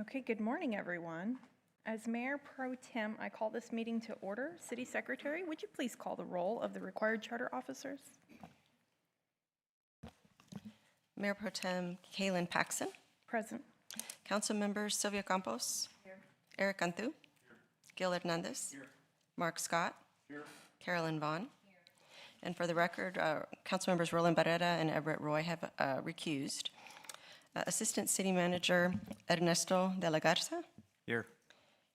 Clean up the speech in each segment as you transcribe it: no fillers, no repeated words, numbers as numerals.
Okay, good morning, everyone. As Mayor Pro Tem, I call this meeting to order. City Secretary, would you please call the roll of the required charter officers? Mayor Pro Tem Kaylin Paxson. Present. Council members Sylvia Campos. Here. Eric Cantu. Here. Gil Hernandez. Here. Mark Scott. Here. Carolyn Vaughn. Here. And for the record, Council members Roland Barrera and Everett Roy have recused. Assistant City Manager Ernesto de la Garza. Here.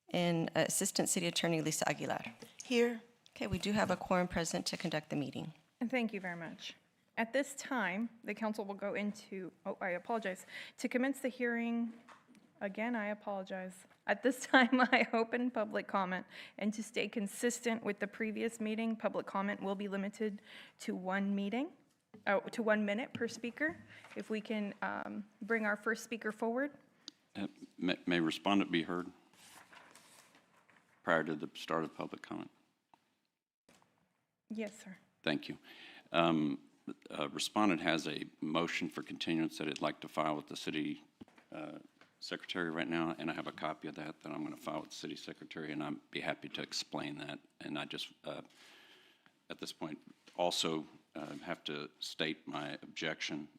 And Assistant City Attorney Lisa Aguilar. Here. Okay, we do have a quorum present to conduct the meeting. And thank you very much. At this time, the council will go into, I apologize. To commence the hearing, again, I apologize. At this time, I open public comment. And to stay consistent with the previous meeting, public comment will be limited to 1 minute per speaker. If we can bring our first speaker forward. May respondent be heard prior to the start of public comment? Yes, sir. Thank you. Respondent has a motion for continuance that he'd like to file with the city secretary right now, and I have a copy of that I'm going to file with the city secretary, and I'd be happy to explain that. And I just, at this point, also have to state my objection.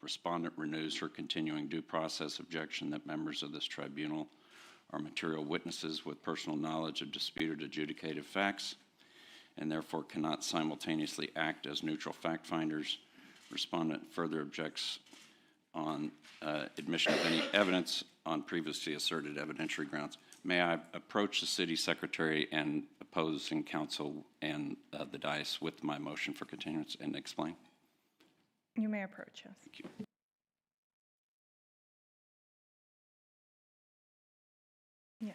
Respondent renews her continuing due process objection that members of this tribunal are material witnesses with personal knowledge of disputed adjudicative facts and therefore cannot simultaneously act as neutral fact finders. Respondent further objects on admission of any evidence on previously asserted evidentiary grounds. May I approach the city secretary and opposing counsel and the dais with my motion for continuance and explain? You may approach us. Thank you. Yeah.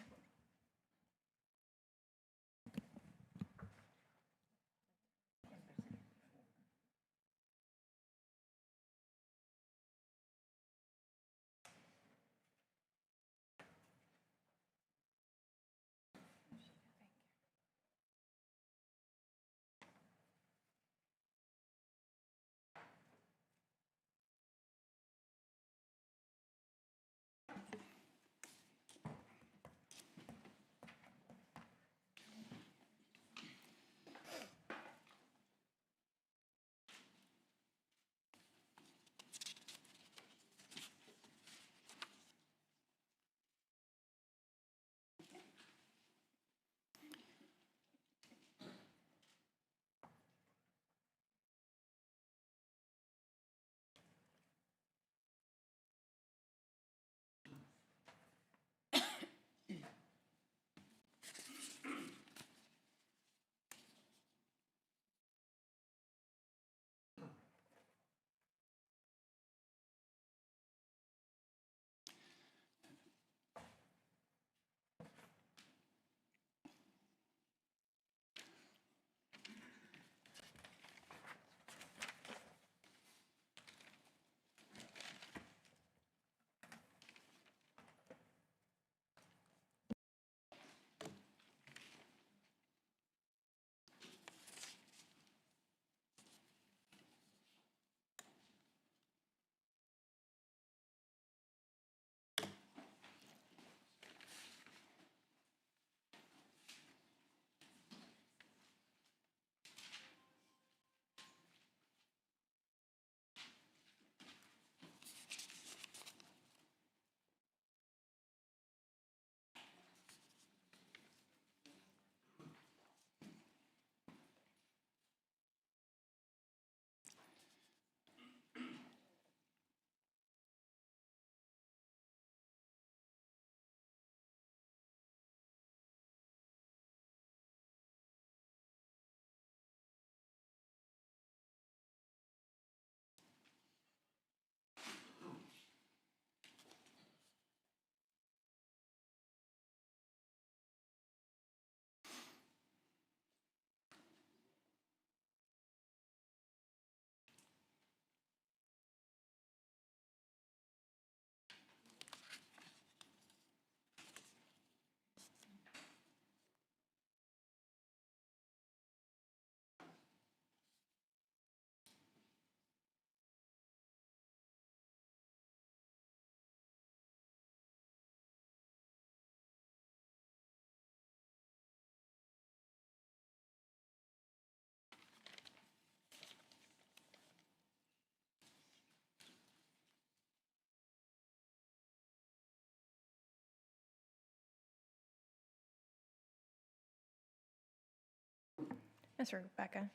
Ms. Rebecca,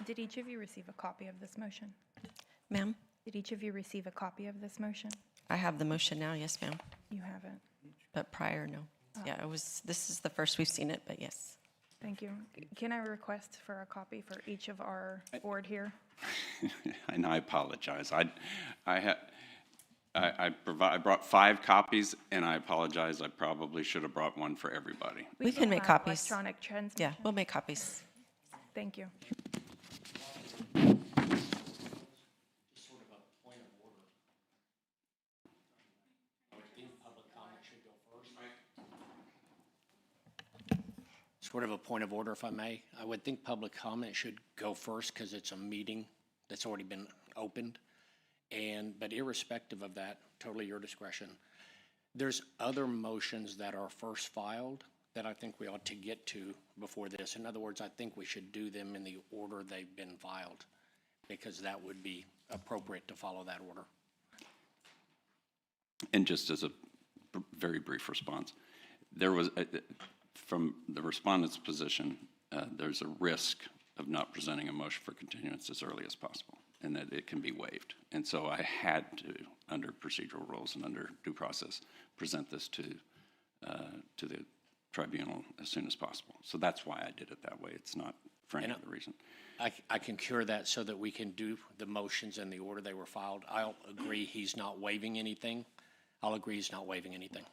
did each of you receive a copy of this motion? Ma'am, Did each of you receive a copy of this motion? I have the motion now, yes, ma'am, You haven't. but prior, no. Yeah, this is the first we've seen it, but yes. Thank you. Can I request for a copy for each of our board here? And I apologize. I brought 5 copies, and I apologize. I probably should have brought one for everybody. We can make have copies. Electronic transmission. Yeah, we'll make copies. Thank you. Sort of a point of order. I would think public comment should go first. Sort of a point of order, if I may. I would think public comment should go first because it's a meeting that's already been opened. But irrespective of that, totally your discretion. There's other motions that are first filed that I think we ought to get to before this. In other words, I think we should do them in the order they've been filed, because that would be appropriate to follow that order. And just as a very brief response, there was, from the respondent's position, there's a risk of not presenting a motion for continuance as early as possible, and that it can be waived. And so I had to, under procedural rules and under due process, present this to the tribunal as soon as possible. So that's why I did it that way. It's not for any other reason. I can cure that so that we can do the motions in the order they were filed. I'll agree he's not waiving anything. I'll agree he's not waiving anything.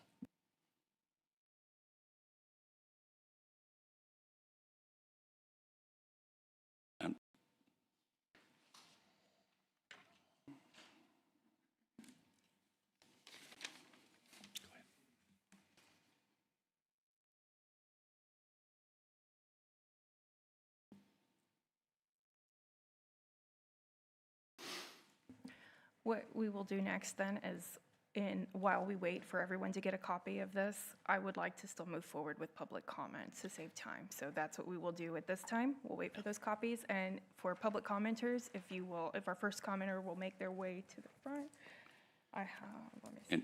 What we will do next then is, while we wait for everyone to get a copy of this, I would like to still move forward with public comments to save time. So that's what we will do at this time. We'll wait for those copies. And for public commenters, if our first commenter will make their way to the front, I have, let me see.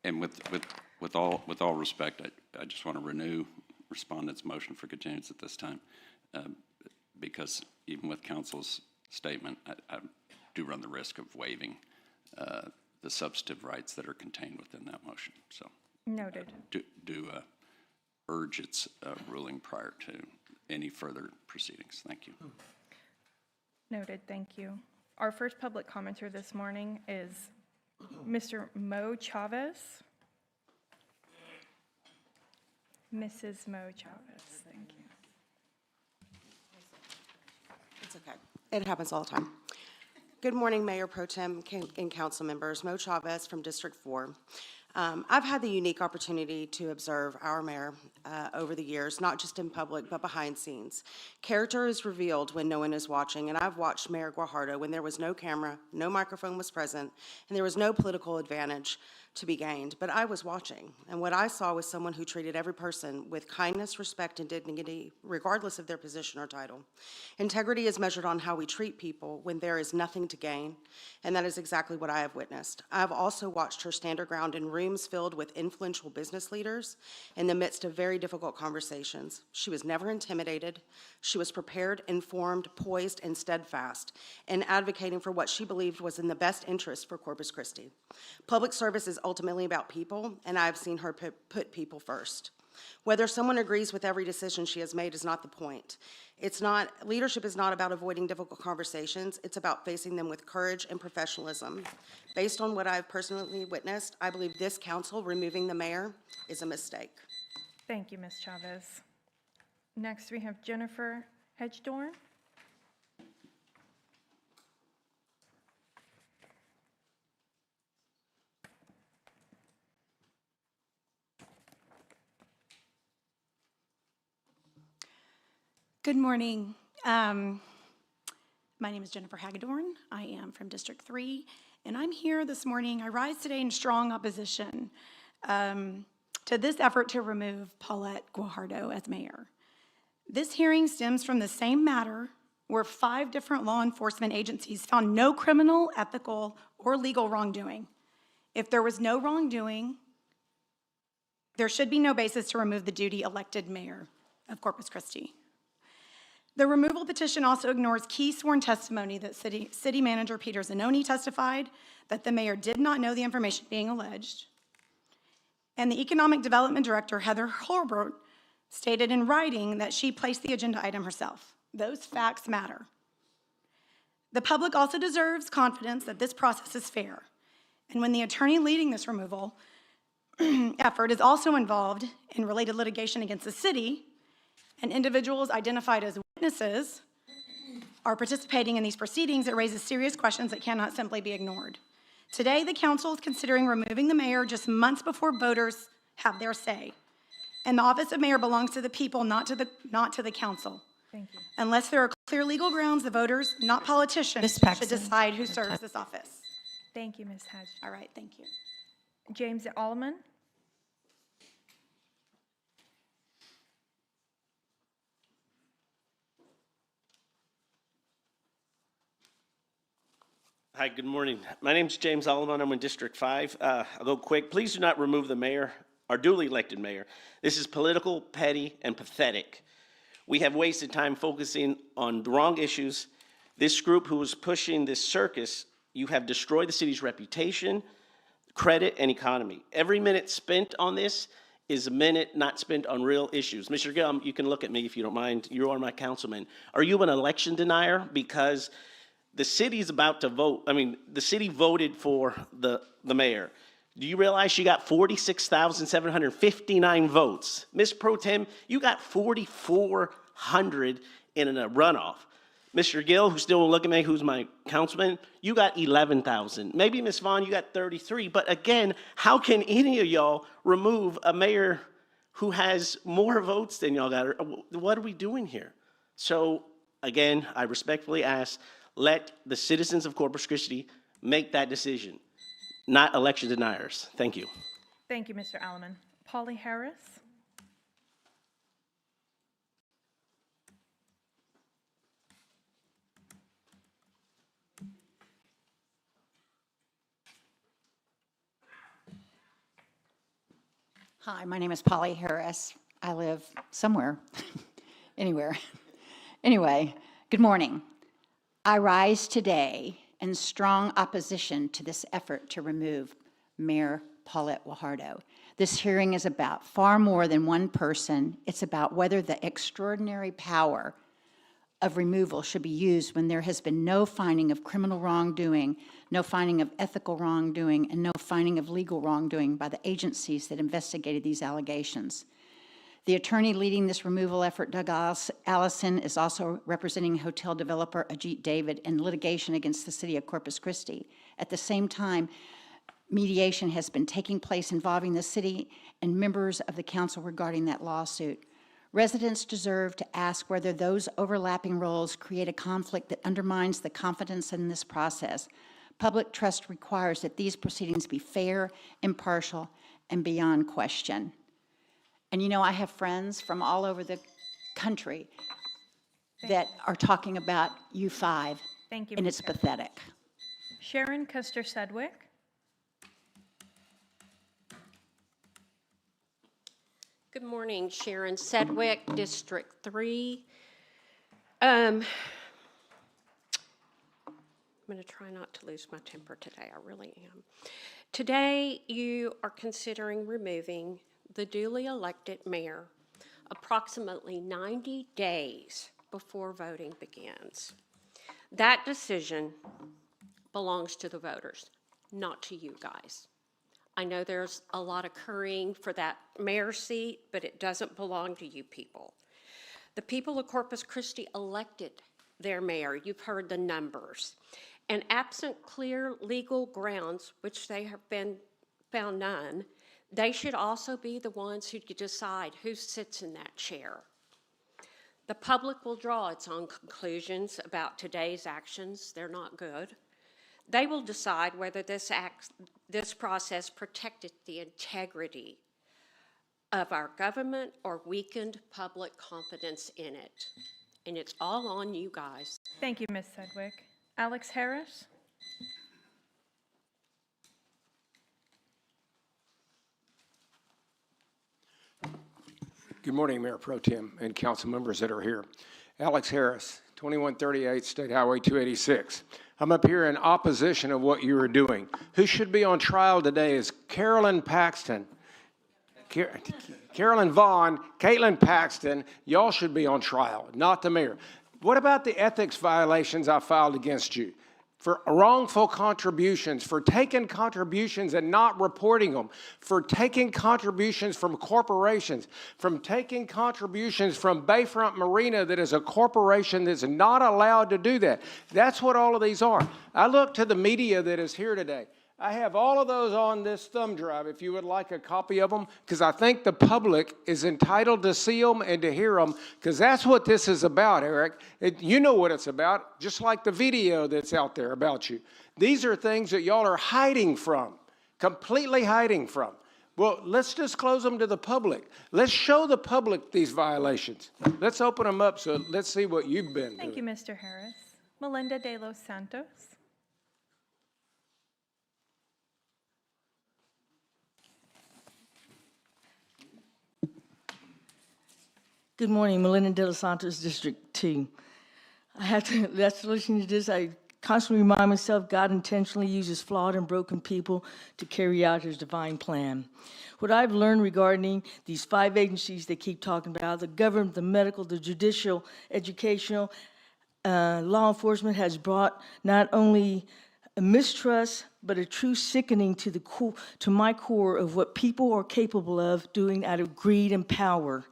And with all respect, I just want to renew respondent's motion for continuance at this time, because even with council's statement, I do run the risk of waiving the substantive rights that are contained within that motion. So Noted. do urge its ruling prior to any further proceedings. Thank you. Noted, thank you. Our first public commenter this morning is Mr. Mo Chavez. Mrs. Mo Chavez, thank you. It's okay. It happens all the time. Good morning, Mayor Pro Tem and council members. Mo Chavez from District 4. I've had the unique opportunity to observe our mayor over the years, not just in public, but behind scenes. Character is revealed when no one is watching, and I've watched Mayor Guajardo when there was no camera, no microphone was present, and there was no political advantage to be gained. But I was watching, and what I saw was someone who treated every person with kindness, respect, and dignity, regardless of their position or title. Integrity is measured on how we treat people when there is nothing to gain, and that is exactly what I have witnessed. I have also watched her stand her ground in rooms filled with influential business leaders in the midst of very difficult conversations. She was never intimidated. She was prepared, informed, poised, and steadfast in advocating for what she believed was in the best interest for Corpus Christi. Public service is ultimately about people, and I've seen her put people first. Whether someone agrees with every decision she has made is not the point. Leadership is not about avoiding difficult conversations. It's about facing them with courage and professionalism. Based on what I've personally witnessed, I believe this council removing the mayor is a mistake. Thank you, Ms. Chavez. Next, we have Jennifer Hedgedorn. Good morning. My name is Jennifer Hagedorn. I am from District 3, and I'm here this morning. I rise today in strong opposition to this effort to remove Paulette Guajardo as mayor. This hearing stems from the same matter where 5 different law enforcement agencies found no criminal, ethical, or legal wrongdoing. If there was no wrongdoing, there should be no basis to remove the duty elected mayor of Corpus Christi. The removal petition also ignores key sworn testimony that City Manager Peter Zanoni testified that the mayor did not know the information being alleged, and the Economic Development Director, Heather Horbert, stated in writing that she placed the agenda item herself. Those facts matter. The public also deserves confidence that this process is fair. And when the attorney leading this removal effort is also involved in related litigation against the city, and individuals identified as witnesses are participating in these proceedings, it raises serious questions that cannot simply be ignored. Today, the council is considering removing the mayor just months before voters have their say. And the office of mayor belongs to the people, not to the council. Thank you. Unless there are clear legal grounds, the voters, not politicians, Ms. should Paxton. decide who serves this office. Thank you, Ms. Hedge. All right, thank you. James Allman? Hi, good morning. My name's James Olivan. I'm in District 5. I'll go quick. Please do not remove the mayor, our duly elected mayor. This is political, petty, and pathetic. We have wasted time focusing on the wrong issues. This group who is pushing this circus, you have destroyed the city's reputation, credit, and economy. Every minute spent on this is a minute not spent on real issues. Mr. Gill, you can look at me if you don't mind. You are my councilman. Are you an election denier? Because the city's about to vote. I mean, the city voted for the mayor. Do you realize she got 46,759 votes? Ms. Pro Tem, you got 4,400 in a runoff. Mr. Gill, who still won't look at me, who's my councilman, you got 11,000. Maybe Ms. Vaughn, you got 33. But again, how can any of y'all remove a mayor who has more votes than y'all got? What are we doing here? So again, I respectfully ask, let the citizens of Corpus Christi make that decision, not election deniers. Thank you. Thank you, Mr. Allman. Polly Harris? Hi, my name is Polly Harris. I live somewhere, anywhere. Anyway, good morning. I rise today in strong opposition to this effort to remove Mayor Paulette Guajardo. This hearing is about far more than one person. It's about whether the extraordinary power of removal should be used when there has been no finding of criminal wrongdoing, no finding of ethical wrongdoing, and no finding of legal wrongdoing by the agencies that investigated these allegations. The attorney leading this removal effort, Doug Allison, is also representing hotel developer Ajit David in litigation against the city of Corpus Christi. At the same time, mediation has been taking place involving the city and members of the council regarding that lawsuit. Residents deserve to ask whether those overlapping roles create a conflict that undermines the confidence in this process. Public trust requires that these proceedings be fair, impartial, and beyond question. And you know, I have friends from all over the country that are talking about U5. Thank you, And Ms. it's Harris. pathetic. Sharon Custer Sedgwick? Good morning, Sharon Sedgwick, District 3. I'm going to try not to lose my temper today, I really am. Today, you are considering removing the duly elected mayor approximately 90 days before voting begins. That decision belongs to the voters, not to you guys. I know there's a lot occurring for that mayor seat, but it doesn't belong to you people. The people of Corpus Christi elected their mayor. You've heard the numbers. And absent clear legal grounds, which they have been found none, they should also be the ones who decide who sits in that chair. The public will draw its own conclusions about today's actions. They're not good. They will decide whether this process protected the integrity of our government or weakened public confidence in it. And it's all on you guys. Thank you, Ms. Sedgwick. Alex Harris? Good morning, Mayor Pro Tem and council members that are here. Alex Harris, 2138 State Highway 286. I'm up here in opposition of what you are doing. Who should be on trial today is Carolyn Paxton, Carolyn Vaughn, Caitlin Paxton. Y'all should be on trial, not the mayor. What about the ethics violations I filed against you? For wrongful contributions, for taking contributions and not reporting them, for taking contributions from corporations, from taking contributions from Bayfront Marina that is a corporation that's not allowed to do that. That's what all of these are. I look to the media that is here today. I have all of those on this thumb drive if you would like a copy of them, because I think the public is entitled to see them and to hear them, because that's what this is about, Eric. You know what it's about, just like the video that's out there about you. These are things that y'all are hiding from, completely hiding from. Well, let's disclose them to the public. Let's show the public these violations. Let's open them up, so let's see what you've been doing. Thank you, Mr. Harris. Melinda de los Santos. Good morning, Melinda de los Santos, District 2. I have to, after listening to this, I constantly remind myself God intentionally uses flawed and broken people to carry out his divine plan. What I've learned regarding these 5 agencies they keep talking about, the government, the medical, the judicial, educational, law enforcement, has brought not only a mistrust, but a true sickening to my core of what people are capable of doing out of greed and power.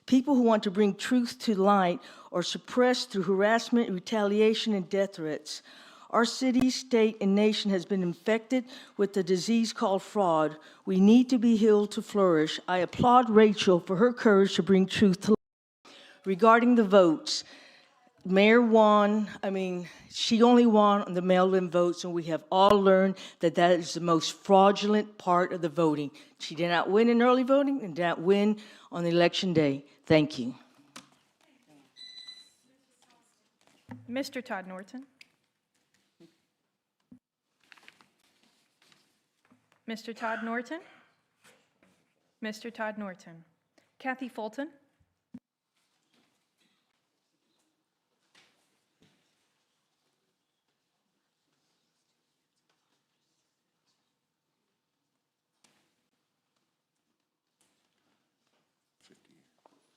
People who want to bring truth to light are suppressed through harassment, retaliation, and death threats. Our city, state, and nation has been infected with a disease called fraud. We need to be healed to flourish. I applaud Rachel for her courage to bring truth to light. Regarding the votes, Mayor won. She only won on the mail-in votes, and we have all learned that that is the most fraudulent part of the voting. She did not win in early voting and did not win on the election day. Thank you. Mr. Todd Norton. Mr. Todd Norton. Mr. Todd Norton. Kathy Fulton.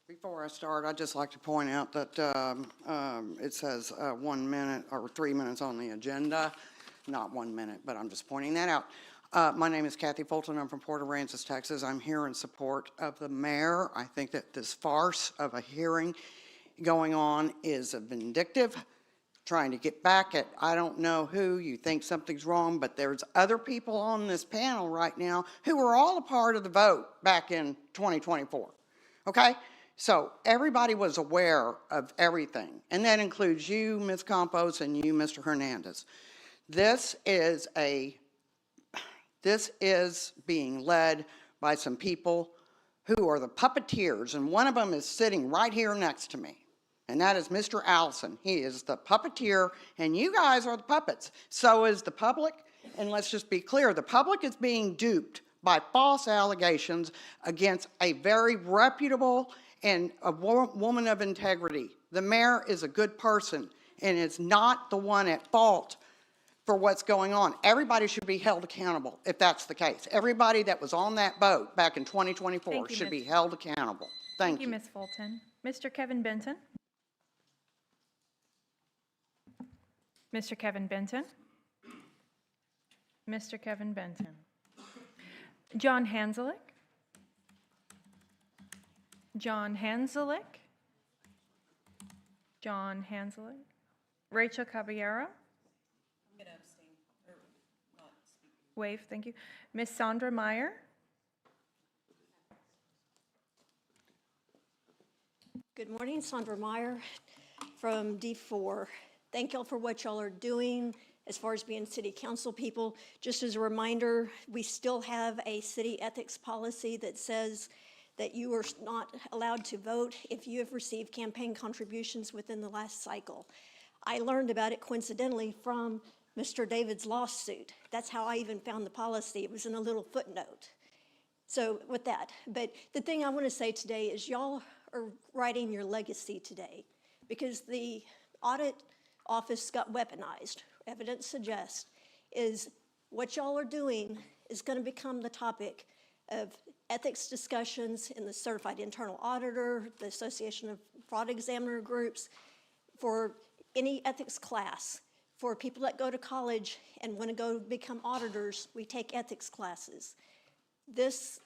Before I start, I'd just like to point out that it says 1 minute or 3 minutes on the agenda, not 1 minute, but I'm just pointing that out. My name is Kathy Fulton. I'm from Port Aransas, Texas. I'm here in support of the mayor. I think that this farce of a hearing going on is vindictive, trying to get back at I don't know who. You think something's wrong, but there's other people on this panel right now who were all a part of the vote back in 2024, okay? So everybody was aware of everything, and that includes you, Ms. Campos, and you, Mr. Hernandez. This is being led by some people who are the puppeteers, and one of them is sitting right here next to me, and that is Mr. Allison. He is the puppeteer, and you guys are the puppets. So is the public, and let's just be clear, the public is being duped by false allegations against a very reputable and a woman of integrity. The mayor is a good person and is not the one at fault for what's going on. Everybody should be held accountable if that's the case. Everybody that was on that boat back in 2024 should be held accountable. Thank you. Thank you, Ms. Fulton. Mr. Kevin Benton. Mr. Kevin Benton. Mr. Kevin Benton. John Hanzelick. John Hanzelick. John Hanzelick. Rachel Caballero. I'm going to abstain or not speak. Wave, thank you. Miss Sandra Meyer. Good morning, Sandra Meyer from D4. Thank y'all for what y'all are doing as far as being city council people. Just as a reminder, we still have a city ethics policy that says that you are not allowed to vote if you have received campaign contributions within the last cycle. I learned about it coincidentally from Mr. David's lawsuit. That's how I even found the policy. It was in a little footnote. So with that, but the thing I want to say today is y'all are writing your legacy today. because the audit office got weaponized, evidence suggests, is what y'all are doing is going to become the topic of ethics discussions in the Certified Internal Auditor, the Association of Fraud Examiner Groups, for any ethics class. For people that go to college and want to go become auditors, we take ethics classes. This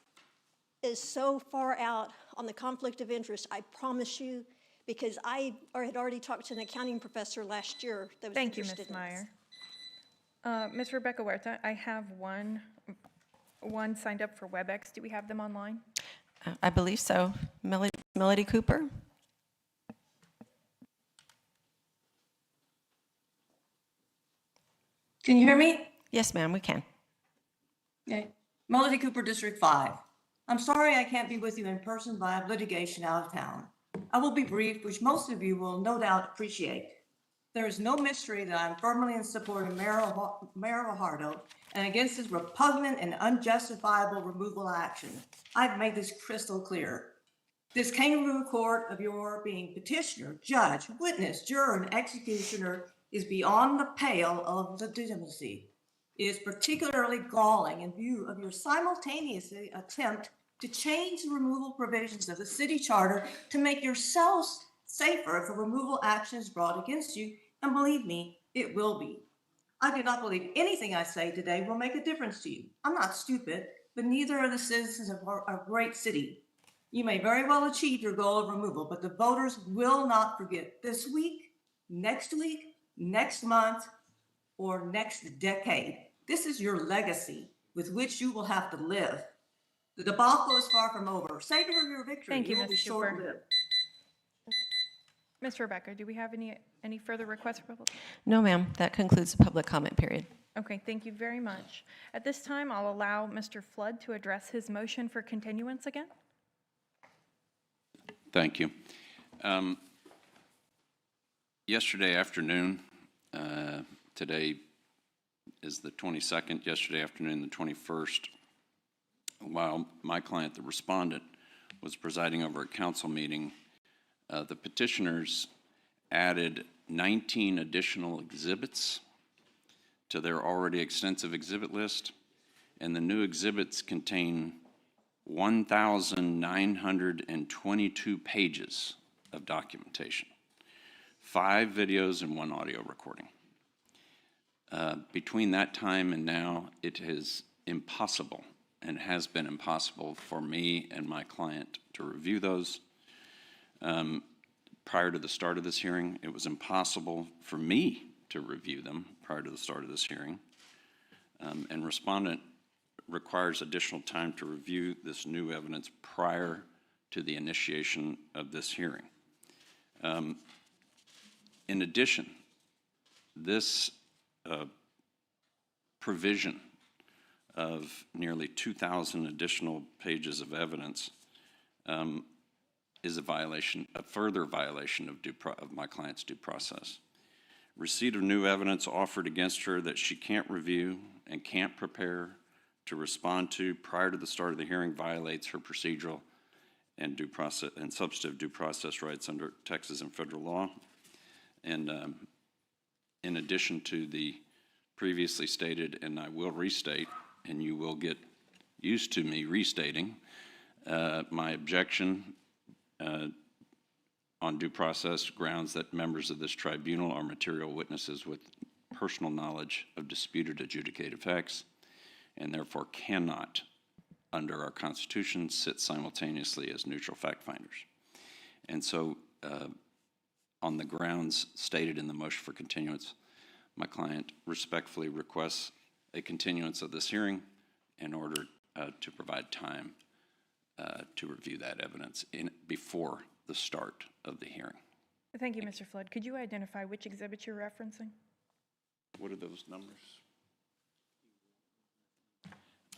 is so far out on the conflict of interest, I promise you, because I had already talked to an accounting professor last year that was Thank you, interested Ms. in this. Meyer. Ms. Rebecca Huerta, I have one signed up for WebEx. Do we have them online? I believe so. Melody Cooper? Can you hear me? Yes, ma'am, we can. Okay. Melody Cooper, District 5. I'm sorry I can't be with you in person, but I have litigation out of town. I will be brief, which most of you will no doubt appreciate. There is no mystery that I'm firmly in support of Mayor Fajardo and against his repugnant and unjustifiable removal action. I've made this crystal clear. This kangaroo court of your being petitioner, judge, witness, juror, and executioner is beyond the pale of legitimacy. It is particularly galling in view of your simultaneous attempt to change the removal provisions of the city charter to make yourselves safer if a removal action is brought against you, and believe me, it will be. I do not believe anything I say today will make a difference to you. I'm not stupid, but neither are the citizens of our great city. You may very well achieve your goal of removal, but the voters will not forget this week, next month, or next decade. This is your legacy with which you will have to live. The debacle is far from over. Savor your victory. Thank you, It will be Ms. Cooper. short-lived. Ms. Rebecca, do we have any further requests for public? No, ma'am, that concludes the public comment period. Okay, thank you very much. At this time, I'll allow Mr. Flood to address his motion for continuance again. Thank you. Yesterday afternoon, today is the 22nd, yesterday afternoon, the 21st, while my client, the respondent, was presiding over a council meeting, the petitioners added 19 additional exhibits to their already extensive exhibit list, and the new exhibits contain 1,922 pages of documentation, 5 videos and 1 audio recording. Between that time and now, it is impossible and has been impossible for me and my client to review those. Prior to the start of this hearing, it was impossible for me to review them prior to the start of this hearing. And respondent requires additional time to review this new evidence prior to the initiation of this hearing. In addition, this provision of nearly 2,000 additional pages of evidence is a further violation of my client's due process. Receipt of new evidence offered against her that she can't review and can't prepare to respond to prior to the start of the hearing violates her procedural and due process and substantive due process rights under Texas and federal law. And in addition to the previously stated, and I will restate, and you will get used to me restating, my objection on due process grounds that members of this tribunal are material witnesses with personal knowledge of disputed adjudicated facts, and therefore cannot, under our Constitution, sit simultaneously as neutral fact finders. And so, on the grounds stated in the motion for continuance, my client respectfully requests a continuance of this hearing in order to provide time to review that evidence before the start of the hearing. Thank you, Mr. Flood. Could you identify which exhibit you're referencing? What are those numbers?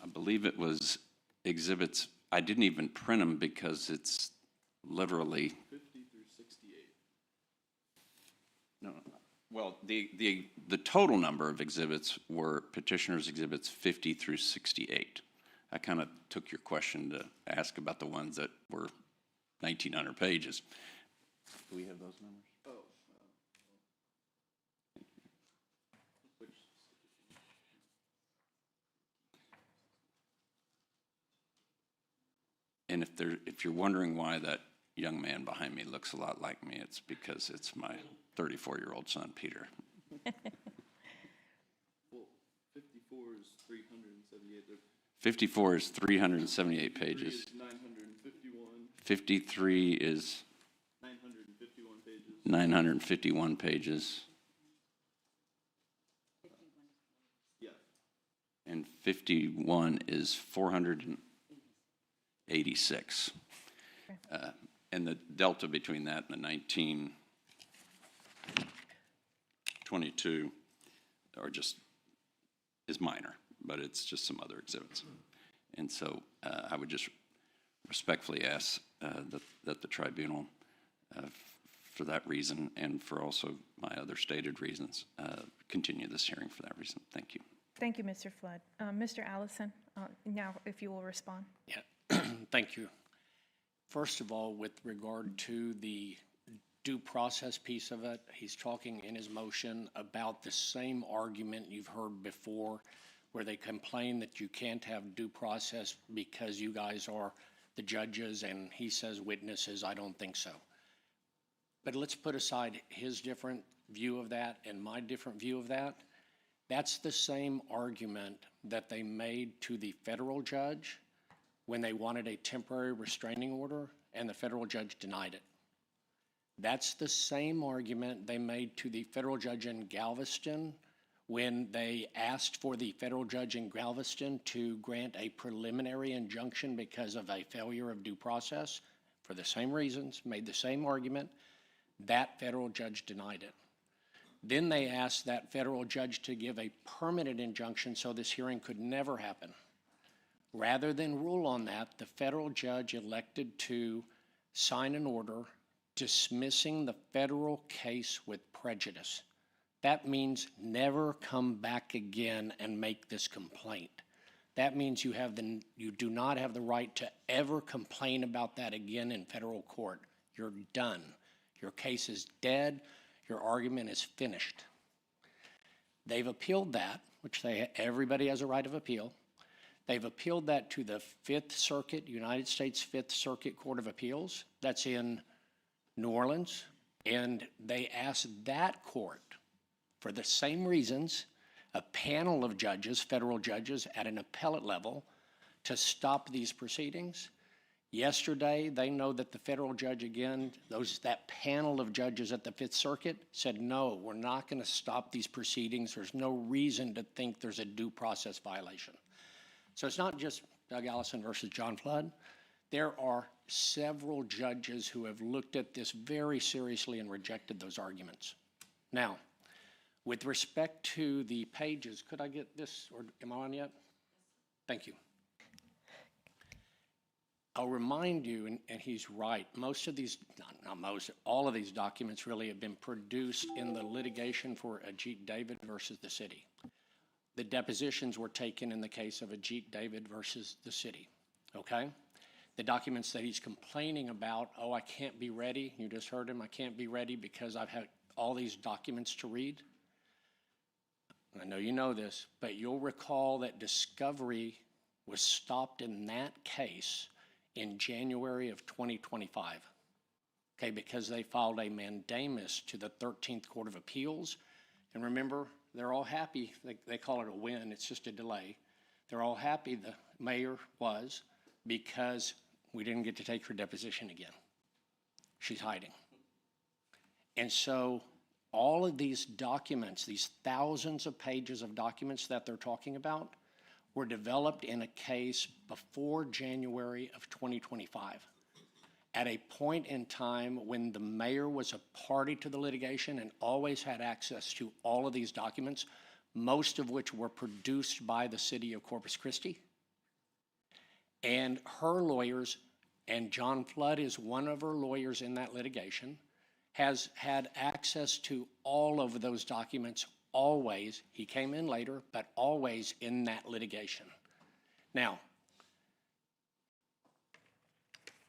I believe it was exhibits. I didn't even print them because it's literally 50 through 68. No. Well, the total number of exhibits were petitioners' exhibits 50 through 68. I kind of took your question to ask about the ones that were 1,900 pages. Do we have those numbers? Oh, And if you're wondering why that young man behind me looks a lot like me, it's because it's my 34-year-old son, Peter. Well, 54 is 378. 54 is 378 pages. 951. 53 is 951 pages. 951 pages. Yeah. And 51 is 486. And the delta between that and the 1922 is minor, but it's just some other exhibits. And so I would just respectfully ask that the tribunal, for that reason and for also my other stated reasons, continue this hearing for that reason. Thank you. Thank you, Mr. Flood. Mr. Allison, now if you will respond. Yeah, thank you. First of all, with regard to the due process piece of it, he's talking in his motion about the same argument you've heard before, where they complain that you can't have due process because you guys are the judges, and he says witnesses. I don't think so. But let's put aside his different view of that and my different view of that. That's the same argument that they made to the federal judge when they wanted a temporary restraining order, and the federal judge denied it. That's the same argument they made to the federal judge in Galveston when they asked for the federal judge in Galveston to grant a preliminary injunction because of a failure of due process, for the same reasons, made the same argument. That federal judge denied it. Then they asked that federal judge to give a permanent injunction so this hearing could never happen. Rather than rule on that, the federal judge elected to sign an order dismissing the federal case with prejudice. That means never come back again and make this complaint. That means you do not have the right to ever complain about that again in federal court. You're done. Your case is dead. Your argument is finished. They've appealed that, which everybody has a right of appeal. They've appealed that to the Fifth Circuit, United States Fifth Circuit Court of Appeals. That's in New Orleans. And they asked that court, for the same reasons, a panel of judges, federal judges at an appellate level, to stop these proceedings. Yesterday, they know that the federal judge again, that panel of judges at the Fifth Circuit said, no, we're not going to stop these proceedings. There's no reason to think there's a due process violation. So it's not just Doug Allison versus John Flood. There are several judges who have looked at this very seriously and rejected those arguments. Now, with respect to the pages, could I get this, or am I on yet? Thank you. I'll remind you, and he's right, most of these, not most, all of these documents really have been produced in the litigation for Ajit David versus the city. The depositions were taken in the case of Ajit David versus the city, okay? The documents that he's complaining about, oh, I can't be ready, you just heard him, I can't be ready because I've had all these documents to read. I know you know this, but you'll recall that discovery was stopped in that case in January of 2025, okay, because they filed a mandamus to the 13th Court of Appeals. And remember, they're all happy. They call it a win. It's just a delay. They're all happy, the mayor was, because we didn't get to take her deposition again. She's hiding. And so all of these documents, these thousands of pages of documents that they're talking about, were developed in a case before January of 2025, at a point in time when the mayor was a party to the litigation and always had access to all of these documents, most of which were produced by the city of Corpus Christi. And her lawyers, and John Flood is one of her lawyers in that litigation, has had access to all of those documents always. He came in later, but always in that litigation. Now,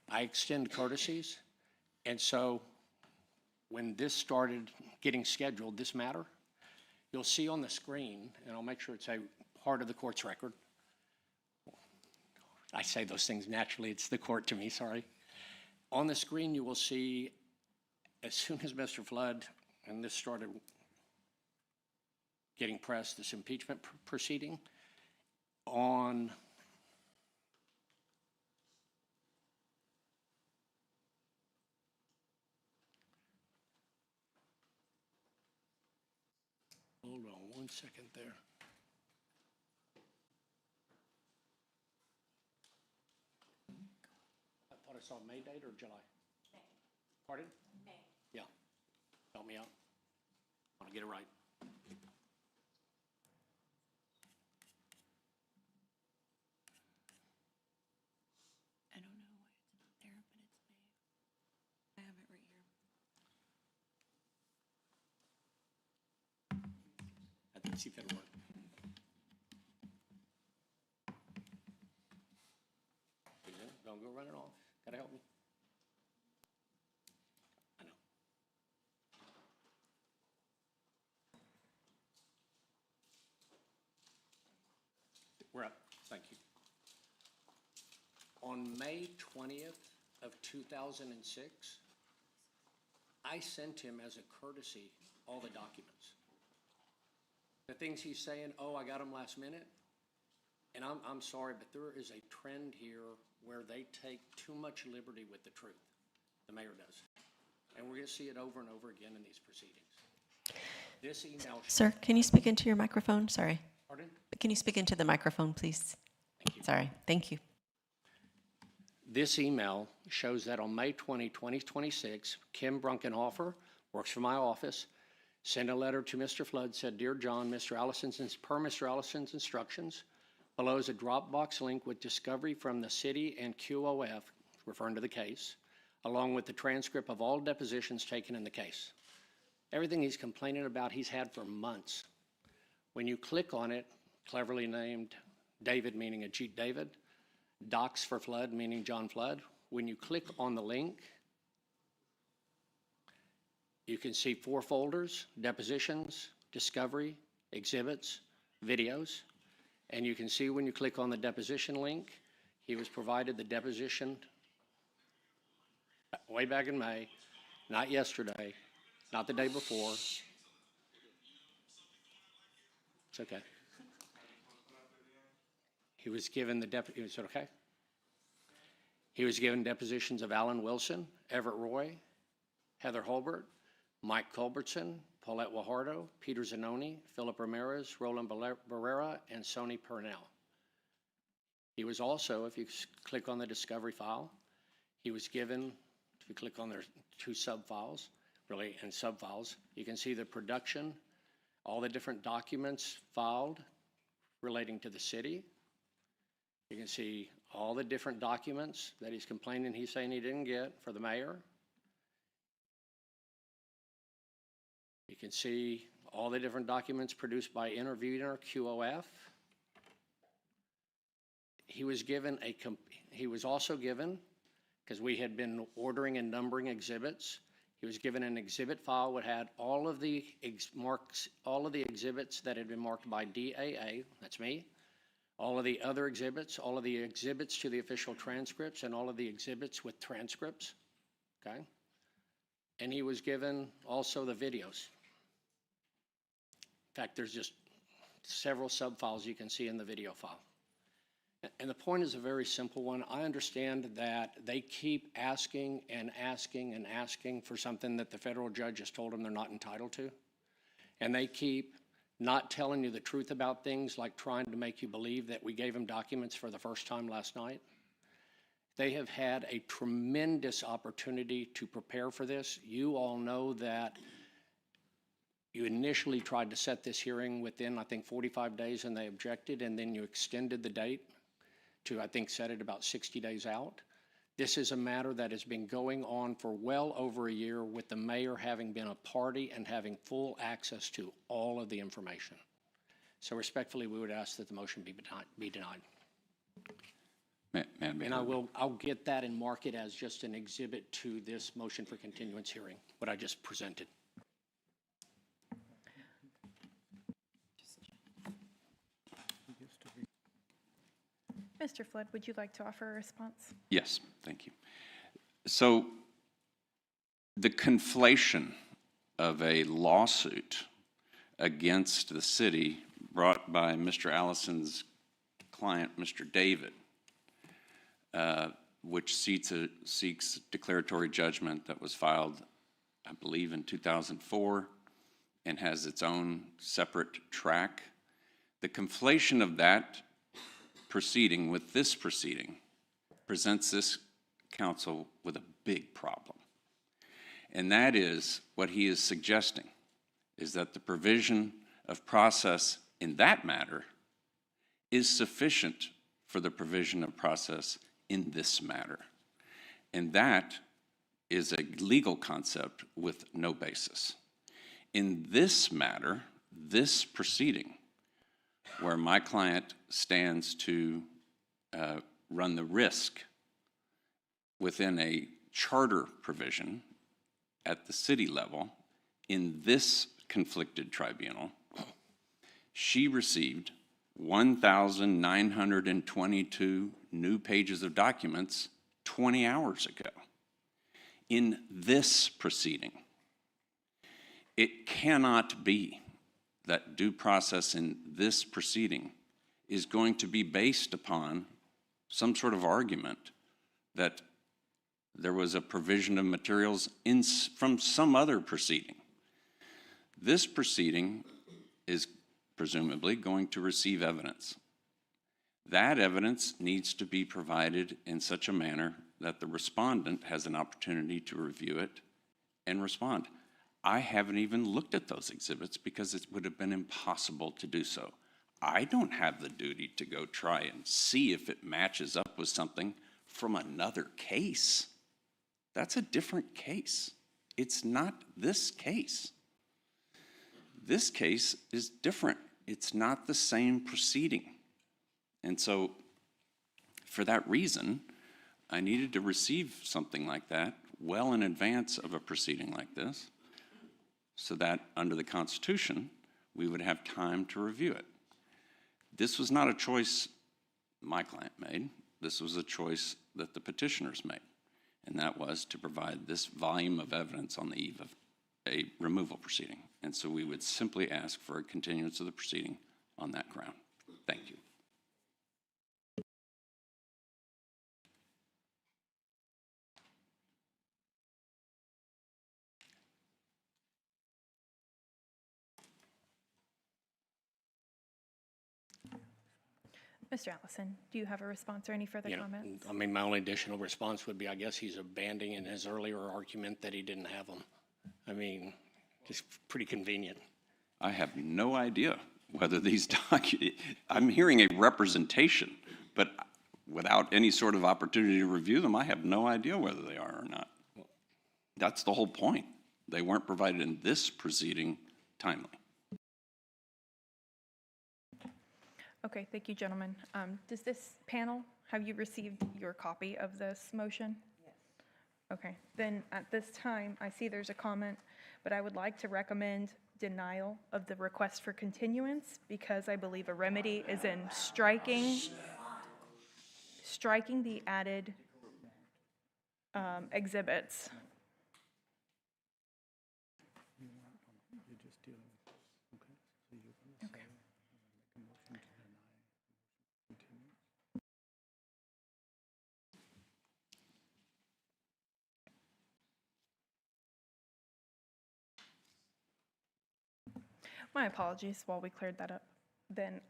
I extend courtesies, and so when this started getting scheduled, this matter, you'll see on the screen, and I'll make sure it's a part of the court's record. I say those things naturally. It's the court to me, sorry. On the screen, you will see, as soon as Mr. Flood, and this started getting pressed, this impeachment proceeding, on hold on one second there. I thought I saw May date or July? May. Pardon? May. Yeah. Help me out. I want to get it right. I don't know why it's not there, but it's May. I have it right here. Let's see if it'll work. Don't go running off. Gotta help me. I know. We're up. Thank you. On May 20th of 2006, I sent him as a courtesy all the documents. The things he's saying, oh, I got them last minute. And I'm sorry, but there is a trend here where they take too much liberty with the truth. The mayor does. And we're going to see it over and over again in these proceedings. This email. Sir, can you speak into your microphone? Sorry. Pardon? Can you speak into the microphone, please? Thank you. Sorry. Thank you. This email shows that on May 20, 2026, Kim Brunkenhofer works for my office, sent a letter to Mr. Flood, said, Dear John, per Mr. Allison's instructions, below is a Dropbox link with discovery from the city and QOF, referring to the case, along with the transcript of all depositions taken in the case. Everything he's complaining about, he's had for months. When you click on it, cleverly named David, meaning Ajit David, Docs for Flood, meaning John Flood, when you click on the link, you can see 4 folders: depositions, discovery, exhibits, videos. And you can see when you click on the deposition link, he was provided the deposition way back in May, not yesterday, not the day before. It's okay. He was given is it okay? He was given depositions of Alan Wilson, Everett Roy, Heather Holbert, Mike Culbertson, Paulette Guajardo, Peter Zanoni, Philip Ramirez, Roland Barrera, and Sony Purnell. He was also, if you click on the discovery file, he was given, if you click on their 2 sub-files, really, and sub-files, you can see the production, all the different documents filed relating to the city. You can see all the different documents that he's complaining he's saying he didn't get for the mayor. You can see all the different documents produced by intervener QOF. He was also given, because we had been ordering and numbering exhibits, he was given an exhibit file that had all of the exhibits that had been marked by DAA, that's me, all of the other exhibits, all of the exhibits to the official transcripts, and all of the exhibits with transcripts, okay? And he was given also the videos. In fact, there's just several sub-files you can see in the video file. And the point is a very simple one. I understand that they keep asking and asking and asking for something that the federal judge has told them they're not entitled to. And they keep not telling you the truth about things, like trying to make you believe that we gave them documents for the first time last night. They have had a tremendous opportunity to prepare for this. You all know that you initially tried to set this hearing within, I think, 45 days, and they objected, and then you extended the date to, I think, set it about 60 days out. This is a matter that has been going on for well over a year, with the mayor having been a party and having full access to all of the information. So respectfully, we would ask that the motion be denied. And I'll get that and mark it as just an exhibit to this motion for continuance hearing, what I just presented. Mr. Flood, would you like to offer a response? Yes, thank you. So the conflation of a lawsuit against the city brought by Mr. Allison's client, Mr. David, which seeks declaratory judgment that was filed, I believe, in 2004 and has its own separate track. The conflation of that proceeding with this proceeding presents this council with a big problem. And that is what he is suggesting, is that the provision of process in that matter is sufficient for the provision of process in this matter. And that is a legal concept with no basis. In this matter, this proceeding, where my client stands to run the risk within a charter provision at the city level, in this conflicted tribunal, she received 1,922 new pages of documents 20 hours ago. In this proceeding, it cannot be that due process in this proceeding is going to be based upon some sort of argument that there was a provision of materials from some other proceeding. This proceeding is presumably going to receive evidence. That evidence needs to be provided in such a manner that the respondent has an opportunity to review it and respond. I haven't even looked at those exhibits because it would have been impossible to do so. I don't have the duty to go try and see if it matches up with something from another case. That's a different case. It's not this case. This case is different. It's not the same proceeding. And so, for that reason, I needed to receive something like that well in advance of a proceeding like this, so that under the Constitution, we would have time to review it. This was not a choice my client made. This was a choice that the petitioners made, and that was to provide this volume of evidence on the eve of a removal proceeding. And so we would simply ask for a continuance of the proceeding on that ground. Thank you. Mr. Allison, do you have a response or any further comments? I mean, my only additional response would be, I guess he's abandoning his earlier argument that he didn't have them. I mean, just pretty convenient. I have no idea whether these documents, I'm hearing a representation, but without any sort of opportunity to review them, I have no idea whether they are or not. That's the whole point. They weren't provided in this proceeding timely. Okay, thank you, gentlemen. Does this panel, have you received your copy of this motion? Yes. Okay, then at this time, I see there's a comment, but I would like to recommend denial of the request for continuance because I believe a remedy is in striking the added exhibits. Okay. My apologies while we cleared that up. Then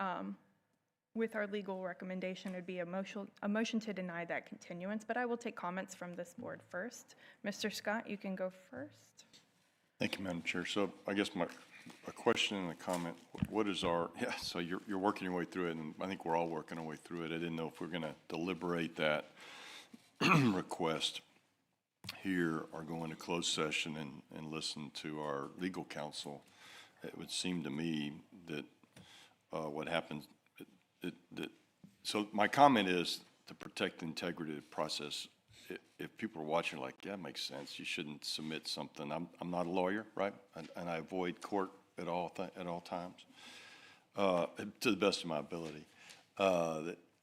with our legal recommendation, it would be a motion to deny that continuance, but I will take comments from this board first. Mr. Scott, you can go first. Thank you, Madam Chair. So I guess a question and a comment, what is our, so you're working your way through it, and I think we're all working our way through it. I didn't know if we're going to deliberate that request here or go into closed session and listen to our legal counsel. It would seem to me that what happens, so my comment is to protect the integrity of the process. If people are watching like, yeah, that makes sense, you shouldn't submit something. I'm not a lawyer, right? And I avoid court at all times, to the best of my ability.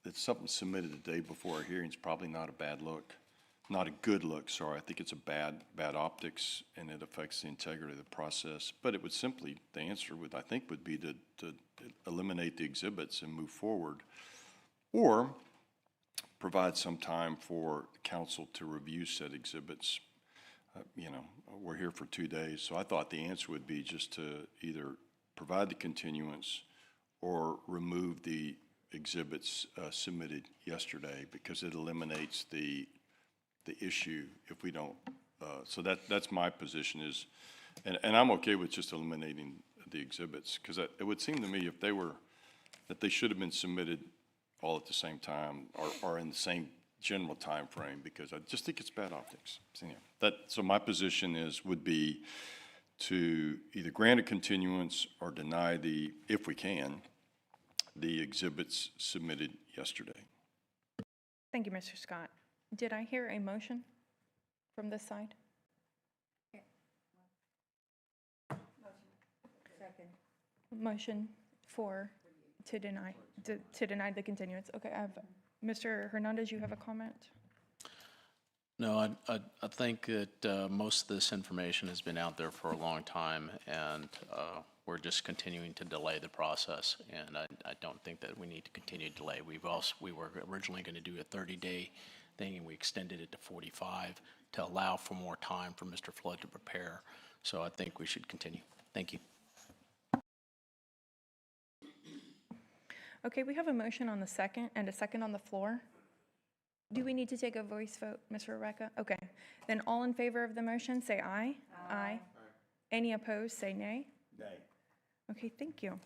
that something submitted the day before our hearing is probably not a bad look. Not a good look, sorry. I think it's a bad optics, and it affects the integrity of the process. But it would simply, the answer would, I think, would be to eliminate the exhibits and move forward, or provide some time for council to review said exhibits. You know, we're here for 2 days, so I thought the answer would be just to either provide the continuance or remove the exhibits submitted yesterday, because it eliminates the issue if we don't. So that's my position is, and I'm okay with just eliminating the exhibits, because it would seem to me if that they should have been submitted all at the same time or in the same general time frame, because I just think it's bad optics. So, yeah, so my position would be to either grant a continuance or deny if we can, the exhibits submitted yesterday. Thank you, Mr. Scott. Did I hear a motion from this side? Motion to deny the continuance. Okay, I have, Mr. Hernandez, you have a comment? No, I think that most of this information has been out there for a long time, and we're just continuing to delay the process, and I don't think that we need to continue to delay. We were originally going to do a 30-day thing, and we extended it to 45 to allow for more time for Mr. Flood to prepare. So I think we should continue. Thank you. Okay, we have a motion on the second and a second on the floor. Do we need to take a voice vote, Ms. Rebecca? Okay, then all in favor of the motion, say aye. Aye. Any opposed, say nay. Nay. Okay, thank you.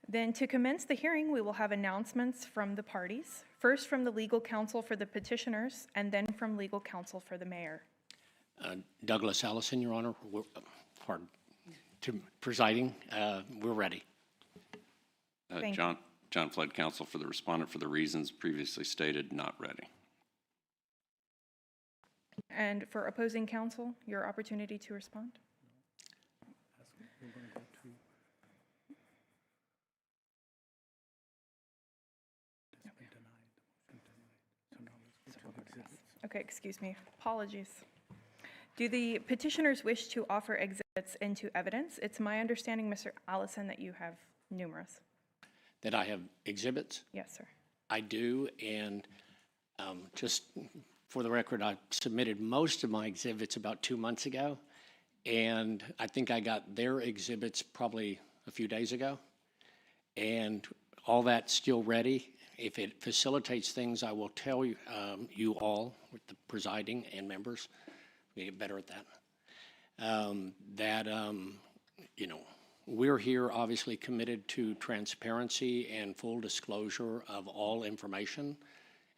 Then to commence the hearing, we will have announcements from the parties. First from the legal counsel for the petitioners, and then from legal counsel for the mayor. Douglas Allison, Your Honor, presiding, we're ready. Thank you. John Flood, counsel for the respondent, for the reasons previously stated, not ready. And for opposing counsel, your opportunity to respond. Okay, excuse me, apologies. Do the petitioners wish to offer exhibits into evidence? It's my understanding, Mr. Allison, that you have numerous. That I have exhibits? Yes, sir. I do, and just for the record, I submitted most of my exhibits about 2 months ago, and I think I got their exhibits probably a few days ago, and all that's still ready. If it facilitates things, I will tell you, you all, with the presiding and members, we get better at that, you know, we're here obviously committed to transparency and full disclosure of all information.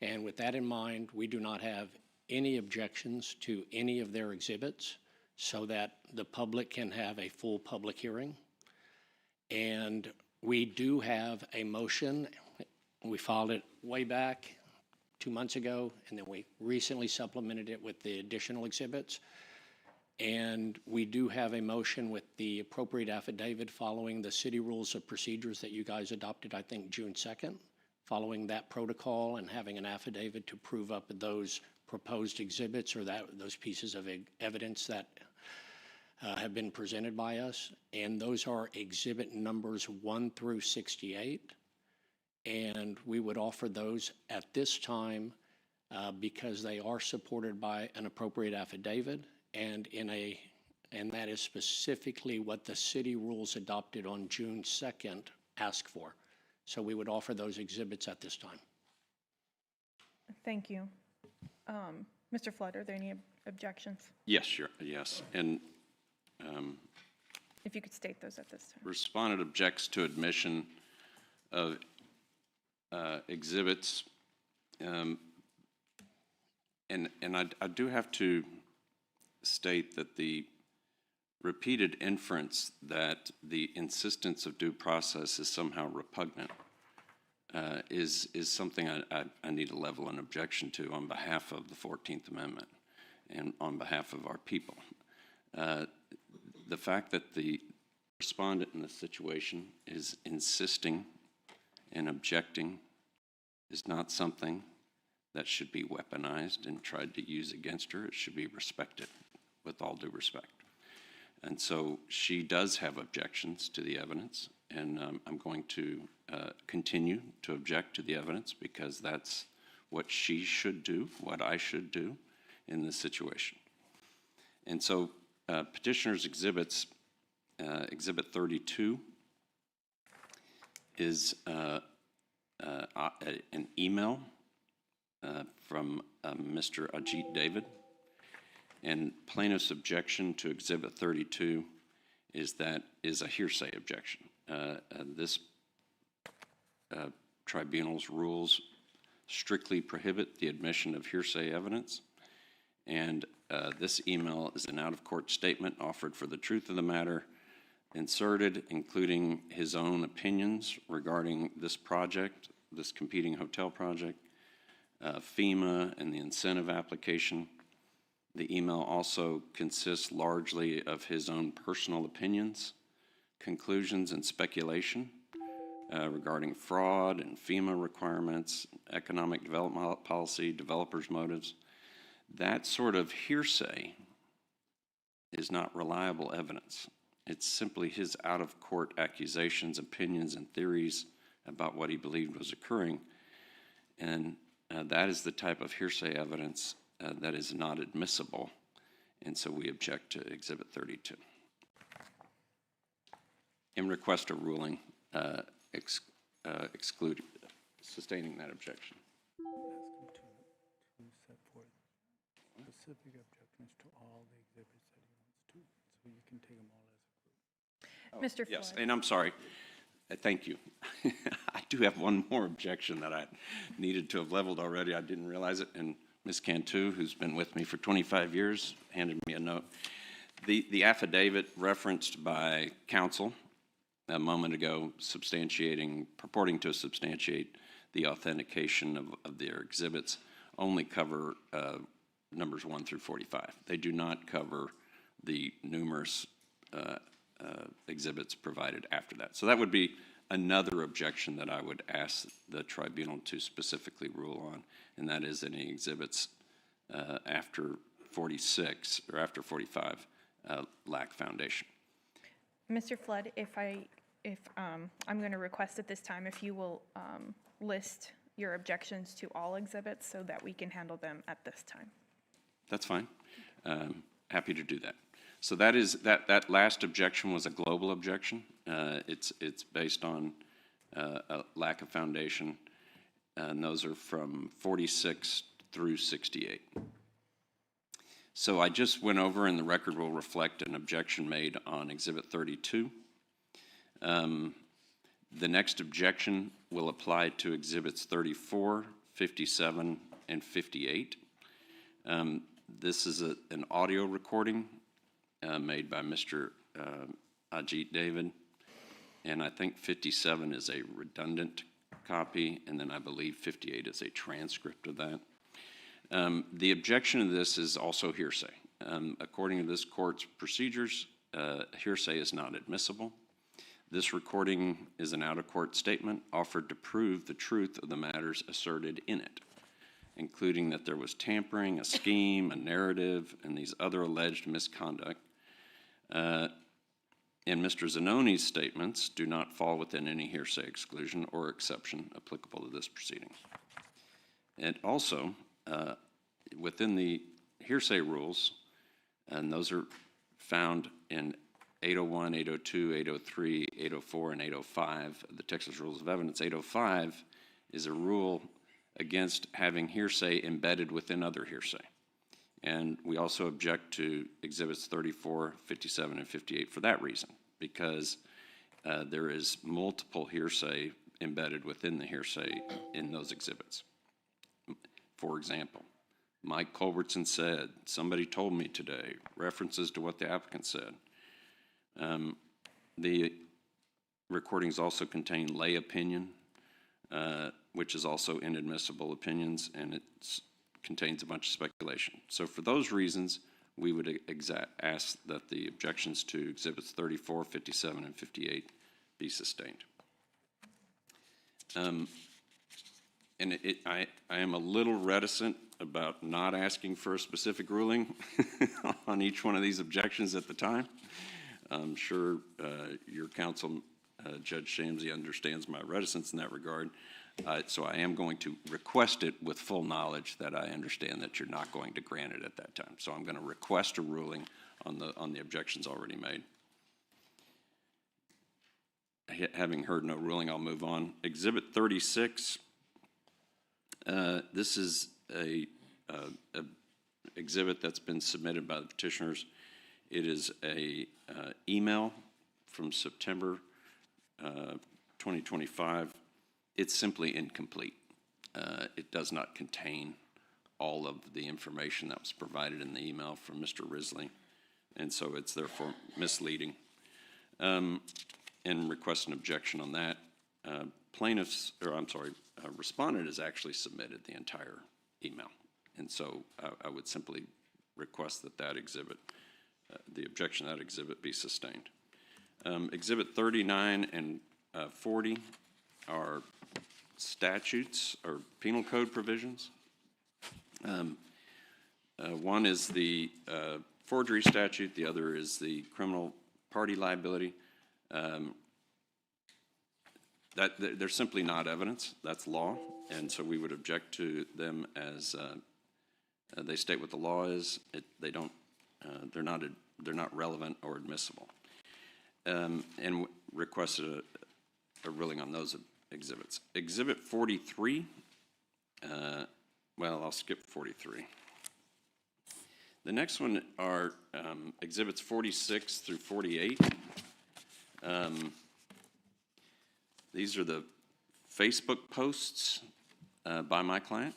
And with that in mind, we do not have any objections to any of their exhibits so that the public can have a full public hearing. And we do have a motion. We filed it way back 2 months ago, and then we recently supplemented it with the additional exhibits. And we do have a motion with the appropriate affidavit following the city rules of procedures that you guys adopted, I think, June 2nd, following that protocol and having an affidavit to prove up those proposed exhibits or those pieces of evidence that have been presented by us. And those are exhibit numbers 1 through 68. And we would offer those at this time because they are supported by an appropriate affidavit. And that is specifically what the city rules adopted on June 2nd ask for. So we would offer those exhibits at this time. Thank you. Mr. Flood, are there any objections? Yes, sure, yes. And if you could state those at this time. respondent objects to admission of exhibits. And I do have to state that the repeated inference that the insistence of due process is somehow repugnant is something I need to level an objection to on behalf of the 14th Amendment and on behalf of our people. The fact that the respondent in this situation is insisting and objecting is not something that should be weaponized and tried to use against her. It should be respected, with all due respect. And so she does have objections to the evidence, and I'm going to continue to object to the evidence because that's what she should do, what I should do in this situation. And so petitioner's exhibits, Exhibit 32 is an email from Mr. Ajit David. And plaintiff's objection to Exhibit 32 is a hearsay objection. This tribunal's rules strictly prohibit the admission of hearsay evidence, and this email is an out-of-court statement offered for the truth of the matter, inserted, including his own opinions regarding this project, this competing hotel project, FEMA, and the incentive application. The email also consists largely of his own personal opinions, conclusions, and speculation regarding fraud and FEMA requirements, economic development policy, developers' motives. That sort of hearsay is not reliable evidence. It's simply his out-of-court accusations, opinions, and theories about what he believed was occurring. And that is the type of hearsay evidence that is not admissible, and so we object to Exhibit 32. And request a ruling sustaining that objection. Specific objections to all the exhibits that he wants to, so you can take them all as a group. Mr. Yes, Floyd. and I'm sorry. Thank you. I do have one more objection that I needed to have leveled already. I didn't realize it, and Ms. Cantu, who's been with me for 25 years, handed me a note. The affidavit referenced by counsel a moment ago purporting to substantiate the authentication of their exhibits only cover numbers 1 through 45. They do not cover the numerous exhibits provided after that. So that would be another objection that I would ask the tribunal to specifically rule on, and that is any exhibits after 46 or after 45 lack foundation. Mr. Flood, I'm going to request at this time if you will list your objections to all exhibits so that we can handle them at this time. That's fine. Happy to do that. So that last objection was a global objection. It's based on a lack of foundation, and those are from 46 through 68. So I just went over, and the record will reflect an objection made on Exhibit 32. The next objection will apply to Exhibits 34, 57, and 58. This is an audio recording made by Mr. Ajit David, and I think 57 is a redundant copy, and then I believe 58 is a transcript of that. The objection to this is also hearsay. According to this court's procedures, hearsay is not admissible. This recording is an out-of-court statement offered to prove the truth of the matters asserted in it, including that there was tampering, a scheme, a narrative, and these other alleged misconduct. And Mr. Zanoni's statements do not fall within any hearsay exclusion or exception applicable to this proceeding. And also, within the hearsay rules, and those are found in 801, 802, 803, 804, and 805 of the Texas Rules of Evidence. 805 is a rule against having hearsay embedded within other hearsay. And we also object to Exhibits 34, 57, and 58 for that reason, because there is multiple hearsay embedded within the hearsay in those exhibits. For example, Mike Culbertson said, "Somebody told me today," references to what the applicant said. The recordings also contain lay opinion, which is also inadmissible opinions, and it contains a bunch of speculation. So for those reasons, we would ask that the objections to Exhibits 34, 57, and 58 be sustained. And I am a little reticent about not asking for a specific ruling on each one of these objections at the time. I'm sure your counsel, Judge Shamsey, understands my reticence in that regard. So I am going to request it with full knowledge that I understand that you're not going to grant it at that time. So I'm going to request a ruling on the objections already made. Having heard no ruling, I'll move on. Exhibit 36. This is a exhibit that's been submitted by the petitioners. It is a email from September 2025. It's simply incomplete. It does not contain all of the information that was provided in the email from Mr. Risley, and so it's therefore misleading. And request an objection on that. Respondent has actually submitted the entire email, and so I would simply request that that exhibit, the objection to that exhibit, be sustained. Exhibit 39 and 40 are statutes or penal code provisions. One is the forgery statute, the other is the criminal party liability. That they're simply not evidence. That's law, and so we would object to them as they state what the law is. They're not relevant or admissible, and requested a ruling on those exhibits. Exhibit 43. Well, I'll skip 43. The next one are exhibits 46 through 48. These are the Facebook posts by my client,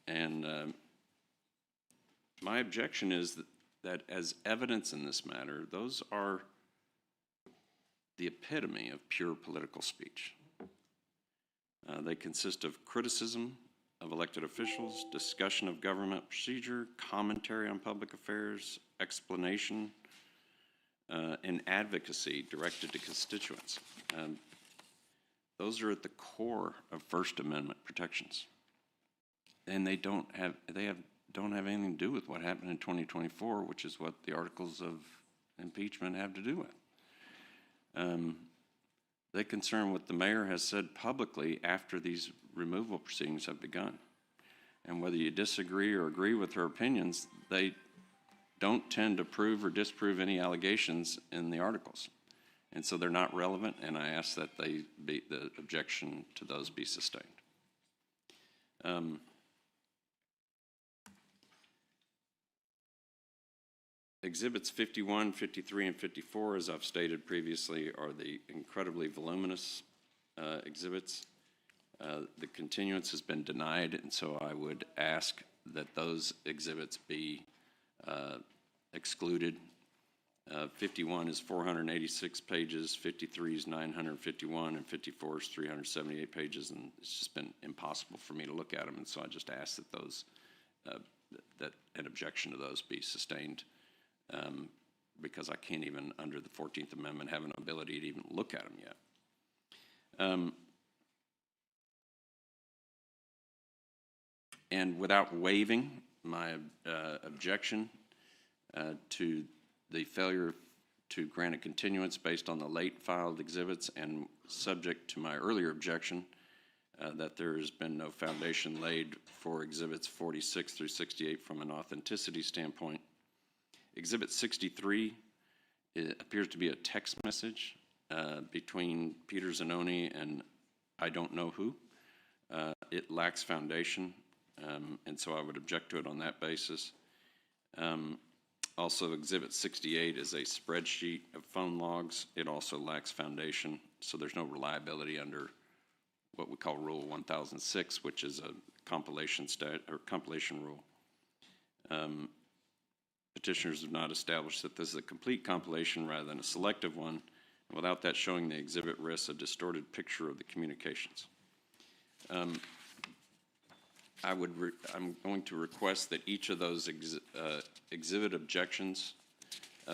and my objection is that as evidence in this matter, those are the epitome of pure political speech. They consist of criticism of elected officials, discussion of government procedure, commentary on public affairs, explanation, and advocacy directed to constituents. Those are at the core of First Amendment protections, and they don't have anything to do with what happened in 2024, which is what the articles of impeachment have to do with. They concern what the mayor has said publicly after these removal proceedings have begun, and whether you disagree or agree with her opinions, they don't tend to prove or disprove any allegations in the articles. And so they're not relevant, and I ask that the objection to those be sustained. Exhibits 51, 53, and 54, as I've stated previously, are the incredibly voluminous exhibits. The continuance has been denied, and so I would ask that those exhibits be excluded. 51 is 486 pages, 53 is 951, and 54 is 378 pages, and it's just been impossible for me to look at them, and so I just ask that those, that an objection to those be sustained, because I can't even, under the 14th Amendment, have an ability to even look at them yet. And without waiving my objection to the failure to grant a continuance based on the late filed exhibits, and subject to my earlier objection that there has been no foundation laid for exhibits 46 through 68 from an authenticity standpoint. Exhibit 63 appears to be a text message between Peter Zanoni and I don't know who. It lacks foundation, and so I would object to it on that basis. Also, Exhibit 68 is a spreadsheet of phone logs. It also lacks foundation, so there's no reliability under what we call Rule 1006, which is a compilation rule. Petitioners have not established that this is a complete compilation rather than a selective one. Without that showing, the exhibit risks a distorted picture of the communications. I'm going to request that each of those exhibit objections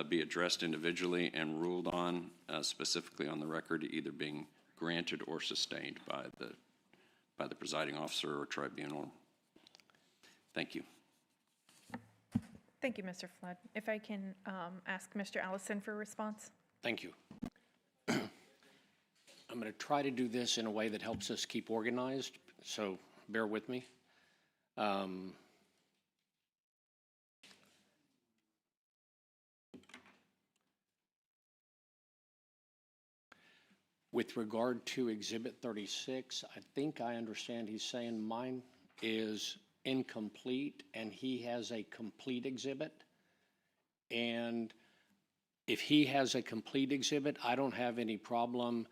be addressed individually and ruled on specifically on the record, either being granted or sustained by by the presiding officer or tribunal. Thank you. Thank you, Mr. Flood. If I can ask Mr. Allison for a response? Thank you. I'm going to try to do this in a way that helps us keep organized, so bear with me. With regard to Exhibit 36, I think I understand he's saying mine is incomplete and he has a complete exhibit. And if he has a complete exhibit, I don't have any problem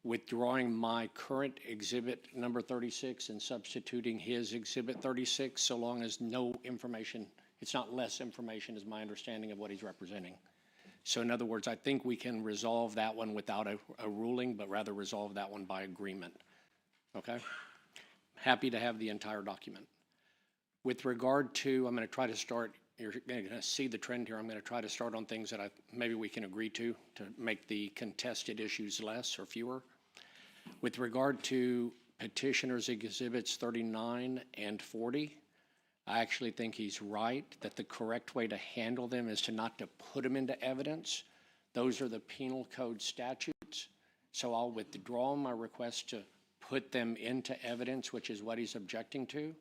withdrawing my current exhibit number 36 and substituting his exhibit 36, so long as no information, it's not less information is my understanding of what he's representing. So in other words, I think we can resolve that one without a ruling, but rather resolve that one by agreement. Okay? Happy to have the entire document. With regard to, I'm going to try to start, you're going to see the trend here. I'm going to try to start on things that maybe we can agree to make the contested issues less or fewer. With regard to petitioners' exhibits 39 and 40, I actually think he's right that the correct way to handle them is not to put them into evidence. Those are the penal code statutes. So I'll withdraw my request to put them into evidence, which is what he's objecting to.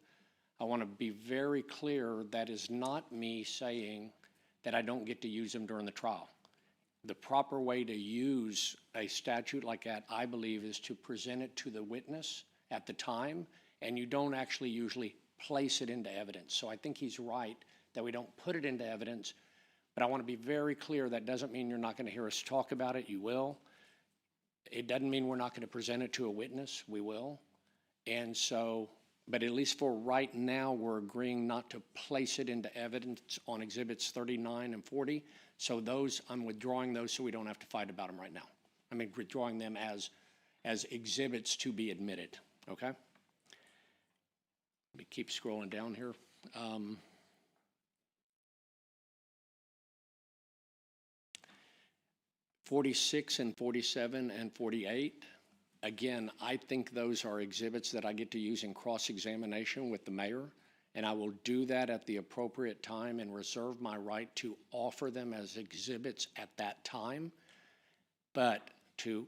I want to be very clear that is not me saying that I don't get to use them during the trial. The proper way to use a statute like that, I believe, is to present it to the witness at the time, and you don't actually usually place it into evidence. So I think he's right that we don't put it into evidence, but I want to be very clear that doesn't mean you're not going to hear us talk about it. You will. It doesn't mean we're not going to present it to a witness. We will. And so, but at least for right now, we're agreeing not to place it into evidence on exhibits 39 and 40. So those, I'm withdrawing those so we don't have to fight about them right now. I mean, withdrawing them as exhibits to be admitted, okay? Let me keep scrolling down here. 46 and 47 and 48. Again, I think those are exhibits that I get to use in cross-examination with the mayor, and I will do that at the appropriate time and reserve my right to offer them as exhibits at that time. But to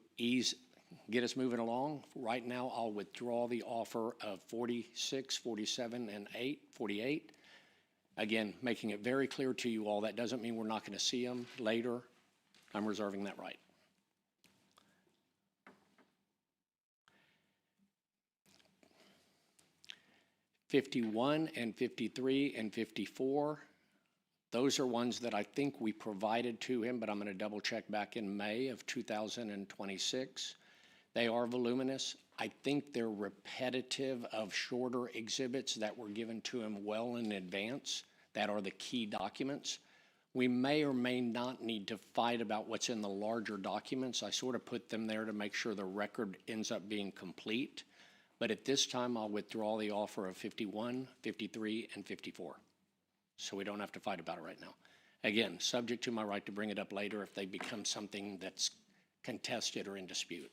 get us moving along, right now I'll withdraw the offer of 46, 47, and 48. Again, making it very clear to you all, that doesn't mean we're not going to see them later. I'm reserving that right. '51 and 53 and 54. Those are ones that I think we provided to him, but I'm going to double check back in May of 2026. They are voluminous. I think they're repetitive of shorter exhibits that were given to him well in advance. That are the key documents. We may or may not need to fight about what's in the larger documents. I sort of put them there to make sure the record ends up being complete. But at this time, I'll withdraw the offer of 51, 53, and 54. So we don't have to fight about it right now. Again, subject to my right to bring it up later if they become something that's contested or in dispute.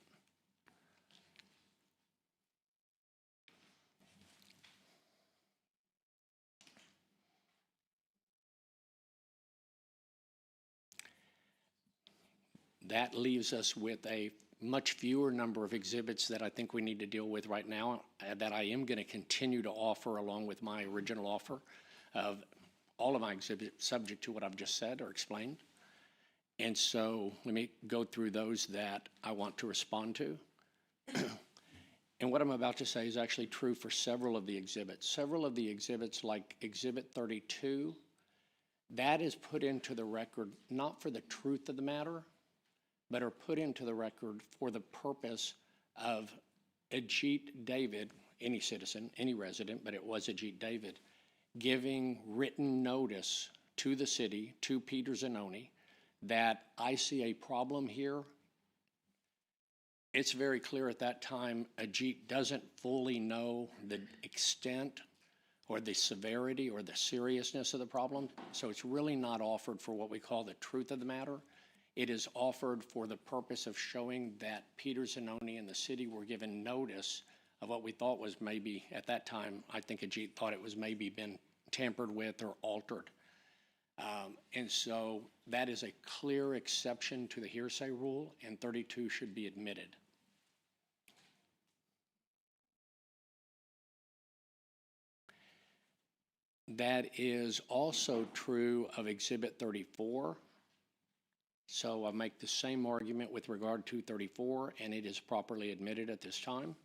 That leaves us with a much fewer number of exhibits that I think we need to deal with right now, that I am going to continue to offer along with my original offer of all of my exhibits subject to what I've just said or explained. And so let me go through those that I want to respond to. And what I'm about to say is actually true for several of the exhibits. Several of the exhibits, like Exhibit 32, that is put into the record not for the truth of the matter, but are put into the record for the purpose of Ajit David, any citizen, any resident, but it was Ajit David, giving written notice to the city, to Peter Zanoni, that I see a problem here. It's very clear at that time Ajit doesn't fully know the extent or the severity or the seriousness of the problem, so it's really not offered for what we call the truth of the matter. It is offered for the purpose of showing that Peter Zanoni and the city were given notice of what we thought was maybe, at that time, I think Ajit thought it was maybe been tampered with or altered. And so that is a clear exception to the hearsay rule, and 32 should be admitted. That is also true of Exhibit 34. So I make the same argument with regard to 34, and it is properly admitted at this time.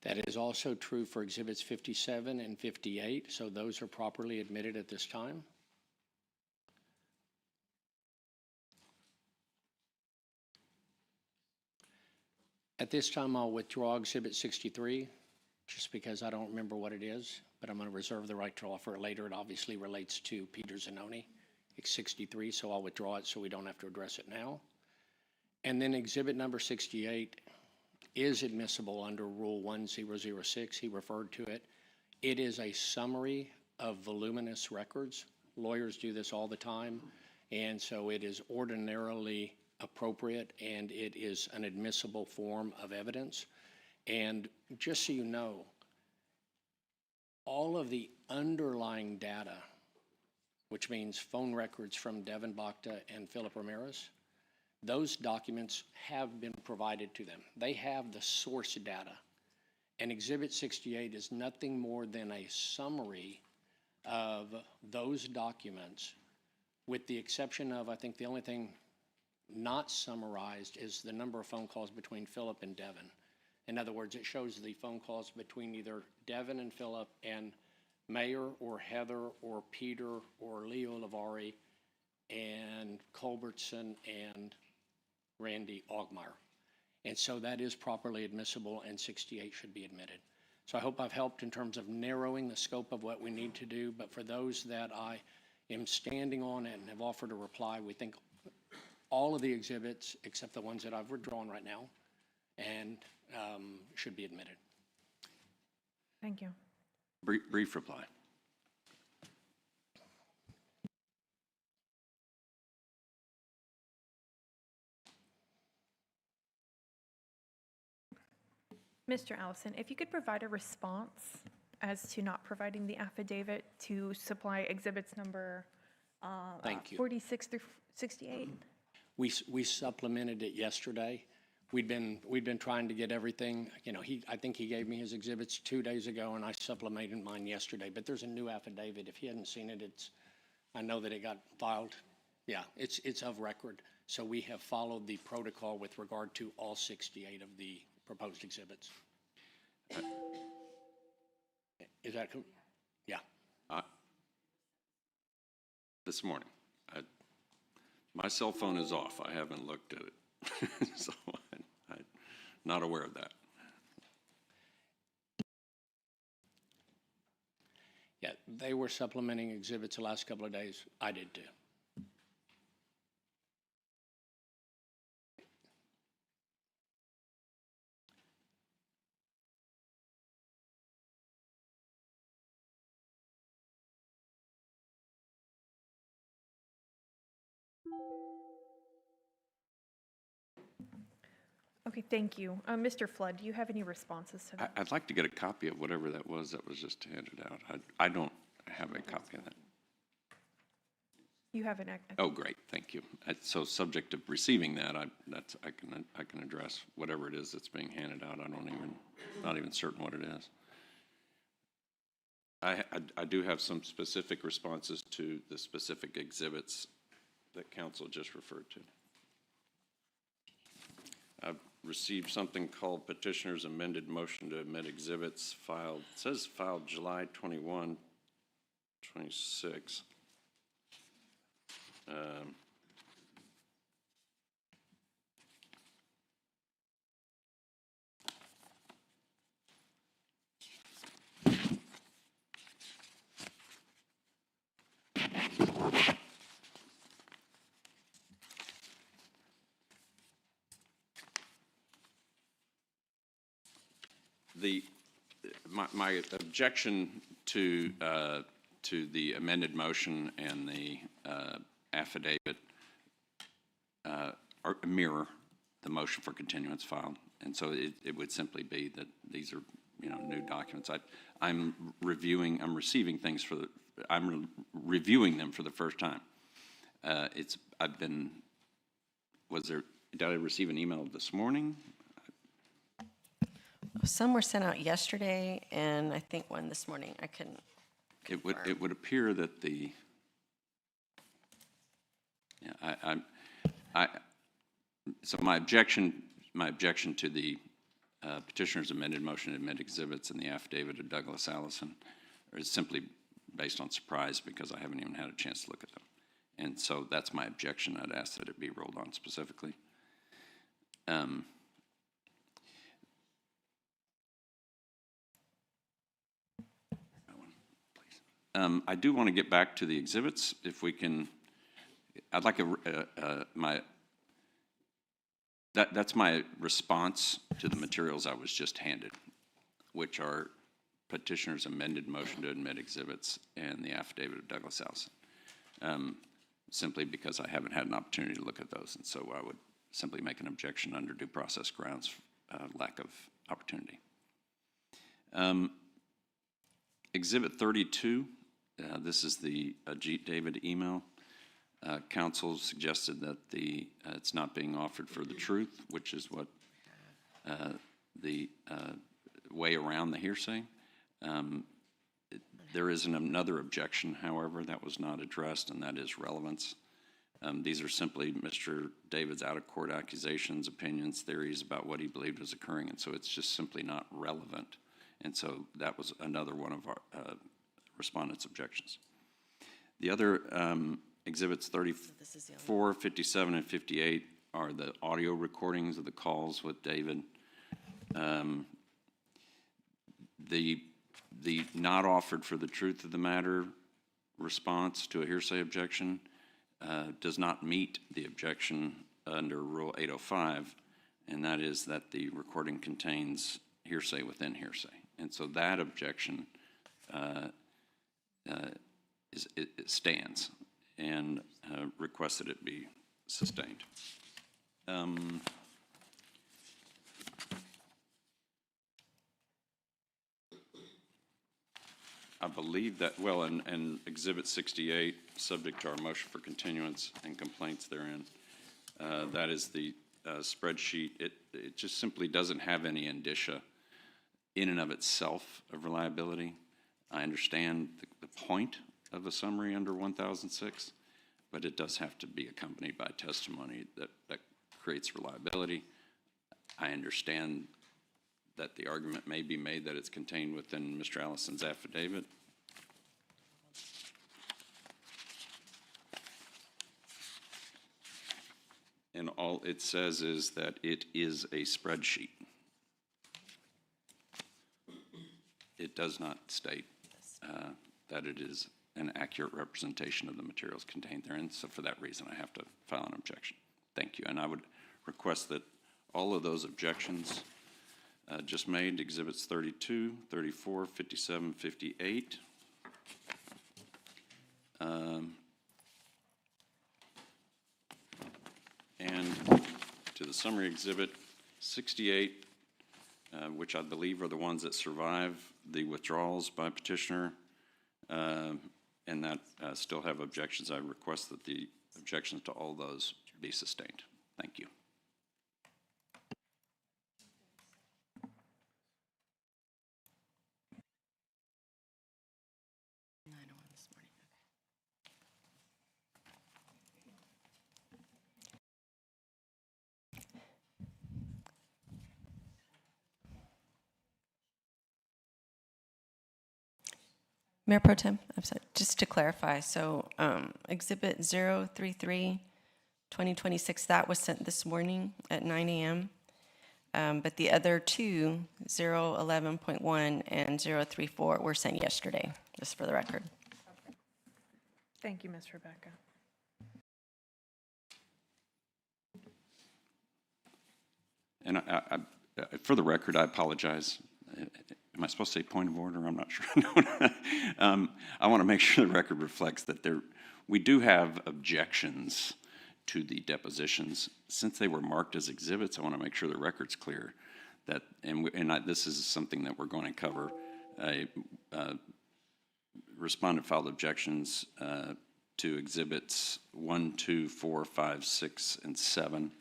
That is also true for Exhibits 57 and 58, so those are properly admitted at this time. At this time, I'll withdraw Exhibit 63, just because I don't remember what it is, but I'm going to reserve the right to offer it later. It obviously relates to Peter Zanoni. It's 63, so I'll withdraw it so we don't have to address it now. And then Exhibit number 68 is admissible under Rule 1006. He referred to it. It is a summary of voluminous records. Lawyers do this all the time, and so it is ordinarily appropriate, and it is an admissible form of evidence. And just so you know, all of the underlying data, which means phone records from Devin Bacta and Philip Ramirez, those documents have been provided to them. They have the source data. And Exhibit 68 is nothing more than a summary of those documents, with the exception of, I think the only thing not summarized is the number of phone calls between Philip and Devin. In other words, it shows the phone calls between either Devin and Philip and Mayor or Heather or Peter or Leo Lavari and Culbertson and Randy Augmeyer. And so that is properly admissible, and 68 should be admitted. So I hope I've helped in terms of narrowing the scope of what we need to do, but for those that I am standing on and have offered a reply, we think all of the exhibits, except the ones that I've withdrawn right now, and should be admitted. Thank you. Brief reply. Mr. Allison, if you could provide a response as to not providing the affidavit to supply exhibits number Thank you. 46 through 68? We supplemented it yesterday. We'd been trying to get everything, you know, I think he gave me his exhibits 2 days ago, and I supplemented mine yesterday, but there's a new affidavit. If he hadn't seen it, I know that it got filed. Yeah, it's of record. So we have followed the protocol with regard to all 68 of the proposed exhibits. Is that cool? Yeah. This morning. My cell phone is off. I haven't looked at it. So I'm not aware of that. Yeah, they were supplementing exhibits the last couple of days. I did too. Okay, thank you. Mr. Flood, do you have any responses to that? I'd like to get a copy of whatever that was just handed out. I don't have a copy of that. You have an. Oh, great, thank you. So subject to receiving that, I can address whatever it is that's being handed out. Not even certain what it is. I do have some specific responses to the specific exhibits that council just referred to. I've received something called Petitioner's Amended Motion to Admit Exhibits filed. It says filed July 21, 26. my objection to the amended motion and the affidavit mirror the motion for continuance filed. And so it would simply be that these are, new documents. I'm reviewing them for the first time. Did I receive an email this morning? Some were sent out yesterday, and I think one this morning. I couldn't. It would appear that so my objection to the petitioner's amended motion to admit exhibits in the affidavit of Douglas Allison is simply based on surprise because I haven't even had a chance to look at them. And so that's my objection. I'd ask that it be rolled on specifically. I do want to get back to the exhibits, if we can. I'd like that's my response to the materials I was just handed, which are petitioner's amended motion to admit exhibits and the affidavit of Douglas Allison, simply because I haven't had an opportunity to look at those, and so I would simply make an objection under due process grounds, lack of opportunity. Exhibit 32, this is the Ajit David email. Counsel suggested that it's not being offered for the truth, which is what the way around the hearsay. There is another objection, however, that was not addressed, and that is relevance. These are simply Mr. David's out-of-court accusations, opinions, theories about what he believed was occurring, and so it's just simply not relevant. And so that was another one of our respondents' objections. The other exhibits 34, 57, and 58 are the audio recordings of the calls with David. The not offered for the truth of the matter response to a hearsay objection does not meet the objection under Rule 805, and that is that the recording contains hearsay within hearsay. And so that objection it stands, and request that it be sustained. I believe that, well, and Exhibit 68, subject to our motion for continuance and complaints therein, that is the spreadsheet. It just simply doesn't have any indicia in and of itself of reliability. I understand the point of a summary under 1006, but it does have to be accompanied by testimony that creates reliability. I understand that the argument may be made that it's contained within Mr. Allison's affidavit. And all it says is that it is a spreadsheet. It does not state that it is an accurate representation of the materials contained therein, so for that reason I have to file an objection. Thank you, and I would request that all of those objections just made, Exhibits 32, 34, 57, 58, and to the summary exhibit 68, which I believe are the ones that survive the withdrawals by petitioner, and that still have objections. I request that the objections to all those be sustained. Thank you. Mayor Pro Tem, I'm sorry, just to clarify, so Exhibit 033, 2026, that was sent this morning at 9 a.m., but the other two, 011.1 and 034, were sent yesterday, just for the record. Thank you, Ms. Rebecca. And for the record, I apologize am I supposed to say point of order? I'm not sure. I want to make sure the record reflects that we do have objections to the depositions. Since they were marked as exhibits, I want to make sure the record's clear that, this is something that we're going to cover. Respondent filed objections to exhibits 1, 2, 4, 5, 6, and 7,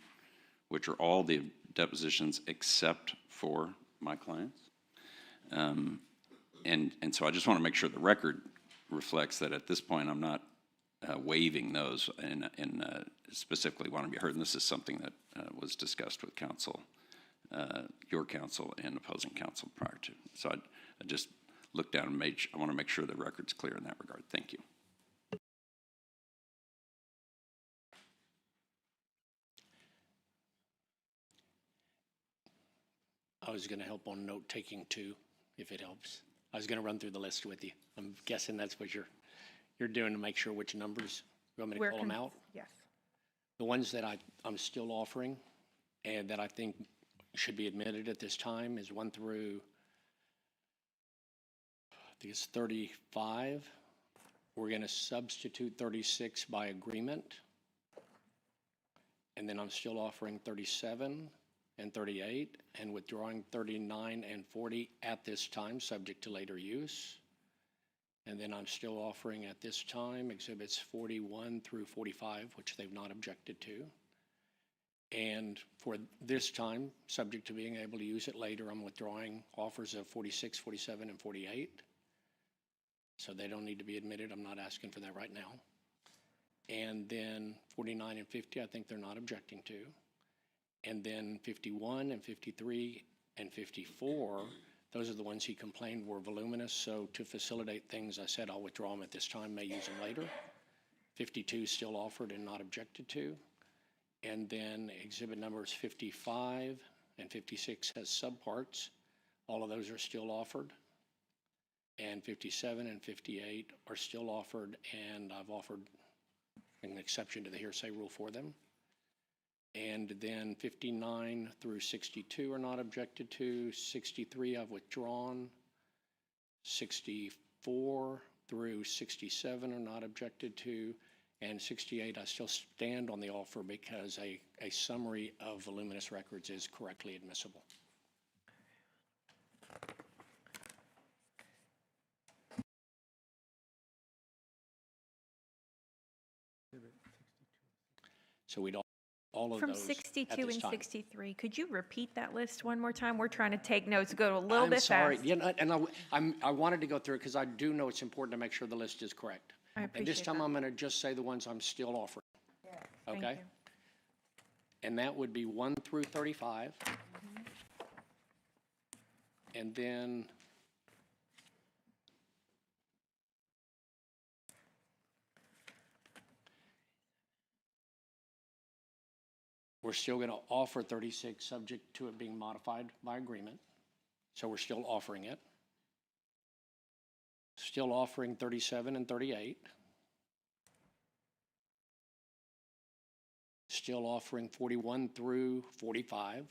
which are all the depositions except for my clients. And so I just want to make sure the record reflects that at this point I'm not waiving those and specifically want to be heard. And this is something that was discussed with counsel, your counsel and opposing counsel prior to. So I just looked down and I want to make sure the record's clear in that regard. Thank you. I was going to help on note taking too, if it helps. I was going to run through the list with you. I'm guessing that's what you're doing to make sure which numbers. You want me to call them out? Yes. The ones that I'm still offering and that I think should be admitted at this time is 1 through, I think it's 35. We're going to substitute 36 by agreement. And then I'm still offering 37 and 38 and withdrawing 39 and 40 at this time, subject to later use. And then I'm still offering at this time exhibits 41 through 45, which they've not objected to. And for this time, subject to being able to use it later, I'm withdrawing offers of 46, 47, and 48. So they don't need to be admitted. I'm not asking for that right now. And then 49 and 50, I think they're not objecting to. And then 51 and 53 and 54, those are the ones he complained were voluminous. So to facilitate things, I said I'll withdraw them at this time, may use them later. 52 still offered and not objected to. And then exhibit numbers 55 and 56 has subparts. All of those are still offered. And 57 and 58 are still offered, and I've offered an exception to the hearsay rule for them. And then 59 through 62 are not objected to. 63 I've withdrawn. 64 through 67 are not objected to. And 68, I still stand on the offer because a summary of voluminous records is correctly admissible. So we'd all of From those at 62 this and time. 63, could you repeat that list one more time? We're trying to take notes, go a little bit fast. I'm sorry, you know, and I wanted to go through it because I do know it's important to make sure the list is correct. I And this appreciate time that. I'm going to just say the ones I'm still offering. Thank Okay? you. And that would be 1 through 35. And then we're still going to offer 36 subject to it being modified by agreement. So we're still offering it. Still offering 37 and 38. Still offering 41 through 45.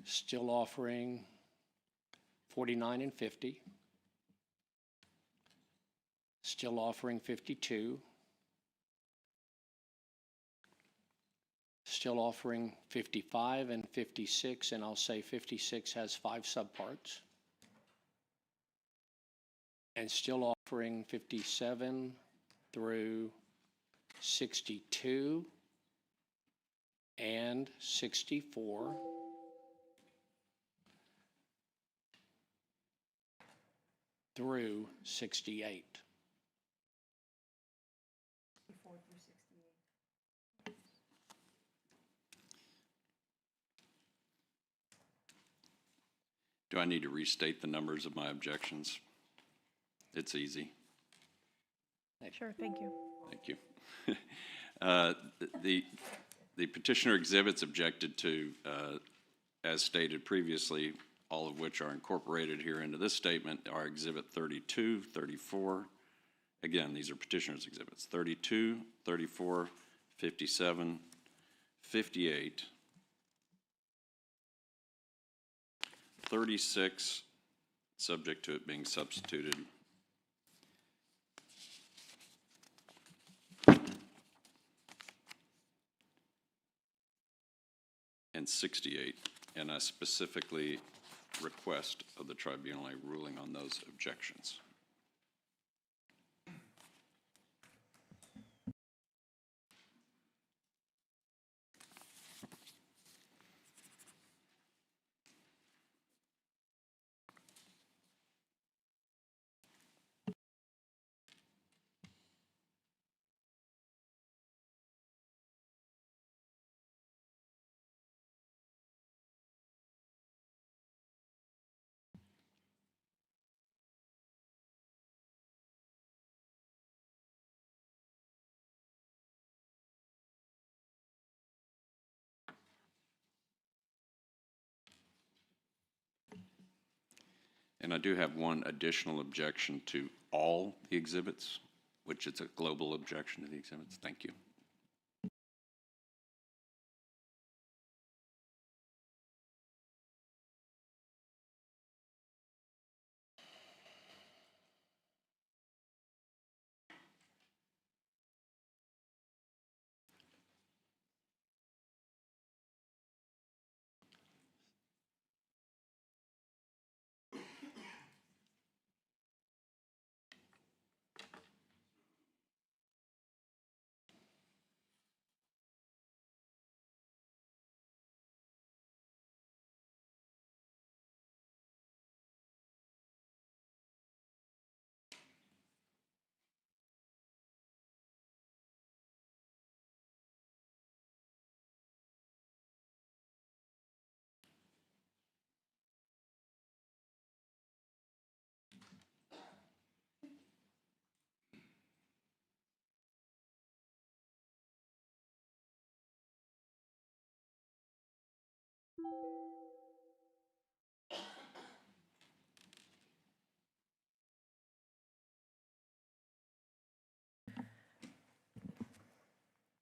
Still offering 49 and 50. Still offering 52. Still offering 55 and 56, and I'll say 56 has 5 subparts. And still offering 57 through 62 and 64. Through 68. Do I need to restate the numbers of my objections? It's easy. Sure, thank you. Thank you. The petitioner exhibits objected to, as stated previously, all of which are incorporated here into this statement, are Exhibit 32, 34. Again, these are petitioner's exhibits. 32, 34, 57, 58, 36, subject to it being substituted. And 68, and I specifically request of the tribunal a ruling on those objections. And I do have one additional objection to all the exhibits, which is a global objection to the exhibits. Thank you.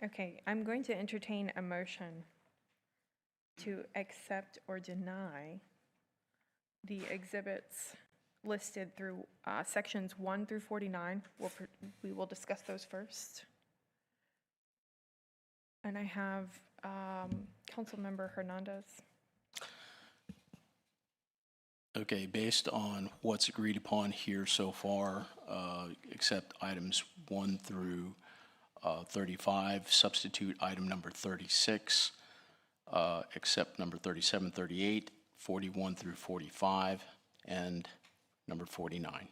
Okay, I'm going to entertain a motion to accept or deny the exhibits listed through sections 1 through 49. We will discuss those first. And I have Councilmember Hernandez. Okay, based on what's agreed upon here so far, except items 1 through 35, substitute item number 36, except number 37, 38, 41 through 45, and number 49.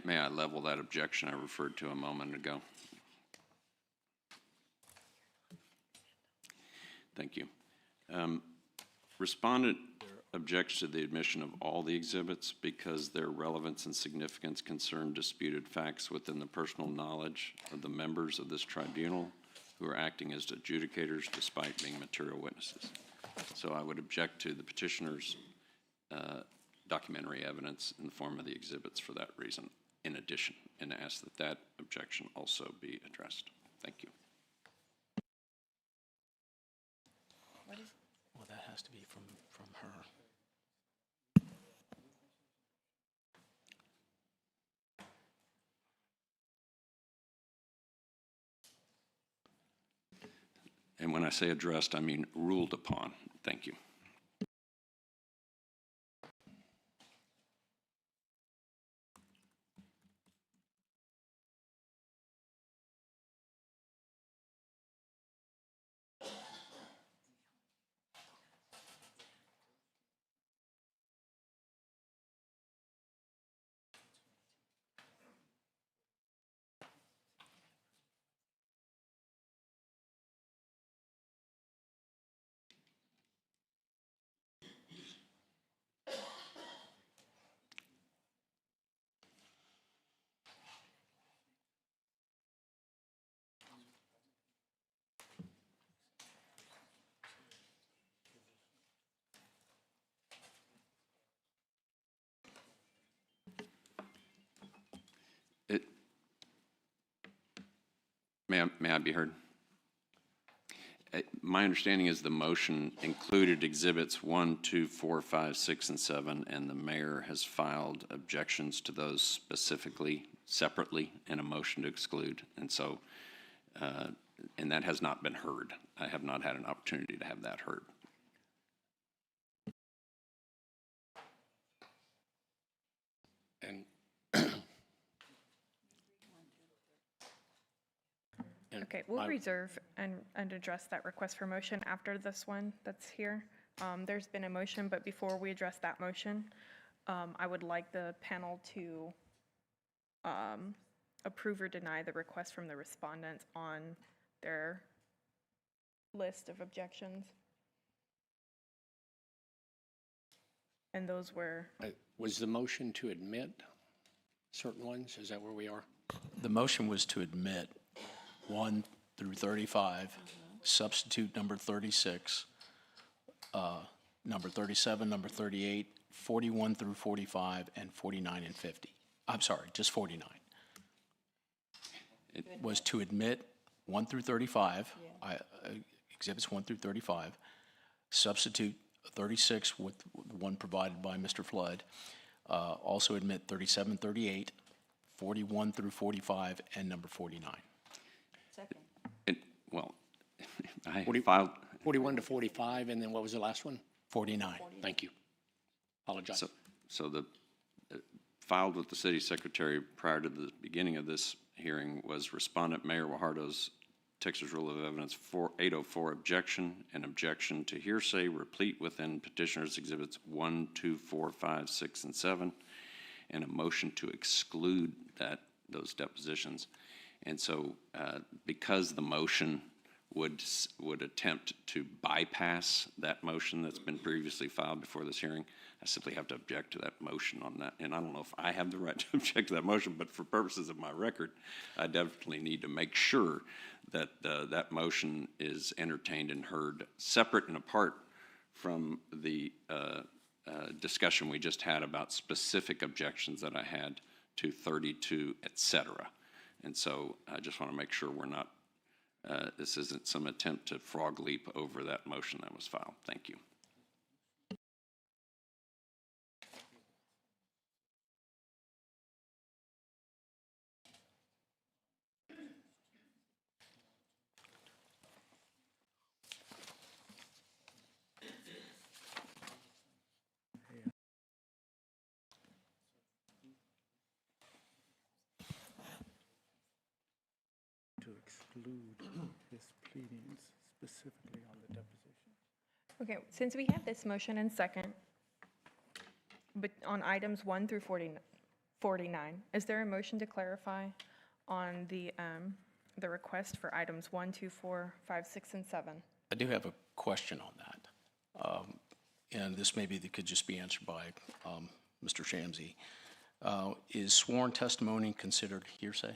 May I level that objection I referred to a moment ago? Thank you. Respondent objects to the admission of all the exhibits because their relevance and significance concern disputed facts within the personal knowledge of the members of this tribunal who are acting as adjudicators despite being material witnesses. So I would object to the petitioner's documentary evidence in the form of the exhibits for that reason in addition, and ask that that objection also be addressed. Thank you. Well, that has to be from her. And when I say addressed, I mean ruled upon. Thank you. May I be heard? My understanding is the motion included exhibits 1, 2, 4, 5, 6, and 7, and the mayor has filed objections to those specifically, separately, in a motion to exclude. And so, and that has not been heard. I have not had an opportunity to have that heard. And Okay, we'll reserve and address that request for motion after this one that's here. There's been a motion, but before we address that motion, I would like the panel to approve or deny the request from the respondents on their list of objections. And those were, was the motion to admit certain ones? Is that where we are? The motion was to admit 1 through 35, substitute number 36, number 37, number 38, 41 through 45, and 49 and 50. I'm sorry, just 49. It was to admit 1 through 35, exhibits 1 through 35, substitute 36 with the one provided by Mr. Flood, also admit 37, 38, 41 through 45, and number 49. Second. Well, I 40, filed 41 to 45, and then what was the last one? 49. Thank you. Apologize. So the filed with the city secretary prior to the beginning of this hearing was Respondent Mayor Wajardo's Texas Rule of Evidence 804 objection and objection to hearsay replete within petitioner's exhibits 1, 2, 4, 5, 6, and 7, and a motion to exclude those depositions. And so because the motion would attempt to bypass that motion that's been previously filed before this hearing, I simply have to object to that motion on that. And I don't know if I have the right to object to that motion, but for purposes of my record, I definitely need to make sure that that motion is entertained and heard separate and apart from the discussion we just had about specific objections that I had to 32, et cetera. And so I just want to make sure we're not, this isn't some attempt to frog leap over that motion that was filed. Thank you. To exclude his pleadings specifically on the deposition. okay, since we have this motion and second, but on items 1 through 49, is there a motion to clarify on the request for items 1, 2, 4, 5, 6, and 7? I do have a question on that. And this maybe that could just be answered by Mr. Shamsi. Is sworn testimony considered hearsay?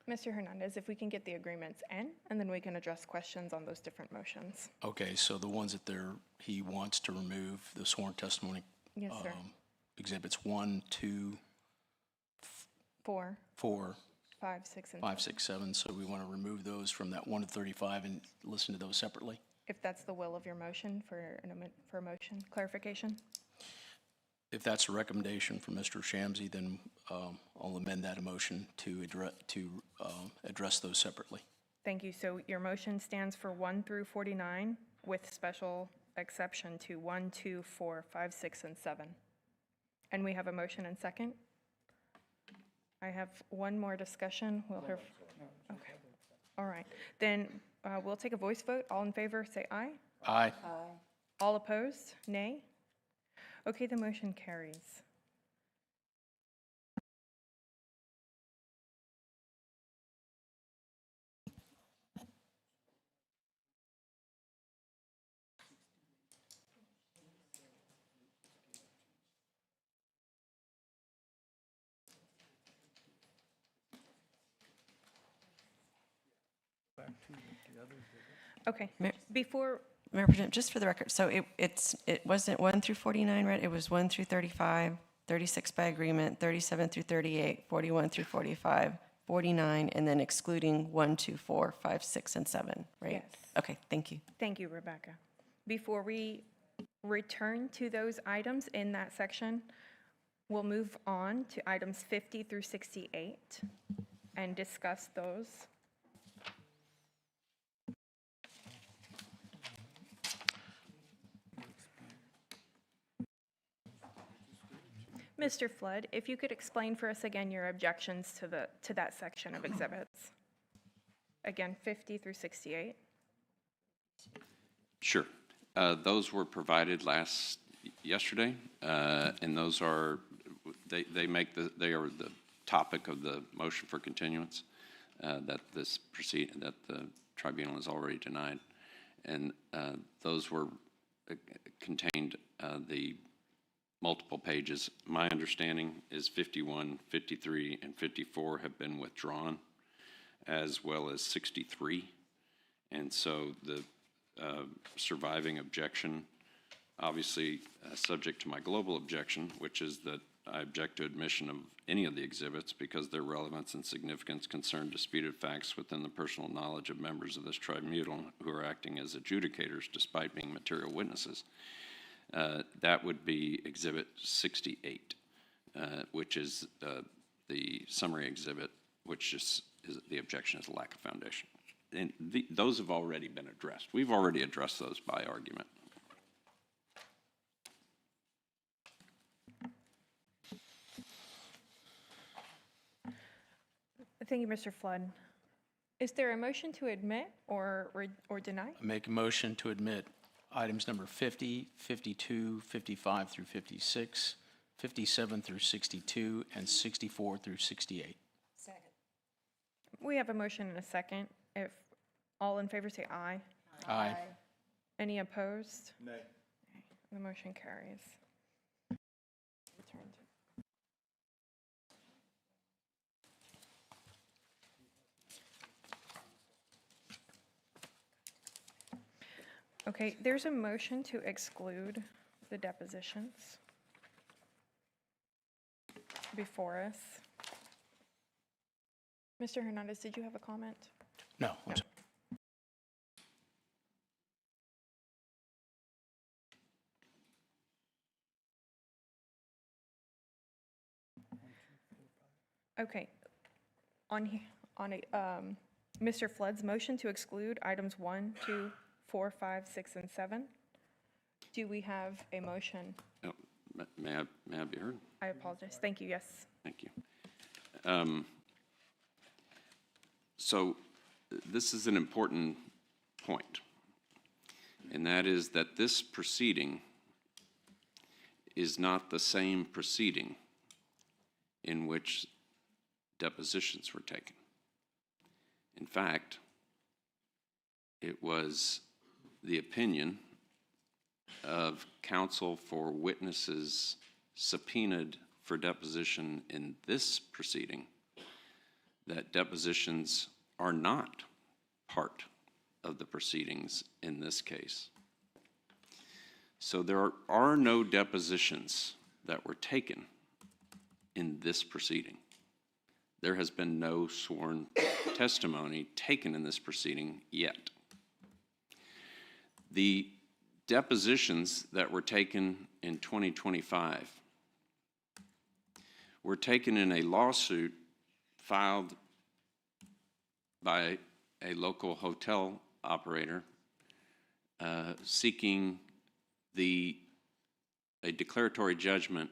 Mr. Hernandez, if we can get the agreements in, and then we can address questions on those different motions. Okay, so the ones that he wants to remove the sworn testimony. Yes, sir. Exhibits 1, 2, 4, 4, 5, 6, and 5, 6, 7. So we want to remove those from that 1 to 35 and listen to those separately? If that's the will of your motion for a motion clarification. If that's a recommendation from Mr. Shamsi, then I'll amend that motion to address those separately. Thank you. So your motion stands for 1 through 49 with special exception to 1, 2, 4, 5, 6, and 7. And we have a motion and second. I have one more discussion. We'll hear. Okay. All right. Then we'll take a voice vote. All in favor, say aye. Aye. All opposed, nay. Okay, the motion carries. Okay, Mayor- before, Mayor Pro Tem, just for the record, so it wasn't 1 through 49, right? It was 1 through 35, 36 by agreement, 37 through 38, 41 through 45, 49, and then excluding 1, 2, 4, 5, 6, and 7, right? Yes. Okay, thank you. thank you, Rebecca. Before we return to those items in that section, we'll move on to items 50 through 68 and discuss those. Mr. Flood, if you could explain for us again your objections to that section of exhibits. Again, 50 through 68. Sure. Those were provided yesterday, and those are, they are the topic of the motion for continuance that the tribunal has already denied. And those were contained the multiple pages. My understanding is 51, 53, and 54 have been withdrawn, as well as 63. And so the surviving objection, obviously subject to my global objection, which is that I object to admission of any of the exhibits because their relevance and significance concern disputed facts within the personal knowledge of members of this tribunal who are acting as adjudicators despite being material witnesses. That would be Exhibit 68, which is the summary exhibit, which is the objection is a lack of foundation. And those have already been addressed. We've already addressed those by argument. Thank you, Mr. Flood. Is there a motion to admit or deny? Make a motion to admit items number 50, 52, 55 through 56, 57 through 62, and 64 through 68. Second. We have a motion and a second. If all in favor say aye. Aye. Any opposed? Nay. The motion carries. Returned. Okay, there's a motion to exclude the depositions before us. Mr. Hernandez, did you have a comment? No. I'm sorry. Okay. Mr. Flood's motion to exclude items 1, 2, 4, 5, 6, and 7. Do we have a motion? Oh, may I be heard? I apologize. Thank you. Yes. Thank you. So this is an important point, and that is that this proceeding is not the same proceeding in which depositions were taken. In fact, it was the opinion of counsel for witnesses subpoenaed for deposition in this proceeding that depositions are not part of the proceedings in this case. So there are no depositions that were taken in this proceeding. There has been no sworn testimony taken in this proceeding yet. The depositions that were taken in 2025 were taken in a lawsuit filed by a local hotel operator seeking a declaratory judgment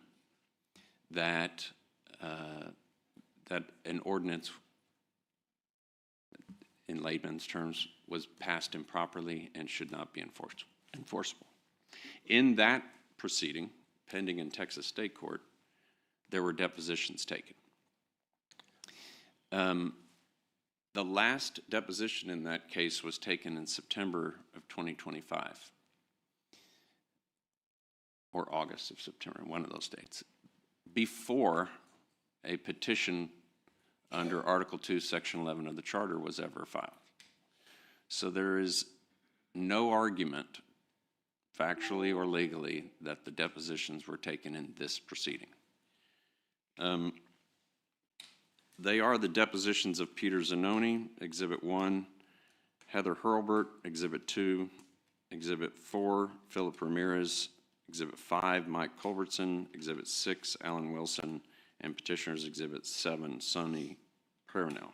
that an ordinance, in layman's terms, was passed improperly and should not be enforceable. In that proceeding, pending in Texas State Court, there were depositions taken. The last deposition in that case was taken in September of 2025, or August of September, one of those dates, before a petition under Article 2, Section 11 of the Charter was ever filed. So there is no argument, factually or legally, that the depositions were taken in this proceeding. They are the depositions of Peter Zanoni, Exhibit 1, Heather Hurlbert, Exhibit 2, Exhibit 4, Philip Ramirez, Exhibit 5, Mike Culbertson, Exhibit 6, Alan Wilson, and Petitioner's Exhibit 7, Sonny Parinel.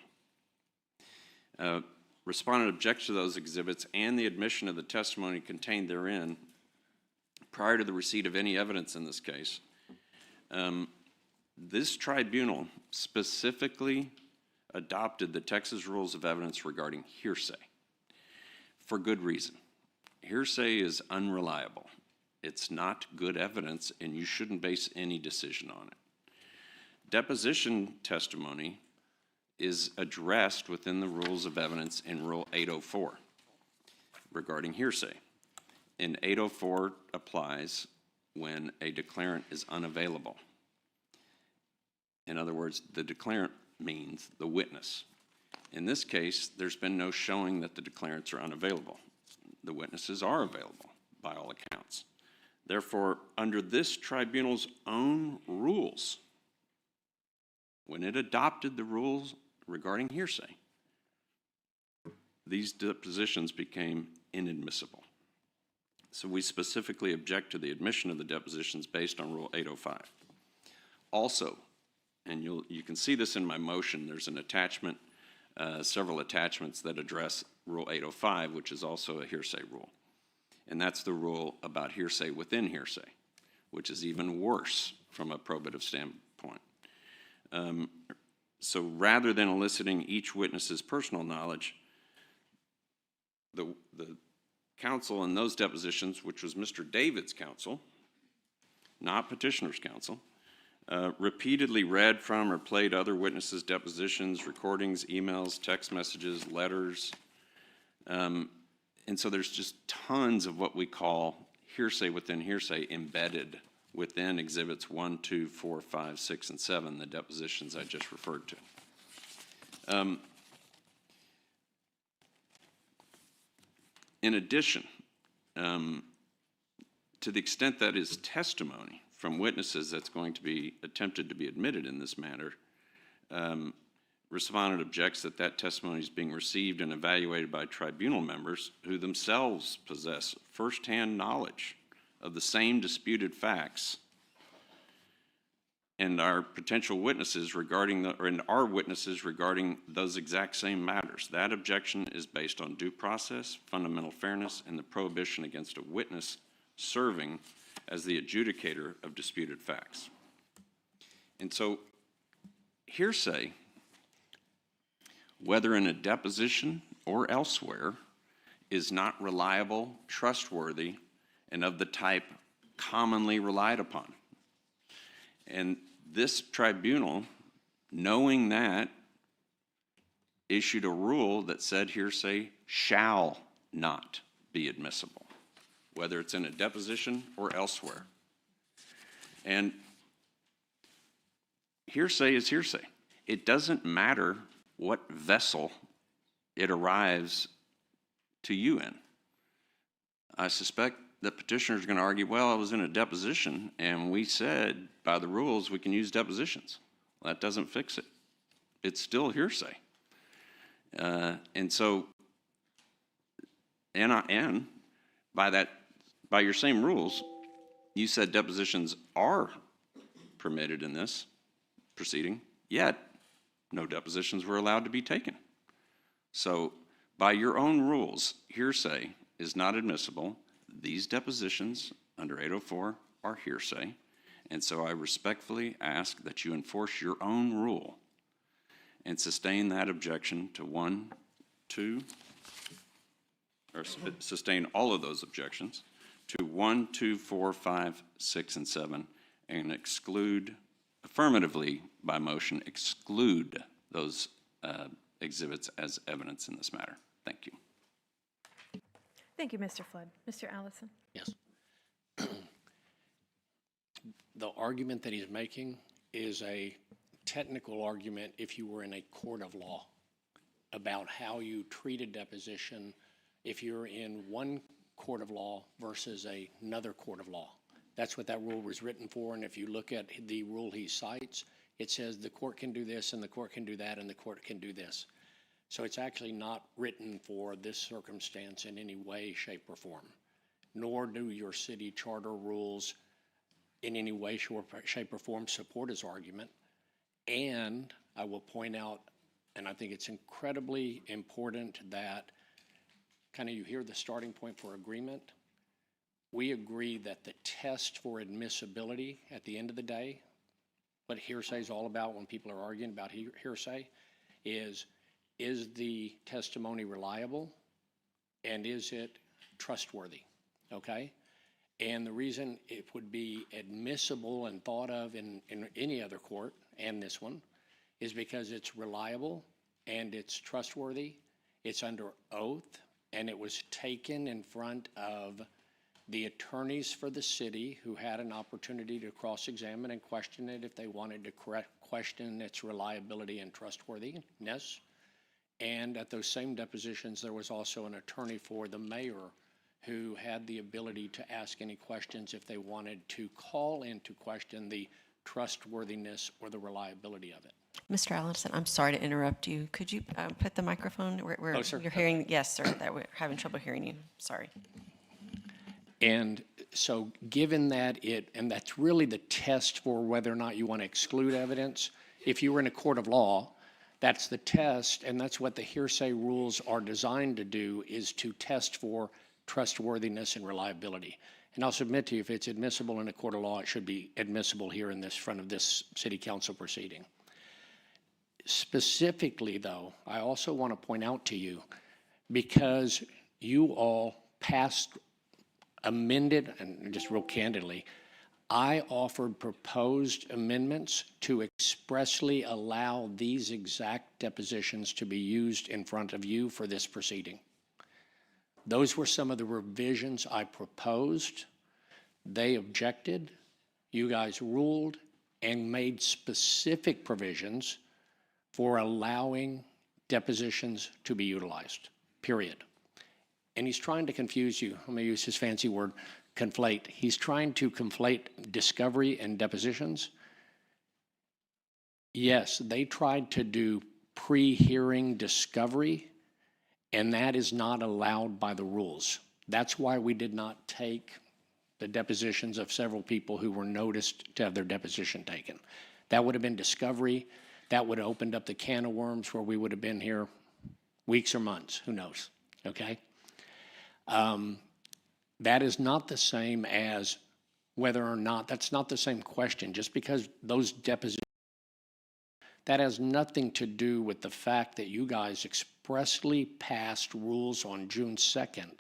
Respondent objects to those exhibits and the admission of the testimony contained therein prior to the receipt of any evidence in this case. This tribunal specifically adopted the Texas Rules of Evidence regarding hearsay for good reason. Hearsay is unreliable. It's not good evidence, and you shouldn't base any decision on it. Deposition testimony is addressed within the Rules of Evidence in Rule 804 regarding hearsay. And 804 applies when a declarant is unavailable. In other words, the declarant means the witness. In this case, there's been no showing that the declarants are unavailable. The witnesses are available by all accounts. Therefore, under this tribunal's own rules, when it adopted the rules regarding hearsay, these depositions became inadmissible. So we specifically object to the admission of the depositions based on Rule 805. Also, and you can see this in my motion, there's an attachment, several attachments that address Rule 805, which is also a hearsay rule. And that's the rule about hearsay within hearsay, which is even worse from a probative standpoint. So rather than eliciting each witness's personal knowledge, the counsel in those depositions, which was Mr. David's counsel, not petitioner's counsel, repeatedly read from or played other witnesses' depositions, recordings, emails, text messages, letters. And so there's just tons of what we call hearsay within hearsay embedded within Exhibits 1, 2, 4, 5, 6, and 7, the depositions I just referred to. In addition, to the extent that is testimony from witnesses that's going to be attempted to be admitted in this matter, respondent objects that that testimony is being received and evaluated by tribunal members who themselves possess firsthand knowledge of the same disputed facts and are potential witnesses regarding are witnesses regarding those exact same matters. That objection is based on due process, fundamental fairness, and the prohibition against a witness serving as the adjudicator of disputed facts. And so hearsay, whether in a deposition or elsewhere, is not reliable, trustworthy, and of the type commonly relied upon. And this tribunal, knowing that, issued a rule that said hearsay shall not be admissible, whether it's in a deposition or elsewhere. And hearsay is hearsay. It doesn't matter what vessel it arrives to you in. I suspect the petitioner is going to argue, well, I was in a deposition and we said by the rules we can use depositions. Well, that doesn't fix it. It's still hearsay. And so, and by your same rules, you said depositions are permitted in this proceeding, yet no depositions were allowed to be taken. So by your own rules, hearsay is not admissible. These depositions under 804 are hearsay. And so I respectfully ask that you enforce your own rule and sustain that objection to 1, 2, or sustain all of those objections to 1, 2, 4, 5, 6, and 7, and exclude, affirmatively by motion, exclude those exhibits as evidence in this matter. Thank you. Thank you, Mr. Flood. Mr. Allison? Yes. The argument that he's making is a technical argument if you were in a court of law about how you treat a deposition if you're in one court of law versus another court of law. That's what that rule was written for, and if you look at the rule he cites, it says the court can do this, and the court can do that, and the court can do this. So it's actually not written for this circumstance in any way, shape, or form, nor do your city charter rules in any way, shape, or form support his argument. And I will point out, and I think it's incredibly important that kind of you hear the starting point for agreement. We agree that the test for admissibility at the end of the day, what hearsay is all about when people are arguing about hearsay, is the testimony reliable and is it trustworthy, okay? And the reason it would be admissible and thought of in any other court, and this one, is because it's reliable and it's trustworthy, it's under oath, and it was taken in front of the attorneys for the city who had an opportunity to cross-examine and question it if they wanted to question its reliability and trustworthiness. And at those same depositions, there was also an attorney for the mayor who had the ability to ask any questions if they wanted to call into question the trustworthiness or the reliability of it. Mr. Allison, I'm sorry to interrupt you. Could you put the microphone where Oh, sir. you're hearing? Yes, sir, that we're having trouble hearing you. Sorry. And so given that and that's really the test for whether or not you want to exclude evidence. If you were in a court of law, that's the test, and that's what the hearsay rules are designed to do, is to test for trustworthiness and reliability. And I'll submit to you, if it's admissible in a court of law, it should be admissible here in this front of this city council proceeding. Specifically, though, I also want to point out to you, because you all passed, amended, and just real candidly, I offered proposed amendments to expressly allow these exact depositions to be used in front of you for this proceeding. Those were some of the revisions I proposed. They objected. You guys ruled and made specific provisions for allowing depositions to be utilized, period. And he's trying to confuse you. I'm going to use his fancy word, conflate. He's trying to conflate discovery and depositions. Yes, they tried to do pre-hearing discovery, and that is not allowed by the rules. That's why we did not take the depositions of several people who were noticed to have their deposition taken. That would have been discovery. That would have opened up the can of worms where we would have been here weeks or months, who knows, okay? That is not the same as whether or not, that's not the same question. Just because those depositions, that has nothing to do with the fact that you guys expressly passed rules on June 2nd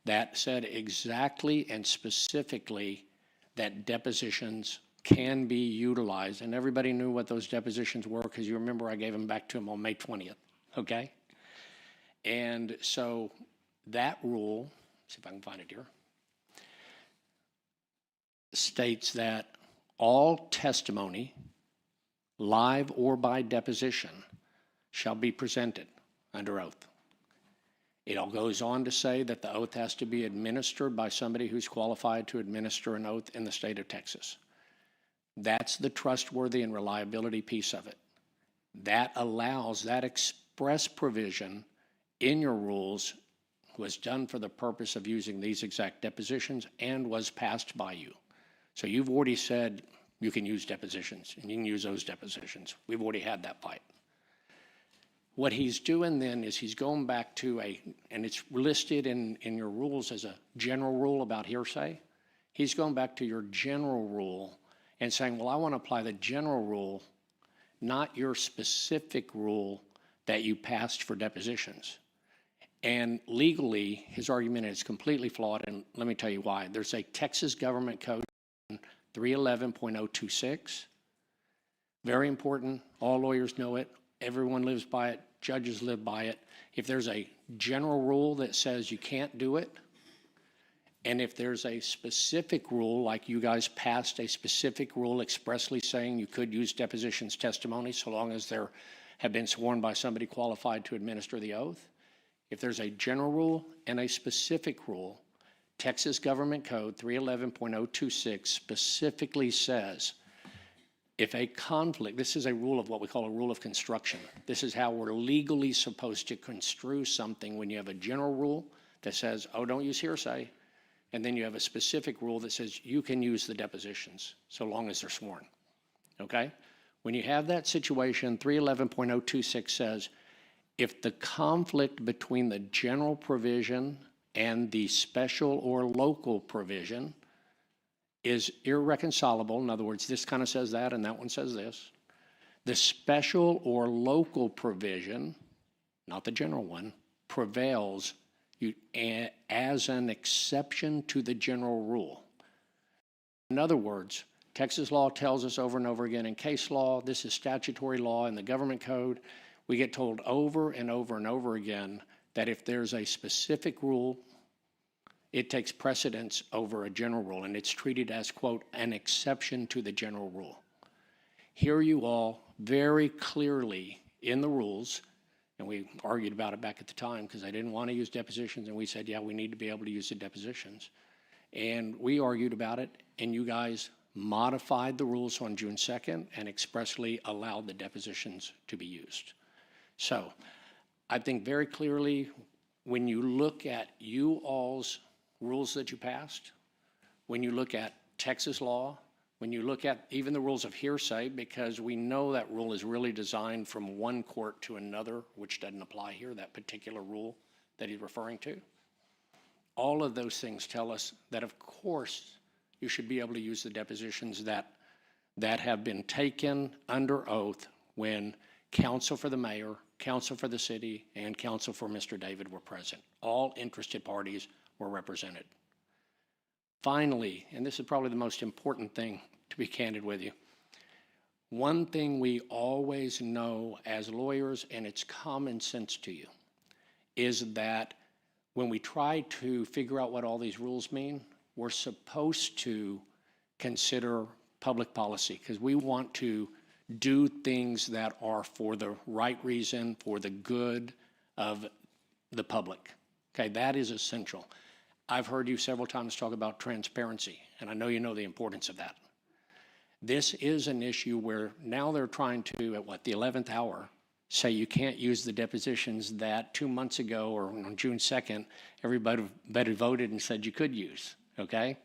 that said exactly and specifically that depositions can be utilized. And everybody knew what those depositions were, because you remember I gave them back to them on May 20th, okay? And so that rule, see if I can find it here, states that all testimony, live or by deposition, shall be presented under oath. It all goes on to say that the oath has to be administered by somebody who's qualified to administer an oath in the state of Texas. That's the trustworthy and reliability piece of it. That allows, that express provision in your rules was done for the purpose of using these exact depositions and was passed by you. So you've already said you can use depositions, and you can use those depositions. We've already had that fight. What he's doing then is he's going back to and it's listed in your rules as a general rule about hearsay. He's going back to your general rule and saying, well, I want to apply the general rule, not your specific rule that you passed for depositions. And legally, his argument is completely flawed, and let me tell you why. There's a Texas Government Code 311.026. Very important. All lawyers know it. Everyone lives by it. Judges live by it. If there's a general rule that says you can't do it, and if there's a specific rule, like you guys passed a specific rule expressly saying you could use depositions testimony so long as they have been sworn by somebody qualified to administer the oath, If there's a general rule and a specific rule, Texas Government Code 311.026 specifically says, if a conflict, this is a rule of what we call a rule of construction. This is how we're legally supposed to construe something when you have a general rule that says, oh, don't use hearsay. And then you have a specific rule that says you can use the depositions so long as they're sworn. Okay? When you have that situation, 311.026 says, if the conflict between the general provision and the special or local provision is irreconcilable, in other words, this kind of says that and that one says this, the special or local provision, not the general one, prevails as an exception to the general rule. In other words, Texas law tells us over and over again in case law, this is statutory law in the government code, we get told over and over and over again that if there's a specific rule, it takes precedence over a general rule, and it's treated as, quote, an exception to the general rule. Here you all very clearly in the rules, and we argued about it back at the time because I didn't want to use depositions, and we said, yeah, we need to be able to use the depositions. And we argued about it, and you guys modified the rules on June 2nd and expressly allowed the depositions to be used. So I think very clearly when you look at you all's rules that you passed, when you look at Texas law, when you look at even the rules of hearsay, because we know that rule is really designed from one court to another, which doesn't apply here, that particular rule that he's referring to. All of those things tell us that, of course, you should be able to use the depositions that have been taken under oath when counsel for the mayor, counsel for the city, and counsel for Mr. David were present. All interested parties were represented. Finally, and this is probably the most important thing, to be candid with you, one thing we always know as lawyers, and it's common sense to you, is that when we try to figure out what all these rules mean, we're supposed to consider public policy because we want to do things that are for the right reason, for the good of the public. Okay, that is essential. I've heard you several times talk about transparency, and I know you know the importance of that. This is an issue where now they're trying to, at the 11th hour, say you can't use the depositions that 2 months ago or on June 2nd, everybody voted and said you could use, okay?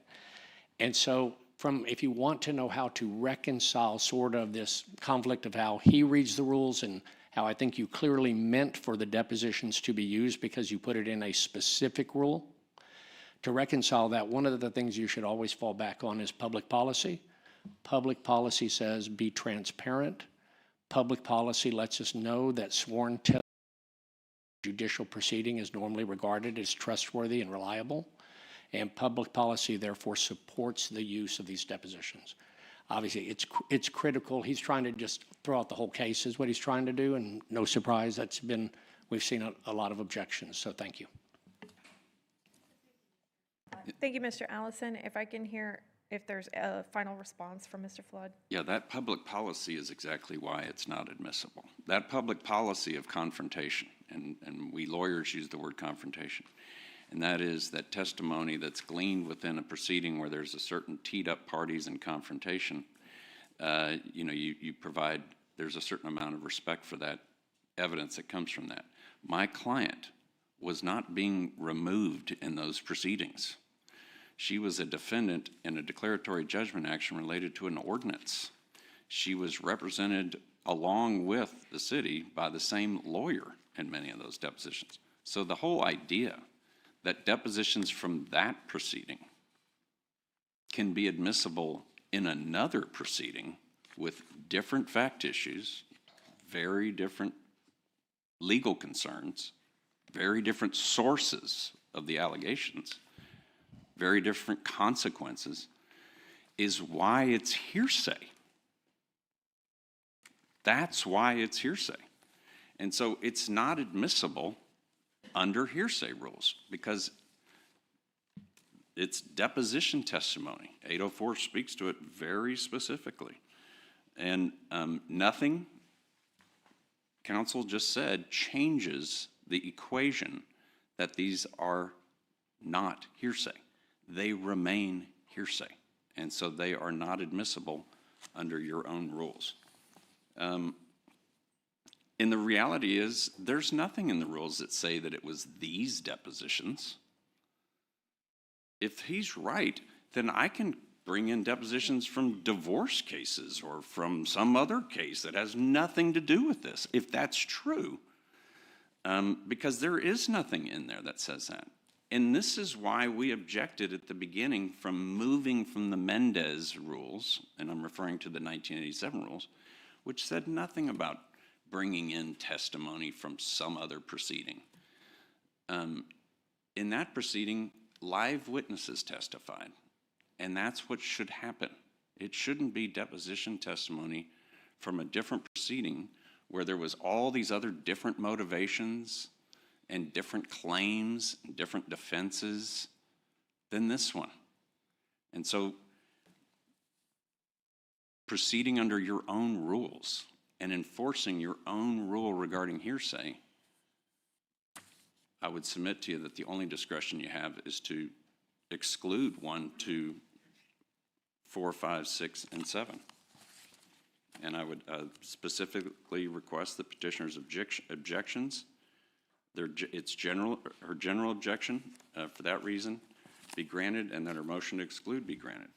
And so if you want to know how to reconcile sort of this conflict of how he reads the rules and how I think you clearly meant for the depositions to be used because you put it in a specific rule, to reconcile that, one of the things you should always fall back on is public policy. Public policy says be transparent. Public policy lets us know that sworn judicial proceeding is normally regarded as trustworthy and reliable. And public policy, therefore, supports the use of these depositions. Obviously, it's critical. He's trying to just throw out the whole case is what he's trying to do, and no surprise, we've seen a lot of objections, so thank you. Thank you, Mr. Allison. If I can hear if there's a final response from Mr. Flood. Yeah, that public policy is exactly why it's not admissible. That public policy of confrontation, and we lawyers use the word confrontation, and that is that testimony that's gleaned within a proceeding where there's a certain teed up parties and confrontation, you provide, there's a certain amount of respect for that evidence that comes from that. My client was not being removed in those proceedings. She was a defendant in a declaratory judgment action related to an ordinance. She was represented along with the city by the same lawyer in many of those depositions. So the whole idea that depositions from that proceeding can be admissible in another proceeding with different fact issues, very different legal concerns, very different sources of the allegations, very different consequences, is why it's hearsay. That's why it's hearsay. And so it's not admissible under hearsay rules because it's deposition testimony. 804 speaks to it very specifically. And nothing counsel just said changes the equation that these are not hearsay. They remain hearsay, and so they are not admissible under your own rules. And the reality is, there's nothing in the rules that say that it was these depositions. If he's right, then I can bring in depositions from divorce cases or from some other case that has nothing to do with this, if that's true. Because there is nothing in there that says that. And this is why we objected at the beginning from moving from the Mendez rules, and I'm referring to the 1987 rules, which said nothing about bringing in testimony from some other proceeding. In that proceeding, live witnesses testified, and that's what should happen. It shouldn't be deposition testimony from a different proceeding where there was all these other different motivations and different claims and different defenses than this one. And so proceeding under your own rules and enforcing your own rule regarding hearsay, I would submit to you that the only discretion you have is to exclude 1, 2, 4, 5, 6, and 7. And I would specifically request that petitioner's objections, her general objection for that reason be granted, and that her motion to exclude be granted.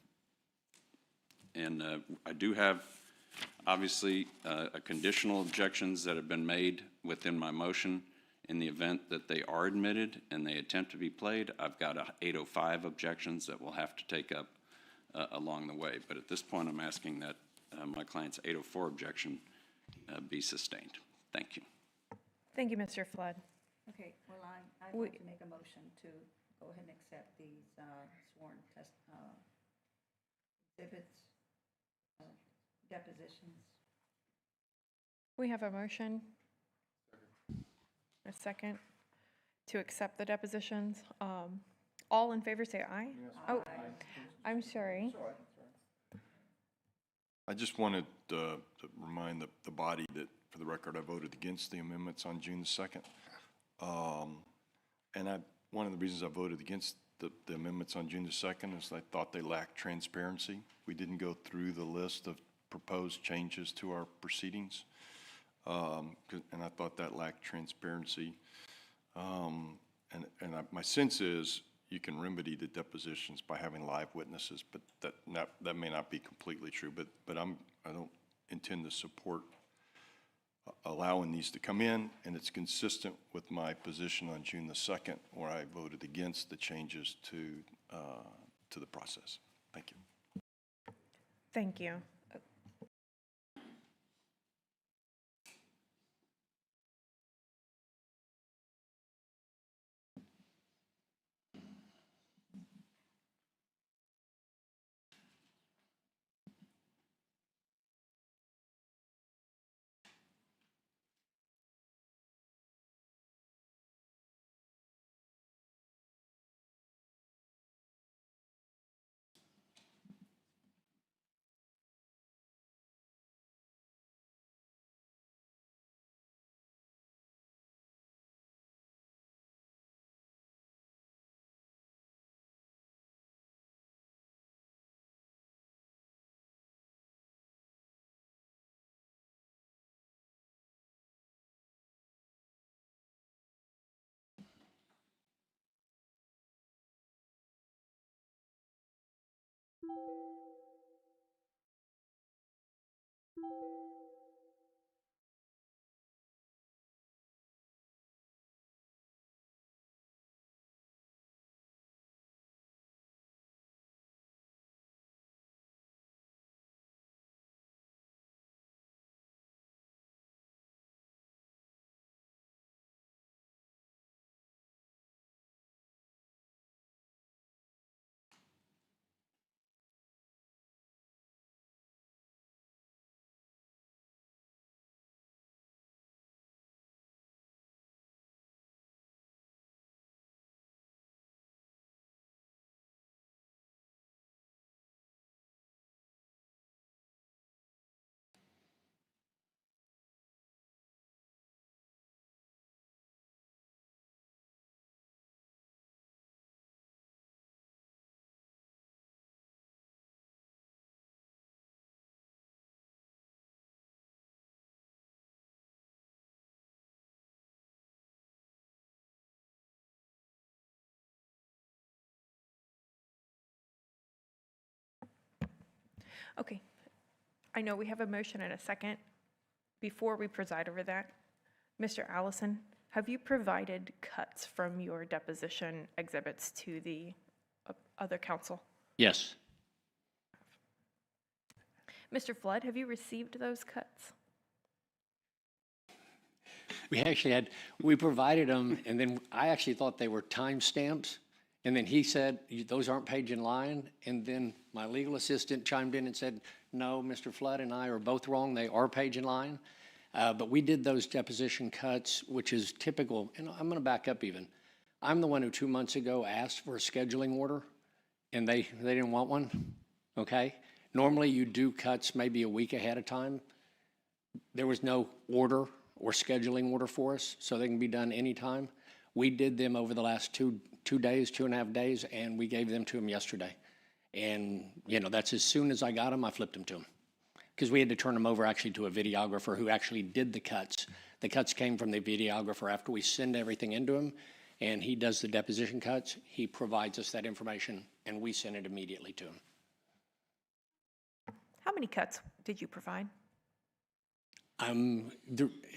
And I do have, obviously, conditional objections that have been made within my motion. In the event that they are admitted and they attempt to be played, I've got 805 objections that we'll have to take up along the way. But at this point, I'm asking that my client's 804 objection be sustained. Thank you. Thank you, Mr. Flood. Okay, well, I'd like to make a motion to go ahead and accept these sworn exhibits, depositions. We have a motion. A second to accept the depositions. All in favor say aye. Oh, I'm sorry. I just wanted to remind the body that, for the record, I voted against the amendments on June the 2nd. And one of the reasons I voted against the amendments on June the 2nd is I thought they lacked transparency. We didn't go through the list of proposed changes to our proceedings. And I thought that lacked transparency. My sense is you can remedy the depositions by having live witnesses, but that may not be completely true. But I don't intend to support allowing these to come in, and it's consistent with my position on June the 2nd, where I voted against the changes to the process. Thank you. Thank you. Okay. I know we have a motion and a second. Before we preside over that, Mr. Allison, have you provided cuts from your deposition exhibits to the other council? Yes. Mr. Flood, have you received those cuts? We provided them, and then I actually thought they were time stamps. And then he said, those aren't page in line. And then my legal assistant chimed in and said, no, Mr. Flood and I are both wrong. They are page in line. But we did those deposition cuts, which is typical. And I'm going to back up even. I'm the one who 2 months ago asked for a scheduling order, and they didn't want one, okay? Normally, you do cuts maybe a week ahead of time. There was no order or scheduling order for us, so they can be done anytime. We did them over the last two days, 2.5 days, and we gave them to him yesterday. And, you know, that's as soon as I got them, I flipped them to him. Because we had to turn them over actually to a videographer who actually did the cuts. The cuts came from the videographer after we send everything into him, and he does the deposition cuts. He provides us that information, and we send it immediately to him. How many cuts did you provide? I'm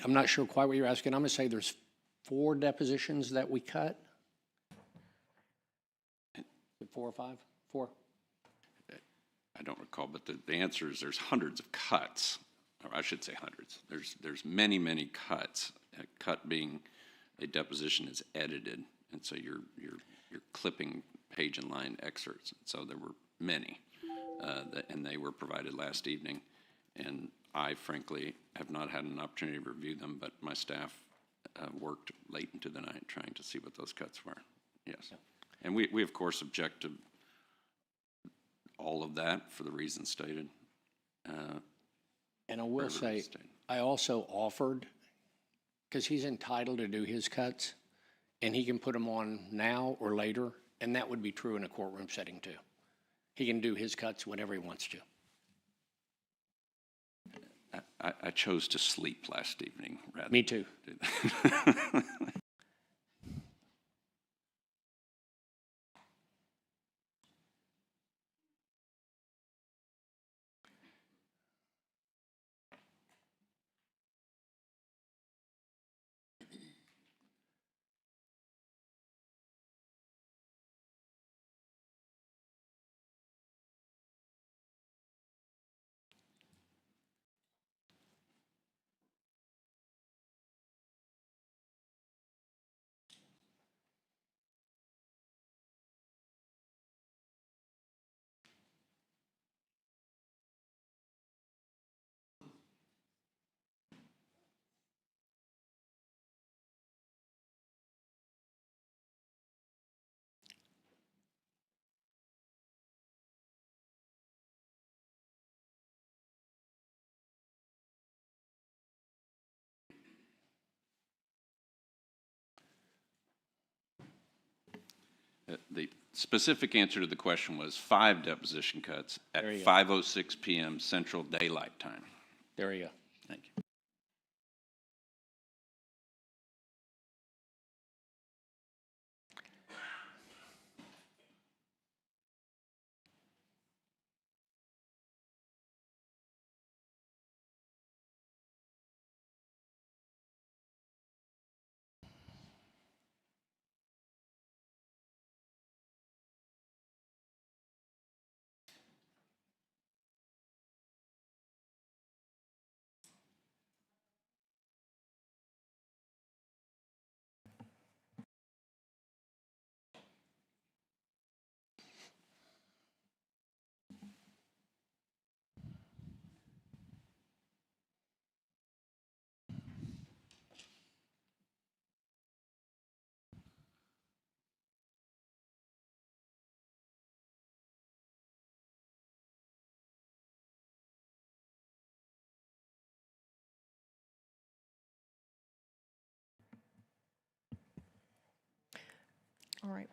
not sure quite what you're asking. I'm going to say there's 4 depositions that we cut. 4 or 5? 4? I don't recall, but the answer is there's hundreds of cuts, or I should say hundreds. There's many, many cuts. A cut being a deposition is edited, and so you're clipping page and line excerpts. So there were many, and they were provided last evening. And I frankly have not had an opportunity to review them, but my staff worked late into the night trying to see what those cuts were. Yes. And we of course object to all of that for the reasons stated. And I will say, I also offered, because he's entitled to do his cuts, and he can put them on now or later, and that would be true in a courtroom setting too. He can do his cuts whenever he wants to. I chose to sleep last evening rather. Me too. The specific answer to the question was 5 deposition cuts at There you go. 5:06 p.m. Central Daylight Time. There you go. Thank you. All right,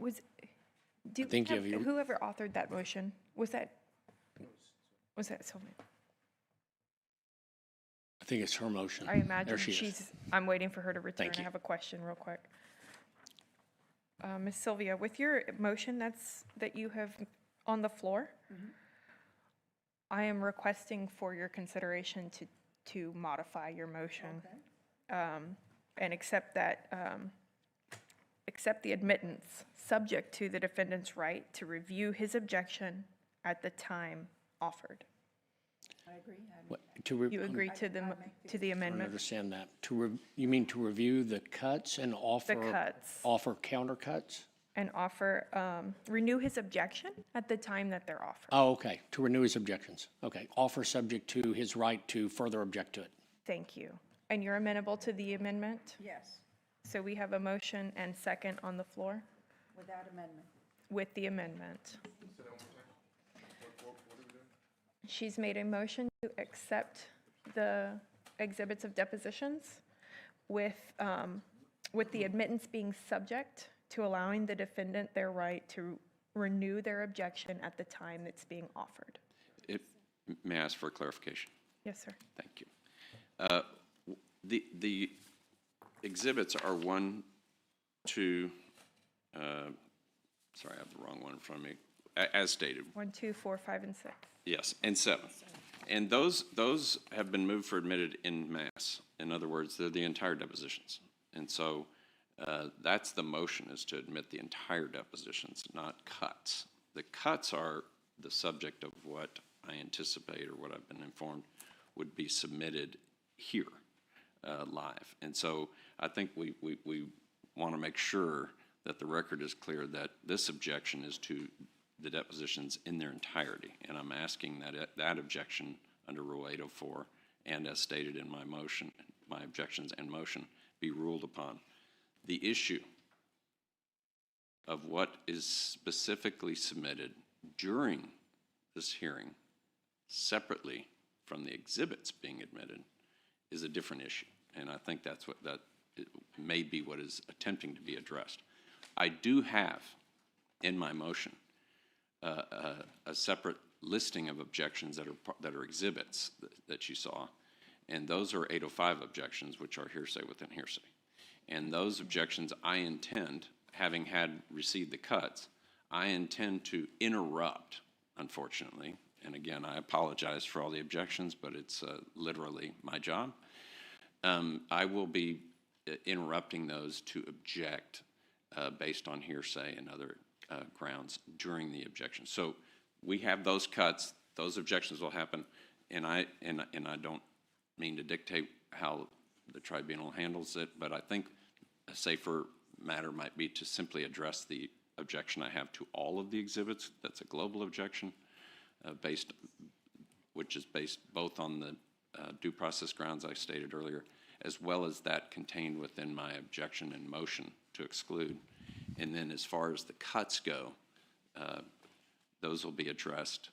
think you have your- whoever authored that motion, was that Sylvia? I think it's her motion. I imagine There she is. I'm waiting for her to return. Thank I you. have a question real quick. Ms. Sylvia, with your motion that you have on the floor, I am requesting for your consideration to modify your motion. And accept that, accept the admittance, subject to the defendant's right to review his objection at the time offered. You agree to the I don't amendment? understand that. You mean to review the cuts and offer? cuts. Offer counter cuts? And offer, renew his objection at the time that they're offered. Oh, okay, to renew his objections. Okay, offer subject to his right to further object to it. Thank you. And you're amenable to the amendment? Yes, So we have a motion and second on the floor without amendment. with the amendment. She's made a motion to accept the exhibits of depositions with the admittance being subject to allowing the defendant their right to renew their objection at the time it's being offered. May I ask for clarification? Yes, sir. Thank you. The exhibits are 1, 2, sorry, I have the wrong one in front of me, as stated. 1, 2, 4, 5, and 6. Yes, and 7. And those have been moved for admitted in mass. In other words, they're the entire depositions. And so that's the motion, is to admit the entire depositions, not cuts. The cuts are the subject of what I anticipate, or what I've been informed, would be submitted here live. And so I think we want to make sure that the record is clear that this objection is to the depositions in their entirety. And I'm asking that objection under Rule 804, and as stated in my motion, my objections and motion, be ruled upon. The issue of what is specifically submitted during this hearing, separately from the exhibits being admitted, is a different issue. And I think that may be what is attempting to be addressed. I do have in my motion a separate listing of objections that are exhibits that you saw, and those are 805 objections, which are hearsay within hearsay. And those objections, I intend, having received the cuts, I intend to interrupt, unfortunately, and again, I apologize for all the objections, but it's literally my job. I will be interrupting those to object based on hearsay and other grounds during the objection. So we have those cuts, those objections will happen, and I don't mean to dictate how the tribunal handles it, but I think a safer matter might be to simply address the objection I have to all of the exhibits. That's a global objection, which is based both on the due process grounds I stated earlier, as well as that contained within my objection and motion to exclude. And then as far as the cuts go, those will be addressed.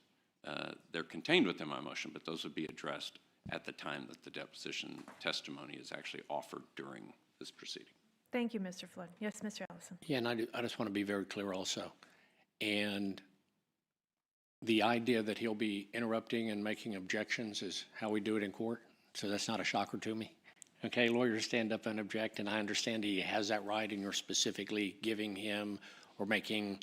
They're contained within my motion, but those would be addressed at the time that the deposition testimony is actually offered during this proceeding. Thank you, Mr. Flood. Yes, Mr. Allison. Yeah, and I just want to be very clear also. And the idea that he'll be interrupting and making objections is how we do it in court, so that's not a shocker to me. Okay, lawyers stand up and object, and I understand he has that right, and you're specifically giving him or making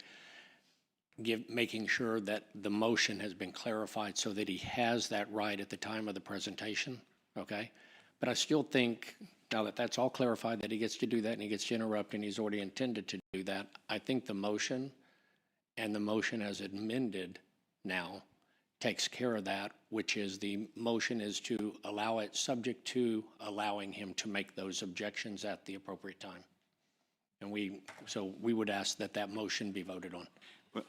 sure that the motion has been clarified so that he has that right at the time of the presentation, okay? But I still think, now that that's all clarified, that he gets to do that and he gets to interrupt, and he's already intended to do that, I think the motion and the motion as amended now takes care of that, which is the motion is to allow it subject to allowing him to make those objections at the appropriate time. And so we would ask that that motion be voted on. But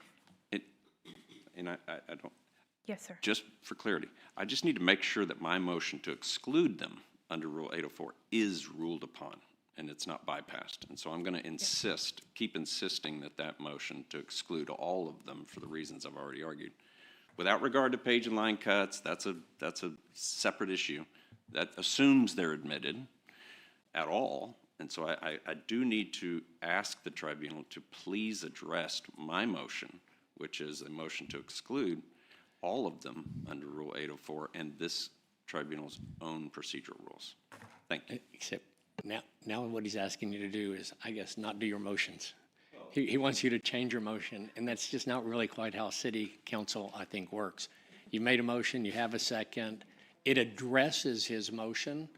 I don't. Yes, sir. Just for clarity, I just need to make sure that my motion to exclude them under Rule 804 is ruled upon, and it's not bypassed. And so I'm going to keep insisting that motion to exclude all of them for the reasons I've already argued. Without regard to page and line cuts, that's a separate issue. That assumes they're admitted at all. And so I do need to ask the tribunal to please address my motion, which is a motion to exclude all of them under Rule 804 and this tribunal's own procedural rules. Thank you. Except now what he's asking you to do is, I guess, not do your motions. He wants you to change your motion, and that's just not really quite how city council, I think, works. You made a motion, you have a second. It addresses his motion.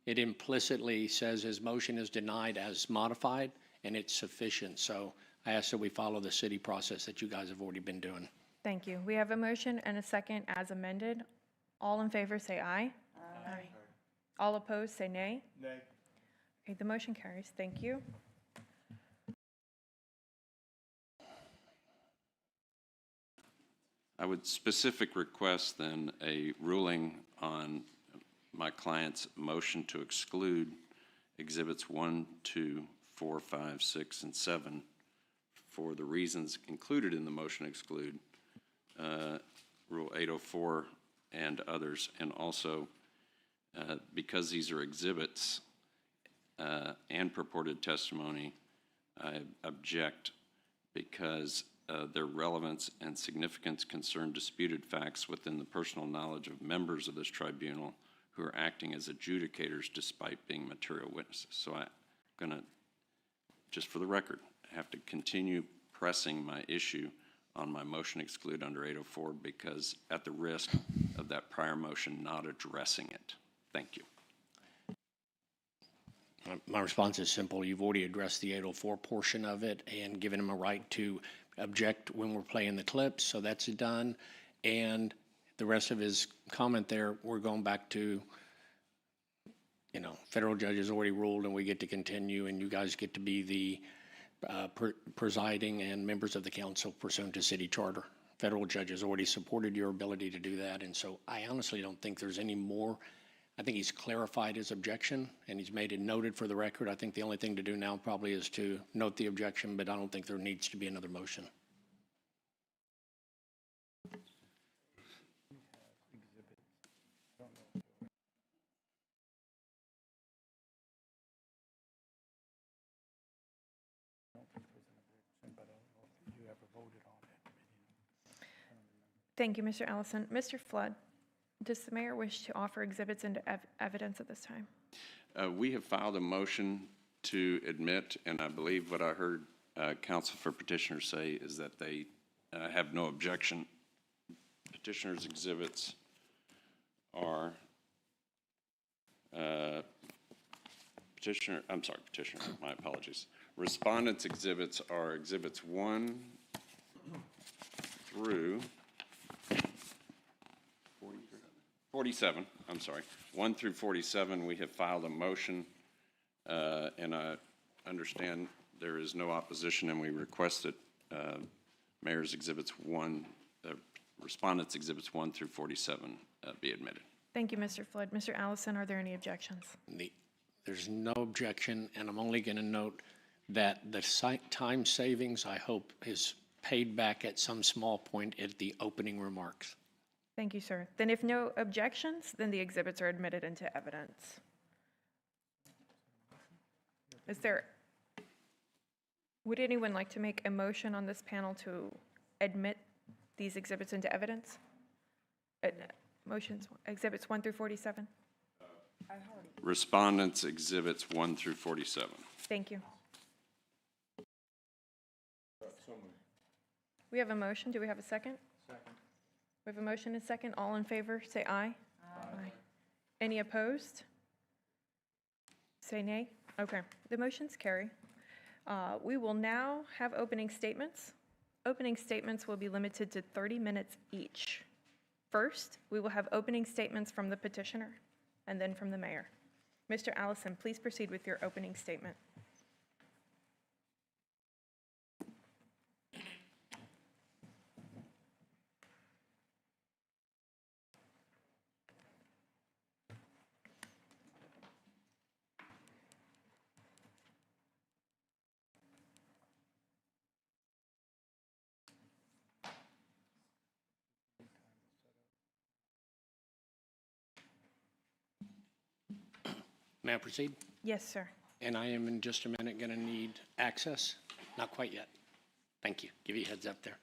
It implicitly says his motion is denied as modified, and it's sufficient. So I ask that we follow the city process that you guys have already been doing. Thank you. We have a motion and a second as amended. All in favor, say aye. Aye. All opposed, say nay. Nay. Okay, the motion carries. Thank you. I would specific request then a ruling on my client's motion to exclude Exhibits 1, 2, 4, 5, 6, and 7 for the reasons included in the motion exclude, Rule 804 and others, and also because these are exhibits and purported testimony, I object because their relevance and significance concern disputed facts within the personal knowledge of members of this tribunal who are acting as adjudicators despite being material witnesses. So I'm going to, just for the record, have to continue pressing my issue on my motion exclude under 804 because at the risk of that prior motion not addressing it. Thank you. My response is simple. You've already addressed the 804 portion of it and given him a right to object when we're playing the clips, so that's done. And the rest of his comment there, we're going back to, you know, federal judge has already ruled and we get to continue and you guys get to be the presiding and members of the council pursuant to city charter. Federal judge has already supported your ability to do that, and so I honestly don't think there's any more. I think he's clarified his objection and he's made it noted for the record. I think the only thing to do now probably is to note the objection, but I don't think there needs to be another motion. Thank you, Mr. Allison. Mr. Flood, does the mayor wish to offer exhibits into evidence at this time? We have filed a motion to admit, and I believe what I heard counsel for petitioners say is that they have no objection. Petitioners' exhibits are petitioner, my apologies. Respondents' exhibits are exhibits 1 through 47, 1 through 47. We have filed a motion, and I understand there is no opposition, and we request that Mayor's Exhibits 1, Respondents' Exhibits 1 through 47 be admitted. Thank you, Mr. Flood. Mr. Allison, are there any objections? There's no objection, and I'm only going to note that the time savings, I hope, is paid back at some small point at the opening remarks. Thank you, sir. Then if no objections, then the exhibits are admitted into evidence. Would anyone like to make a motion on this panel to admit these exhibits into evidence? Motions, exhibits 1 through 47? Respondents' Exhibits 1 through 47. Thank you. We have a motion. Do we have a second? Second. We have a motion and a second. All in favor, say aye. Aye. Any opposed? Say nay. Okay. The motions carry. We will now have opening statements. Opening statements will be limited to 30 minutes each. First, we will have opening statements from the petitioner and then from the mayor. Mr. Allison, please proceed with your opening statement. May I proceed? Yes, sir. And I am in just a minute going to need access. Not quite yet. Thank you. Give you a heads up there.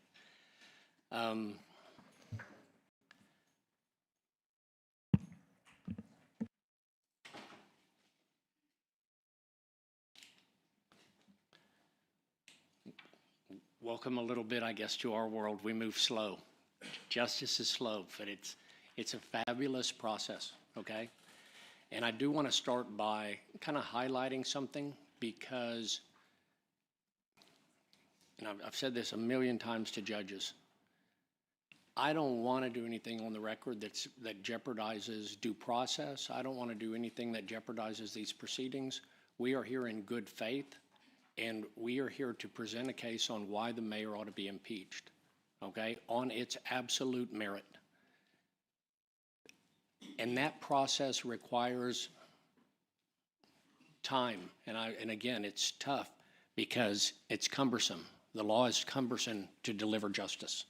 Welcome a little bit, I guess, to our world. We move slow. Justice is slow, but it's a fabulous process, okay? And I do want to start by kind of highlighting something because, and I've said this a million times to judges, I don't want to do anything on the record that jeopardizes due process. I don't want to do anything that jeopardizes these proceedings. We are here in good faith, and we are here to present a case on why the mayor ought to be impeached, okay, on its absolute merit. And that process requires time. And again, it's tough because it's cumbersome. The law is cumbersome to deliver justice.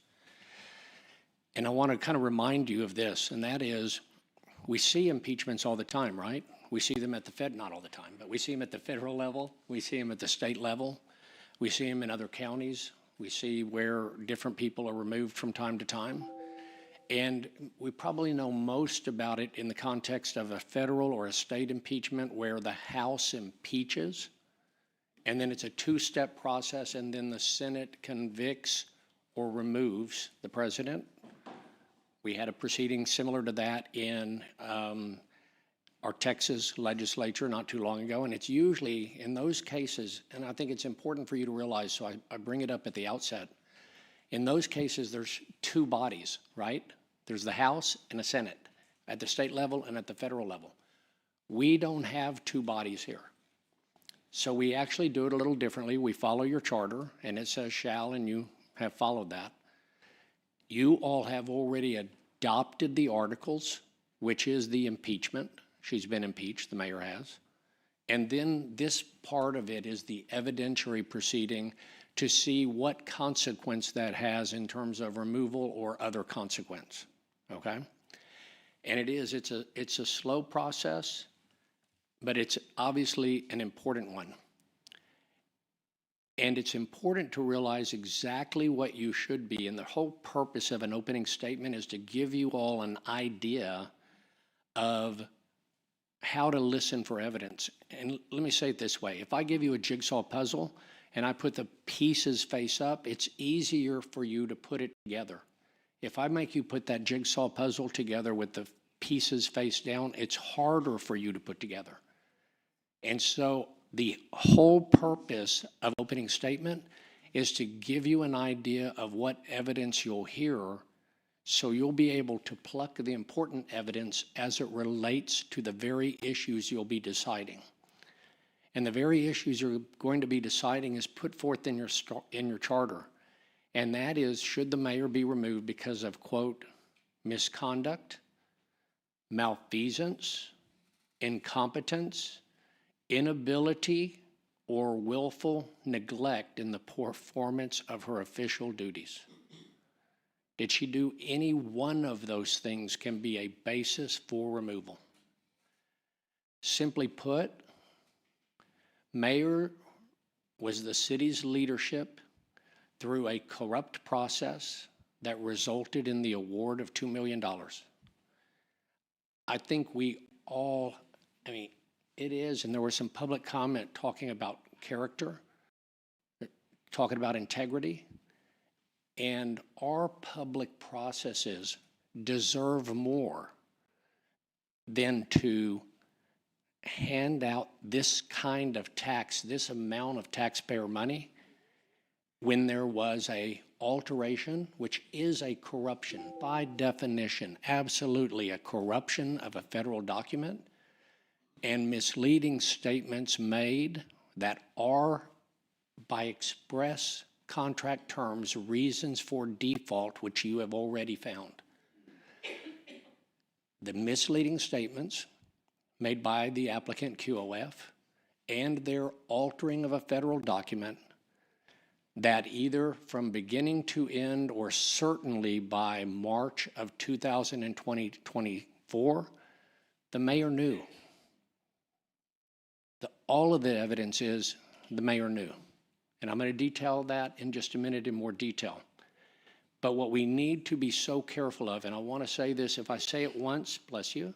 And I want to kind of remind you of this, and that is, we see impeachments all the time, right? We see them at the not all the time, but we see them at the federal level. We see them at the state level. We see them in other counties. We see where different people are removed from time to time. And we probably know most about it in the context of a federal or a state impeachment where the House impeaches, and then it's a two-step process, and then the Senate convicts or removes the president. We had a proceeding similar to that in our Texas legislature not too long ago, and it's usually in those cases, and I think it's important for you to realize, so I bring it up at the outset. In those cases, there's two bodies, right? There's the House and the Senate at the state level and at the federal level. We don't have two bodies here. So we actually do it a little differently. We follow your charter, and it says shall, and you have followed that. You all have already adopted the articles, which is the impeachment. She's been impeached, the mayor has. And then this part of it is the evidentiary proceeding to see what consequence that has in terms of removal or other consequence, okay? And it's a slow process, but it's obviously an important one. And it's important to realize exactly what you should be. And the whole purpose of an opening statement is to give you all an idea of how to listen for evidence. And let me say it this way. If I give you a jigsaw puzzle and I put the pieces face up, it's easier for you to put it together. If I make you put that jigsaw puzzle together with the pieces face down, it's harder for you to put together. And so the whole purpose of opening statement is to give you an idea of what evidence you'll hear, so you'll be able to pluck the important evidence as it relates to the very issues you'll be deciding. And the very issues you're going to be deciding is put forth in your charter. And that is, should the mayor be removed because of, quote, misconduct, malfeasance, incompetence, inability, or willful neglect in the performance of her official duties. Did she do any one of those things can be a basis for removal. Simply put, mayor was the city's leadership through a corrupt process that resulted in the award of $2 million. I think we all, it is, and there was some public comment talking about character, talking about integrity, and our public processes deserve more than to hand out this kind of tax, this amount of taxpayer money, when there was a alteration, which is a corruption, by definition, absolutely a corruption of a federal document, and misleading statements made that are, by express contract terms, reasons for default, which you have already found. The misleading statements made by the applicant QOF and their altering of a federal document that either from beginning to end or certainly by March of 2024, the mayor knew. All of the evidence is the mayor knew. And I'm going to detail that in just a minute in more detail. But what we need to be so careful of, and I want to say this, if I say it once, bless you,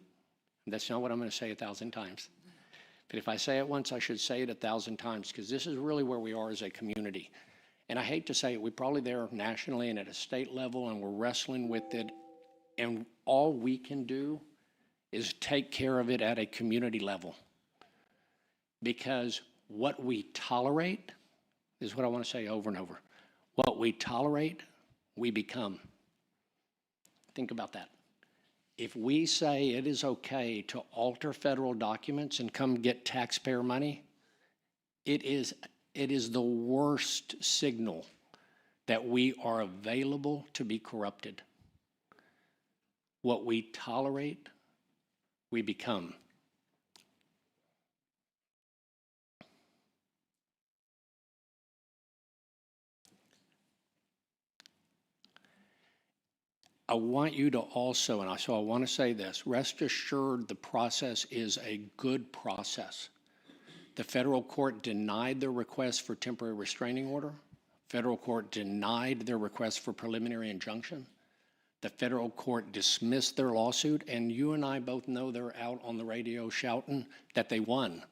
that's not what I'm going to say 1,000 times. But if I say it once, I should say it 1,000 times, because this is really where we are as a community. And I hate to say it, we're probably there nationally and at a state level, and we're wrestling with it. And all we can do is take care of it at a community level. Because what we tolerate is what I want to say over and over. What we tolerate, we become. Think about that. If we say it is okay to alter federal documents and come get taxpayer money, it is the worst signal that we are available to be corrupted. What we tolerate, we become. I want you to also, and so I want to say this, rest assured the process is a good process. The federal court denied their request for temporary restraining order. Federal court denied their request for preliminary injunction. The federal court dismissed their lawsuit, and you and I both know they're out on the radio shouting that they won.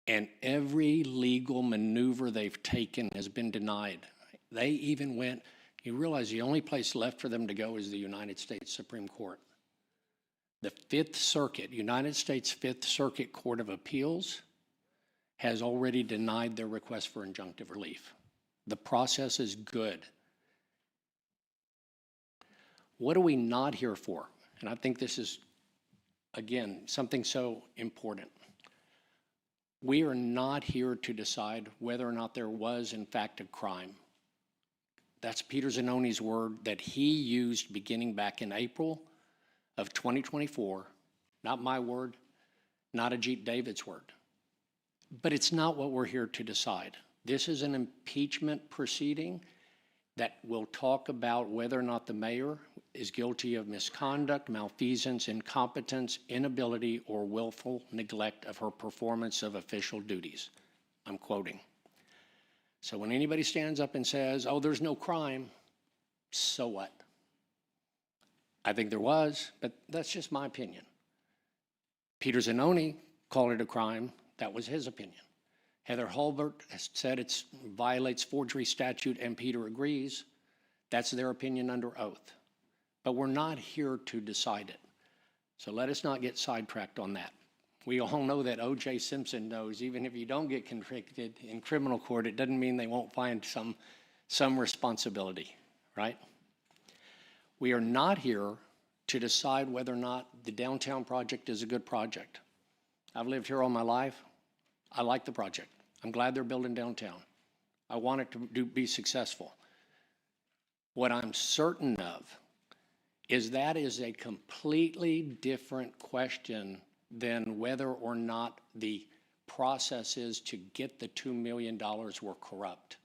And every legal maneuver they've taken has been denied. They even went, you realize the only place left for them to go is the United States Supreme Court. The Fifth Circuit, United States Fifth Circuit Court of Appeals, has already denied their request for injunctive relief. The process is good. What are we not here for? And I think this is, again, something so important. We are not here to decide whether or not there was, in fact, a crime. That's Peter Zannoni's word that he used beginning back in April of 2024. Not my word, not Ajit David's word. But it's not what we're here to decide. This is an impeachment proceeding that will talk about whether or not the mayor is guilty of misconduct, malfeasance, incompetence, inability, or willful neglect of her performance of official duties. I'm quoting. So when anybody stands up and says, oh, there's no crime, so what? I think there was, but that's just my opinion. Peter Zannoni called it a crime. That was his opinion. Heather Hulbert has said it violates forgery statute, and Peter agrees. That's their opinion under oath. But we're not here to decide it. So let us not get sidetracked on that. We all know that O.J. Simpson knows even if you don't get convicted in criminal court, it doesn't mean they won't find some responsibility, right? We are not here to decide whether or not the downtown project is a good project. I've lived here all my life. I like the project. I'm glad they're building downtown. I want it to be successful. What I'm certain of is that is a completely different question than whether or not the processes to get the $2 million were corrupt.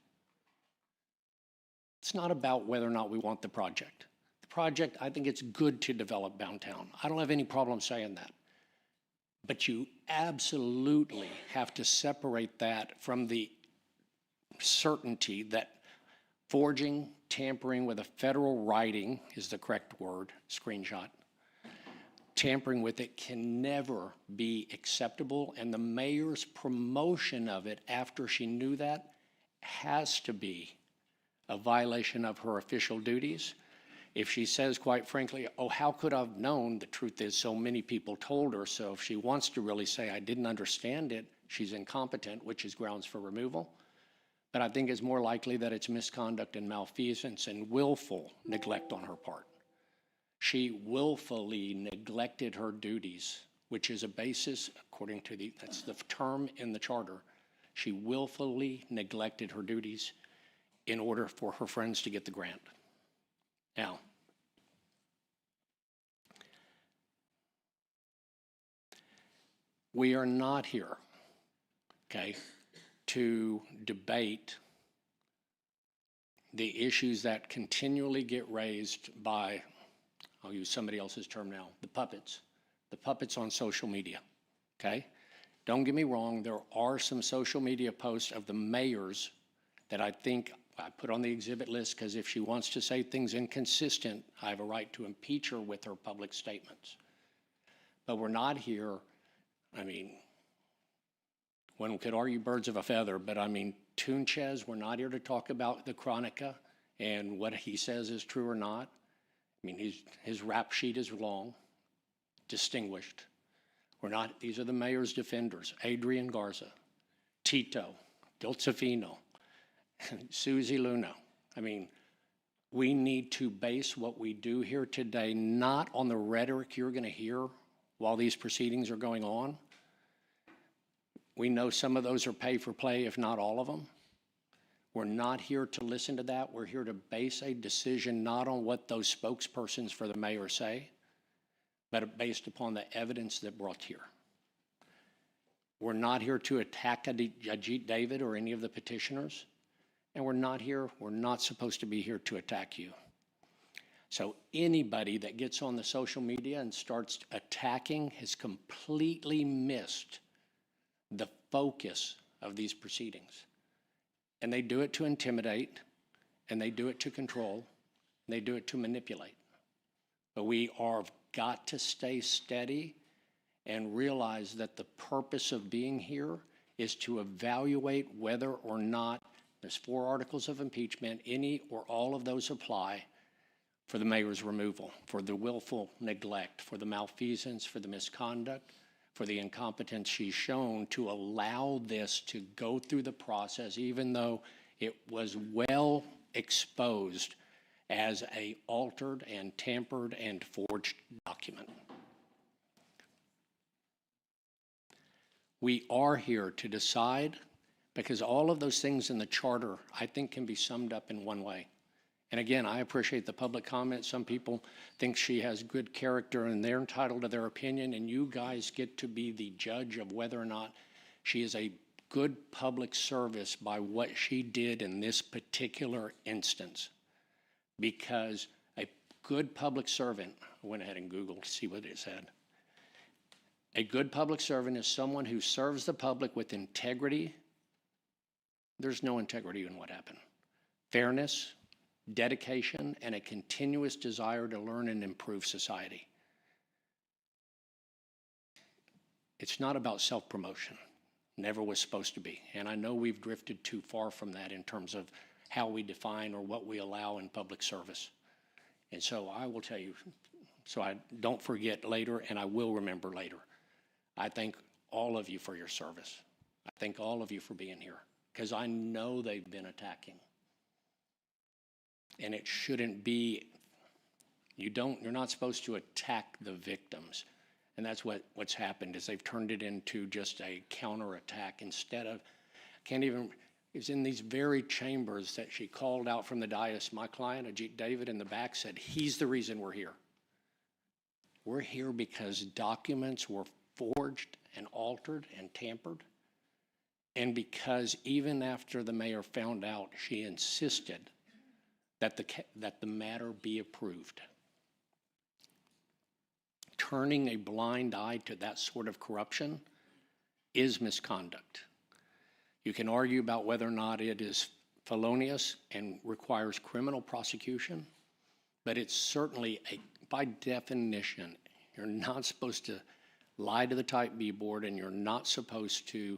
It's not about whether or not we want the project. The project, I think it's good to develop downtown. I don't have any problem saying that. But you absolutely have to separate that from the certainty that forging, tampering with a federal writing is the correct word, screenshot. Tampering with it can never be acceptable, and the mayor's promotion of it after she knew that has to be a violation of her official duties. If she says, quite frankly, oh, how could I have known? The truth is so many people told her. So if she wants to really say, I didn't understand it, she's incompetent, which is grounds for removal. But I think it's more likely that it's misconduct and malfeasance and willful neglect on her part. She willfully neglected her duties, which is a basis, according to that's the term in the charter. She willfully neglected her duties in order for her friends to get the grant. Now, we are not here, okay, to debate the issues that continually get raised by, I'll use somebody else's term now, the puppets on social media, okay? Don't get me wrong, there are some social media posts of the mayors that I think I put on the exhibit list because if she wants to say things inconsistent, I have a right to impeach her with her public statements. But we're not here, I mean, one could argue birds of a feather, but I mean, Tunches, we're not here to talk about the Chronica and what he says is true or not. I mean, his rap sheet is long, distinguished. These are the mayor's defenders, Adrian Garza, Tito, Dilcefino, Susie Luna. I mean, we need to base what we do here today not on the rhetoric you're going to hear while these proceedings are going on. We know some of those are pay for play, if not all of them. We're not here to listen to that. We're here to base a decision not on what those spokespersons for the mayor say, but based upon the evidence that brought here. We're not here to attack Ajit David or any of the petitioners, and we're not supposed to be here to attack you. So anybody that gets on the social media and starts attacking has completely missed the focus of these proceedings. And they do it to intimidate, and they do it to control, and they do it to manipulate. But we are got to stay steady and realize that the purpose of being here is to evaluate whether or not there's 4 articles of impeachment, any or all of those apply for the mayor's removal, for the willful neglect, for the malfeasance, for the misconduct, for the incompetence she's shown to allow this to go through the process, even though it was well exposed as a altered and tampered and forged document. We are here to decide, because all of those things in the charter, I think, can be summed up in one way. And again, I appreciate the public comment. Some people think she has good character and they're entitled to their opinion, and you guys get to be the judge of whether or not she is a good public service by what she did in this particular instance. Because a good public servant, I went ahead and Googled to see what it said. A good public servant is someone who serves the public with integrity. There's no integrity in what happened. Fairness, dedication, and a continuous desire to learn and improve society. It's not about self-promotion. Never was supposed to be. And I know we've drifted too far from that in terms of how we define or what we allow in public service. And so I will tell you, so I don't forget later, and I will remember later. I thank all of you for your service. I thank all of you for being here, because I know they've been attacking. And it shouldn't be, you're not supposed to attack the victims. And that's what's happened, is they've turned it into just a counterattack instead of, it's in these very chambers that she called out from the dais. My client, Ajit David, in the back said, he's the reason we're here. We're here because documents were forged and altered and tampered. And because even after the mayor found out, she insisted that the matter be approved. Turning a blind eye to that sort of corruption is misconduct. You can argue about whether or not it is felonious and requires criminal prosecution, but it's certainly, by definition, you're not supposed to lie to the Type B board, and you're not supposed to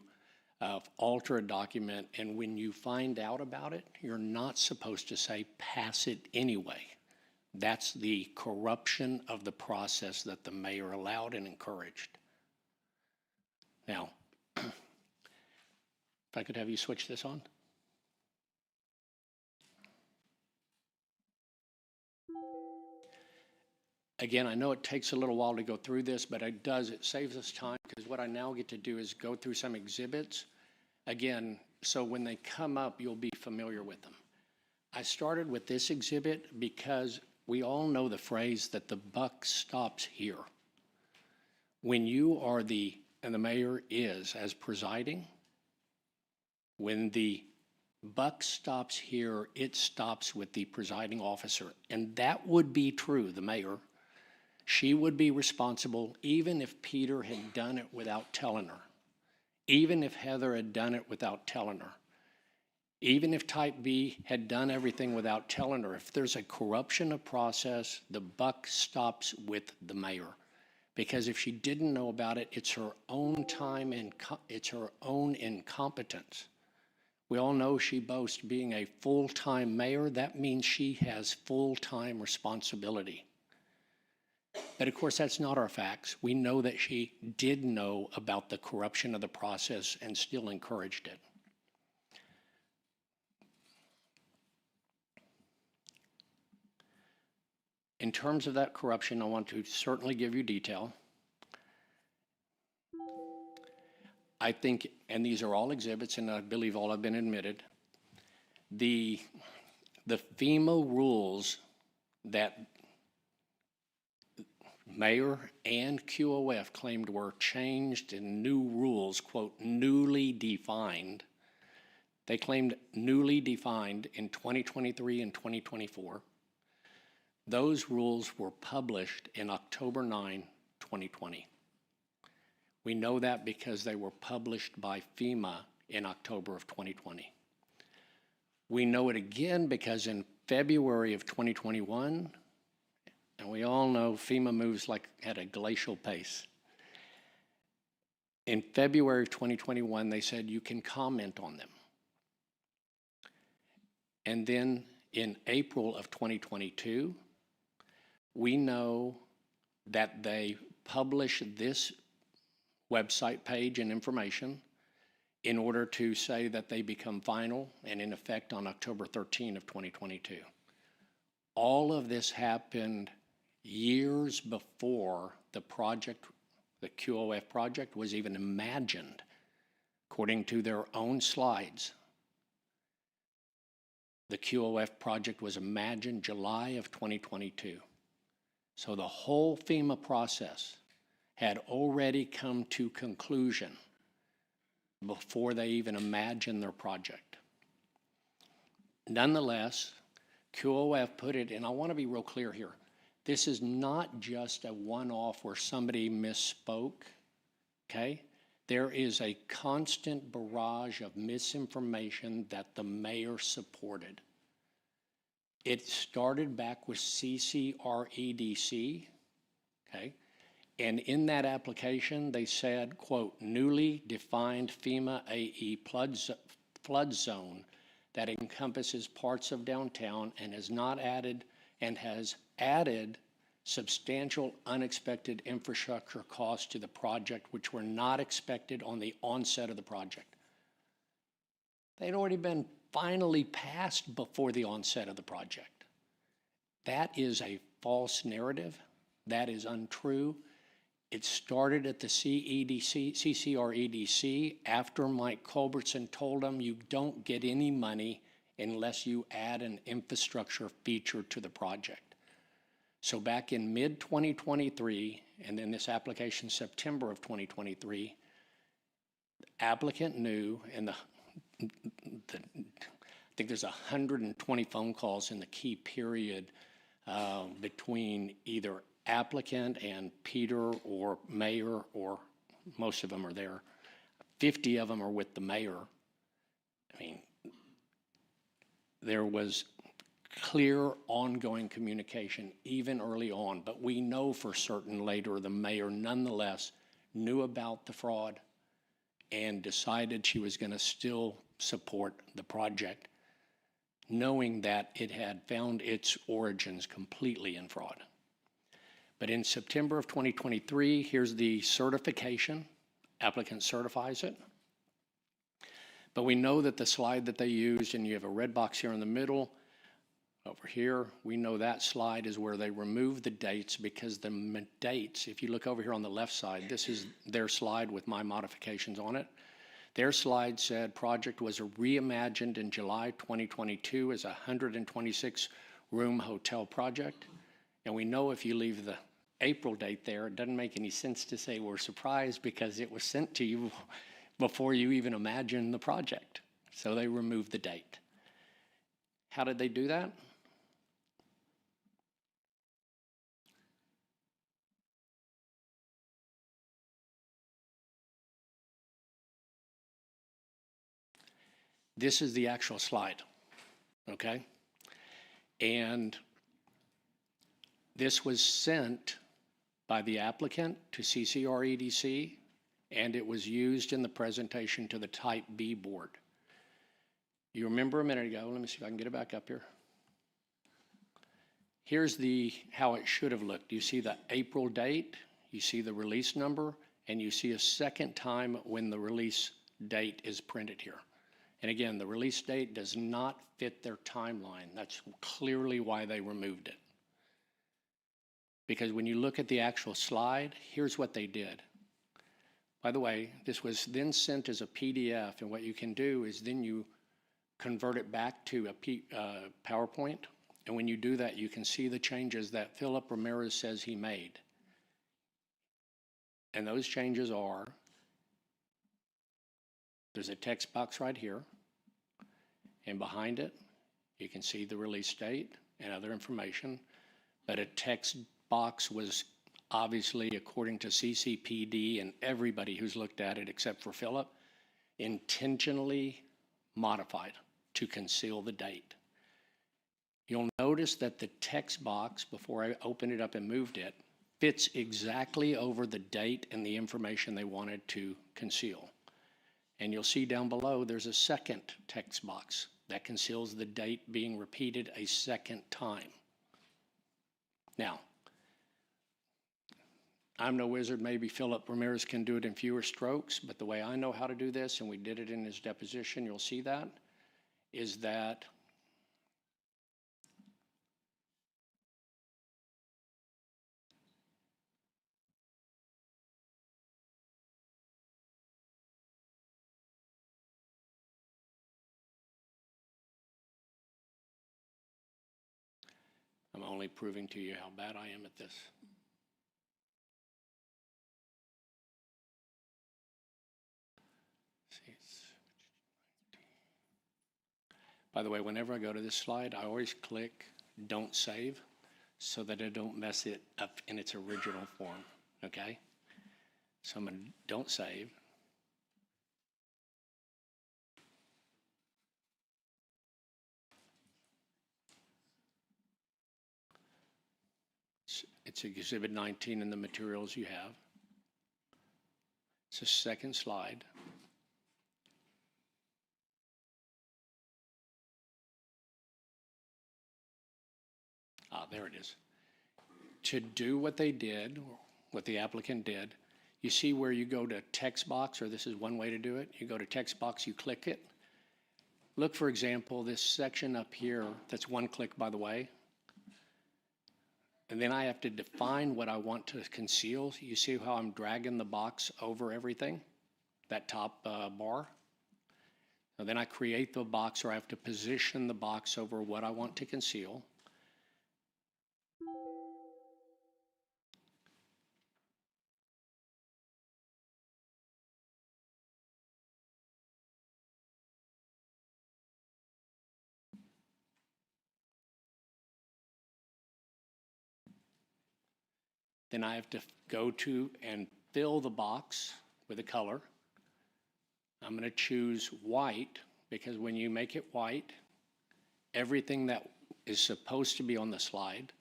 alter a document, and when you find out about it, you're not supposed to say, pass it anyway. That's the corruption of the process that the mayor allowed and encouraged. Now, if I could have you switch this on. Again, I know it takes a little while to go through this, but it saves us time, because what I now get to do is go through some exhibits. Again, so when they come up, you'll be familiar with them. I started with this exhibit because we all know the phrase that the buck stops here. When you are and the mayor is, as presiding, when the buck stops here, it stops with the presiding officer. And that would be true, the mayor. She would be responsible even if Peter had done it without telling her, even if Heather had done it without telling her, even if Type B had done everything without telling her. If there's a corruption of process, the buck stops with the mayor. Because if she didn't know about it, it's her own time and it's her own incompetence. We all know she boasts being a full-time mayor. That means she has full-time responsibility. But of course, that's not our facts. We know that she did know about the corruption of the process and still encouraged it. In terms of that corruption, I want to certainly give you detail. I think, and these are all exhibits, and I believe all have been admitted, the FEMA rules that Mayor and QOF claimed were changed and new rules, quote, newly defined. They claimed newly defined in 2023 and 2024. Those rules were published in October 9, 2020. We know that because they were published by FEMA in October of 2020. We know it again because in February of 2021, and we all know FEMA moves like at a glacial pace. In February of 2021, they said you can comment on them. And then in April of 2022, we know that they publish this website page and information in order to say that they become final and in effect on October 13 of 2022. All of this happened years before the project, the QOF project, was even imagined, according to their own slides. The QOF project was imagined July of 2022. So the whole FEMA process had already come to conclusion before they even imagined their project. Nonetheless, QOF put it, and I want to be real clear here, this is not just a one-off where somebody misspoke, okay? There is a constant barrage of misinformation that the mayor supported. It started back with CCREDC, okay? And in that application, they said, quote, newly defined FEMA AE flood zone that encompasses parts of downtown and has added substantial unexpected infrastructure costs to the project, which were not expected on the onset of the project. They'd already been finally passed before the onset of the project. That is a false narrative. That is untrue. It started at the CCREDC after Mike Culbertson told them you don't get any money unless you add an infrastructure feature to the project. So back in mid-2023, and then this application September of 2023, the applicant knew, and I think there's 120 phone calls in the key period between either applicant and Peter or mayor, or most of them are there. 50 of them are with the mayor. I mean, there was clear ongoing communication even early on, but we know for certain later the mayor nonetheless knew about the fraud and decided she was going to still support the project, knowing that it had found its origins completely in fraud. But in September of 2023, here's the certification. Applicant certifies it. But we know that the slide that they used, and you have a red box here in the middle, over here, we know that slide is where they removed the dates, because the dates, if you look over here on the left side, this is their slide with my modifications on it. Their slide said project was reimagined in July 2022 as a 126-room hotel project. And we know if you leave the April date there, it doesn't make any sense to say we're surprised, because it was sent to you before you even imagined the project. So they removed the date. How did they do that? This is the actual slide, okay? And this was sent by the applicant to CCREDC, and it was used in the presentation to the Type B board. You remember a minute ago, let me see if I can get it back up here. Here's how it should have looked. You see the April date, you see the release number, and you see a second time when the release date is printed here. And again, the release date does not fit their timeline. That's clearly why they removed it. Because when you look at the actual slide, here's what they did. By the way, this was then sent as a PDF, and what you can do is then you convert it back to a PowerPoint, and when you do that, you can see the changes that Philip Ramirez says he made. And those changes are, there's a text box right here, and behind it, you can see the release date and other information, but a text box was obviously, according to CCPD and everybody who's looked at it except for Philip, intentionally modified to conceal the date. You'll notice that the text box, before I opened it up and moved it, fits exactly over the date and the information they wanted to conceal. And you'll see down below there's a second text box that conceals the date being repeated a second time. Now, I'm no wizard. Maybe Philip Ramirez can do it in fewer strokes, but the way I know how to do this, and we did it in his deposition, you'll see that, is that I'm only proving to you how bad I am at this. By the way, whenever I go to this slide, I always click Don't Save so that I don't mess it up in its original form, okay? So I'm going to Don't Save. It's Exhibit 19 in the materials you have. It's the second slide. There it is. To do what they did, what the applicant did, you see where you go to text box, or this is one way to do it. You go to text box, you click it. Look, for example, this section up here, that's one click, by the way. And then I have to define what I want to conceal. You see how I'm dragging the box over everything, that top bar? And then I create the box, or I have to position the box over what I want to conceal. Then I have to go to and fill the box with a color. I'm going to choose white, because when you make it white, everything that is supposed to be on the slide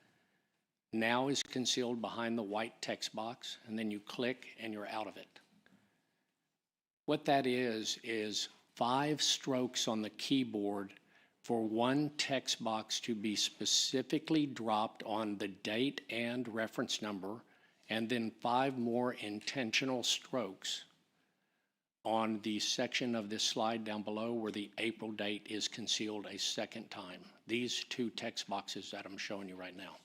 now is concealed behind the white text box, and then you click and you're out of it. What that is 5 strokes on the keyboard for one text box to be specifically dropped on the date and reference number, and then 5 more intentional strokes on the section of this slide down below where the April date is concealed a second time. These 2 text boxes that I'm showing you right now.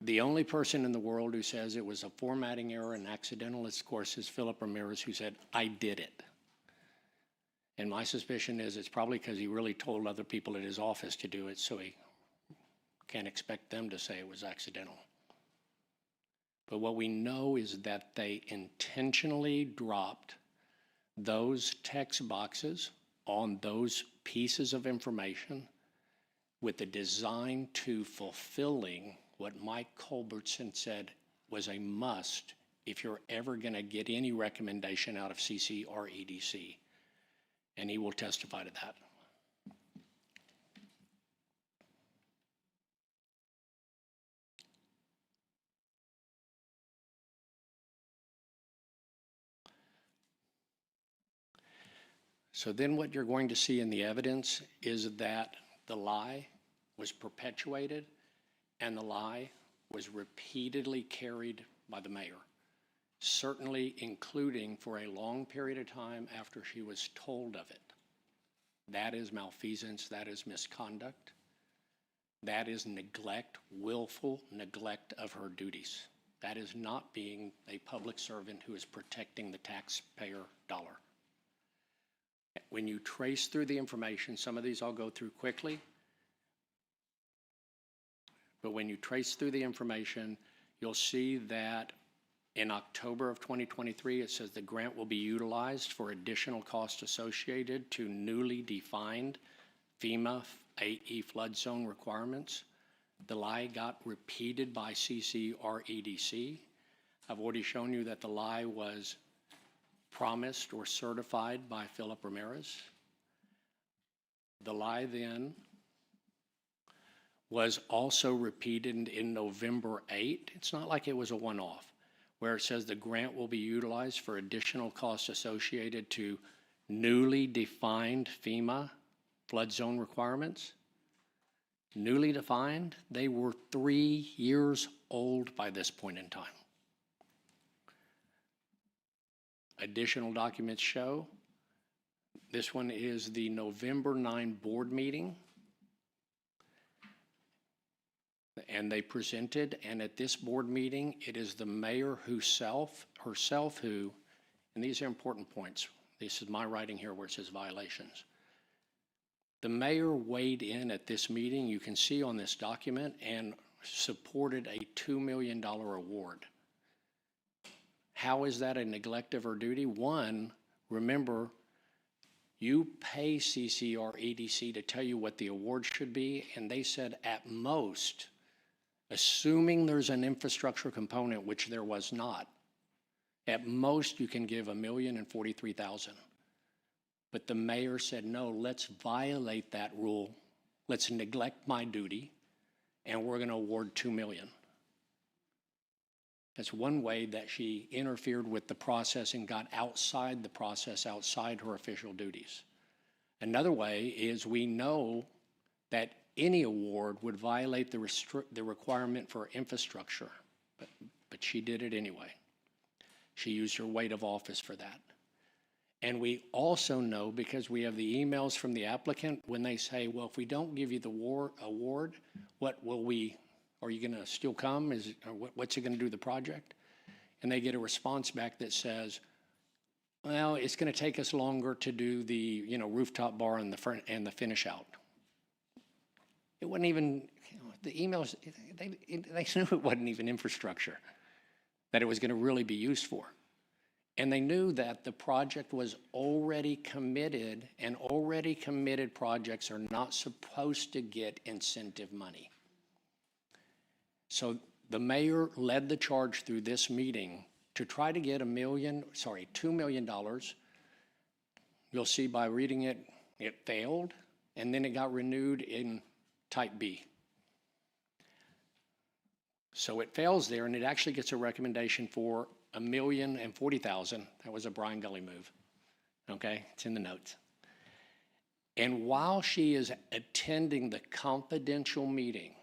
The only person in the world who says it was a formatting error and accidental, of course, is Philip Ramirez, who said, I did it. And my suspicion is it's probably because he really told other people at his office to do it, so he can't expect them to say it was accidental. But what we know is that they intentionally dropped those text boxes on those pieces of information with the design to fulfilling what Mike Culbertson said was a must if you're ever going to get any recommendation out of CC or EDC. And he will testify to that. So then what you're going to see in the evidence is that the lie was perpetuated and the lie was repeatedly carried by the mayor, certainly including for a long period of time after she was told of it. That is malfeasance, that is misconduct, that is neglect, willful neglect of her duties. That is not being a public servant who is protecting the taxpayer dollar. When you trace through the information, some of these I'll go through quickly, but when you trace through the information, you'll see that in October of 2023, it says the grant will be utilized for additional costs associated to newly defined FEMA AE flood zone requirements. The lie got repeated by CCREDC. I've already shown you that the lie was promised or certified by Philip Ramirez. The lie then was also repeated in November 8. It's not like it was a one-off, where it says the grant will be utilized for additional costs associated to newly defined FEMA flood zone requirements. Newly defined, they were 3 years old by this point in time. Additional documents show, this one is the November 9 board meeting. And they presented, and at this board meeting, it is the mayor herself who, and these are important points. This is my writing here where it says violations. The mayor weighed in at this meeting, you can see on this document, and supported a $2 million award. How is that a neglect of her duty? One, remember, you pay CCREDC to tell you what the award should be, and they said at most, assuming there's an infrastructure component, which there was not, at most you can give $1,043,000. But the mayor said, no, let's violate that rule. Let's neglect my duty, and we're gonna award $2 million. That's one way that she interfered with the process and got outside the process, outside her official duties. Another way is we know that any award would violate the requirement for infrastructure, but she did it anyway. She used her weight of office for that. And we also know, because we have the emails from the applicant, when they say, well, if we don't give you the award, what will we, are you gonna still come? What's it gonna do to the project? And they get a response back that says, well, it's gonna take us longer to do the rooftop bar and the finish out. It wasn't even, the emails, they knew it wasn't even infrastructure that it was gonna really be used for. And they knew that the project was already committed, and already committed projects are not supposed to get incentive money. So the mayor led the charge through this meeting to try to get $2 million. You'll see by reading it, it failed, and then it got renewed in Type B. So it fails there, and it actually gets a recommendation for $1,040,000. That was a Brian Gully move. Okay, it's in the notes. And while she is attending the confidential meeting,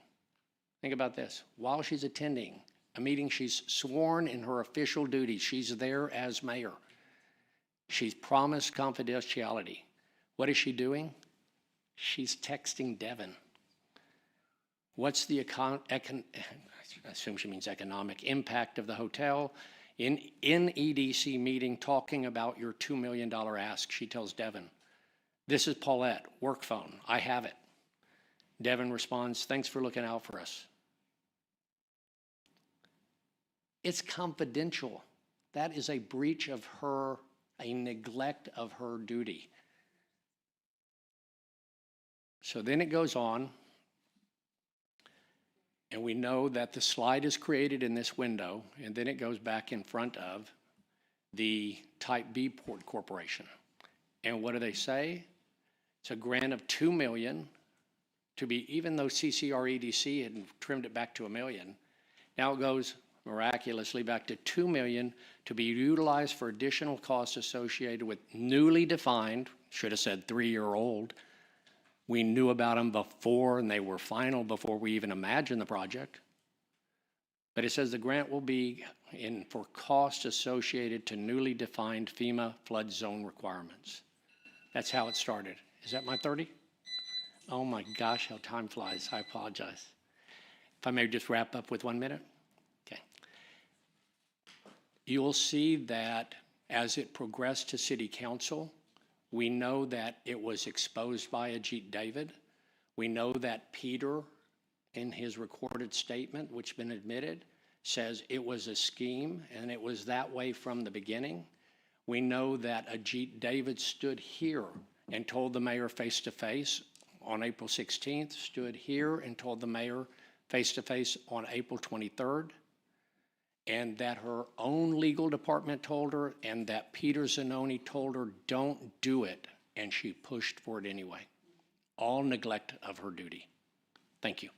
think about this, while she's attending a meeting she's sworn in her official duties, she's there as mayor. She's promised confidentiality. What is she doing? She's texting Devin. What's the I assume she means economic impact of the hotel? In EDC meeting, talking about your $2 million ask, she tells Devin, this is Paulette, work phone, I have it. Devin responds, thanks for looking out for us. It's confidential. That is a breach of her, a neglect of her duty. So then it goes on, and we know that the slide is created in this window, and then it goes back in front of the Type B Port Corporation. And what do they say? It's a grant of $2 million to be, even though CCREDC had trimmed it back to $1 million, now it goes, miraculously back to 2 million to be utilized for additional costs associated with newly defined, should have said 3-year-old. We knew about them before and they were final before we even imagined the project. But it says the grant will be in for costs associated to newly defined FEMA flood zone requirements. That's how it started. Is that my 30? Oh my gosh, how time flies. I apologize. If I may just wrap up with 1 minute. Okay. You'll see that as it progressed to City Council, we know that it was exposed by Ajit David. We know that Peter, in his recorded statement, which has been admitted, says it was a scheme and it was that way from the beginning. We know that Ajit David stood here and told the mayor face-to-face on April 16th, stood here and told the mayor face-to-face on April 23rd, and that her own legal department told her and that Peter Zanoni told her, don't do it, and she pushed for it anyway. All neglect of her duty. Thank you.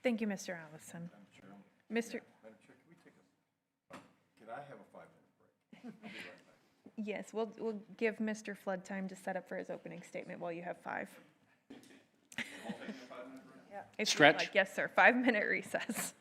Thank you, Mr. Allison. Mr. Madam Chair, can we take can I have a 5-minute break? I'll be right back. Yes, we'll give Mr. Flood time to set up for his opening statement while you have 5. If you'd Stretch. like. Yes, sir. 5-minute recess.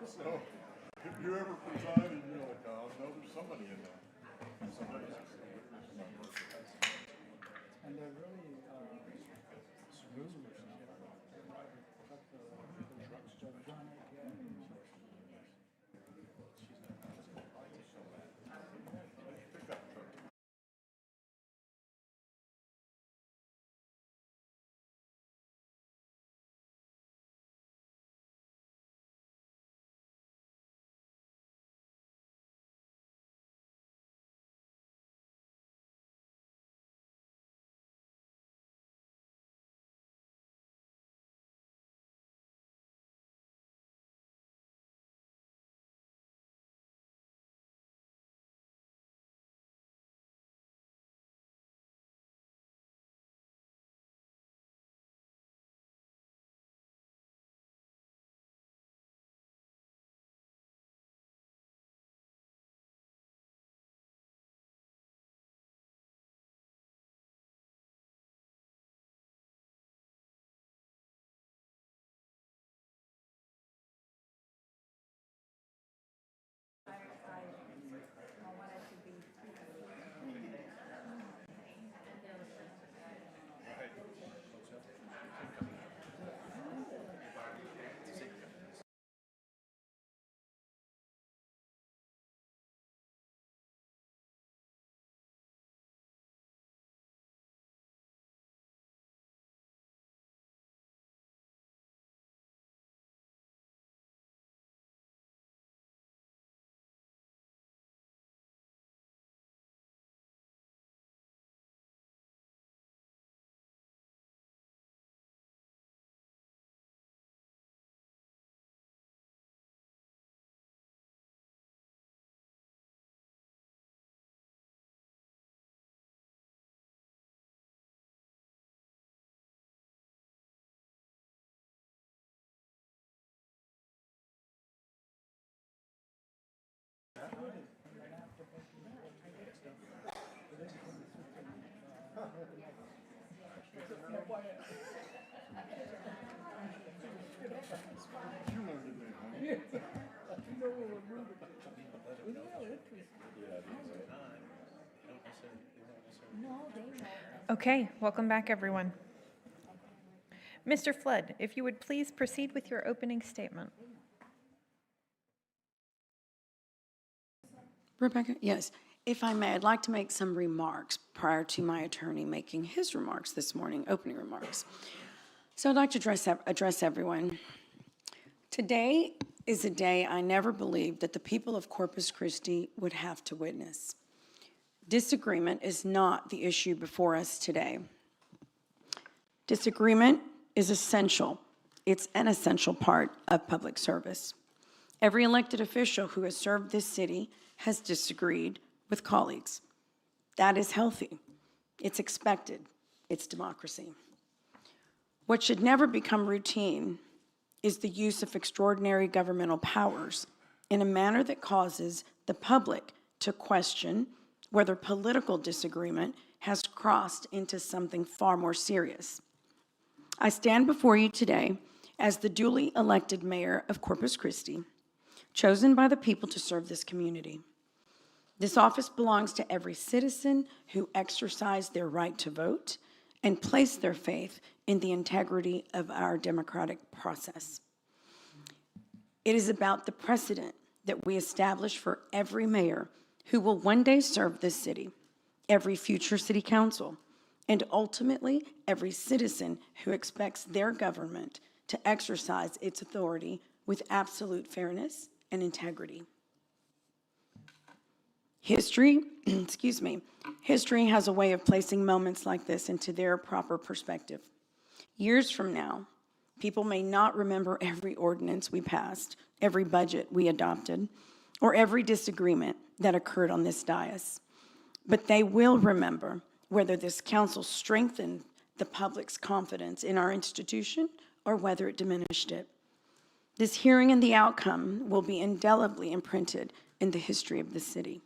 So, if you ever preside and you're like, oh, no, there's somebody in there. Somebody else. And they're really smooth. Okay, welcome back, everyone. Mr. Flood, if you would please proceed with your opening statement. Rebecca, yes. If I may, I'd like to make some remarks prior to my attorney making his remarks this morning, opening remarks. So I'd like to address everyone. Today is a day I never believed that the people of Corpus Christi would have to witness. Disagreement is not the issue before us today. Disagreement is essential. It's an essential part of public service. Every elected official who has served this city has disagreed with colleagues. That is healthy. It's expected. It's democracy. What should never become routine is the use of extraordinary governmental powers in a manner that causes the public to question whether political disagreement has crossed into something far more serious. I stand before you today as the duly elected mayor of Corpus Christi, chosen by the people to serve this community. This office belongs to every citizen who exercised their right to vote and placed their faith in the integrity of our democratic process. It is about the precedent that we establish for every mayor who will one day serve this city, every future city council, and ultimately every citizen who expects their government to exercise its authority with absolute fairness and integrity. History, history has a way of placing moments like this into their proper perspective. Years from now, people may not remember every ordinance we passed, every budget we adopted, or every disagreement that occurred on this dais, but they will remember whether this council strengthened the public's confidence in our institution or whether it diminished it. This hearing and the outcome will be indelibly imprinted in the history of the city.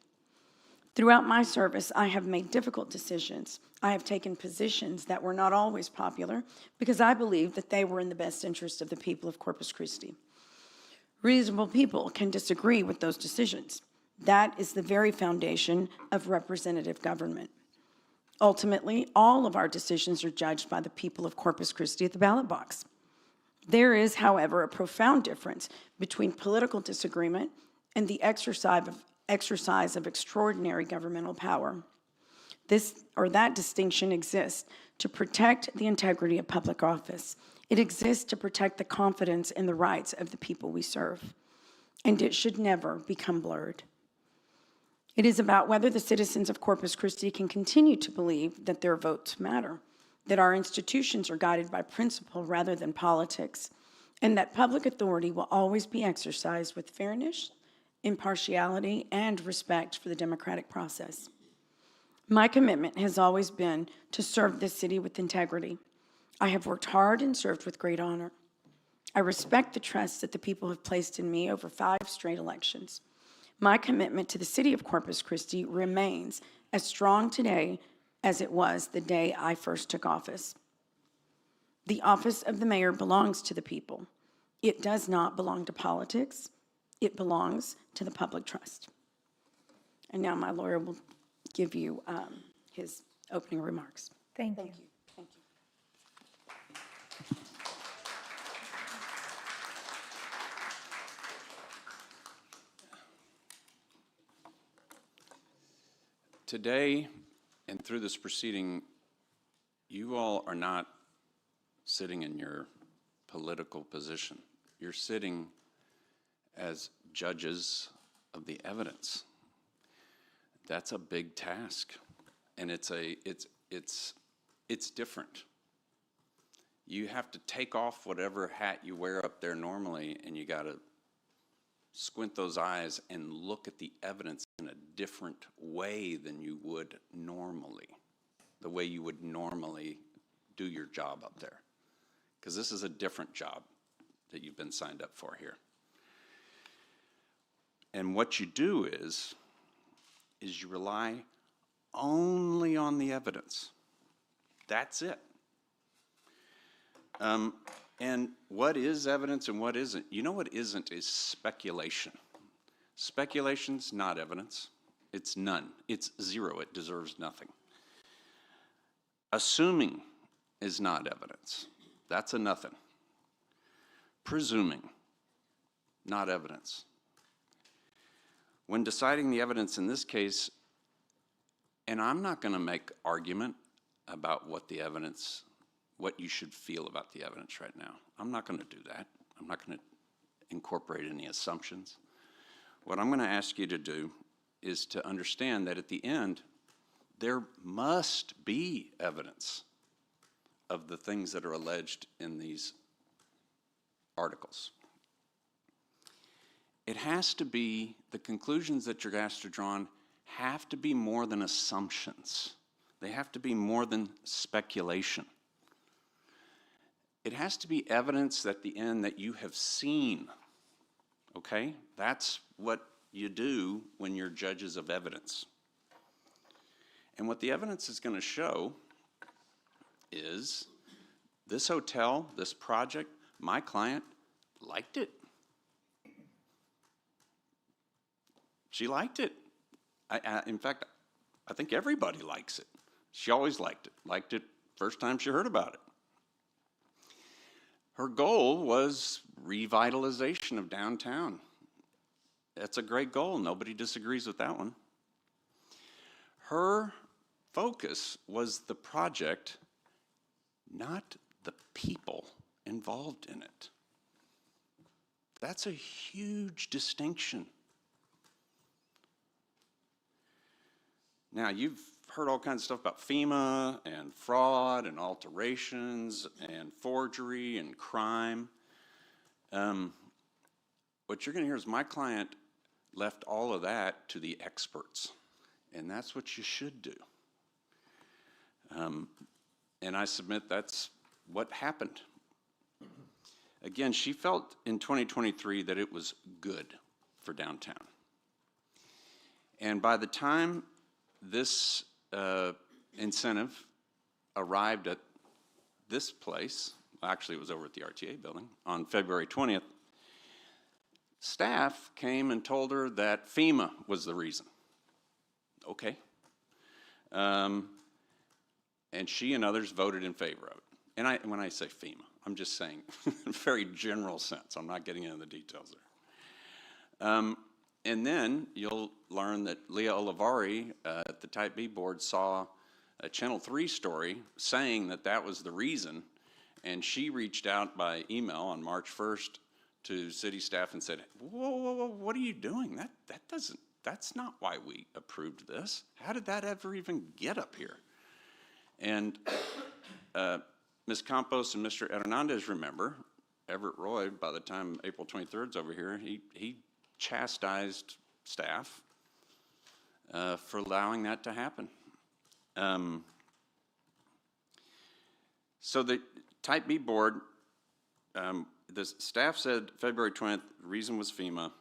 Throughout my service, I have made difficult decisions. I have taken positions that were not always popular because I believed that they were in the best interest of the people of Corpus Christi. Reasonable people can disagree with those decisions. That is the very foundation of representative government. Ultimately, all of our decisions are judged by the people of Corpus Christi at the ballot box. There is, however, a profound difference between political disagreement and the exercise of extraordinary governmental power. This or that distinction exists to protect the integrity of public office. It exists to protect the confidence in the rights of the people we serve. And it should never become blurred. It is about whether the citizens of Corpus Christi can continue to believe that their votes matter, that our institutions are guided by principle rather than politics, and that public authority will always be exercised with fairness, impartiality, and respect for the democratic process. My commitment has always been to serve this city with integrity. I have worked hard and served with great honor. I respect the trust that the people have placed in me over 5 straight elections. My commitment to the city of Corpus Christi remains as strong today as it was the day I first took office. The office of the mayor belongs to the people. It does not belong to politics. It belongs to the public trust. And now my lawyer will give you his opening remarks. Thank you. Thank you. Today, and through this proceeding, you all are not sitting in your political position. You're sitting as judges of the evidence. That's a big task, and it's different. You have to take off whatever hat you wear up there normally, and you got to squint those eyes and look at the evidence in a different way than you would normally, the way you would normally do your job up there. Because this is a different job that you've been signed up for here. And what you do is you rely only on the evidence. That's it. And what is evidence and what isn't? You know what isn't is speculation. Speculation's not evidence. It's none. It's zero. It deserves nothing. Assuming is not evidence. That's a nothing. Presuming, not evidence. When deciding the evidence in this case, and I'm not going to make argument about what the evidence, what you should feel about the evidence right now. I'm not going to do that. I'm not going to incorporate any assumptions. What I'm going to ask you to do is to understand that at the end, there must be evidence of the things that are alleged in these articles. It has to be, the conclusions that you're asked to draw on have to be more than assumptions. They have to be more than speculation. It has to be evidence at the end that you have seen, okay? That's what you do when you're judges of evidence. And what the evidence is going to show is this hotel, this project, my client liked it. She liked it. In fact, I think everybody likes it. She always liked it first time she heard about it. Her goal was revitalization of downtown. That's a great goal. Nobody disagrees with that one. Her focus was the project, not the people involved in it. That's a huge distinction. Now, you've heard all kinds of stuff about FEMA and fraud and alterations and forgery and crime. What you're going to hear is my client left all of that to the experts, and that's what you should do. And I submit that's what happened. Again, she felt in 2023 that it was good for downtown. And by the time this incentive arrived at this place, actually it was over at the RTA building, on February 20th, Staff came and told her that FEMA was the reason. Okay. And she and others voted in favor of it. And when I say FEMA, I'm just saying in a very general sense. I'm not getting into the details there. And then you'll learn that Leah Olivari at the Type B board saw a Channel 3 story saying that that was the reason, and she reached out by email on March 1st to city staff and said, whoa, what are you doing? That's not why we approved this. How did that ever even get up here? And Ms. Campos and Mr. Hernandez remember, Everett Roy, by the time April 23rd's over here, he chastised staff for allowing that to happen. So the Type B board, the staff said February 20th, the reason was FEMA.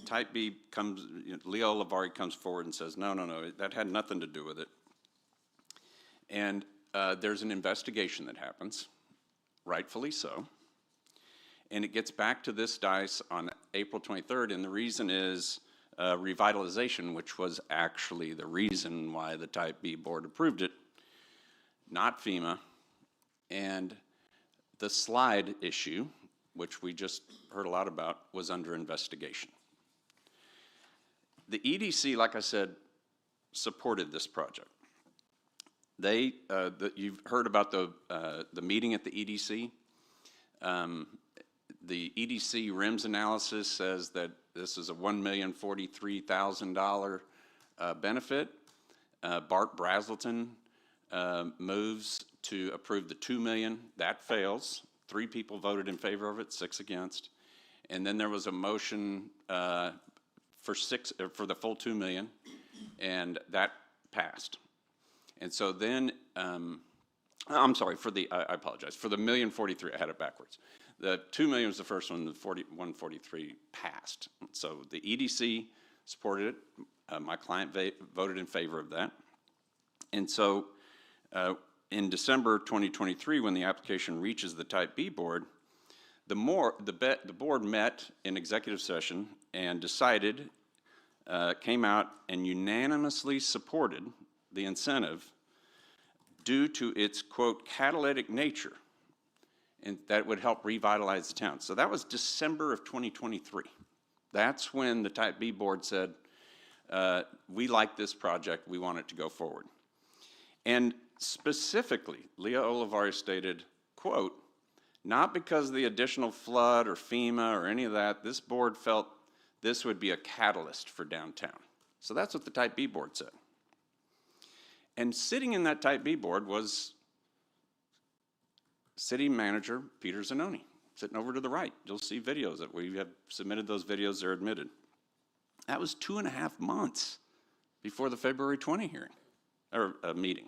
Type B comes, Leah Olivari comes forward and says, no, that had nothing to do with it. And there's an investigation that happens, rightfully so. And it gets back to this dais on April 23rd, and the reason is revitalization, which was actually the reason why the Type B board approved it, not FEMA. And the slide issue, which we just heard a lot about, was under investigation. The EDC, like I said, supported this project. You've heard about the meeting at the EDC. The EDC RIMS analysis says that this is a $1,043,000 benefit. Bart Brazelton moves to approve the $2 million. That fails. 3 people voted in favor of it, 6 against. And then there was a motion for the full $2 million, and that passed. And so then, I'm sorry, I apologize, for the $1,043,000, I had it backwards. The $2 million was the first one, the 143 passed. So the EDC supported it. My client voted in favor of that. And so in December 2023, when the application reaches the Type B board, the board met in executive session and decided, came out and unanimously supported the incentive due to its, quote, catalytic nature, and that would help revitalize the town. So that was December of 2023. That's when the Type B board said, we like this project, we want it to go forward. And specifically, Leah Olivari stated, quote, not because of the additional flood or FEMA or any of that, this board felt this would be a catalyst for downtown. So that's what the Type B board said. And sitting in that Type B board was City Manager Peter Zanoni, sitting over to the right. You'll see videos that we have submitted those videos, they're admitted. That was 2.5 months before the February 20 hearing, or meeting.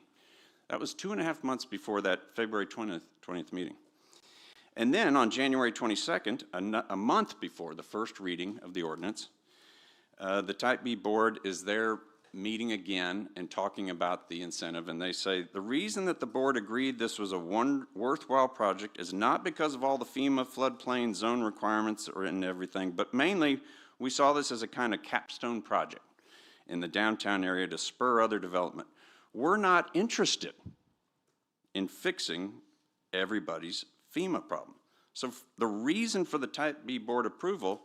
That was 2.5 months before that February 20th meeting. And then on January 22nd, a month before the first reading of the ordinance, the Type B board is there meeting again and talking about the incentive, and they say, the reason that the board agreed this was a worthwhile project is not because of all the FEMA floodplain zone requirements and everything, but mainly we saw this as a kind of capstone project in the downtown area to spur other development. We're not interested in fixing everybody's FEMA problem. So the reason for the Type B board approval,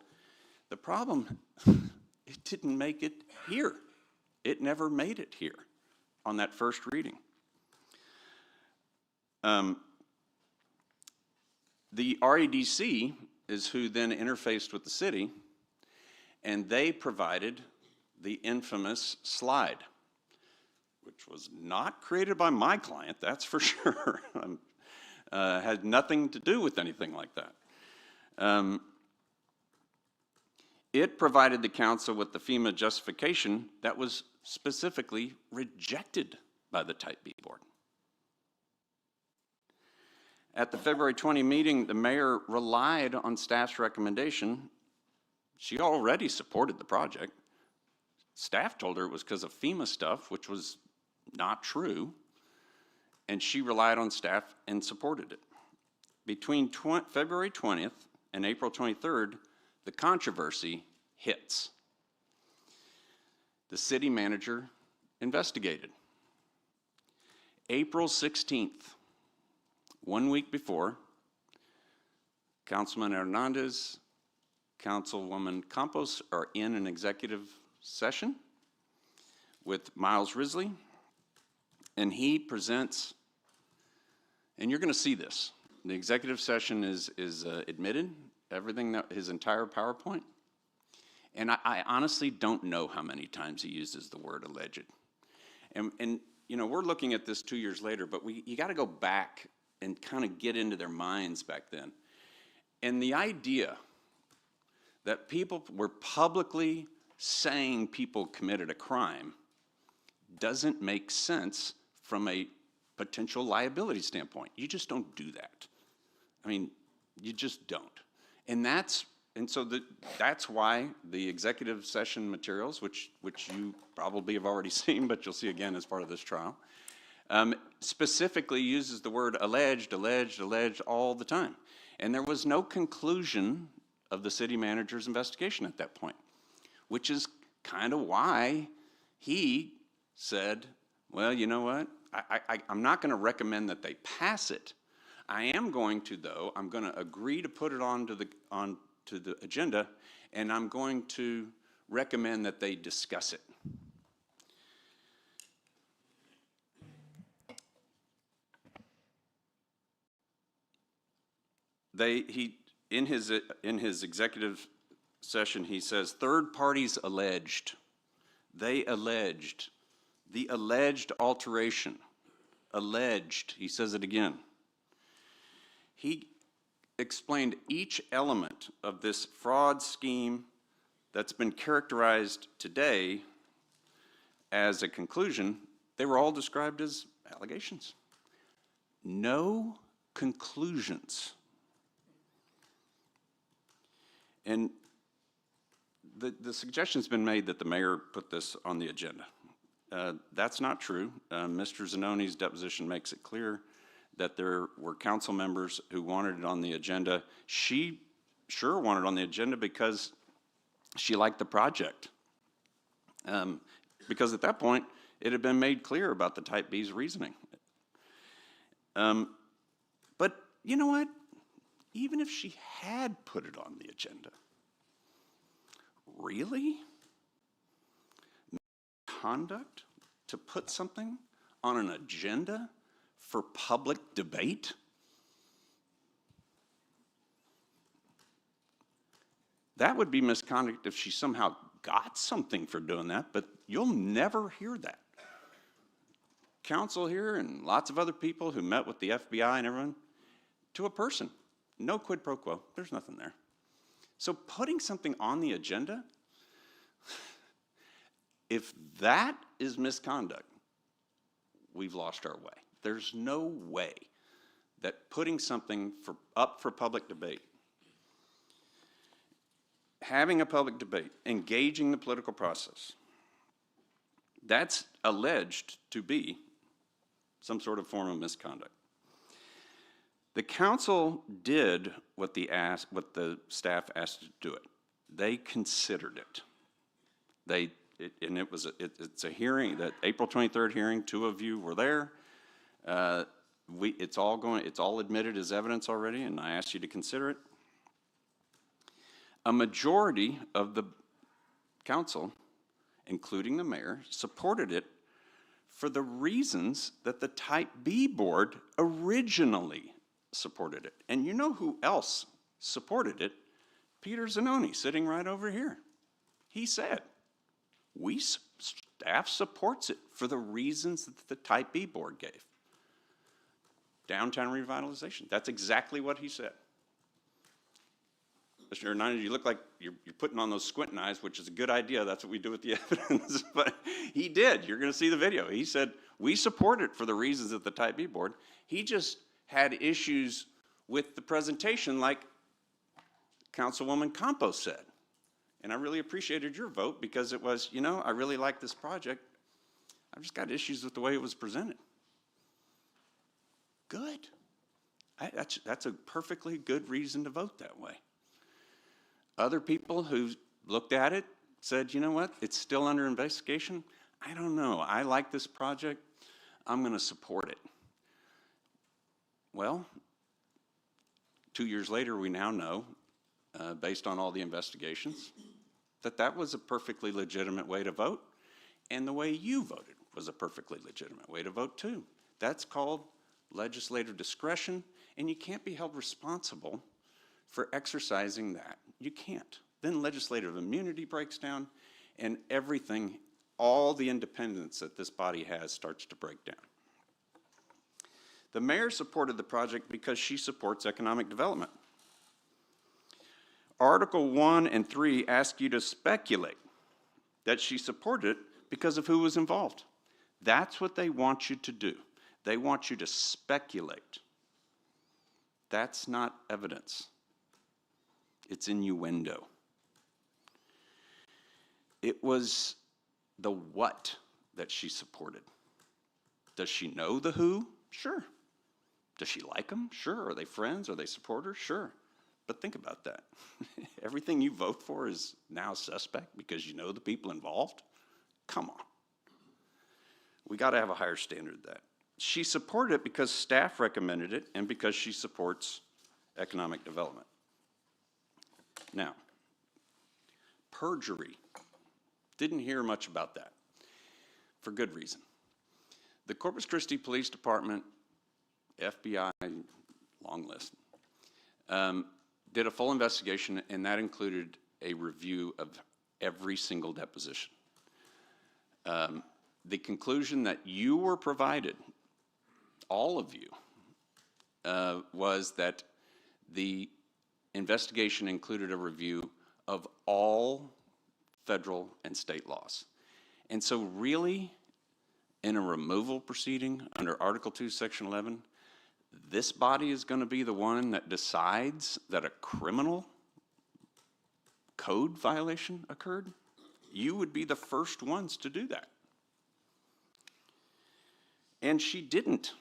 the problem, it didn't make it here. It never made it here on that first reading. The REDC is who then interfaced with the city, and they provided the infamous slide, which was not created by my client, that's for sure. Had nothing to do with anything like that. It provided the council with the FEMA justification that was specifically rejected by the Type B board. At the February 20 meeting, the mayor relied on staff's recommendation. She already supported the project. Staff told her it was because of FEMA stuff, which was not true, and she relied on staff and supported it. Between February 20th and April 23rd, the controversy hits. The city manager investigated. April 16th, 1 week before, Councilman Hernandez, Councilwoman Campos are in an executive session with Miles Risley, and he presents, and you're going to see this. The executive session is admitted, everything, his entire PowerPoint. And I honestly don't know how many times he uses the word alleged. And you know, we're looking at this 2 years later, but you got to go back and kind of get into their minds back then. And the idea that people were publicly saying people committed a crime doesn't make sense from a potential liability standpoint. You just don't do that. I mean, you just don't. And so that's why the executive session materials, which you probably have already seen, but you'll see again as part of this trial, specifically uses the word alleged, alleged, alleged all the time. And there was no conclusion of the city manager's investigation at that point, which is kind of why he said, well, you know what? I'm not going to recommend that they pass it. I am going to, though, I'm going to agree to put it onto the agenda, and I'm going to recommend that they discuss it. In his executive session, he says, third parties alleged. They alleged. The alleged alteration. Alleged. He says it again. He explained each element of this fraud scheme that's been characterized today as a conclusion. They were all described as allegations. No conclusions. And the suggestion's been made that the mayor put this on the agenda. That's not true. Mr. Zanoni's deposition makes it clear that there were council members who wanted it on the agenda. She sure wanted it on the agenda because she liked the project. Because at that point, it had been made clear about the Type B's reasoning. But you know what? Even if she had put it on the agenda, really? Conduct to put something on an agenda for public debate? That would be misconduct if she somehow got something for doing that, but you'll never hear that. Council here and lots of other people who met with the FBI and everyone, to a person, no quid pro quo, there's nothing there. So putting something on the agenda, if that is misconduct, we've lost our way. There's no way that putting something up for public debate, having a public debate, engaging the political process, that's alleged to be some sort of form of misconduct. The council did what the staff asked to do it. They considered it. It's a hearing, that April 23rd hearing, 2 of you were there. It's all admitted as evidence already, and I asked you to consider it. A majority of the council, including the mayor, supported it for the reasons that the Type B board originally supported it. And you know who else supported it? Peter Zanoni, sitting right over here. He said, staff supports it for the reasons that the Type B board gave. Downtown revitalization, that's exactly what he said. Mr. Hernandez, you look like you're putting on those squinting eyes, which is a good idea. That's what we do with the evidence. But he did. You're going to see the video. He said, we support it for the reasons of the Type B board. He just had issues with the presentation, like Councilwoman Campos said. And I really appreciated your vote because it was, I really like this project. I've just got issues with the way it was presented. Good. That's a perfectly good reason to vote that way. Other people who looked at it said, you know what, it's still under investigation. I don't know. I like this project. I'm going to support it. Well, 2 years later, we now know, based on all the investigations, that that was a perfectly legitimate way to vote, and the way you voted was a perfectly legitimate way to vote too. That's called legislative discretion, and you can't be held responsible for exercising that. You can't. Then legislative immunity breaks down, and everything, all the independence that this body has starts to break down. The mayor supported the project because she supports economic development. Article 1 and 3 ask you to speculate that she supported it because of who was involved. That's what they want you to do. They want you to speculate. That's not evidence. It's innuendo. It was the what that she supported. Does she know the who? Sure. Does she like them? Sure. Are they friends? Are they supporters? Sure. But think about that. Everything you vote for is now suspect because you know the people involved? Come on. We got to have a higher standard than that. She supported it because staff recommended it and because she supports economic development. Now, perjury. Didn't hear much about that, for good reason. The Corpus Christi Police Department, FBI, long list, did a full investigation, and that included a review of every single deposition. The conclusion that you were provided, all of you, was that the investigation included a review of all federal and state laws. And so really, in a removal proceeding under Article 2, Section 11, this body is going to be the one that decides that a criminal code violation occurred? You would be the first ones to do that. And she didn't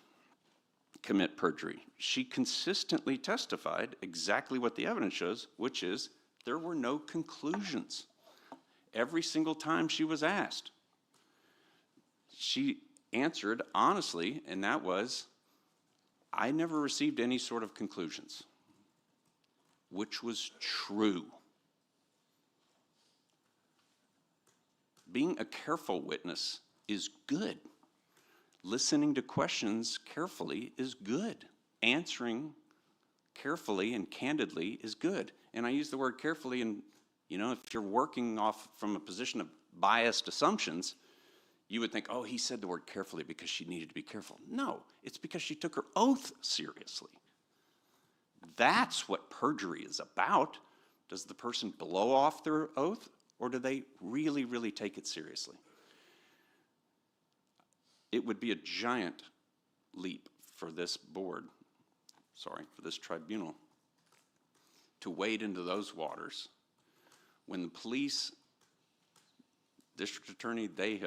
commit perjury. She consistently testified exactly what the evidence shows, which is there were no conclusions. Every single time she was asked, she answered honestly, and that was, I never received any sort of conclusions, which was true. Being a careful witness is good. Listening to questions carefully is good. Answering carefully and candidly is good. And I use the word carefully, and you know, if you're working off from a position of biased assumptions, you would think, oh, he said the word carefully because she needed to be careful. No, it's because she took her oath seriously. That's what perjury is about. Does the person blow off their oath, or do they really, really take it seriously? It would be a giant leap for this board, for this tribunal, to wade into those waters when the police, district attorney, they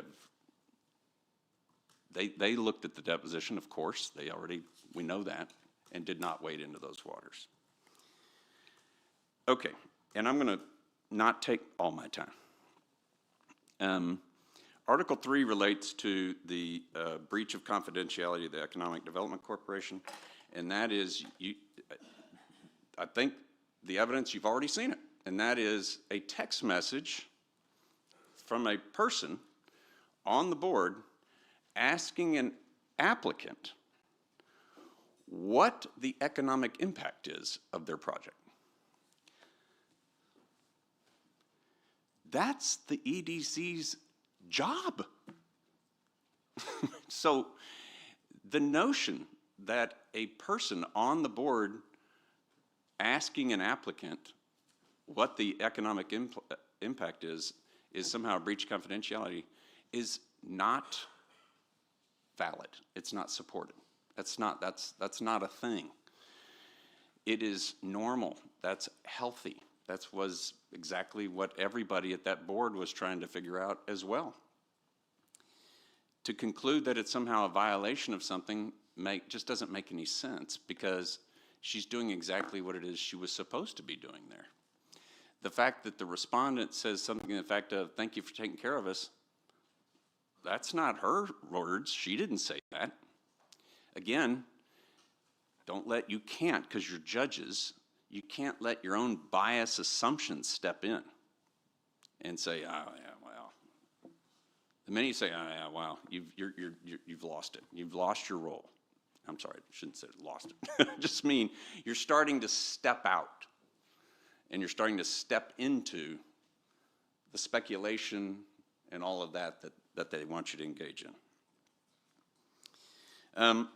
looked at the deposition, of course, we know that, and did not wade into those waters. Okay, and I'm going to not take all my time. Article 3 relates to the breach of confidentiality of the Economic Development Corporation, and that is, I think the evidence, you've already seen it, and that is a text message from a person on the board asking an applicant what the economic impact is of their project. That's the EDC's job. So the notion that a person on the board asking an applicant what the economic impact is somehow a breach of confidentiality is not valid. It's not supported. That's not a thing. It is normal. That's healthy. That was exactly what everybody at that board was trying to figure out as well. To conclude that it's somehow a violation of something just doesn't make any sense, because she's doing exactly what it is she was supposed to be doing there. the fact that the respondent says something in the fact of, thank you for taking care of us, that's not her words. She didn't say that. Again, you can't, because you're judges, you can't let your own bias assumptions step in and say, oh, yeah, well. The minute you say, oh, yeah, wow, you've lost it. You've lost your role. I'm sorry, I shouldn't say lost it. I just mean you're starting to step out and you're starting to step into the speculation and all of that they want you to engage in.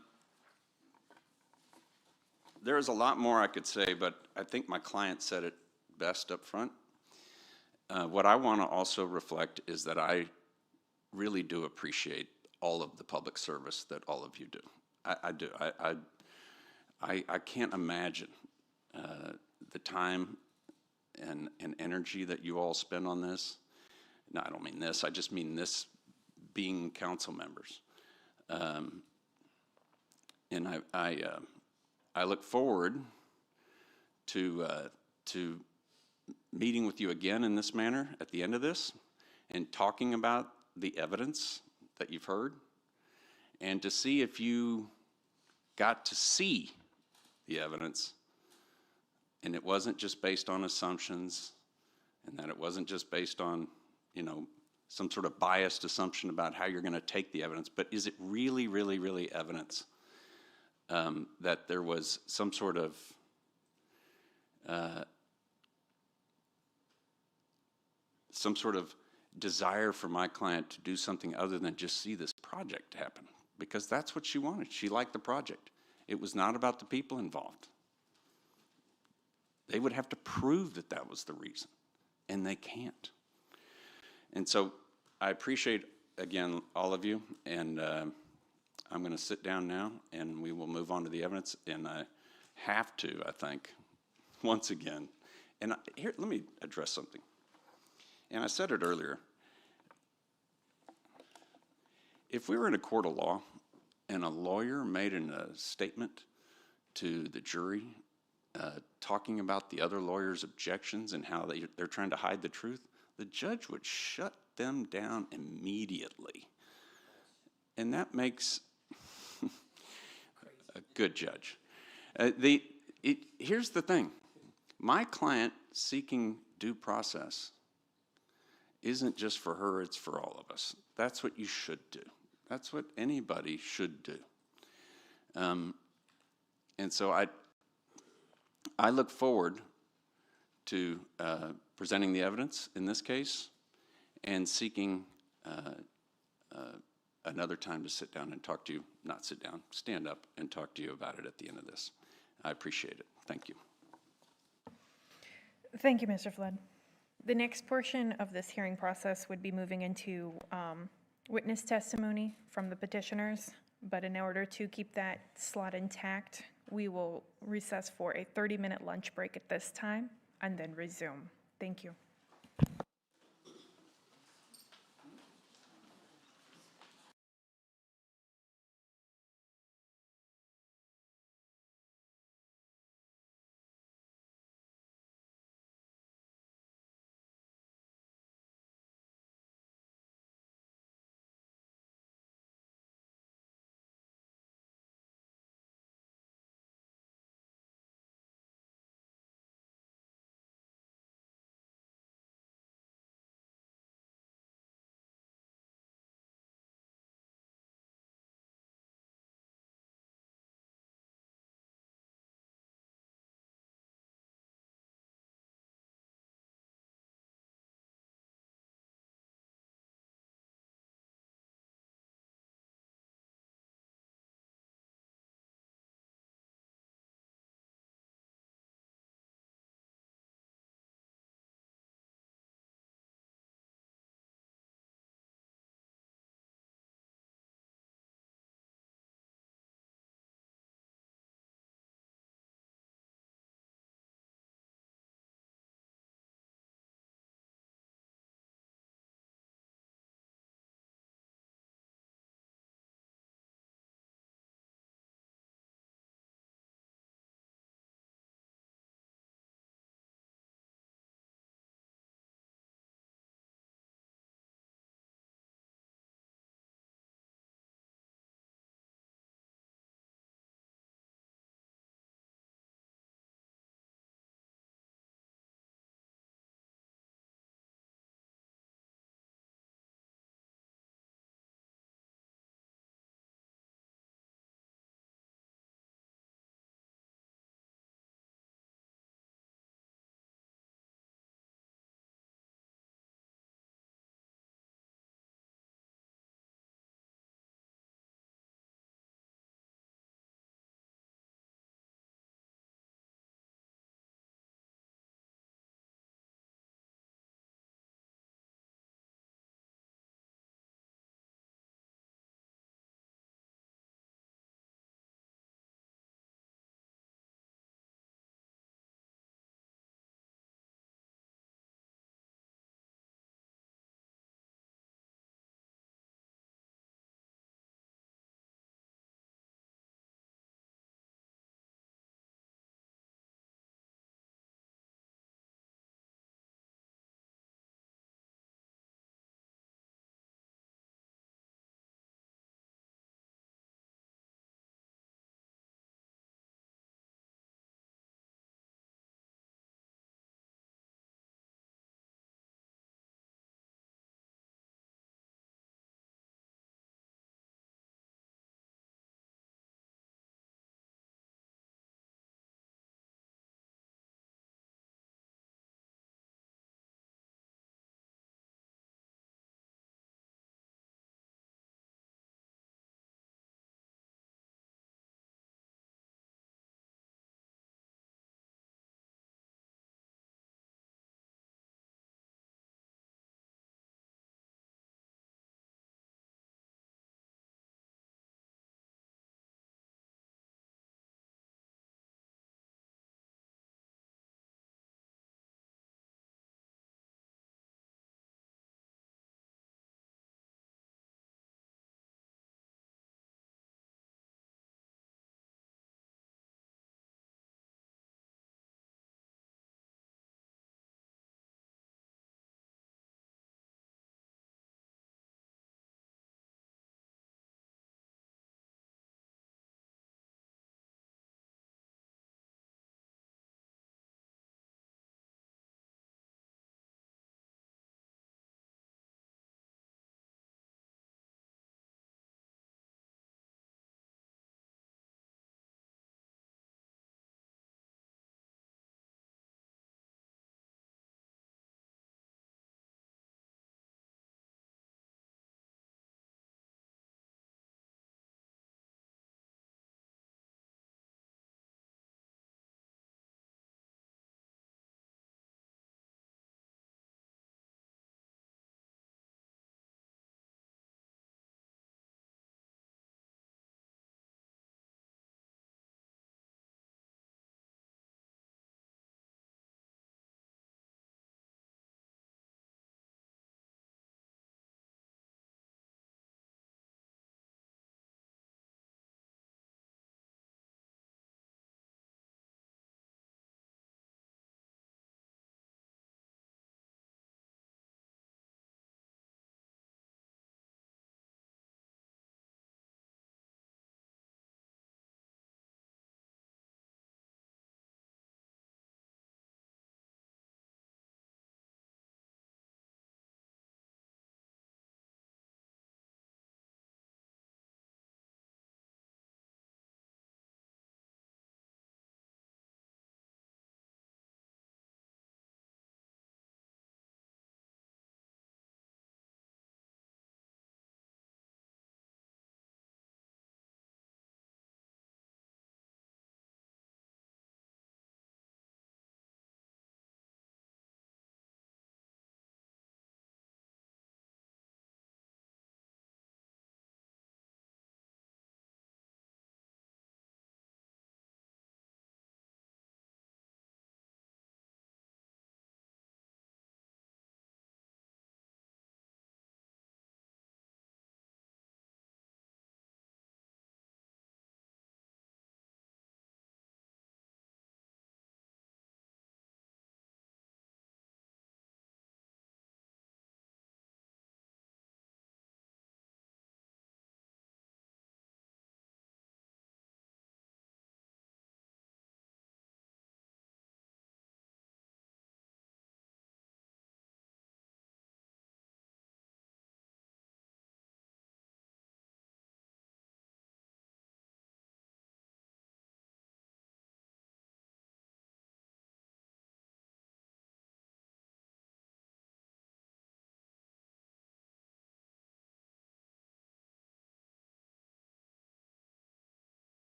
There is a lot more I could say, but I think my client said it best up front. What I want to also reflect is that I really do appreciate all of the public service that all of you do. I do. I can't imagine the time and energy that you all spend on this. No, I don't mean this. I just mean this being council members. And I look forward to meeting with you again in this manner at the end of this and talking about the evidence that you've heard and to see if you got to see the evidence and it wasn't just based on assumptions and that it wasn't just based on, some sort of biased assumption about how you're going to take the evidence, but is it really, really, really evidence that there was some sort of desire for my client to do something other than just see this project happen? Because that's what she wanted. She liked the project. It was not about the people involved. They would have to prove that that was the reason, and they can't. And so I appreciate, again, all of you, and I'm going to sit down now, and we will move on to the evidence, and I have to, I think, once again, and here, let me address something. And I said it earlier. If we were in a court of law, and a lawyer made a statement to the jury talking about the other lawyer's objections and how they're trying to hide the truth, the judge would shut them down immediately. And that makes a good judge. Here's the thing. My client seeking due process isn't just for her, it's for all of us. That's what you should do. That's what anybody should do. And so I look forward to presenting the evidence in this case and seeking another time to sit down and talk to you, not sit down, stand up and talk to you about it at the end of this. I appreciate it. Thank you. Thank you, Mr. Flood. The next portion of this hearing process would be moving into witness testimony from the petitioners, but in order to keep that slot intact, we will recess for a 30-minute lunch break at this time and then resume. Thank you.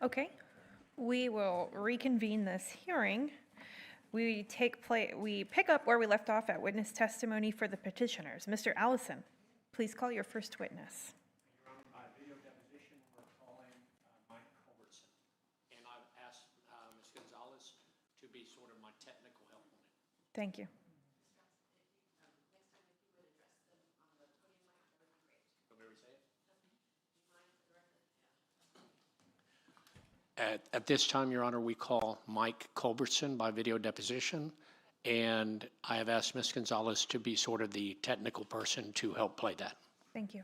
Okay, we will reconvene this hearing. We pick up where we left off at witness testimony for the petitioners. Mr. Allison, please call your first witness. By video deposition, we're calling Mike Culbertson. And I've asked Ms. Gonzalez to be sort of my technical help on it. Thank you. At this time, Your Honor, we call Mike Culbertson by video deposition, and I have asked Ms. Gonzalez to be sort of the technical person to help play that. Thank you.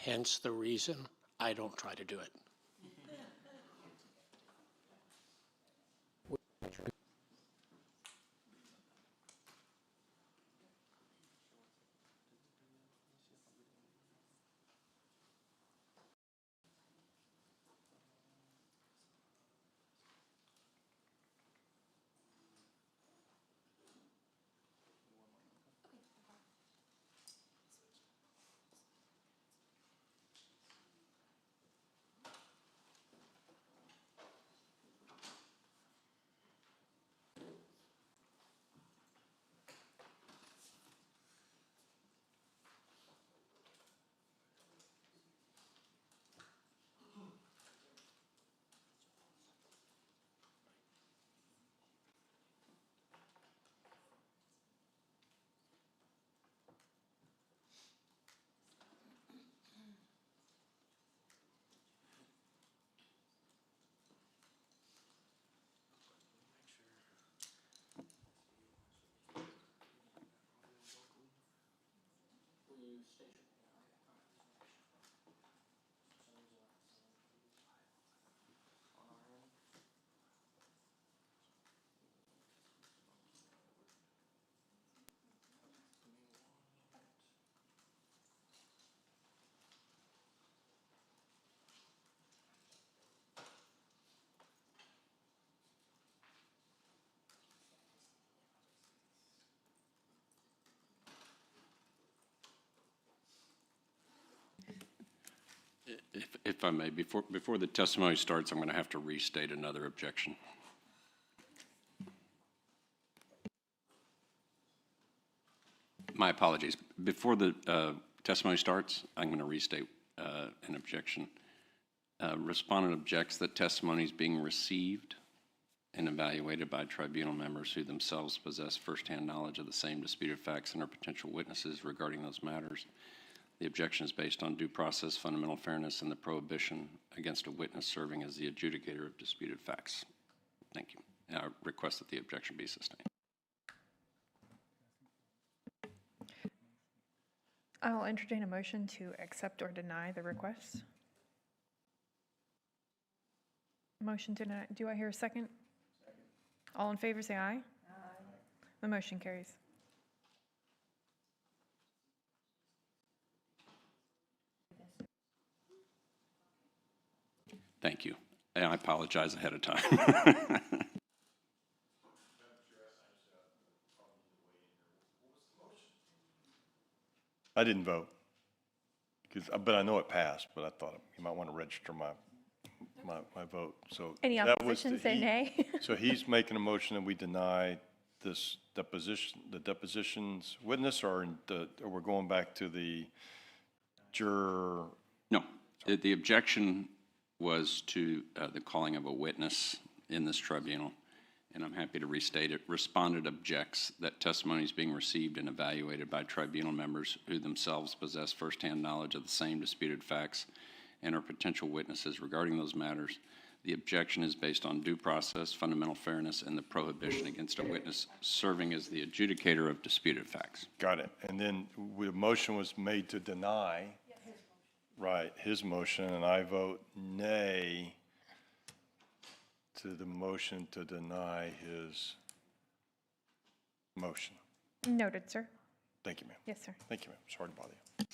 Hence the reason I don't try to do it. If I may, before the testimony starts, I'm going to have to restate another objection. My apologies. Before the testimony starts, I'm going to restate an objection. Respondent objects that testimony is being received and evaluated by tribunal members who themselves possess firsthand knowledge of the same disputed facts and are potential witnesses regarding those matters. The objection is based on due process, fundamental fairness, and the prohibition against a witness serving as the adjudicator of disputed facts. Thank you. I request that the objection be sustained. I'll entertain a motion to accept or deny the request. Motion to deny. Do I hear a second? Second. All in favor, say aye. Aye. The motion carries. Thank you. And I apologize ahead of time. I didn't vote, but I know it passed, but I thought you might want to register my vote, so. Any that was opposition, the- say nay. So he's making a motion that we deny this the depositions witness, or we're going back to the juror? No, the objection was to the calling of a witness in this tribunal, and I'm happy to restate it. Respondent objects that testimony is being received and evaluated by tribunal members who themselves possess firsthand knowledge of the same disputed facts and are potential witnesses regarding those matters. The objection is based on due process, fundamental fairness, and the prohibition against a witness serving as the adjudicator of disputed facts. Got it. And then the motion was made to deny. Right, his motion, and I vote nay to the motion to deny his motion. Noted, sir. Thank you, ma'am. Yes, sir. Thank you, ma'am. Sorry to bother you.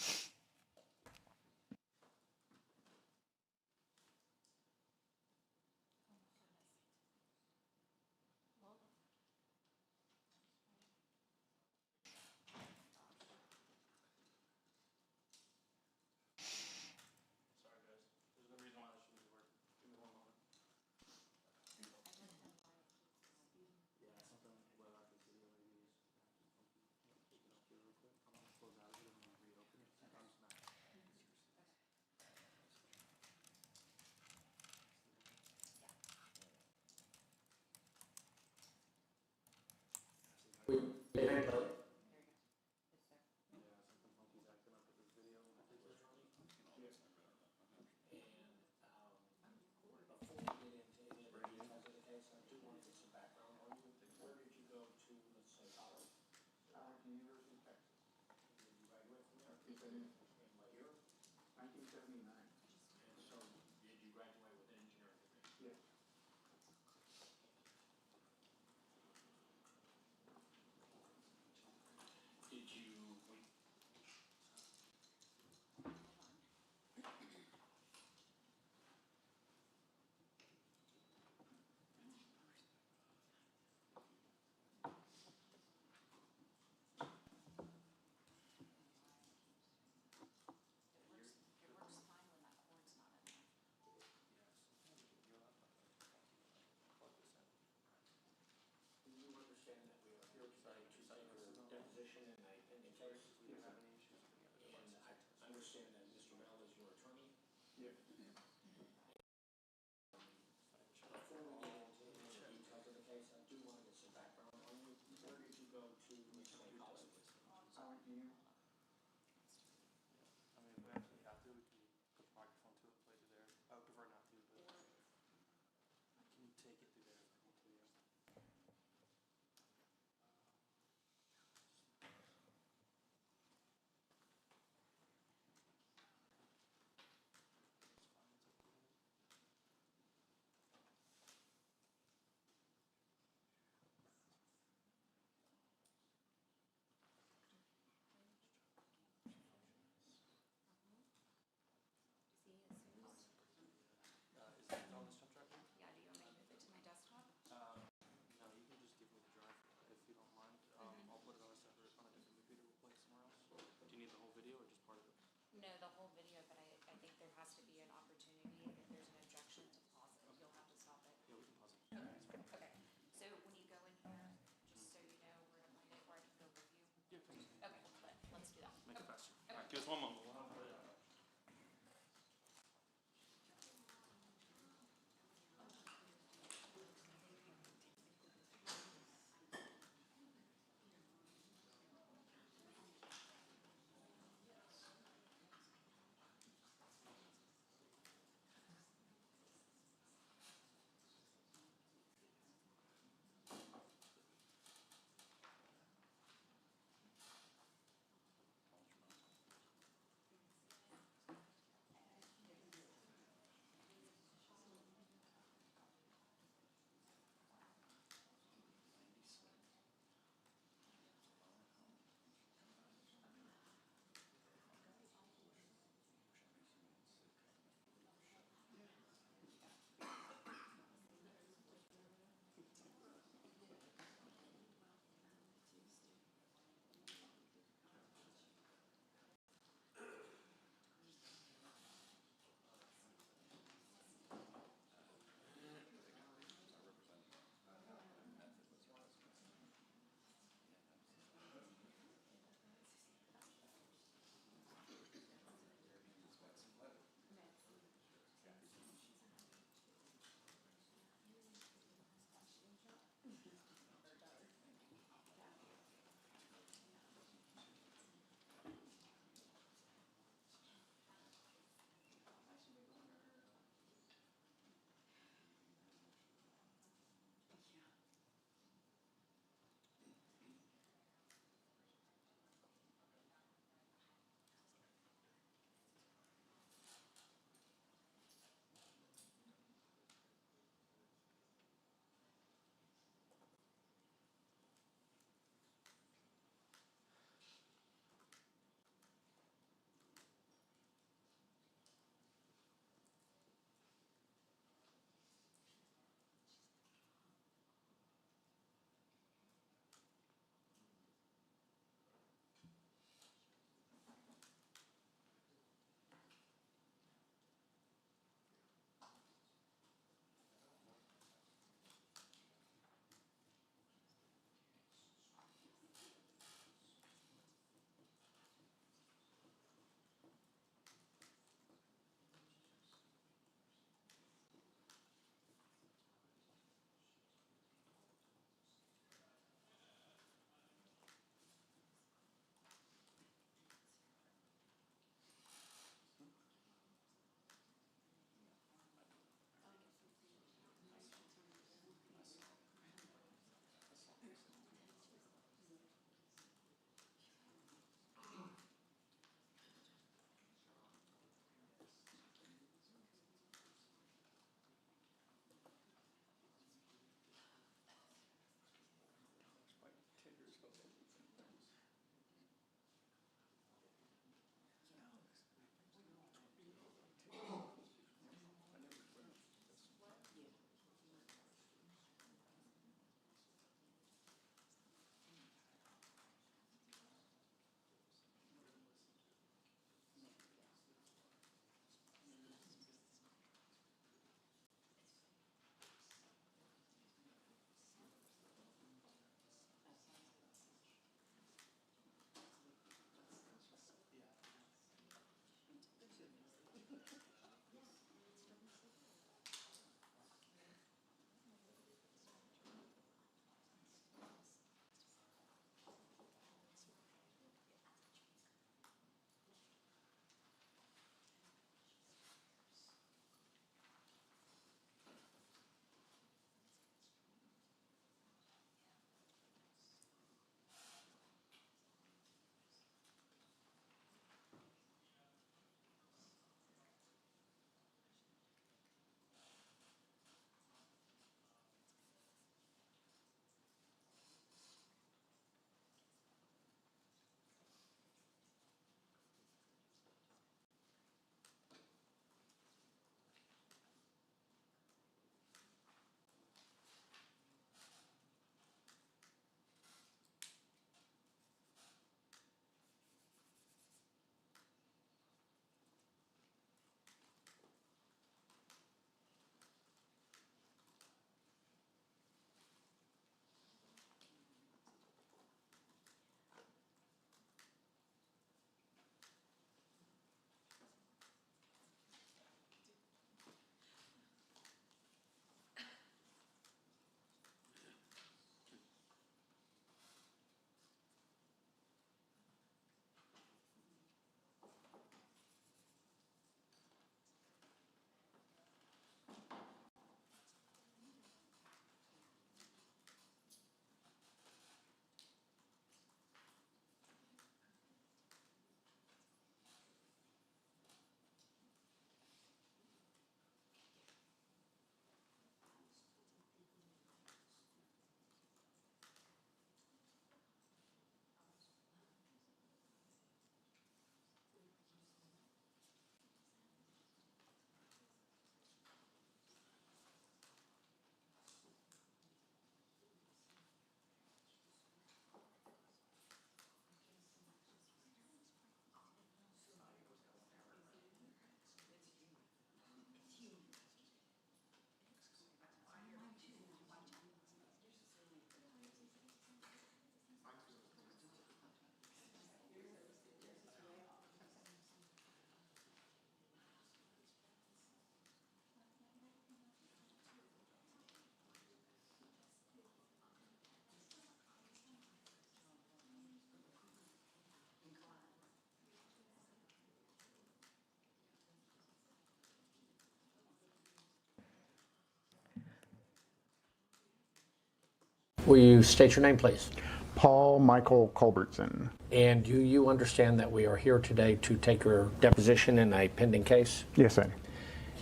Will you state your name, please? Paul Michael Culbertson. And do you understand that we are here today to take your deposition in a pending case? Yes, sir.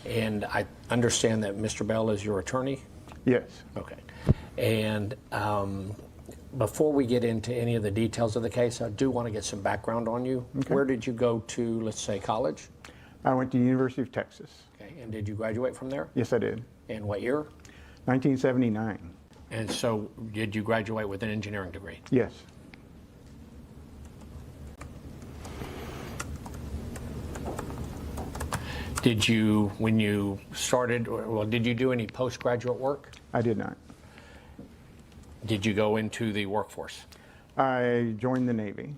And I understand that Mr. Bell is your attorney? Yes. Okay. And before we get into any of the details of the case, I do want to get some background on you. Okay. Where did you go to, let's say, college? I went to University of Texas. Okay. And did you graduate from there? Yes, I did. And what year? 1979. And so did you graduate with an engineering degree? Yes. Did you, when you started, well, did you do any postgraduate work? I did not. Did you go into the workforce? I joined the Navy.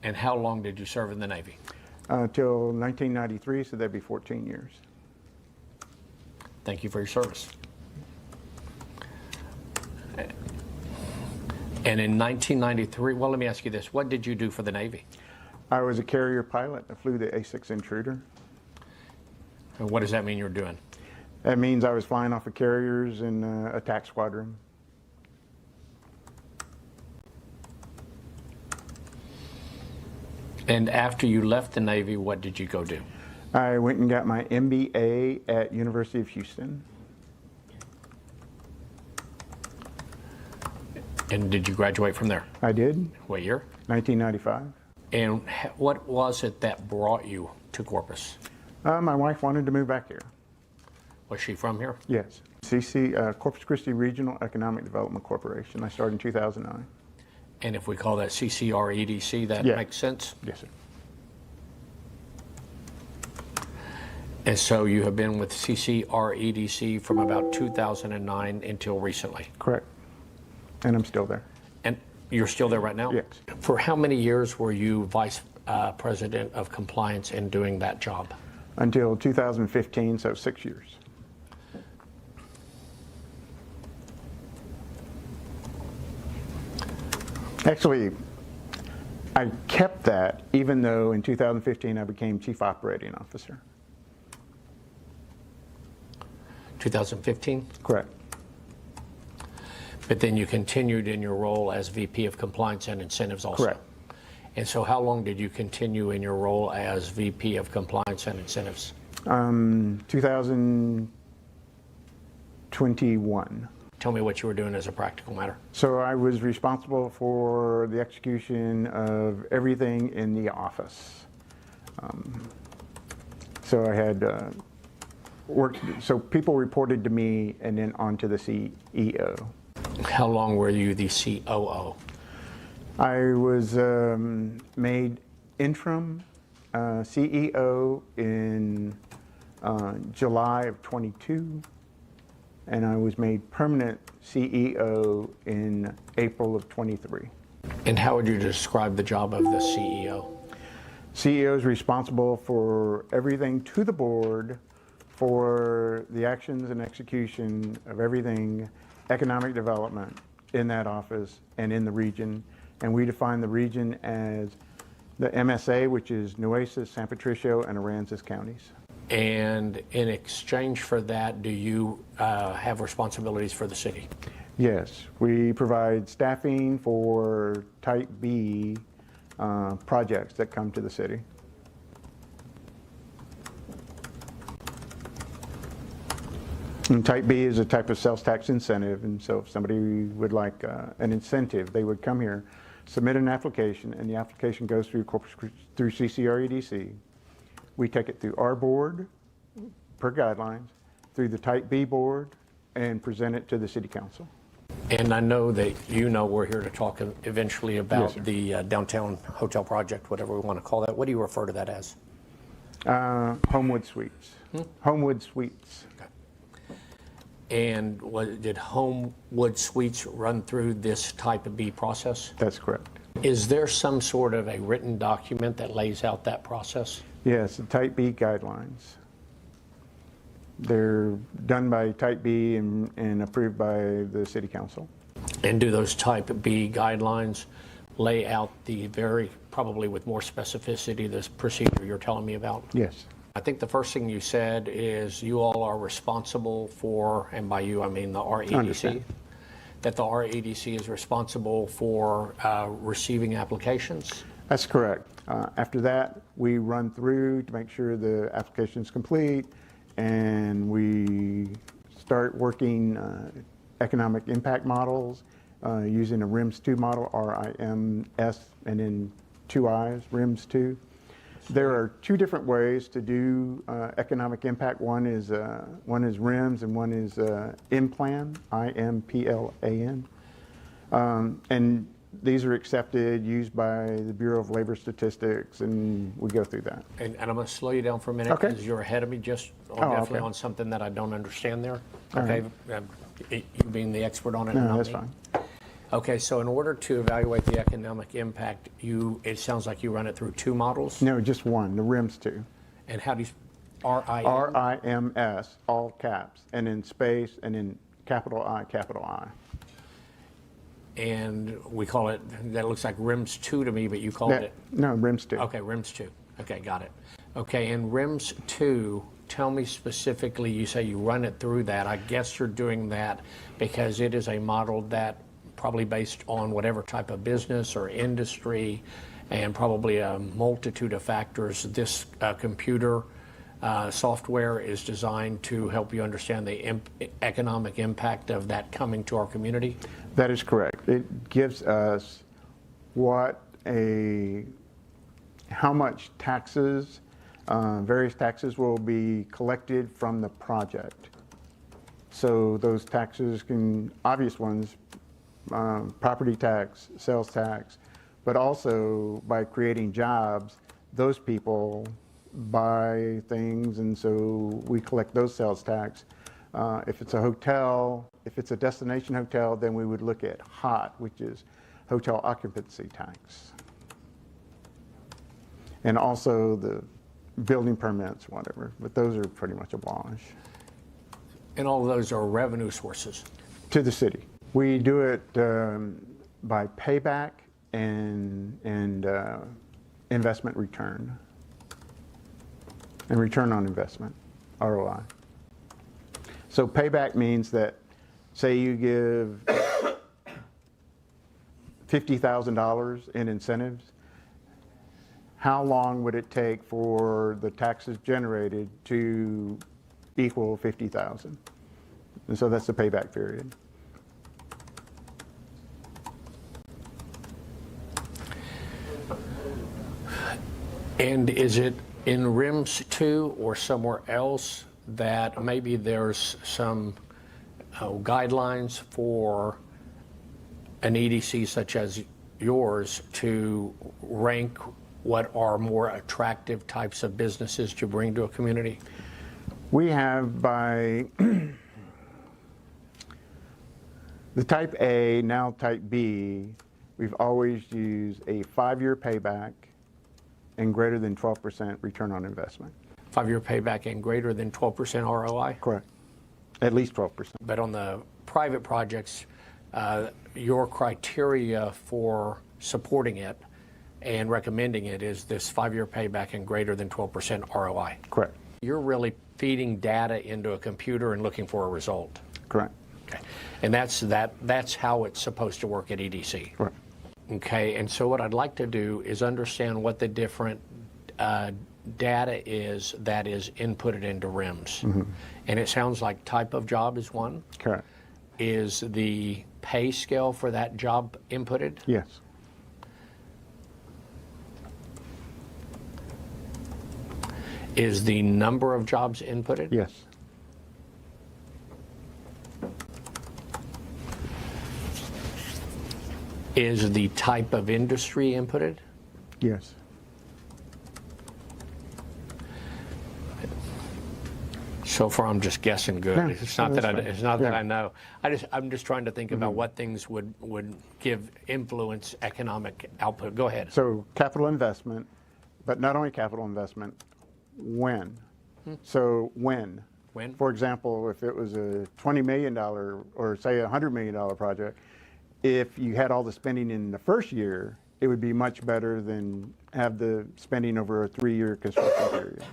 And how long did you serve in the Navy? Till 1993, so that'd be 14 years. Thank you for your service. And in 1993, well, let me ask you this. What did you do for the Navy? I was a carrier pilot. I flew the A6 Intruder. And what does that mean you're doing? That means I was flying off of carriers in attack squadron. And after you left the Navy, what did you go do? I went and got my MBA at University of Houston. And did you graduate from there? I did. What year? 1995. And what was it that brought you to Corpus? My wife wanted to move back here. Was she from here? Yes. Corpus Christi Regional Economic Development Corporation. I started in 2009. And if we call that CCREDC, that Yeah. makes sense? Yes, sir. And so you have been with CCREDC from about 2009 until recently? Correct. And I'm still there. And you're still there right now? Yes. For how many years were you Vice President of Compliance and doing that job? Until 2015, so 6 years. Actually, I kept that even though in 2015 I became Chief Operating Officer. 2015? Correct. But then you continued in your role as VP of Compliance and Incentives also? Correct. And so how long did you continue in your role as VP of Compliance and Incentives? 2021. Tell me what you were doing as a practical matter. So I was responsible for the execution of everything in the office. So I had worked, so people reported to me and then on to the CEO. How long were you the COO? I was made interim CEO in July of '22, and I was made permanent CEO in April of '23. And how would you describe the job of the CEO? CEO is responsible for everything to the board, for the actions and execution of everything economic development in that office and in the region. And we define the region as the MSA, which is Nueces, San Patricio, and Aransas counties. And in exchange for that, do you have responsibilities for the city? Yes, we provide staffing for Type B projects that come to the city. And Type B is a type of sales tax incentive, and so if somebody would like an incentive, they would come here, submit an application, and the application goes through through CCREDC. We take it through our board, per guidelines, through the Type B board, and present it to the city council. And I know that you know we're here to talk eventually about Yes, sir. the downtown hotel project, whatever we want to call that. What do you refer to that as? Homewood Suites. Homewood Suites. And did Homewood Suites run through this type of B process? That's correct. Is there some sort of a written document that lays out that process? Yes, the Type B guidelines. They're done by Type B and approved by the city council. And do those Type B guidelines lay out the probably with more specificity, this procedure you're telling me about? Yes. I think the first thing you said is you all are responsible for, and by you I mean the REDC, Understand. that the REDC is responsible for receiving applications? That's correct. After that, we run through to make sure the application's complete, and we start working economic impact models using a RIMS-2 model, RIMS, and then 2 I's, RIMS-2. There are 2 different ways to do economic impact. One is RIMS and one is IMPLAN, IMPLAN. And these are accepted, used by the Bureau of Labor Statistics, and we go through that. And I'm going to slow you down for a minute Okay. because you're ahead of me just definitely on something that I don't understand there. All Okay, right. You being the expert on it. and No, not that's me. fine. Okay, so in order to evaluate the economic impact, it sounds like you run it through 2 models? No, just one, the RIMS-2. And how do you, RIM? RIMS, all caps, and in space, and in capital I, capital I. And we call it, that looks like RIMS 2 to me, but you called it? No, RIMS-2. Okay, RIMS 2. Okay, got it. Okay, and RIMS 2, tell me specifically, you say you run it through that. I guess you're doing that because it is a model that probably based on whatever type of business or industry and probably a multitude of factors. This computer software is designed to help you understand the economic impact of that coming to our community? That is correct. It gives us how much taxes, various taxes will be collected from the project. So those taxes obvious ones, property tax, sales tax, but also by creating jobs, those people buy things, and so we collect those sales tax. If it's a hotel, if it's a destination hotel, then we would look at HOT, which is hotel occupancy tax. And also the building permits, whatever, but those are pretty much a wash. And all of those are revenue sources? To the city. We do it by payback and investment return, and return on investment, ROI. So payback means that, say you give $50,000 in incentives, how long would it take for the taxes generated to equal 50,000? And so that's the payback period. And is it in RIMS 2 or somewhere else that maybe there's some guidelines for an EDC such as yours to rank what are more attractive types of businesses to bring to a community? We have by the type A, now type B, we've always used a 5-year payback and greater than 12% return on investment. 5-year payback and greater than 12% ROI? Correct. At least 12%. But on the private projects, your criteria for supporting it and recommending it is this 5-year payback and greater than 12% ROI. Correct. You're really feeding data into a computer and looking for a result. Correct. Okay. And that's how it's supposed to work at EDC. Correct. Okay, and so what I'd like to do is understand what the different data is that is inputted into RIMS. Mm-hmm. And it sounds like type of job is one. Correct. Is the pay scale for that job inputted? Yes. Is the number of jobs inputted? Yes. Is the type of industry inputted? Yes. So far, I'm just guessing good. No, It's not no, that that's it's fine. not that Yeah. I know. I'm just trying to think about what things would give influence economic output. Go ahead. So capital investment, but not only capital investment, when? So when? When? For example, if it was a $20 million or say a $100 million project, if you had all the spending in the first year, it would be much better than have the spending over a 3-year construction period.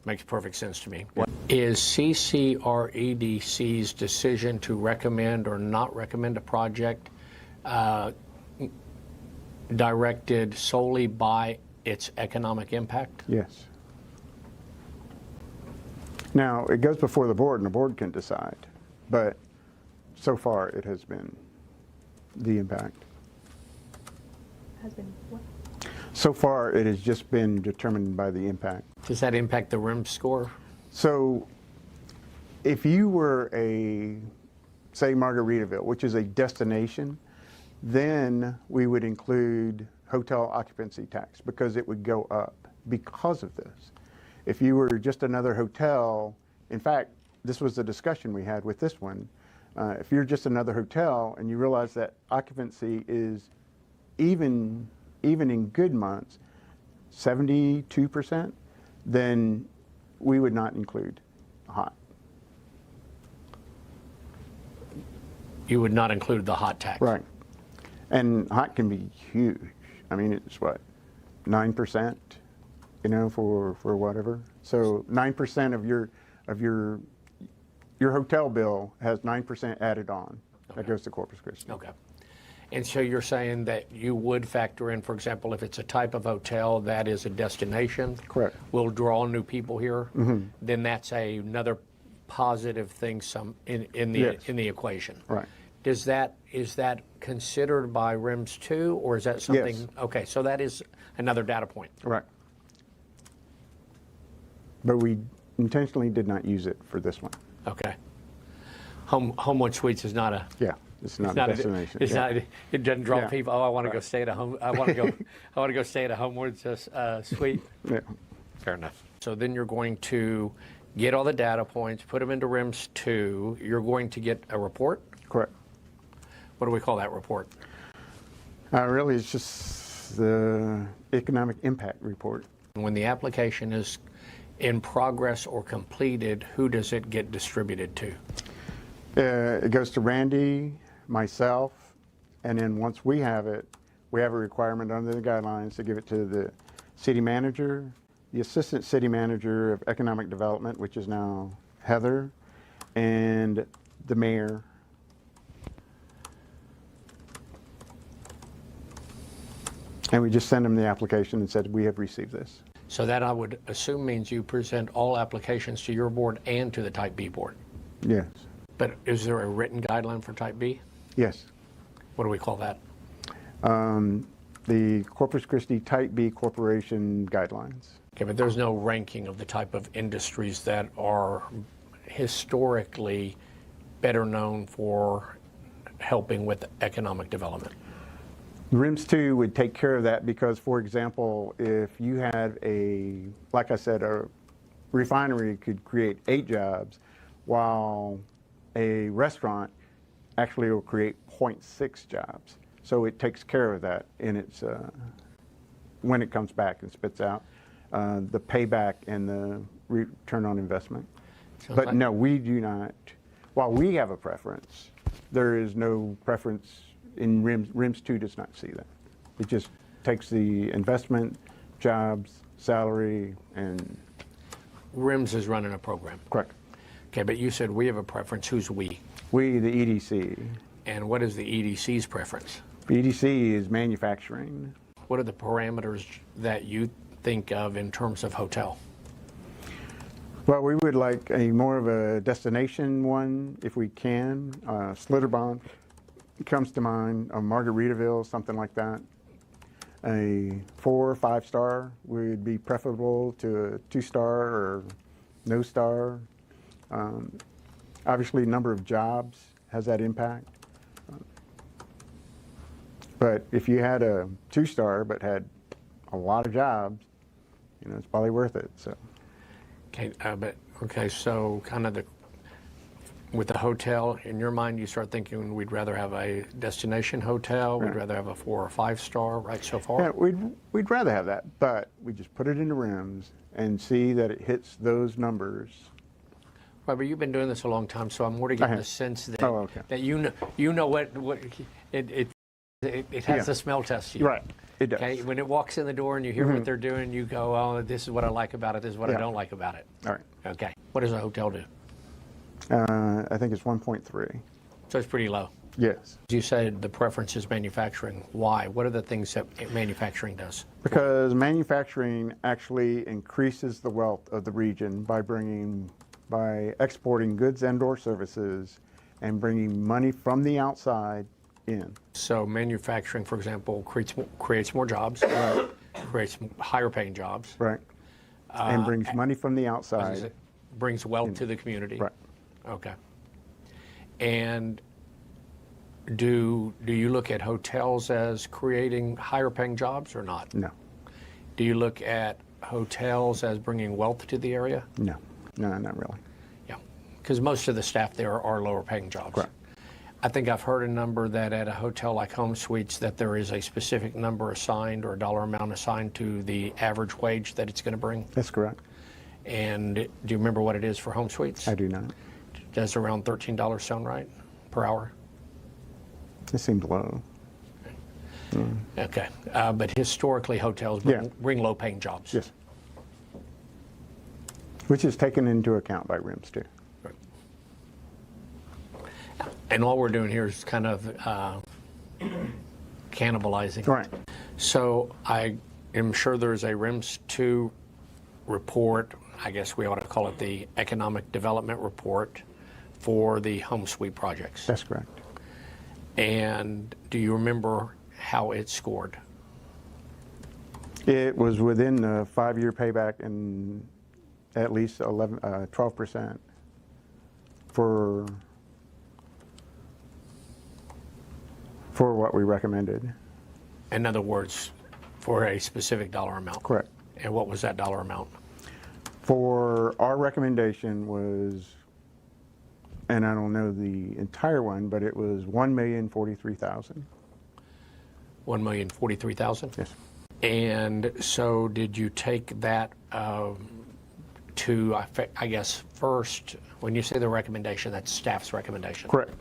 Makes perfect sense to me. Is CCREDC's decision to recommend or not recommend a project directed solely by its economic impact? Yes. Now, it goes before the board, and the board can decide, but so far, it has been the impact. Has been what? So far, it has just been determined by the impact. Does that impact the RIM score? So if you were say Margaritaville, which is a destination, then we would include hotel occupancy tax because it would go up because of this. If you were just another hotel, in fact, this was the discussion we had with this one. If you're just another hotel and you realize that occupancy is even in good months, 72%, then we would not include hot. You would not include the hot tax? Right. And hot can be huge. I mean, it's what, 9%, you know, for whatever. So 9% of your hotel bill has 9% added on. That goes to Corpus Christi. Okay. And so you're saying that you would factor in, for example, if it's a type of hotel that is a destination? Correct. Will draw new people here? Then that's another positive thing in the equation. Right. Is that considered by RIMS 2, or is that something? Yes. Okay, so that is another data point. Right. But we intentionally did not use it for this one. Okay. Homewood Suites is not a. Yeah, it's not a destination. It's not. It doesn't draw Yeah. people. Oh, I want to go stay at a home. I want to go. I want to go stay at a Homewood suite. Yeah. Fair enough. So then you're going to get all the data points, put them into RIMS 2. You're going to get a report. Correct. What do we call that report? Really, it's just the economic impact report. When the application is in progress or completed, who does it get distributed to? It goes to Randy, myself, and then once we have it, we have a requirement under the guidelines to give it to the city manager, the assistant city manager of economic development, which is now Heather, and the mayor. And we just send them the application and said, we have received this. So that, I would assume, means you present all applications to your board and to the Type B board. Yes. But is there a written guideline for Type B? Yes. What do we call that? The Corpus Christi Type B Corporation guidelines. Okay, but there's no ranking of the type of industries that are historically better known for helping with economic development. RIMS 2 would take care of that because, for example, if you had like I said, a refinery could create 8 jobs, while a restaurant actually will create 0.6 jobs. So it takes care of that in its, when it comes back and spits out, the payback and the return on investment. But no, we do not. While we have a preference, there is no preference in RIMS. RIMS 2 does not see that. It just takes the investment, jobs, salary, and. RIMS is running a program. Correct. Okay, but you said we have a preference. Who's we? We, the EDC. And what is the EDC's preference? EDC is manufacturing. What are the parameters that you think of in terms of hotel? Well, we would like more of a destination one if we can. Slitterbond comes to mind, a Margaritaville, something like that. A 4 or 5 star would be preferable to a 2-star or no star. Obviously, number of jobs has that impact. But if you had a 2-star but had a lot of jobs, you know, it's probably worth it. So. Okay, so kind of with the hotel, in your mind, you start thinking we'd rather have a destination hotel, we'd rather have a 4 or 5 star, right, so far? Yeah, we'd rather have that, but we just put it into RIMS and see that it hits those numbers. Right, but you've been doing this a long time, so I'm more to get the sense that, that you know what it has the smell test to you. Right. It does. Okay, when it walks in the door and you hear what they're doing, you go, oh, this is what I like about it, this is what I Yeah. don't like about it. All right. Okay, what does a hotel do? I think it's 1.3. So it's pretty low. Yes. You said the preference is manufacturing. Why? What are the things that manufacturing does? Because manufacturing actually increases the wealth of the region by exporting goods and/or services and bringing money from the outside in. So manufacturing, for example, creates more jobs, creates higher paying jobs. Right. And brings money from the outside. Brings wealth to the community. Right. Okay. And do you look at hotels as creating higher paying jobs or not? No. Do you look at hotels as bringing wealth to the area? No. No, not really. Yeah, because most of the staff there are lower paying jobs. Correct. I think I've heard a number that at a hotel like Home Suites that there is a specific number assigned or a dollar amount assigned to the average wage that it's going to bring. That's correct. And do you remember what it is for Home Suites? I do not. Does around $13 sound right per hour? It seems low. Okay, but historically hotels bring low paying jobs. Yes. Which is taken into account by RIMS too. And all we're doing here is kind of cannibalizing. Right. So I am sure there's a RIMS 2 report, I guess we ought to call it the Economic Development Report for the home suite projects. That's correct. And do you remember how it scored? It was within the 5-year payback and at least 12% for what we recommended. In other words, for a specific dollar amount? Correct. And what was that dollar amount? For our recommendation was, and I don't know the entire one, but it was $1,043,000. $1,043,000? Yes. And so did you take that to, I guess, first, when you say the recommendation, that's staff's recommendation? Correct.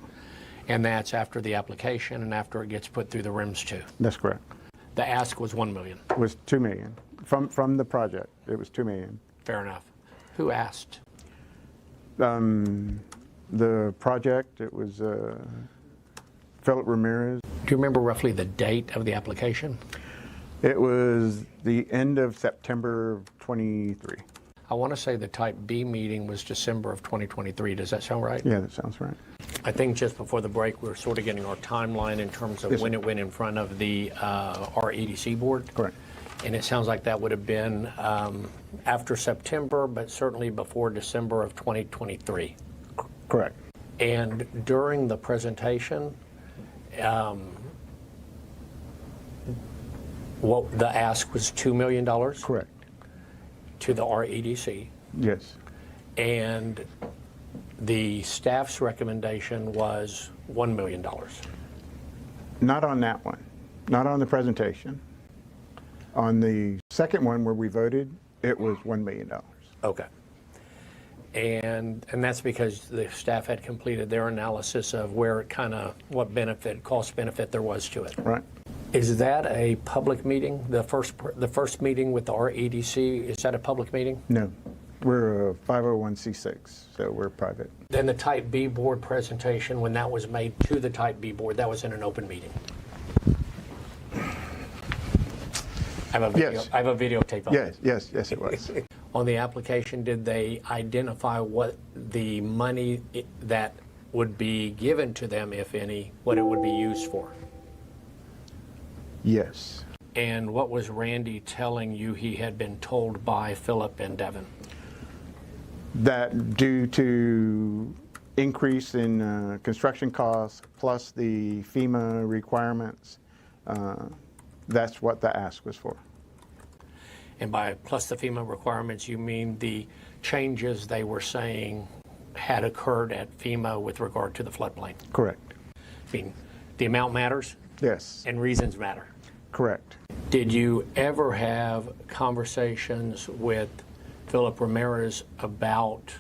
And that's after the application and after it gets put through the RIMS 2? That's correct. The ask was $1 million? It was $2 million. From the project, it was $2 million. Fair enough. Who asked? The project, it was Philip Ramirez. Do you remember roughly the date of the application? It was the end of September of 23. I want to say the Type B meeting was December of 2023. Does that sound right? Yeah, that sounds right. I think just before the break, we were sort of getting our timeline in terms of Yes, when sir. it went in front of the REDC board. Correct. And it sounds like that would have been after September, but certainly before December of 2023. Correct. And during the presentation, what the ask was $2 million? Correct. To the REDC. Yes. And the staff's recommendation was $1 million. Not on that one, not on the presentation. On the second one where we voted, it was $1 million. Okay. And that's because the staff had completed their analysis of where it kind of, what benefit, cost benefit there was to it. Right. Is that a public meeting? The first meeting with the REDC, is that a public meeting? No, we're a 501c6, so we're private. Then the Type B board presentation, when that was made to the Type B board, that was in an open meeting. I have a video, Yes. I have a videotape of it. Yes, it was. On the application, did they identify what the money that would be given to them, if any, what it would be used for? Yes. And what was Randy telling you he had been told by Philip and Devin? That due to increase in construction costs plus the FEMA requirements, that's what the ask was for. And by plus the FEMA requirements, you mean the changes they were saying had occurred at FEMA with regard to the floodplain? Correct. I mean, the amount matters? Yes. And reasons matter? Correct. Did you ever have conversations with Philip Ramirez about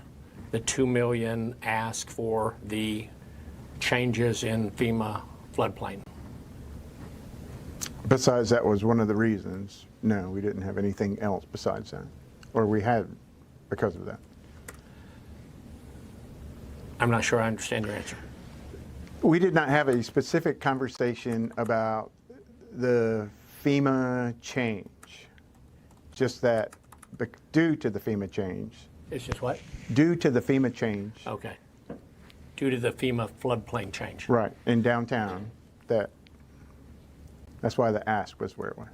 the $2 million ask for the changes in FEMA floodplain? Besides, that was one of the reasons. No, we didn't have anything else besides that. Or we had because of that. I'm not sure I understand your answer. We did not have a specific conversation about the FEMA change. Just that due to the FEMA change. It's just what? Due to the FEMA change. Okay. Due to the FEMA floodplain change. Right, in downtown, that's why the ask was where it was.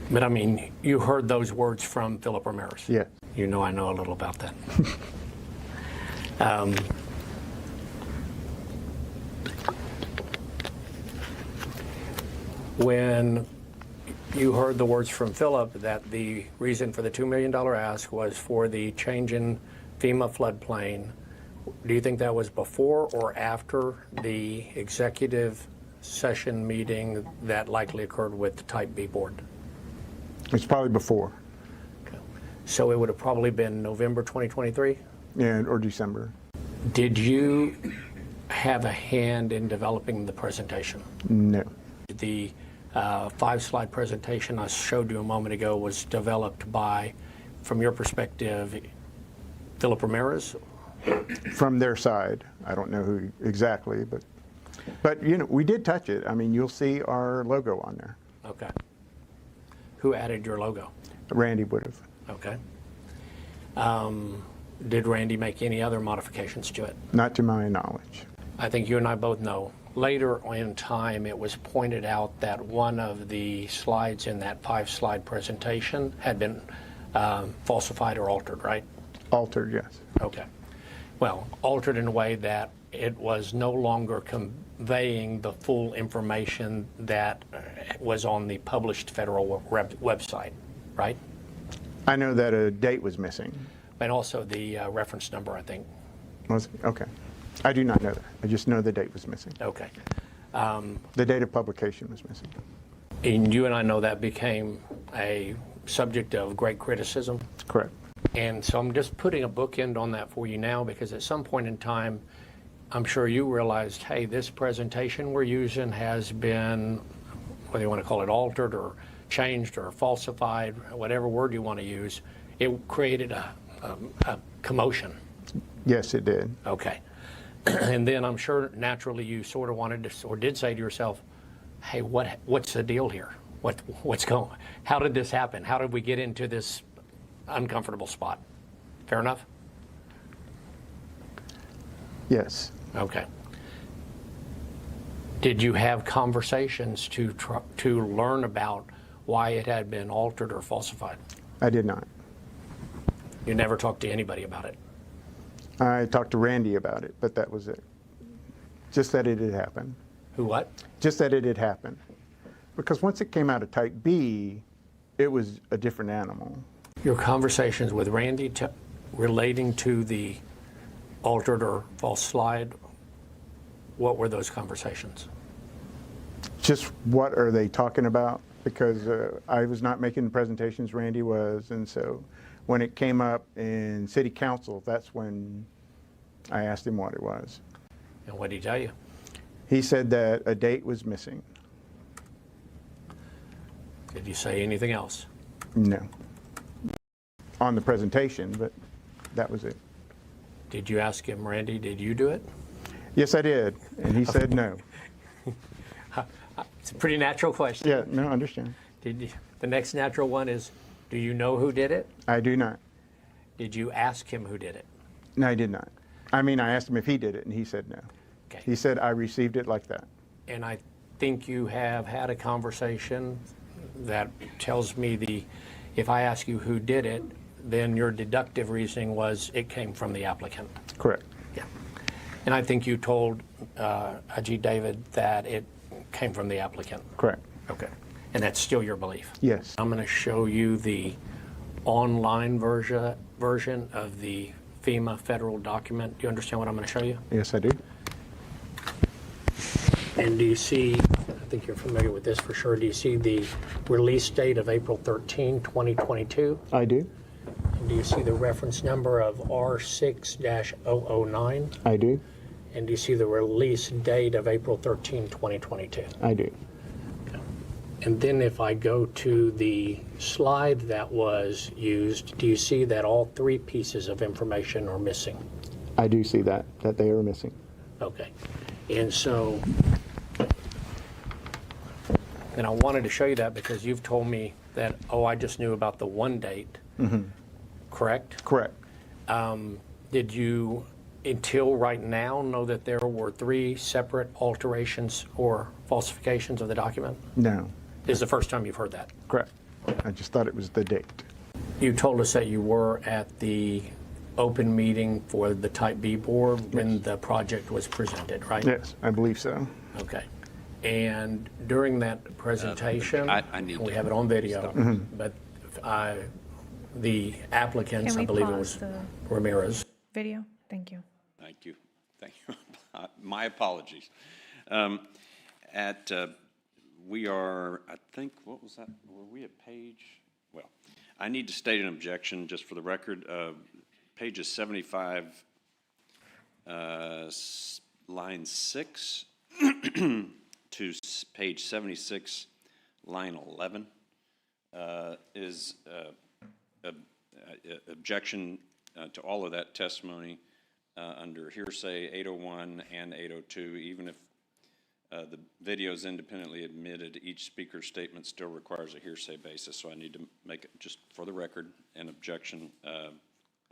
But I mean, you heard those words from Philip Ramirez. Yes. You know I know a little about that. When you heard the words from Philip that the reason for the $2 million ask was for the change in FEMA floodplain, do you think that was before or after the executive session meeting that likely occurred with the Type B board? It's probably before. Okay. So it would have probably been November 2023? Yeah, or December. Did you have a hand in developing the presentation? No. The 5-slide presentation I showed you a moment ago was developed by, from your perspective, Philip Ramirez? From their side. I don't know who exactly, but you know, we did touch it. I mean, you'll see our logo on there. Okay. Who added your logo? Randy would have. Okay. Did Randy make any other modifications to it? Not to my knowledge. I think you and I both know. Later in time, it was pointed out that one of the slides in that 5-slide presentation had been falsified or altered, right? Altered, yes. Okay. Well, altered in a way that it was no longer conveying the full information that was on the published federal website, right? I know that a date was missing. And also the reference number, I think. Was it? Okay. I do not know that. I just know the date was missing. Okay. The date of publication was missing. And you and I know that became a subject of great criticism. Correct. And so I'm just putting a bookend on that for you now, because at some point in time, I'm sure you realized, hey, this presentation we're using has been, whether you want to call it altered or changed or falsified, whatever word you want to use, it created a commotion. Yes, it did. Okay. And then I'm sure naturally you sort of wanted to, or did say to yourself, hey, what's the deal here? What's going, how did this happen? How did we get into this uncomfortable spot? Fair enough? Yes. Okay. Did you have conversations to learn about why it had been altered or falsified? I did not. You never talked to anybody about it? I talked to Randy about it, but that was it. Just that it had happened. Who what? Just that it had happened. Because once it came out of Type B, it was a different animal. Your conversations with Randy relating to the altered or false slide, what were those conversations? Just what are they talking about? Because I was not making the presentations, Randy was, and so when it came up in City Council, that's when I asked him what it was. And what did he tell you? He said that a date was missing. Did you say anything else? No. On the presentation, but that was it. Did you ask him, Randy, did you do it? Yes, I did, and he said no. It's a pretty natural question. Yeah, no, I understand. The next natural one is, do you know who did it? I do not. Did you ask him who did it? No, I did not. I mean, I asked him if he did it, and he said no. Okay. He said, I received it like that. And I think you have had a conversation that tells me if I ask you who did it, then your deductive reasoning was it came from the applicant. Correct. Yeah. And I think you told Ajit David that it came from the applicant. Correct. Okay. And that's still your belief? Yes. I'm going to show you the online version of the FEMA federal document. Do you understand what I'm going to show you? Yes, I do. And do you see, I think you're familiar with this for sure, do you see the release date of April 13, 2022? I do. And do you see the reference number of R6-009? I do. And do you see the release date of April 13, 2022? I do. And then if I go to the slide that was used, do you see that all three pieces of information are missing? I do see that they are missing. Okay. And so, and I wanted to show you that because you've told me that, oh, I just knew about the one date, correct? Correct. Did you, until right now, know that there were 3 separate alterations or falsifications of the document? No. This is the first time you've heard that? Correct. I just thought it was the date. You told us that you were at the open meeting for the Type B board when the project was presented, right? Yes, I believe so. Okay. And during that presentation, I need we to have it on video, Mm-hmm. but the applicants, Can I we believe it pause was the Ramirez. video? Thank you. Thank you. Thank you. My apologies. We are, I think, what was that? Were we at page? Well, I need to state an objection just for the record. Pages 75, line 6 to page 76, line 11 is objection to all of that testimony under hearsay 801 and 802, even if the video is independently admitted, each speaker's statement still requires a hearsay basis. So I need to make it, just for the record, an objection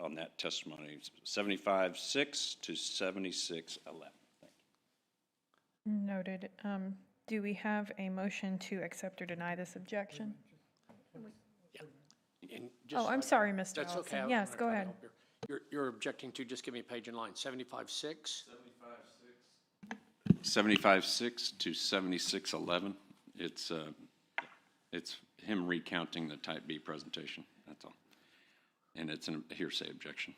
on that testimony, 75-6 to 76-11. Noted. Do we have a motion to accept or deny this objection? Oh, I'm sorry, Mr. That's okay. Allison. Yes, go ahead. You're objecting to, just give me a page and line, 75-6? 75-6 to 76-11. It's him recounting the Type B presentation, that's all. And it's a hearsay objection.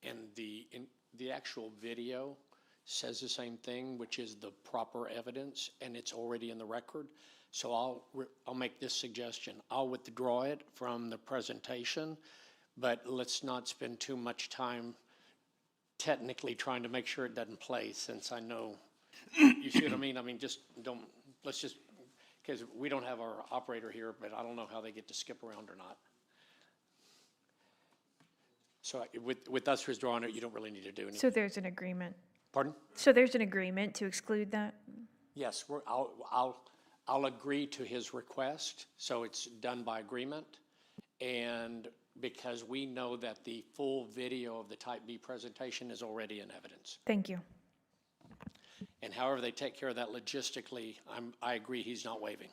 And the actual video says the same thing, which is the proper evidence, and it's already in the record. So I'll make this suggestion. I'll withdraw it from the presentation, but let's not spend too much time technically trying to make sure it doesn't play, since I know, you see what I mean? I mean, just don't, let's just, because we don't have our operator here, but I don't know how they get to skip around or not. So with us withdrawing it, you don't really need to do anything. So there's an agreement. Pardon? So there's an agreement to exclude that? Yes, I'll agree to his request, so it's done by agreement. And because we know that the full video of the Type B presentation is already in evidence. Thank you. And however they take care of that logistically, I agree he's not waiving.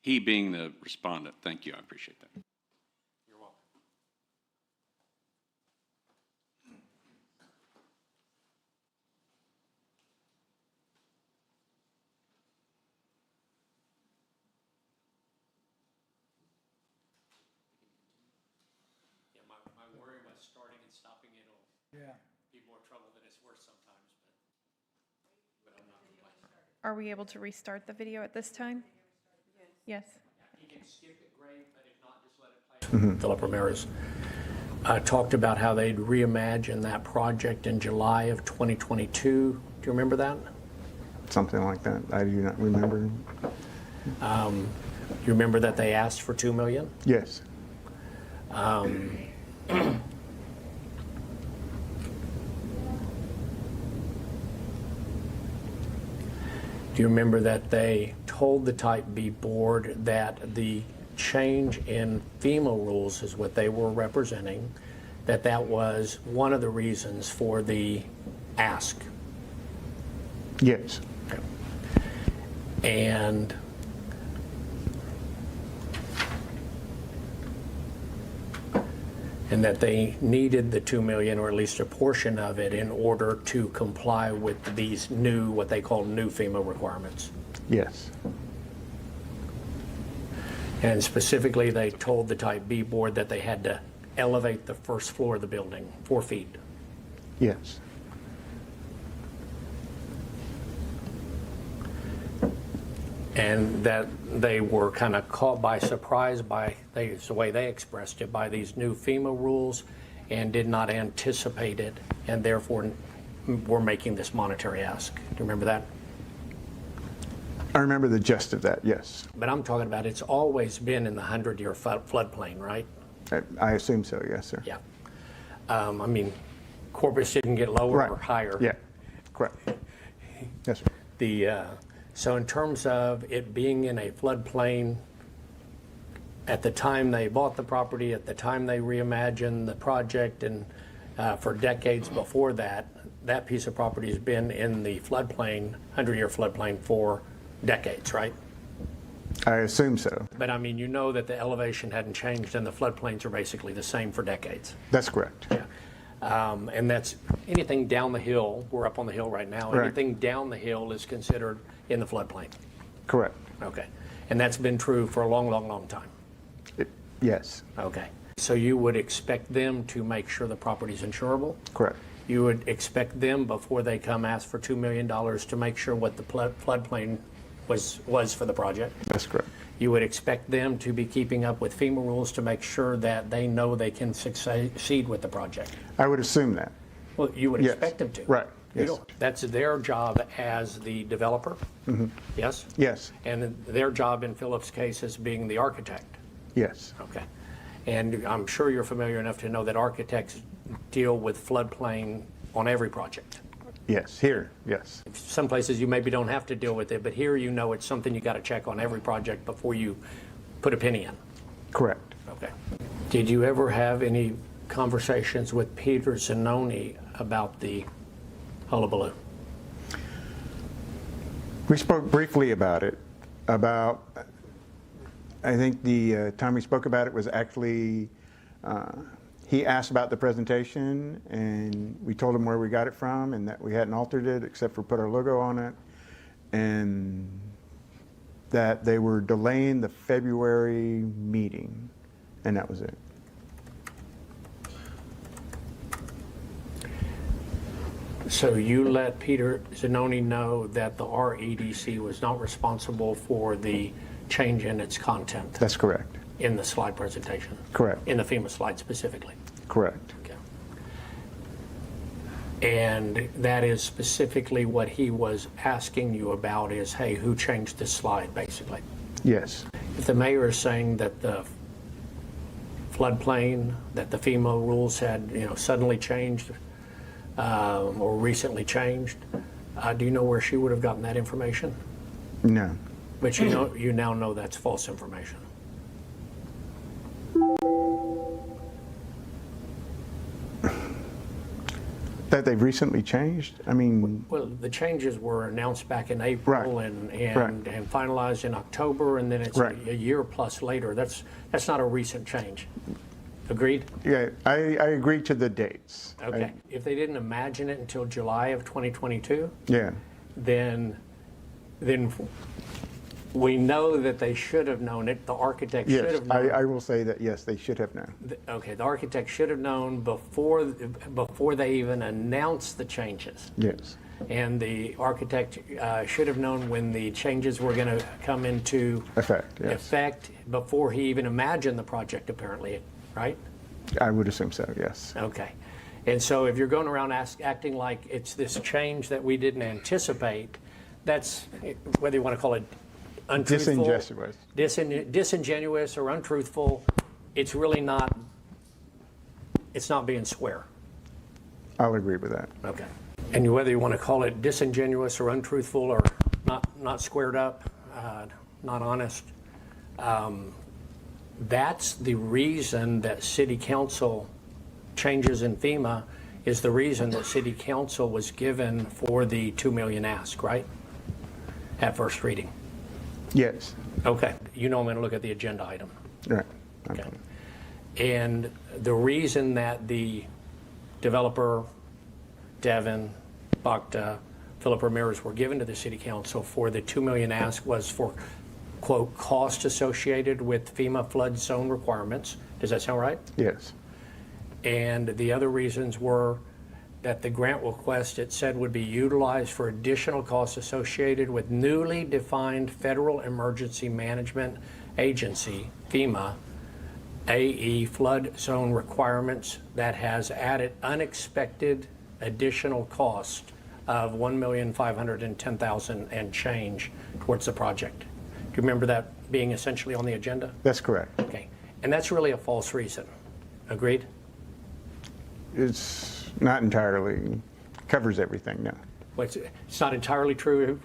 He being the respondent, thank you, I appreciate that. You're welcome. Yeah, my worry about starting and stopping it'll be more trouble than it's worth sometimes, but I'm not complaining. Are we able to restart the video at this time? Yes. You can skip it, great, but if not, just let it play. Philip Ramirez talked about how they'd reimagine that project in July of 2022. Do you remember that? Something like that. I do not remember. You remember that they asked for $2 million? Yes. Do you remember that they told the Type B board that the change in FEMA rules is what they were representing, that was one of the reasons for the ask? Yes. And that they needed the $2 million, or at least a portion of it, in order to comply with these new, what they call new FEMA requirements. Yes. And specifically, they told the Type B board that they had to elevate the first floor of the building 4 feet. Yes. and that they were kind of caught by surprise by, it's the way they expressed it, by these new FEMA rules and did not anticipate it, and therefore were making this monetary ask. Do you remember that? I remember the gist of that, yes. But I'm talking about, it's always been in the 100-year floodplain, right? I assume so, yes, sir. Yeah. I mean, Corpus didn't get lower Right. or higher. Yeah, correct. Yes, sir. So in terms of it being in a floodplain, at the time they bought the property, at the time they reimagined the project, and for decades before that, that piece of property has been in the floodplain, 100-year floodplain for decades, right? I assume so. But I mean, you know that the elevation hadn't changed and the floodplains are basically the same for decades. That's correct. Yeah. And that's anything down the hill, we're up on the hill right now, Right. anything down the hill is considered in the floodplain. Correct. Okay. And that's been true for a long, long, long time. Yes, Okay. So you would expect them to make sure the property's insurable? correct. You would expect them, before they come ask for $2 million, to make sure what the floodplain was for the project? That's correct. You would expect them to be keeping up with FEMA rules to make sure that they know they can succeed with the project? I would assume that. Well, you would Yes. expect them to. Right, You yes. don't. That's their job as the developer? Mhm. Yes? Yes, And their job in Philip's case is being the architect? yes, Okay. And I'm sure you're familiar enough to know that architects deal with floodplain on every project. yes, here, yes. Some places you maybe don't have to deal with it, but here you know it's something you got to check on every project before you put a penny in. Correct. Okay. Did you ever have any conversations with Peter Zanoni about the hullabaloo? We spoke briefly about it, I think the time we spoke about it was actually, he asked about the presentation, and we told him where we got it from, and that we hadn't altered it except for put our logo on it, and that they were delaying the February meeting, and that was it. So you let Peter Zanoni know that the REDC was not responsible for the change in its content That's correct. in the slide presentation? Correct. In the FEMA slide specifically? Correct. And that is specifically what he was asking you about is, hey, who changed this slide, basically? Yes. If the mayor is saying that the floodplain, that the FEMA rules had, suddenly changed or recently changed, do you know where she would have gotten that information? No. But you now know that's false information. That they've recently changed? I mean, Well, the changes were announced back in April and finalized in October, and then it's Right. a year plus later. That's not a recent change. Agreed? yeah, I agree to the dates. Okay. If they didn't imagine it until July of 2022, Yeah, then we know that they should have known it. The architect should yes, have known. I will say that, yes, they should have known. Okay, the architect should have known before they even announced the changes. Yes, And the architect should have known when the changes were going to come into effect, yes. effect before he even imagined the project, apparently, right? I would assume so, yes. Okay. And so if you're going around acting like it's this change that we didn't anticipate, that's, whether you want to call it untruthful, disingenuous or untruthful, it's really not, it's not being square. I'll agree with that. Okay. And whether you want to call it disingenuous or untruthful or not squared up, not honest, that's the reason that city council changes in FEMA is the reason that city council was given for the 2 million ask, right? At first reading. Yes. Okay. You know I'm going to look at the agenda item. Right. Okay. And the reason that the developer, Devin, Bakta, Philip Ramirez were given to the city council for the 2 million ask was for, quote, cost associated with FEMA flood zone requirements. Does that sound right? Yes. And the other reasons were that the grant request, it said, would be utilized for additional costs associated with newly defined Federal Emergency Management Agency, FEMA, AE flood zone requirements that has added unexpected additional cost of $1,510,000 and change towards the project. Do you remember that being essentially on the agenda? That's correct. Okay. And that's really a false reason. Agreed? It's not entirely, covers everything, no. Well, it's not entirely true?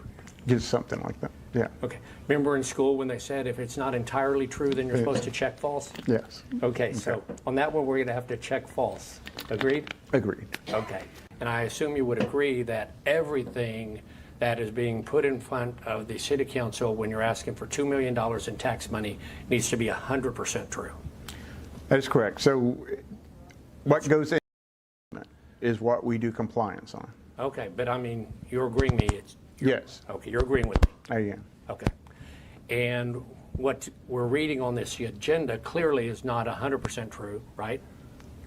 Just something like that, yeah. Okay. Remember in school when they said if it's not entirely true, then you're supposed to check false? Yes. Okay, so on that one, we're going to have to check false. Agreed? Agreed. Okay. And I assume you would agree that everything that is being put in front of the city council when you're asking for $2 million in tax money needs to be 100% true. That is correct. So what goes in is what we do compliance on. Okay, but I mean, you're agreeing me, Yes, okay, you're agreeing with me. I am. Okay. And what we're reading on this agenda clearly is not 100% true, right?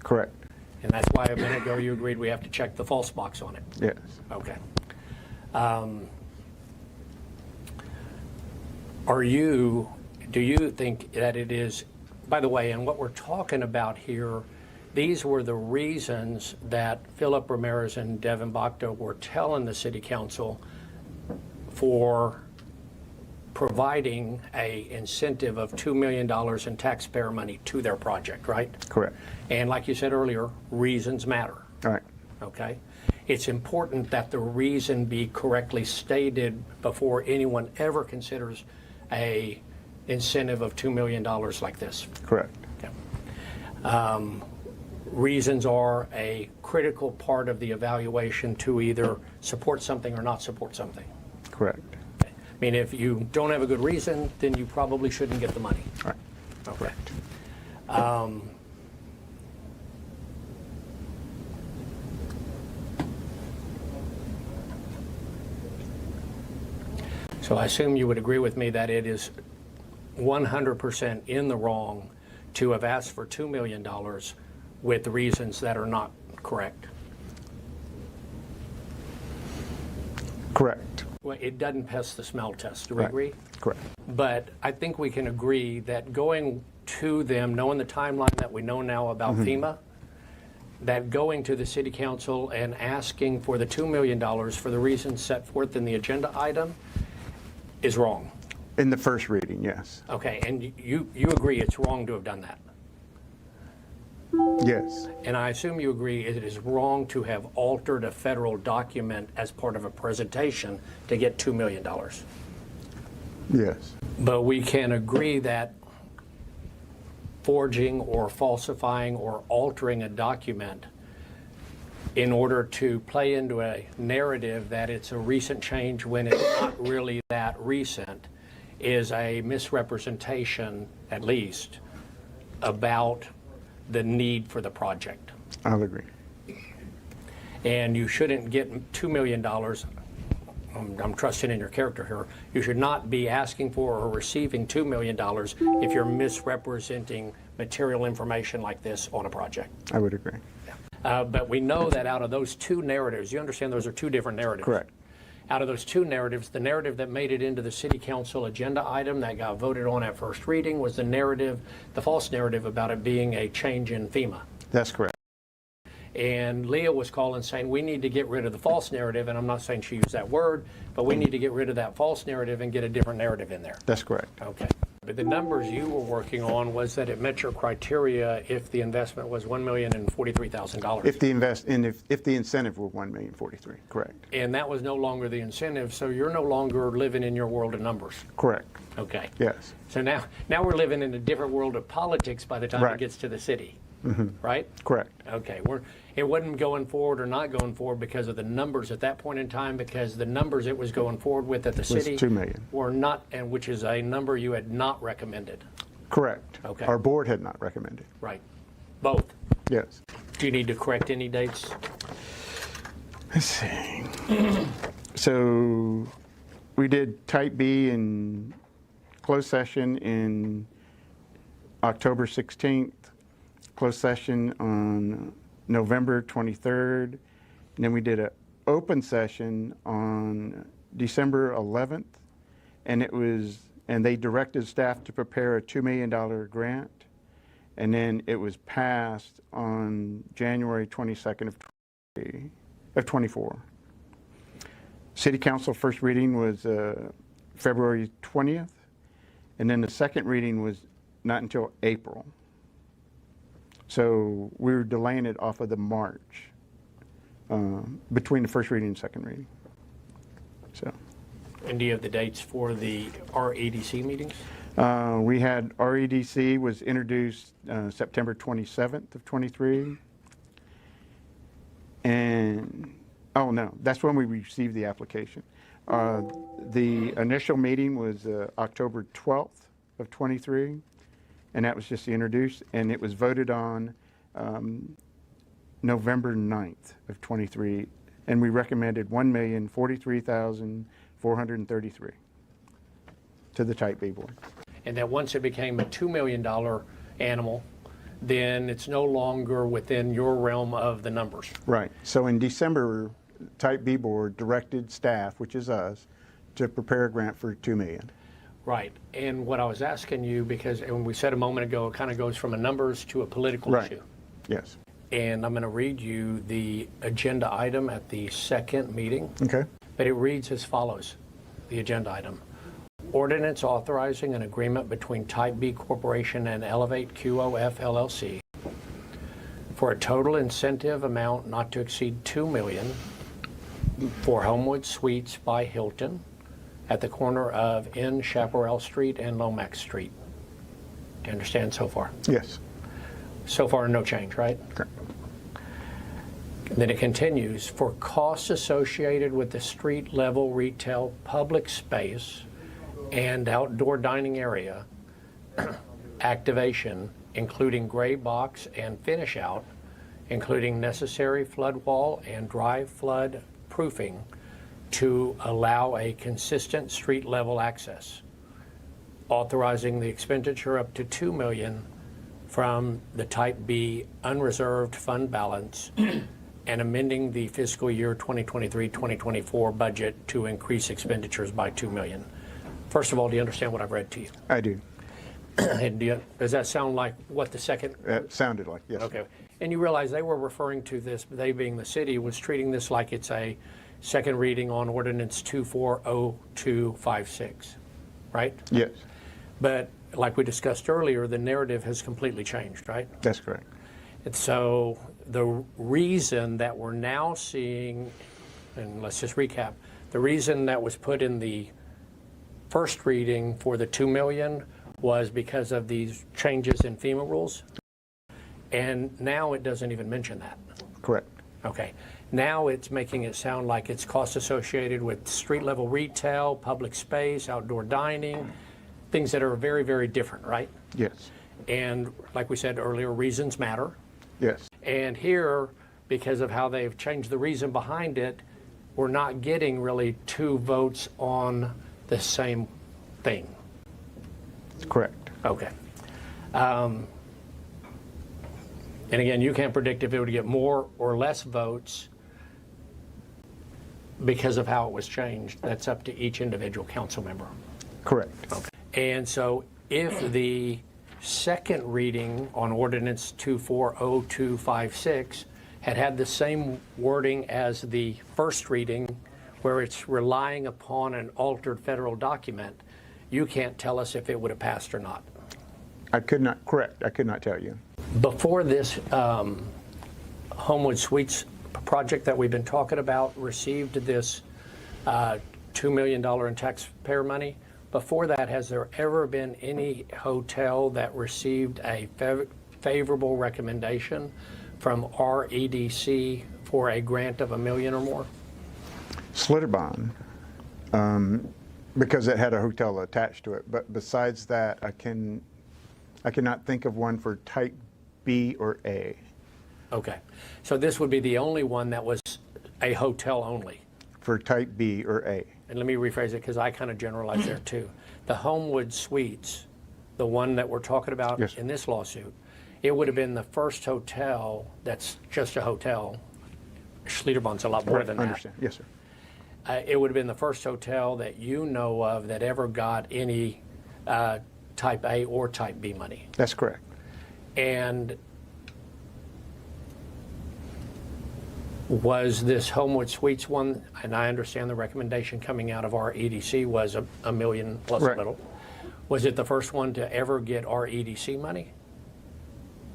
Correct. And that's why a minute ago you agreed we have to check the false box on it. Yes. Okay. Do you think that it is, by the way, and what we're talking about here, these were the reasons that Philip Ramirez and Devin Bacta were telling the city council for providing a incentive of $2 million in taxpayer money to their project, right? Correct. And like you said earlier, reasons matter. All right. Okay? It's important that the reason be correctly stated before anyone ever considers a incentive of $2 million like this. Correct. Okay. Reasons are a critical part of the evaluation to either support something or not support something. Correct. Okay. I mean, if you don't have a good reason, then you probably shouldn't get the money. All right. Okay. Correct. So I assume you would agree with me that it is 100% in the wrong to have asked for $2 million with reasons that are not correct. Correct. Well, it doesn't pass the smell test. Do we agree? Correct. But I think we can agree that going to them, knowing the timeline that we know now about FEMA, that going to the city council and asking for the $2 million for the reasons set forth in the agenda item is wrong. In the first reading, yes. Okay, and you agree it's wrong to have done that? Yes. And I assume you agree it is wrong to have altered a federal document as part of a presentation to get $2 million. Yes. But we can agree that forging or falsifying or altering a document in order to play into a narrative that it's a recent change when it's not really that recent is a misrepresentation, at least, about the need for the project. I'll agree. And you shouldn't get $2 million. I'm trusting in your character here. You should not be asking for or receiving $2 million if you're misrepresenting material information like this on a project. I would agree. But we know that out of those two narratives, you understand those are two different narratives. Correct. Out of those two narratives, the narrative that made it into the city council agenda item that got voted on at first reading was the narrative, the false narrative about it being a change in FEMA. That's correct. And Leah was calling saying we need to get rid of the false narrative, and I'm not saying she used that word, but we need to get rid of that false narrative and get a different narrative in there. That's correct. Okay. But the numbers you were working on was that it met your criteria if the investment was $1,043,000. If the incentive were $1,043,000, correct. And that was no longer the incentive, so you're no longer living in your world of numbers. Correct. Okay. Yes. So now we're living in a different world of politics by the time it gets to the city, right? Correct. Okay. It wasn't going forward or not going forward because of the numbers at that point in time, because the numbers it was going forward with at the city $2 million. were not, and which is a number you had not recommended. Correct. Okay. Our board had not recommended. Right. Both. Yes. Do you need to correct any dates? Let's see. So we did type B in closed session in October 16th, closed session on November 23rd, And then we did an open session on December 11th, and they directed staff to prepare a $2 million grant. And then it was passed on January 22nd of 24. City Council first reading was February 20th, and then the second reading was not until April. So we were delaying it off of the March, between the first reading and second reading. So. And do you have the dates for the REDC meetings? We had REDC was introduced September 27th of 23. And, oh no, that's when we received the application. The initial meeting was October 12th of 23, and that was just introduced, and it was voted on November 9th of 23, and we recommended $1,043,433 to the Type B board. And that once it became a $2 million animal, then it's no longer within your realm of the numbers. Right. So in December, Type B board directed staff, which is us, to prepare a grant for $2 million. Right. And what I was asking you, because when we said a moment ago, it kind of goes from a numbers to a political Right. issue. Yes. And I'm going to read you the agenda item at the second meeting. Okay. But it reads as follows, the agenda item. Ordinance authorizing an agreement between Type B Corporation and Elevate QOF LLC for a total incentive amount not to exceed $2 million for Homewood Suites by Hilton at the corner of N. Chaparral Street and Lomax Street. Do you understand so far? Yes. So far, no change, right? Correct. Then it continues, for costs associated with the street level retail public space and outdoor dining area activation, including gray box and finish out, including necessary flood wall and dry flood proofing to allow a consistent street level access, authorizing the expenditure up to $2 million from the Type B unreserved fund balance and amending the fiscal year 2023-2024 budget to increase expenditures by $2 million. First of all, do you understand what I've read to you? I do. And does that sound like what the second? It sounded like, yes. Okay. And you realize they were referring to this, they being the city, was treating this like it's a second reading on ordinance 240256, right? Yes. But like we discussed earlier, the narrative has completely changed, right? That's correct. And so the reason that we're now seeing, and let's just recap, the reason that was put in the first reading for the $2 million was because of these changes in FEMA rules. And now it doesn't even mention that. Correct. Okay. Now it's making it sound like it's cost associated with street level retail, public space, outdoor dining, things that are very, very different, right? Yes. And like we said earlier, reasons matter. Yes. And here, because of how they've changed the reason behind it, we're not getting really two votes on the same thing. Correct. Okay. And again, you can't predict if it would get more or less votes because of how it was changed. That's up to each individual council member. Correct. Okay. And so if the second reading on ordinance 240256 had the same wording as the first reading, where it's relying upon an altered federal document, you can't tell us if it would have passed or not. I could not, correct, I could not tell you. Before this Homewood Suites project that we've been talking about received this $2 million in taxpayer money, before that, has there ever been any hotel that received a favorable recommendation from REDC for a grant of $1 million or more? Slitterbond, because it had a hotel attached to it. But besides that, I cannot think of one for Type B or A. Okay. So this would be the only one that was a hotel only. For Type B or A. And let me rephrase it because I kind of generalized there too. The Homewood Suites, the one that we're talking about in this lawsuit, it would have been the first hotel that's just a hotel Schlitterbahn's a lot more than that. Understand, yes, sir. It would have been the first hotel that you know of that ever got any Type A or Type B money. That's correct. And was this Homewood Suites one, and I understand the recommendation coming out of our EDC was a million plus a Right. little. Was it the first one to ever get our EDC money?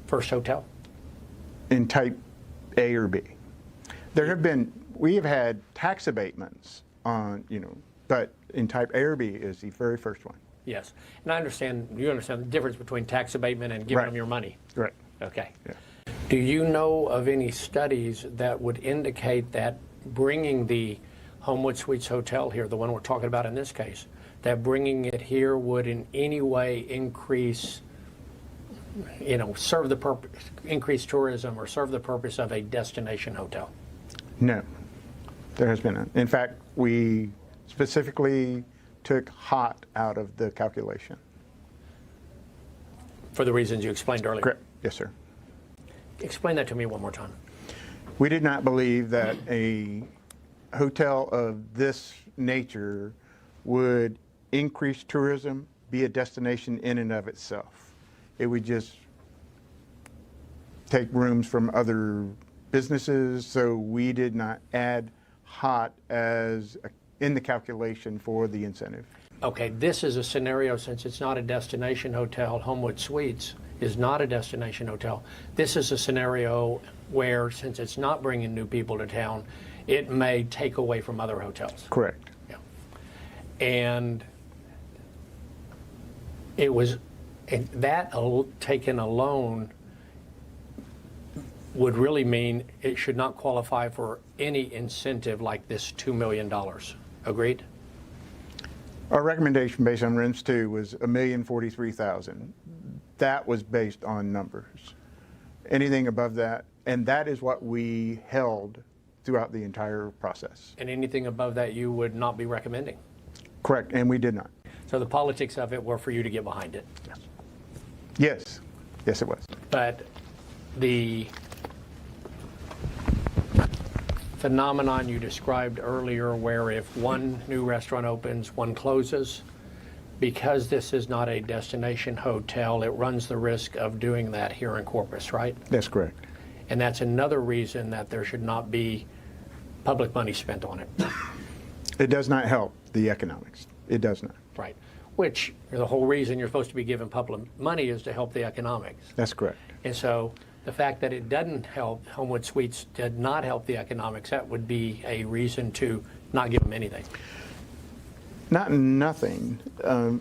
First hotel? In type A or B. We have had tax abatements on, but in type A or B is the very first one. Yes. And you understand the difference between tax abatement and giving Right. them your money? Right. Okay. Yeah. Do you know of any studies that would indicate that bringing the Homewood Suites Hotel here, the one we're talking about in this case, that bringing it here would in any way increase, serve the purpose, increase tourism or serve the purpose of a destination hotel? No, there has been none. In fact, we specifically took hot out of the calculation. For the reasons you explained earlier? Correct. Yes, sir. Explain that to me one more time. We did not believe that a hotel of this nature would increase tourism, be a destination in and of itself. It would just take rooms from other businesses, so we did not add hot in the calculation for the incentive. Okay, this is a scenario, since it's not a destination hotel, Homewood Suites is not a destination hotel. This is a scenario where, since it's not bringing new people to town, it may take away from other hotels. Correct. Yeah. And it was, that taken alone would really mean it should not qualify for any incentive like this $2 million. Agreed? Our recommendation based on RIMS 2 was $1,043,000. That was based on numbers. Anything above that, and that is what we held throughout the entire process. And anything above that you would not be recommending? Correct, and we did not. So the politics of it were for you to get behind it? Yes, yes it was. But the phenomenon you described earlier, where if one new restaurant opens, one closes, because this is not a destination hotel, it runs the risk of doing that here in Corpus, right? That's correct. And that's another reason that there should not be public money spent on it. It does not help the economics. It does not. Right. Which, the whole reason you're supposed to be given public money is to help the economics. That's correct. And so the fact that it doesn't help, Homewood Suites did not help the economics, that would be a reason to not give them anything. Not nothing.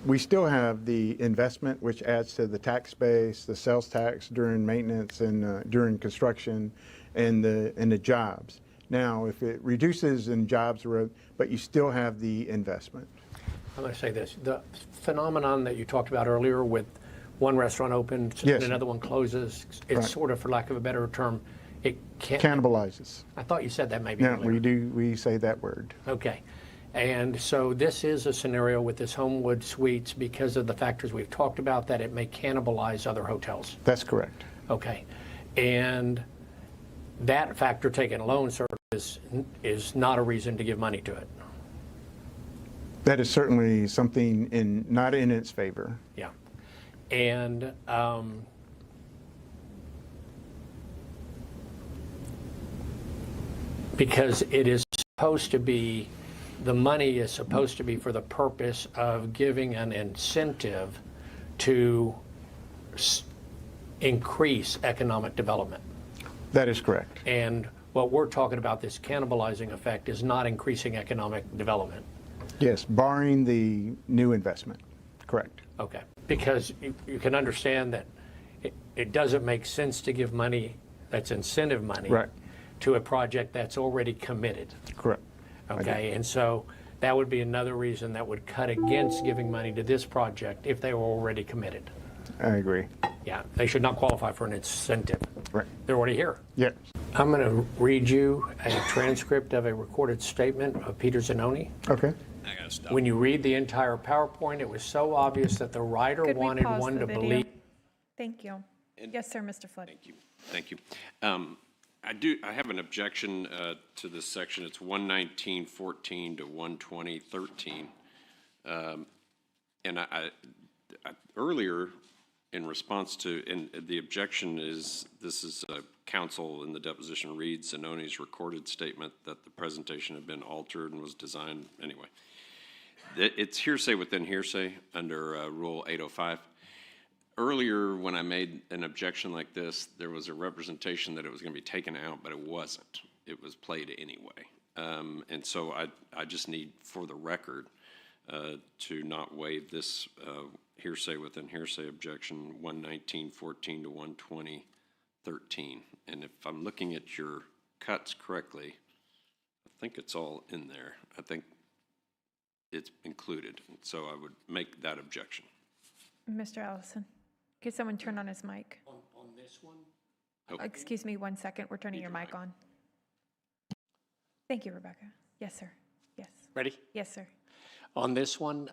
We still have the investment, which adds to the tax base, the sales tax during maintenance and during construction, and the jobs. Now, if it reduces in jobs, but you still have the investment. I'm going to say this. The phenomenon that you talked about earlier with one restaurant opens Yes. and another one closes, it's Right. sort of, for lack of a better term, it can't. Cannibalizes. I thought you said that maybe Yeah, earlier. we say that word. Okay. And so this is a scenario with this Homewood Suites, because of the factors we've talked about, that it may cannibalize other hotels. That's correct. Okay. And that factor taken alone, sir, is not a reason to give money to it. That is certainly something not in its favor. Yeah. And because it is supposed to be, the money is supposed to be for the purpose of giving an incentive to increase economic development. That is correct. And what we're talking about, this cannibalizing effect, is not increasing economic development. Yes, barring the new investment. Correct. Okay. Because you can understand that it doesn't make sense to give money that's incentive money Right. to a project that's already committed. Correct. Okay. And so that would be another reason that would cut against giving money to this project if they were already committed. I agree. Yeah. They should not qualify for an incentive. Right. They're already here. Yes. I'm going to read you a transcript of a recorded statement of Peter Zanoni. Okay. When you read the entire PowerPoint, it was so obvious that the writer Could we wanted pause one the to video? believe. Thank you. Yes, sir, Mr. Flood. Thank you. I have an objection to this section. It's 119.14 to 120.13. And earlier, in response to, and the objection is, this is counsel in the deposition reads Zanoni's recorded statement that the presentation had been altered and was designed, anyway. It's hearsay within hearsay under Rule 805. Earlier, when I made an objection like this, there was a representation that it was going to be taken out, but it wasn't. It was played anyway. And so I just need, for the record, to not waive this hearsay within hearsay objection 119.14 to 120.13. And if I'm looking at your cuts correctly, I think it's all in there. I think it's included. So I would make that objection. Mr. Allison, could someone turn on his mic? On this one? Oh. Excuse me 1 second, we're turning your mic on. Thank you, Rebecca. Yes, sir. Yes. Ready? Yes, sir. On this one,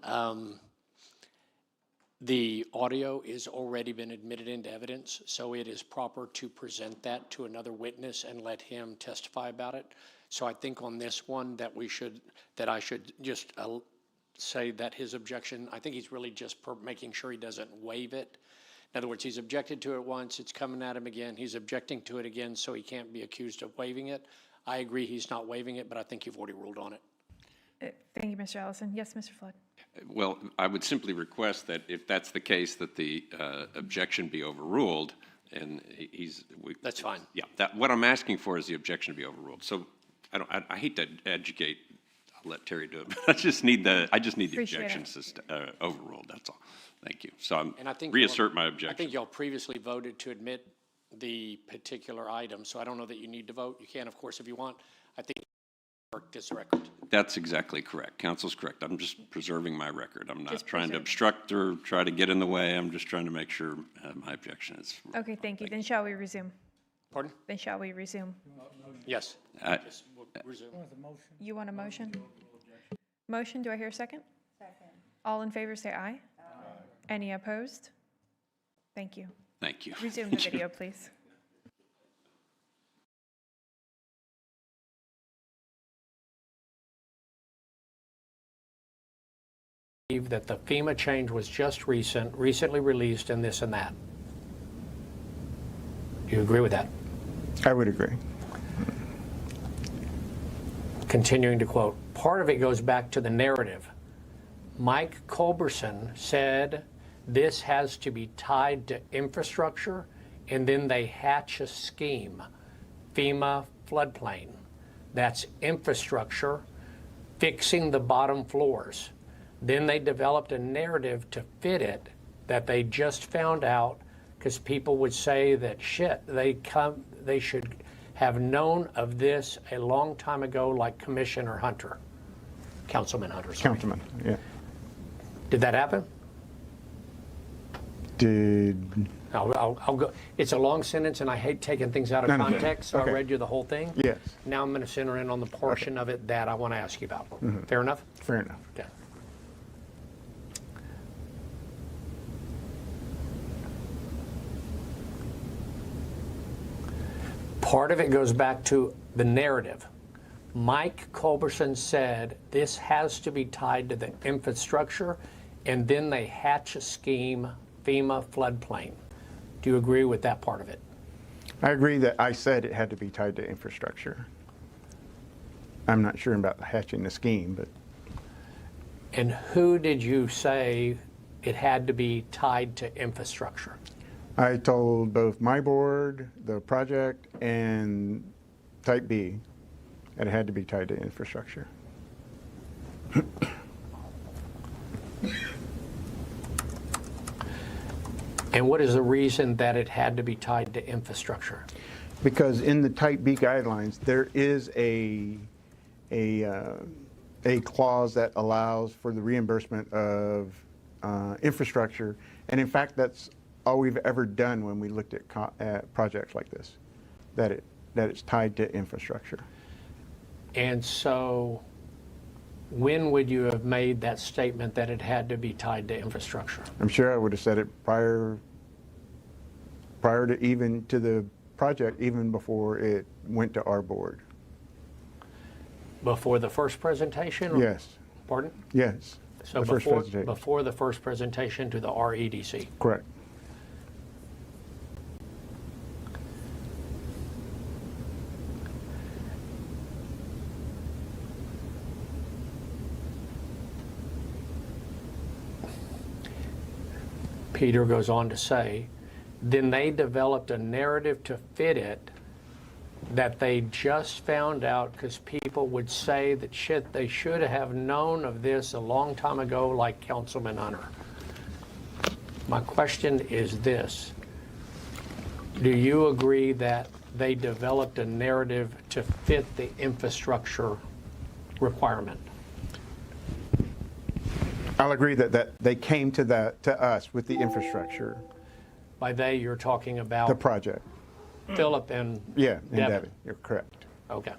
the audio is already been admitted into evidence, so it is proper to present that to another witness and let him testify about it. So I think on this one that I should just say that his objection, I think he's really just making sure he doesn't waive it. In other words, he's objected to it once, it's coming at him again, he's objecting to it again, so he can't be accused of waiving it. I agree he's not waiving it, but I think you've already ruled on it. Thank you, Mr. Allison. Yes, Mr. Flood. Well, I would simply request that if that's the case, that the objection be overruled, and That's fine. Yeah, what I'm asking for is the objection to be overruled. So I hate to educate, I'll let Terry do it, but I just need the objection overruled, that's all. Thank you. So And I think reassert my objection. I think y'all previously voted to admit the particular item, so I don't know that you need to vote. You can, of course, if you want. I think this record. That's exactly correct. Council's correct. I'm just preserving my record. I'm not Just trying to preserve. obstruct or try to get in the way. I'm just trying to make sure my objection is. Okay, thank you. Then shall we resume? Pardon? Then shall we resume? Yes. Just resume. You want a motion? Motion, do I hear a second? Second. All in favor, say aye. Aye. Any opposed? Thank you. Thank you. Resume the video, please. That the FEMA change was just recently released and this and that. Do you agree with that? I would agree. Continuing to quote, part of it goes back to the narrative. Mike Culberson said this has to be tied to infrastructure, and then they hatch a scheme, FEMA floodplain. That's infrastructure, fixing the bottom floors. Then they developed a narrative to fit it that they just found out because people would say that shit, they should have known of this a long time ago, like Commissioner Hunter, Councilman Hunter. Sorry. Councilman, yeah. Did that happen? I'll go. It's a long sentence, and I hate taking things out of No. context, so Okay. I read you the whole thing. Yes. Now I'm going to center in on the portion of it that I want to ask you about. Fair enough? Fair enough. Okay. Part of it goes back to the narrative. Mike Culberson said this has to be tied to the infrastructure, and then they hatch a scheme, FEMA floodplain. Do you agree with that part of it? I agree that I said it had to be tied to infrastructure. I'm not sure about hatching the scheme, but And who did you say it had to be tied to infrastructure? I told both my board, the project, and Type B that it had to be tied to infrastructure. And what is the reason that it had to be tied to infrastructure? Because in the Type B guidelines, there is a clause that allows for the reimbursement of infrastructure. And in fact, that's all we've ever done when we looked at projects like this, that it's tied to infrastructure. And so when would you have made that statement that it had to be tied to infrastructure? I'm sure I would have said it prior to even to the project even before it went to our board. Before the first presentation? or- Yes, Pardon? yes. So the first before, presentation. before the first presentation to the REDC? Correct. Peter goes on to say, then they developed a narrative to fit it that they just found out because people would say that they should have known of this a long time ago, like Councilman Hunter. My question is this. Do you agree that they developed a narrative to fit the infrastructure requirement? I'll agree that they came to us with the infrastructure, By they, you're talking about the project. Philip and Yeah, and Devin. Devin, you're correct. Okay.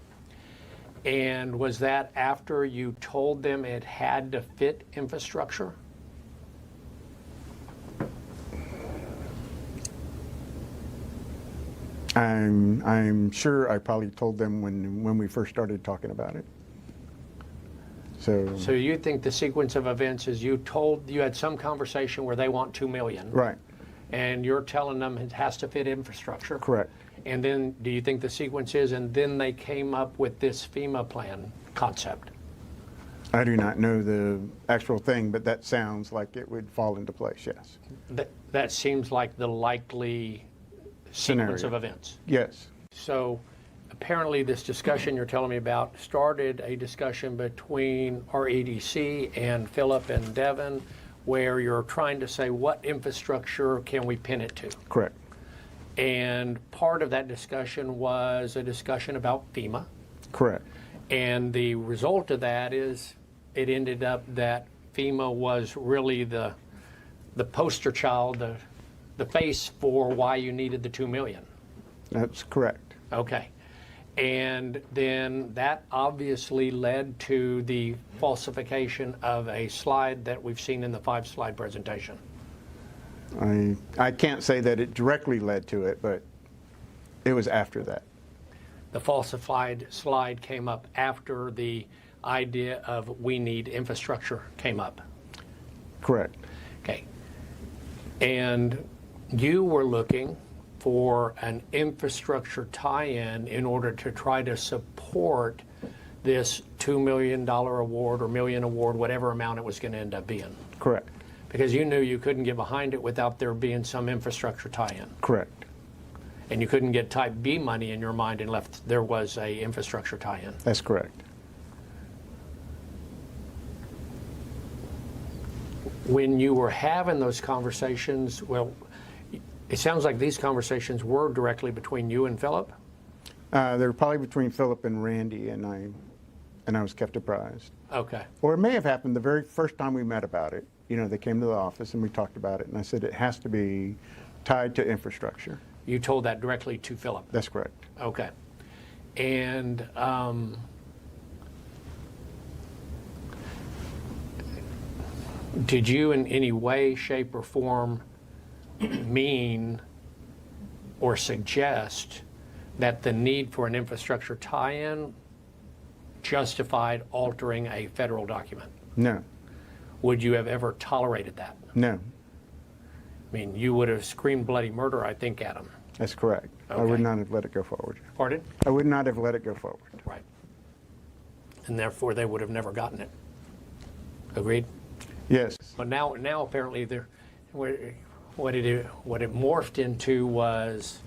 And was that after you told them it had to fit infrastructure? I'm sure I probably told them when we first started talking about it. So you think the sequence of events is you had some conversation where they want 2 million? Right, And you're telling them it has to fit infrastructure? correct. And then, do you think the sequence is, and then they came up with this FEMA plan concept? I do not know the actual thing, but that sounds like it would fall into place, yes. That seems like the likely sequence Scenario. of events. Yes, So apparently this discussion you're telling me about started a discussion between our EDC and Philip and Devin where you're trying to say what infrastructure can we pin it to? correct. And part of that discussion was a discussion about FEMA. Correct. And the result of that is it ended up that FEMA was really the poster child, the face for why you needed the 2 million. That's correct. Okay. And then that obviously led to the falsification of a slide that we've seen in the 5-slide presentation. I can't say that it directly led to it, but it was after that. The falsified slide came up after the idea of we need infrastructure came up. Correct. Okay. And you were looking for an infrastructure tie-in in order to try to support this $2 million award or million award, whatever amount it was going to end up being. Correct. Because you knew you couldn't get behind it without there being some infrastructure tie-in. Correct. And you couldn't get type B money in your mind unless there was a infrastructure tie-in. That's correct. When you were having those conversations, well, it sounds like these conversations were directly between you and Philip? They were probably between Philip and Randy, and I was kept apprised. Okay. Or it may have happened the very first time we met about it. You know, they came to the office and we talked about it, and I said it has to be tied to infrastructure. You told that directly to Philip? That's correct. Okay. And did you in any way, shape, or form mean or suggest that the need for an infrastructure tie-in justified altering a federal document? No, Would you have ever tolerated that? no, I mean, you would have screamed bloody murder, I think, at him. that's correct. I would not have let it go forward. Pardon? I would not have let it go forward. Right. And therefore, they would have never gotten it. Agreed? Yes, But now apparently, what it morphed into was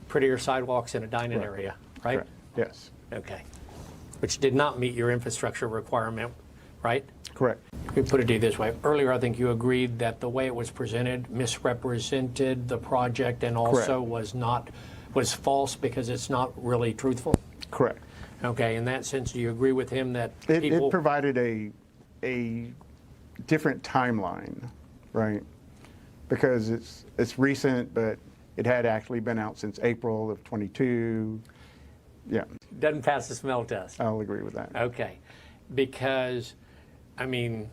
prettier sidewalks in a dining area, right? correct. Yes, Okay. Which did not meet your infrastructure requirement, right? correct. Let me put it this way. Earlier, I think you agreed that the way it was presented misrepresented the project and also was false because it's not really truthful? Correct. Okay, in that sense, do you agree with him that It people... provided a different timeline, right? Because it's recent, but it had actually been out since April of '22. Yeah, Doesn't pass the smell test. I'll agree with that. Okay, because, I mean,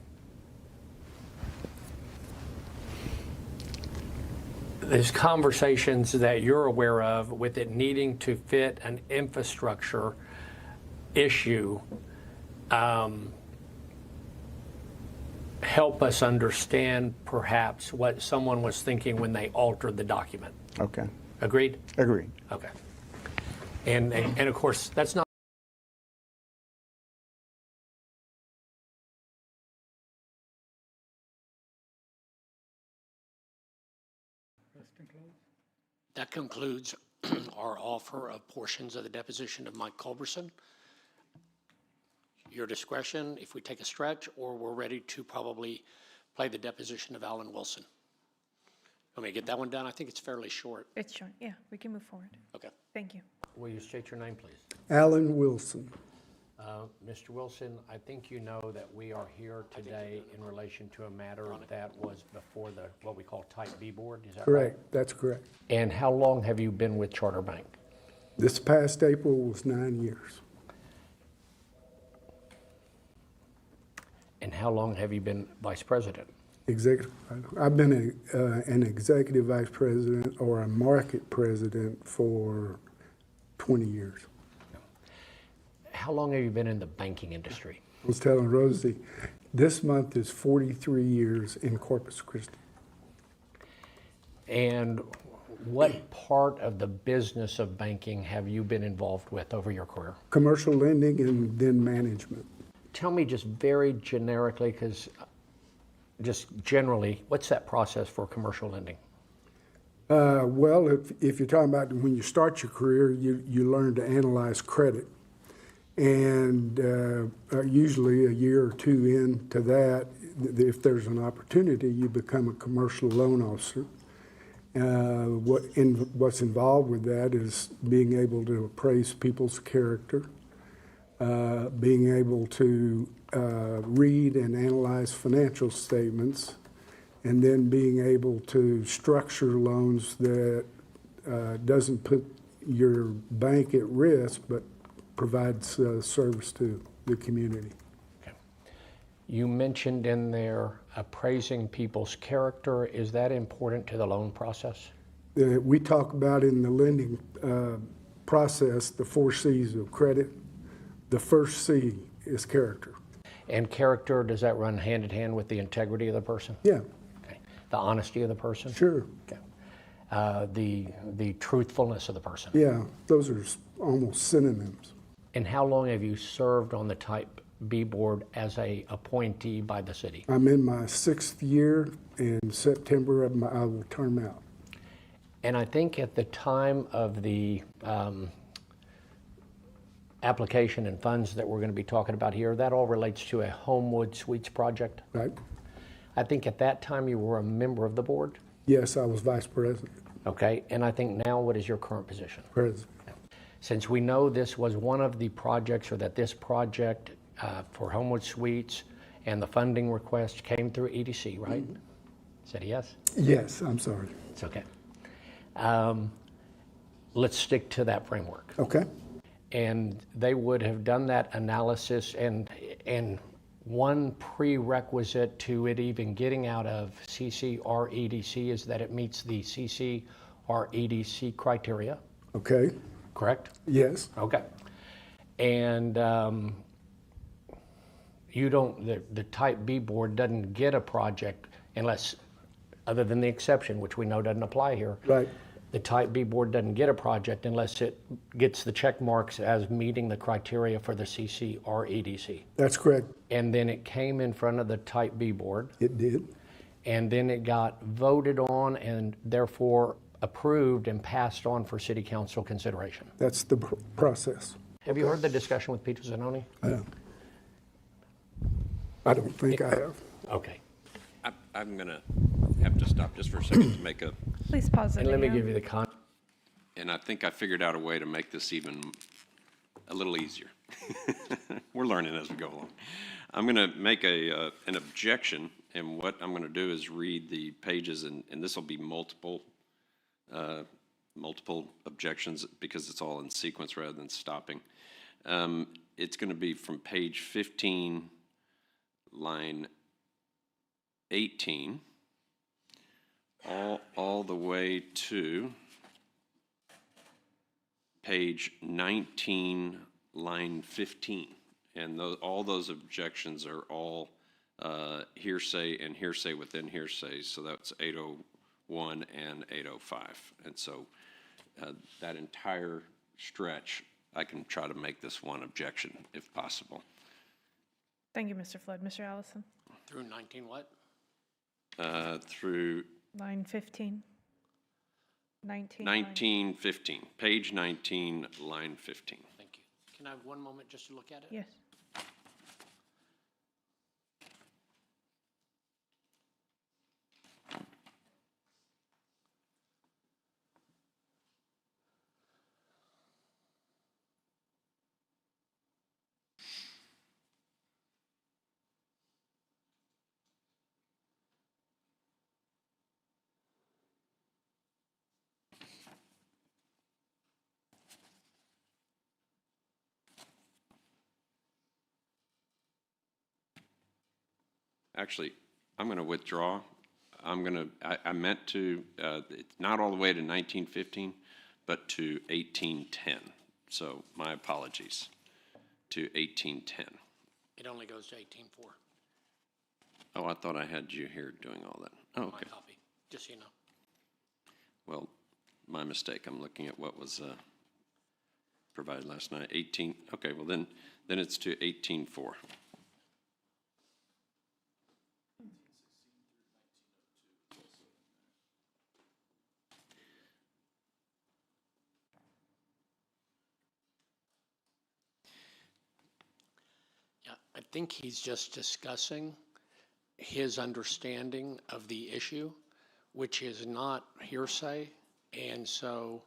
there's conversations that you're aware of with it needing to fit an infrastructure issue. Help us understand perhaps what someone was thinking when they altered the document. Okay. Agreed? Agreed. Okay. And of course, that's not. That concludes our offer of portions of the deposition of Mike Culberson. Your discretion, if we take a stretch, or we're ready to probably play the deposition of Alan Wilson. Want me to get that one done? I think it's fairly short. It's short, yeah, we can move forward. Okay. Thank you. Will you state your name, please? Alan Wilson. Mr. Wilson, I think you know that we are here today in relation to a matter that was before the, what we call Type B Board, is that right? Correct, that's correct. And how long have you been with Charter Bank? This past April was 9 years. And how long have you been Vice President? Executive, I've been an executive vice president or a market president for 20 years. How long have you been in the banking industry? I was telling Rosie, this month is 43 years in Corpus Christi. And what part of the business of banking have you been involved with over your career? Commercial lending and then management. Tell me just very generically, because just generally, what's that process for commercial lending? Well, if you're talking about when you start your career, you learn to analyze credit. And usually a year or two into that, if there's an opportunity, you become a commercial loan officer. What's involved with that is being able to appraise people's character, being able to read and analyze financial statements, and then being able to structure loans that doesn't put your bank at risk, but provides service to the community. Okay. You mentioned in there appraising people's character. Is that important to the loan process? We talk about in the lending process the 4 C's of credit. The first C is character. And character, does that run hand in hand with the integrity of the person? Yeah. Okay. The honesty of the person? Sure. Okay. The truthfulness of the person? Yeah, those are almost synonyms. And how long have you served on the Type B Board as a appointee by the city? I'm in my 6th year. In September, I will term out. And I think at the time of the application and funds that we're going to be talking about here, that all relates to a Homewood Suites project. Right. I think at that time you were a member of the board. Yes, I was vice president. Okay, and I think now what is your current position? President. Since we know this was one of the projects, or that this project for Homewood Suites and the funding request came through EDC, right? Is that a yes? Yes, I'm sorry. It's okay. Let's stick to that framework. Okay. And they would have done that analysis, and one prerequisite to it even getting out of CCR-EDC is that it meets the CCR-EDC criteria. Okay. Correct? Yes. Okay. And you don't, the Type B Board doesn't get a project unless, other than the exception, which we know doesn't apply here. Right. The Type B Board doesn't get a project unless it gets the check marks as meeting the criteria for the CCR-EDC. That's correct. And then it came in front of the Type B Board. It did. And then it got voted on and therefore approved and passed on for city council consideration. That's the process. Have you heard the discussion with Peter Zanoni? I don't think I have. Okay. I'm going to have to stop just for a second to make a... Please pause the And let me video. give you the con. And I think I figured out a way to make this even a little easier. We're learning as we go along. I'm going to make an objection, and what I'm going to do is read the pages, and this will be multiple objections because it's all in sequence rather than stopping. It's going to be from page 15, line 18, all the way to page 19, line 15. And all those objections are all hearsay and hearsay within hearsay. So that's 801 and 805. And so that entire stretch, I can try to make this one objection if possible. Thank you, Mr. Flood. Mr. Allison? Through 19 what? Through Line 15. 19. 1915, page 19, line 15. Thank you. Can I have one moment just to look at it? Yes. Actually, I'm going to withdraw. I meant to, it's not all the way to 1915, but to 1810. So my apologies, to 1810. It only goes to 18.4. Oh, I thought I had you here doing all that. Oh, My okay. copy, just so you know. Well, my mistake. I'm looking at what was provided last night. 18, okay, well then it's to 18.4. Yeah, I think he's just discussing his understanding of the issue, which is not hearsay. And so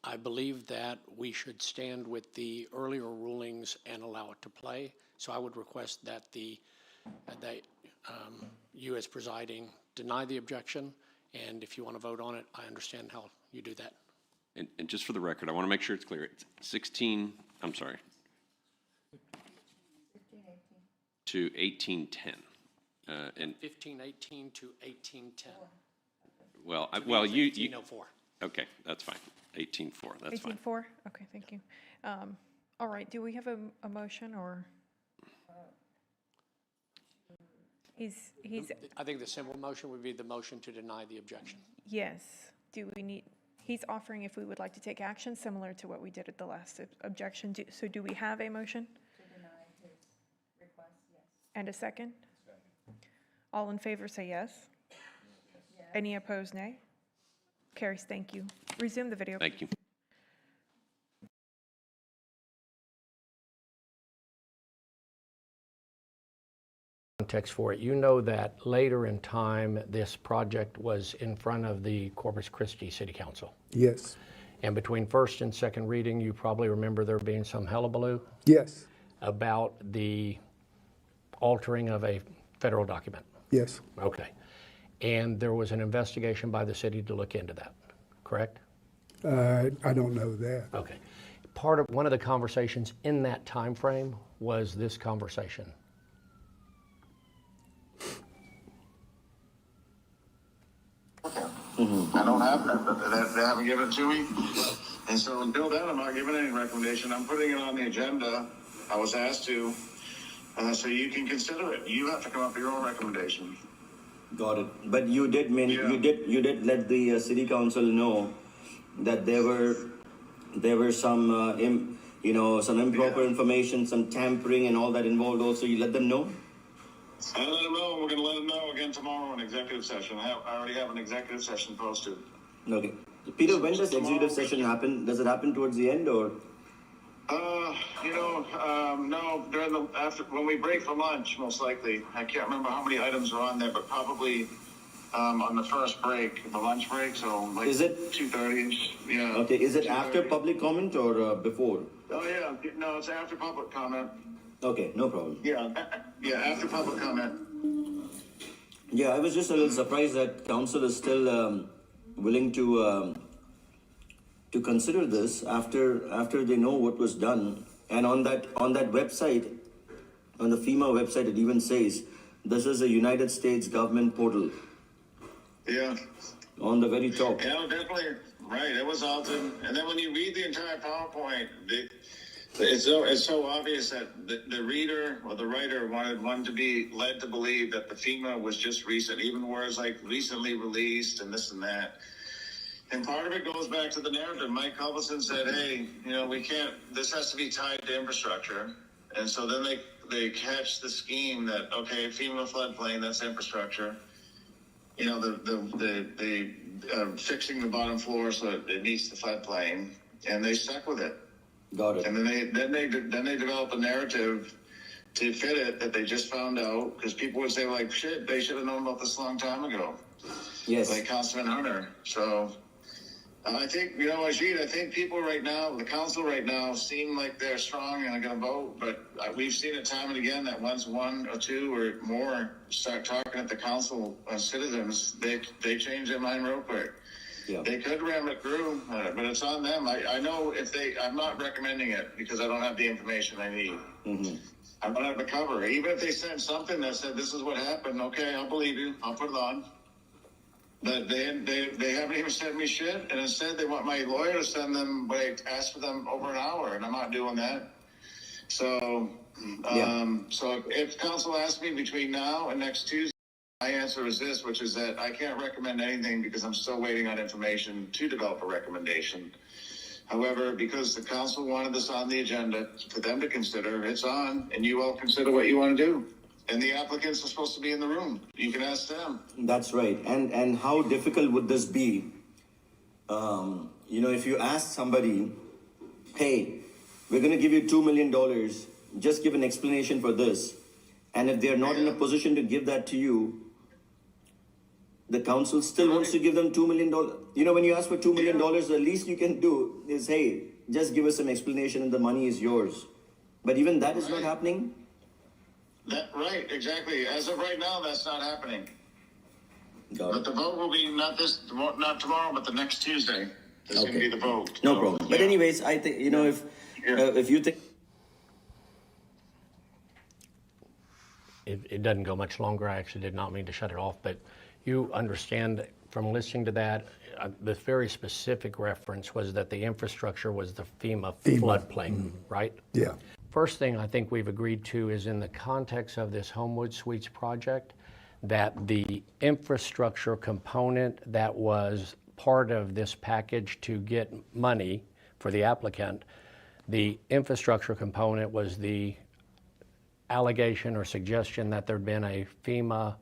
I believe that we should stand with the earlier rulings and allow it to play. So I would request that you as presiding deny the objection. And if you want to vote on it, I understand how you do that. And just for the record, I want to make sure it's clear. It's 16, I'm sorry. To 1810. And 1518 to 1810. well, To me, well, it's you 1804. Okay, that's fine. 18.4, that's fine. 18.4? Okay, thank you. All right, do we have a motion or? He's, I think the simple motion would be the motion to deny the objection. yes. Do we need, he's offering if we would like to take action similar to what we did at the last objection. So do we have a motion? To deny his request, yes. And a second? All in favor say yes. Any opposed, nay? Carries, thank you. Resume the video. Thank you. Context for it. You know that later in time, this project was in front of the Corpus Christi City Council. Yes. And between first and second reading, you probably remember there being some hullabaloo Yes. about the altering of a federal document. Yes. Okay. And there was an investigation by the city to look into that, correct? I don't know that. Okay. One of the conversations in that time frame was this conversation. I don't have that. They haven't given it to me. And so until then, I'm not giving any recommendation. I'm putting it on the agenda. I was asked to, so you can consider it. You have to come up with your own recommendation. Got it. But you did you did let the city council know that there were some some improper information, some tampering and all that involved also. You let them know? I let them know. We're going to let them know again tomorrow in executive session. I already have an executive session posted. Okay. So Peter, when does executive session happen? Does it happen towards the end or? No, when we break for lunch, most likely. I can't remember how many items are on there, but probably on the first break, the lunch break. So like Is it 2:30? Yeah. Okay. Is it after public comment or before? Oh yeah. No, it's after public comment. Okay, no problem. Yeah, after public comment. Yeah, I was just a little surprised that council is still willing to consider this after they know what was done. And on that website, on the FEMA website, it even says this is a United States government portal. Yeah. on the very top. Yeah, definitely, right, it was Alton. And then when you read the entire PowerPoint, it's so obvious that the reader or the writer wanted one to be led to believe that the FEMA was just recent, even words like recently released and this and that. And part of it goes back to the narrative. Mike Culbertson said, hey, we can't, this has to be tied to infrastructure. And so then they catch the scheme that, okay, FEMA floodplain, that's infrastructure. The fixing the bottom floor so it meets the floodplain, and they stuck with it. Got it. And then they develop a narrative to fit it that they just found out, because people would say like, shit, they should have known about this a long time ago. Yes. Like Councilman Hunter. So I think, Ajit, I think people right now, the council right now, seem like they're strong and are going to vote, but we've seen it time and again that once one or two or more start talking at the council citizens, they change their mind real quick. Yeah. They could ram it through, but it's on them. I know I'm not recommending it because I don't have the information I need. Mm-hmm. I don't have the cover. Even if they sent something that said, this is what happened, okay, I'll believe you. I'll put it on. But they haven't even sent me shit, and instead they want my lawyer to send them, but I asked for them over an hour, and I'm not doing that. So, so if council asks me between now and next Tuesday, my answer is this, which is that I can't recommend anything because I'm still waiting on information to develop a recommendation. However, because the council wanted this on the agenda for them to consider, it's on, and you all consider what you want to do. And the applicants are supposed to be in the room. You can ask them. That's right. And how difficult would this be? If you ask somebody, hey, we're going to give you $2 million, just give an explanation for this. And if they're not in a position to give that to you, the council still wants to give them $2 million. When you ask for $2 million, the least you can do is, hey, just give us some explanation and the money is yours. But even that is not happening. Right, exactly. As of right now, that's not happening. Got it. But the vote will be not tomorrow, but the next Tuesday. Is going to be the vote. No problem. But anyways, I think, if you think. It doesn't go much longer. I actually did not mean to shut it off, but you understand from listening to that, the very specific reference was that the infrastructure was the FEMA floodplain, right? Yeah. First thing I think we've agreed to is in the context of this Homewood Suites project, that the infrastructure component that was part of this package to get money for the applicant, the infrastructure component was the allegation or suggestion that there'd been a FEMA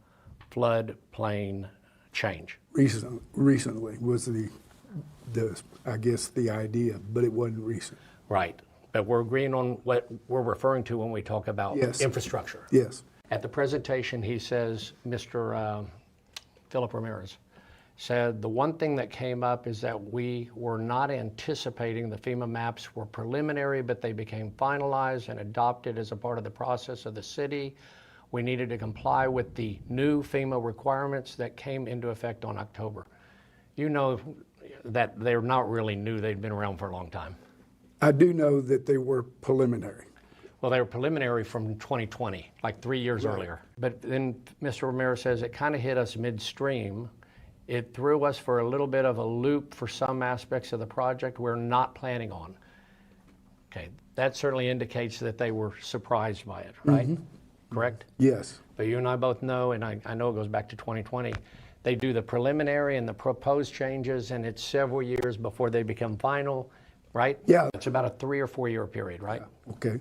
floodplain change. Recently was I guess the idea, but it wasn't recent. Right. But we're agreeing on what we're referring to when we talk about infrastructure. Yes. At the presentation, he says, Mr. Philip Ramirez said, the one thing that came up is that we were not anticipating the FEMA maps were preliminary, but they became finalized and adopted as a part of the process of the city. We needed to comply with the new FEMA requirements that came into effect on October. You know that they're not really new, they'd been around for a long time. I do know that they were preliminary. Well, they were preliminary from 2020, like 3 years earlier. But then Mr. Ramirez says it kind of hit us midstream. It threw us for a little bit of a loop for some aspects of the project we're not planning on. Okay, that certainly indicates that they were surprised by it, right? Mm-hmm. Correct? Yes. But you and I both know, and I know it goes back to 2020, they do the preliminary and the proposed changes, and it's several years before they become final, right? Yeah. It's about a 3 or 4 year period, right? Okay.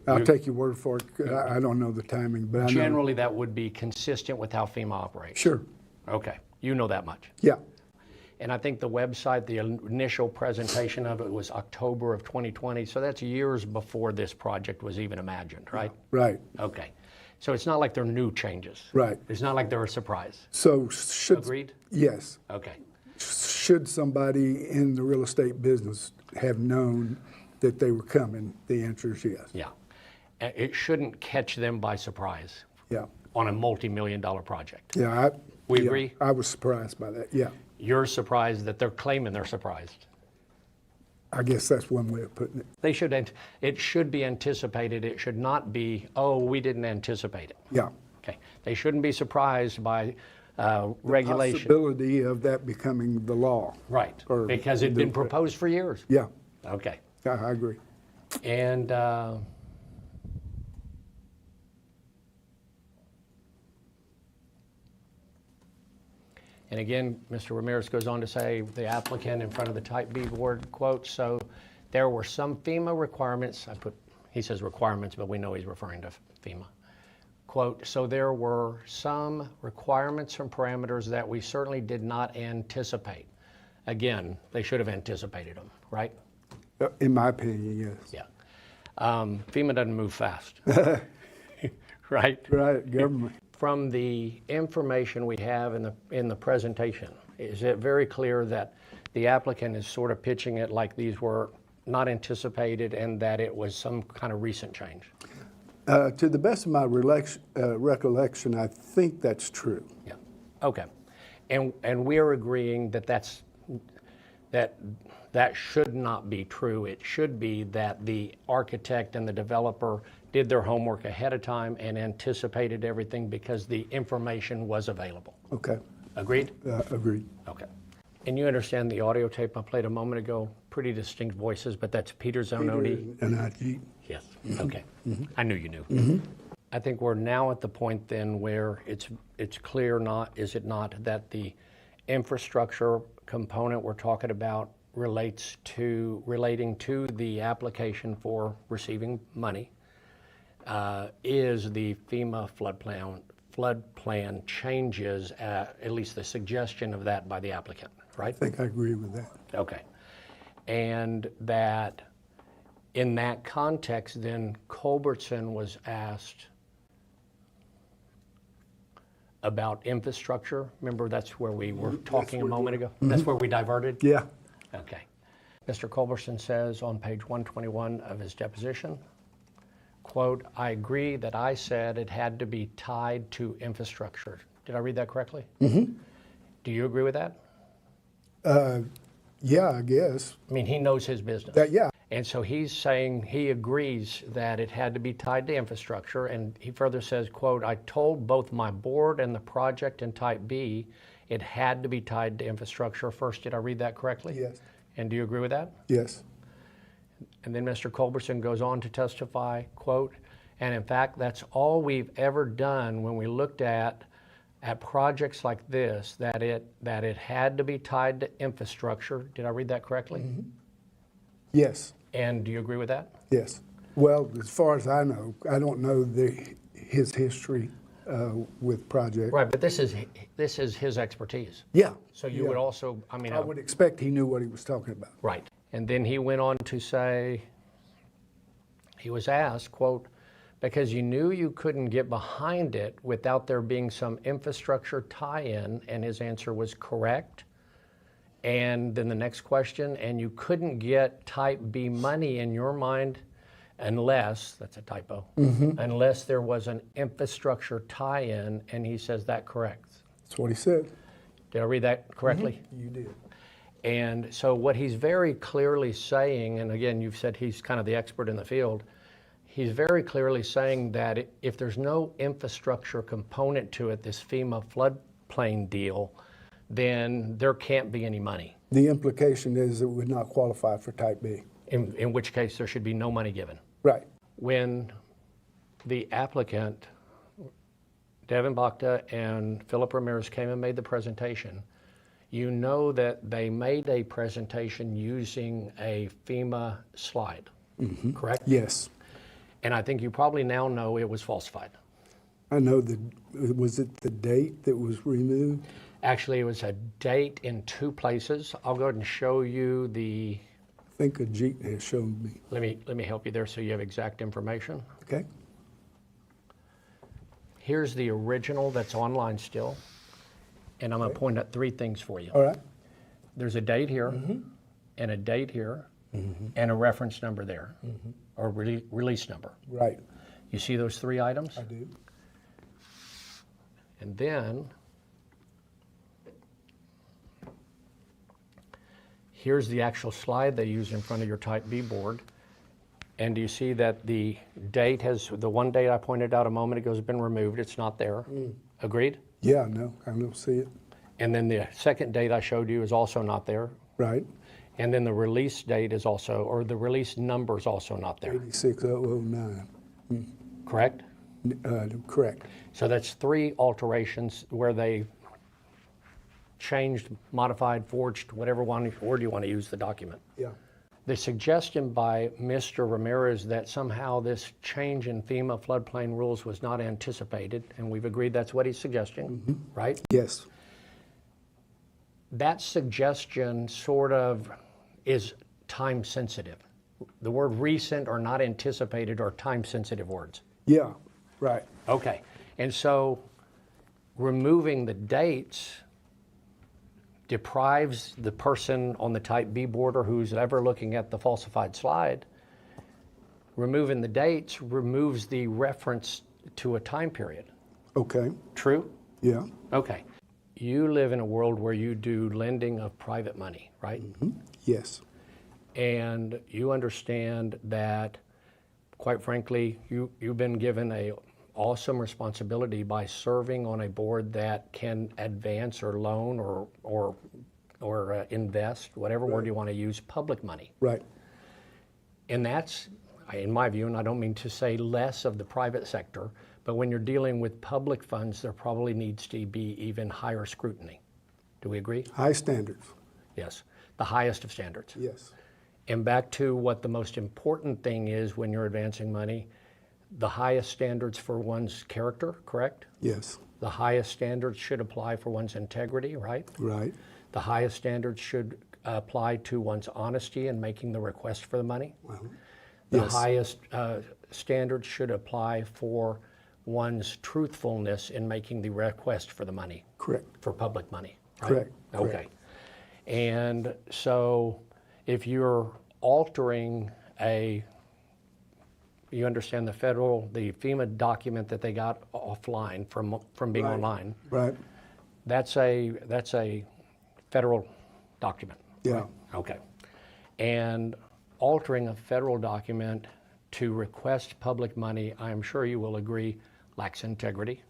I'll take your word for it. I don't know the timing, but I know. Generally, that would be consistent with how FEMA operates. Sure. Okay. You know that much. Yeah. And I think the website, the initial presentation of it was October of 2020. So that's years before this project was even imagined, right? Right. Okay. So it's not like they're new changes. Right. It's not like they're a surprise. So should. Agreed? Yes. Okay. Should somebody in the real estate business have known that they were coming? The answer is yes. Yeah. It shouldn't catch them by surprise. Yeah. On a multi-million-dollar project. Yeah. We agree? I was surprised by that. Yeah. You're surprised that they're claiming they're surprised. I guess that's one way of putting it. They should. It should be anticipated. It should not be, oh, we didn't anticipate it. Yeah. Okay. They shouldn't be surprised by regulation. Possibility of that becoming the law. Right, Or because it'd been proposed for years. Yeah, Okay. I agree. And again, Mr. Ramirez goes on to say, the applicant in front of the Type B board, quote, so there were some FEMA requirements, he says requirements, but we know he's referring to FEMA. Quote, so there were some requirements and parameters that we certainly did not anticipate. Again, they should have anticipated them, right? In my opinion, yes. Yeah. FEMA doesn't move fast. Right? Right, government. From the information we have in the presentation, is it very clear that the applicant is sort of pitching it like these were not anticipated and that it was some kind of recent change? To the best of my recollection, I think that's true. Yeah. Okay. And we are agreeing that that should not be true. It should be that the architect and the developer did their homework ahead of time and anticipated everything because the information was available. Okay. Agreed? Agreed. Okay. And you understand the audio tape I played a moment ago, pretty distinct voices, but that's Peter Zanoni? And Ajit. Yes. Okay. I knew you knew. I think we're now at the point then where it's clear, is it not, that the infrastructure component we're talking about relating to the application for receiving money is the FEMA flood plan changes, at least the suggestion of that by the applicant, right? I think I agree with that. Okay. And that in that context, then Culbertson was asked about infrastructure. Remember, that's where we were talking a moment ago? That's where we diverted? Yeah. Okay. Mr. Culbertson says on page 121 of his deposition, quote, I agree that I said it had to be tied to infrastructure. Did I read that correctly? Do you agree with that? Yeah, I guess. I mean, he knows his business. Yeah. And so he's saying he agrees that it had to be tied to infrastructure. And he further says, quote, I told both my board and the project in Type B it had to be tied to infrastructure first. Did I read that correctly? Yes. And do you agree with that? Yes. And then Mr. Culbertson goes on to testify, quote, and in fact, that's all we've ever done when we looked at projects like this, that it had to be tied to infrastructure. Did I read that correctly? Yes. And do you agree with that? Yes. Well, as far as I know, I don't know his history with project. Right, but this is his expertise. Yeah. So you would also, I mean. I would expect he knew what he was talking about. Right. And then he went on to say, he was asked, quote, because you knew you couldn't get behind it without there being some infrastructure tie-in, and his answer was correct. And then the next question, and you couldn't get Type B money in your mind unless, that's a typo, unless there was an infrastructure tie-in, and he says that correct. That's what he said. Did I read that correctly? You did. And so what he's very clearly saying, and again, you've said he's kind of the expert in the field, he's very clearly saying that if there's no infrastructure component to it, this FEMA floodplain deal, then there can't be any money. The implication is it would not qualify for Type B. In which case there should be no money given. Right. When the applicant, Devin Bacta and Philip Ramirez came and made the presentation, you know that they made a presentation using a FEMA slide, correct? Yes. And I think you probably now know it was falsified. I know was it the date that was removed? Actually, it was a date in two places. I'll go ahead and show you the. I think Ajit has shown me. Let me help you there so you have exact information. Okay. Here's the original that's online still. And I'm going to point out three things for you. All right. There's a date here, and a date here, and a reference number there, or release number. Right. You see those three items? I do. And then here's the actual slide they use in front of your Type B board. And do you see that the date has, the one date I pointed out a moment ago has been removed. It's not there. Agreed? Yeah, no, I don't see it. And then the second date I showed you is also not there. Right. And then the release date is also, or the release number is also not there. 86009. Correct? Correct. So that's 3 alterations where they changed, modified, forged, whatever word you want to use the document. Yeah. The suggestion by Mr. Ramirez that somehow this change in FEMA floodplain rules was not anticipated, and we've agreed that's what he's suggesting, right? Yes. That suggestion sort of is time sensitive. The word recent or not anticipated are time sensitive words. Yeah, right. Okay, and so removing the dates deprives the person on the type B border who's ever looking at the falsified slide. Removing the dates removes the reference to a time period. Okay. True? Yeah. Okay. You live in a world where you do lending of private money, right? Yes. And you understand that, quite frankly, you've been given a awesome responsibility by serving on a board that can advance or loan or invest, whatever word you want to use, public money. Right. And that's, in my view, and I don't mean to say less of the private sector, but when you're dealing with public funds, there probably needs to be even higher scrutiny. Do we agree? High standards. Yes, the highest of standards. Yes. And back to what the most important thing is when you're advancing money, the highest standards for one's character, correct? Yes. The highest standards should apply for one's integrity, right? Right. The highest standards should apply to one's honesty in making the request for the money. The yes. highest standards should apply for one's truthfulness in making the request for the money. Correct. For public money, right? Correct. Okay. Correct. And so if you're altering you understand the FEMA document that they got offline from being Right. online. Right. That's a federal document. Yeah. Right? Okay. And altering a federal document to request public money, I'm sure you will agree, lacks integrity.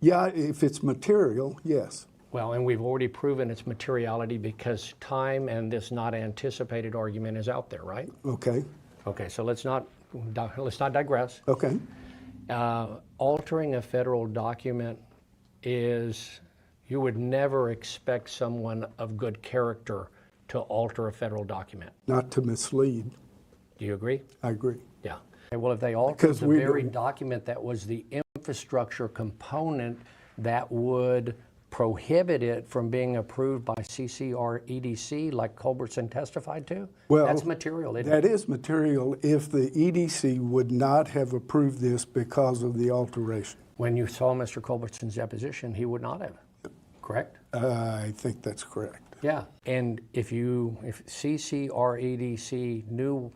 Yeah, if it's material, yes. Well, and we've already proven its materiality because time and this not anticipated argument is out there, right? Okay. Okay, so let's not digress. Okay. Altering a federal document is, you would never expect someone of good character to alter a federal document. Not to mislead. Do you agree? I agree. Yeah. Well, if they altered Because the we very don't- document that was the infrastructure component that would prohibit it from being approved by CCR EDC like Culbertson testified to, Well, that's material, isn't that it? is material if the EDC would not have approved this because of the alteration. When you saw Mr. Culbertson's deposition, he would not have, correct? I think that's correct. Yeah, and if CCR EDC knew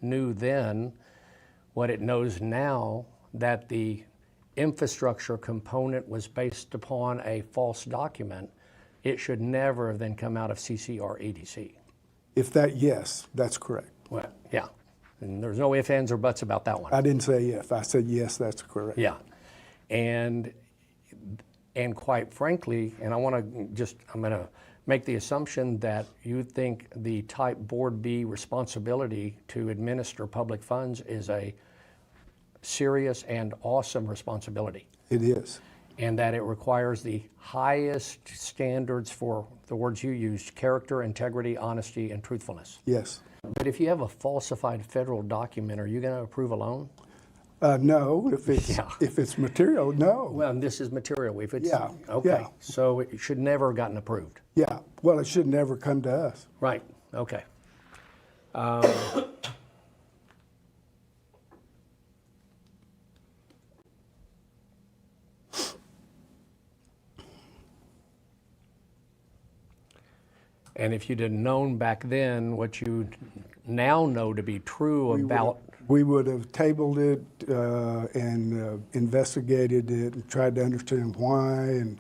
knew then what it knows now, that the infrastructure component was based upon a false document, it should never have then come out of CCR EDC. Yes, that's correct. Well, yeah, and there's no ifs, ands, or buts about that one. I didn't say if, I said yes, that's correct. Yeah, and quite frankly, and I'm going to make the assumption that you think the type Board B responsibility to administer public funds is a serious and awesome responsibility. It is. And that it requires the highest standards for the words you used, character, integrity, honesty, and truthfulness. Yes. But if you have a falsified federal document, are you going to approve a loan? No, if it's material, no. Well, and this is material. If it's, Yeah, okay. yeah. So it should never have gotten approved. Yeah, well, it should never come to us. Right, okay. And if you'd have known back then what you now know to be true about... We would have tabled it and investigated it and tried to understand why, and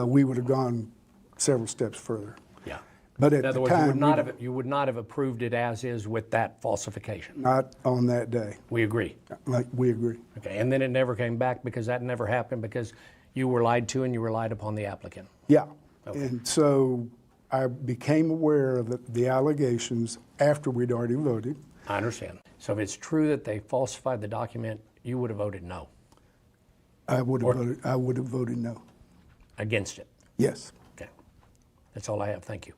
we would have gone several steps further. Yeah. But In at other the words, time, you would not have approved it as is with that falsification. not on that day. We agree. Like, we agree. Okay, and then it never came back because that never happened because you were lied to and you relied upon the applicant. Yeah. And so I became aware of the allegations after we'd already voted. I understand. So if it's true that they falsified the document, you would have voted no. I would have voted no. Against it. Yes. Okay. That's all I have. Thank you.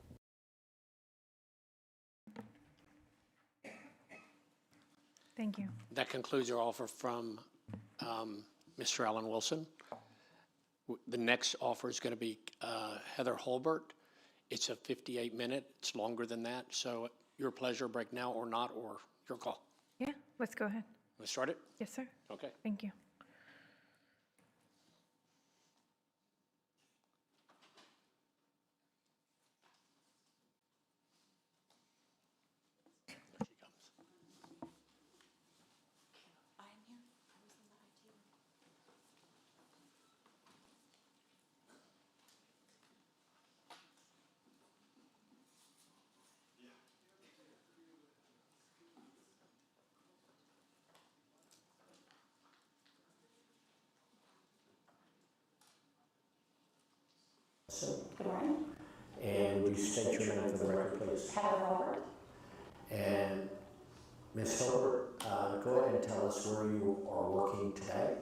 Thank you. That concludes our offer from Mr. Alan Wilson. The next offer is going to be Heather Holbert. It's a 58-minute. It's longer than that. So your pleasure, break now or not, or your call. Yeah, let's go ahead. Let's start it? Yes, sir. Okay. Thank you. Good morning. And would you state your name for the record, please? Heather Robert. And Ms. Hilbert, go ahead and tell us where you are working today.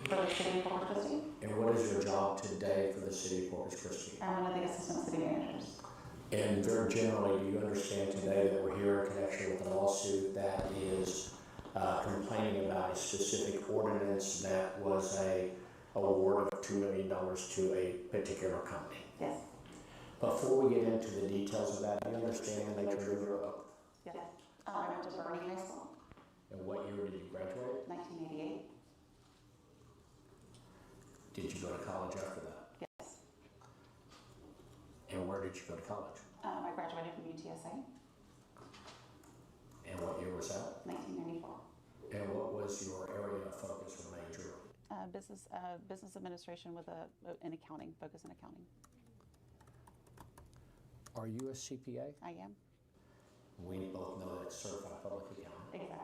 For the city of Corpus Christi. And what is your job today for the city of Corpus Christi? I'm one of the assistant city managers. And very generally, do you understand today that we're here in connection with a lawsuit that is complaining about a specific ordinance that was a award of $2 million to a particular company? Yes. Before we get into the details of that, do you understand the nature of your oath? Yes. I went to Bernie High School. And what year did you graduate? 1988. Did you go to college after that? Yes. And where did you go to college? I graduated from UTSA. And what year was that? 1994. And what was your area of focus or major? Business administration with an accounting, focus in accounting. Are you a CPA? I am. We both know that certified public accountant. Exactly.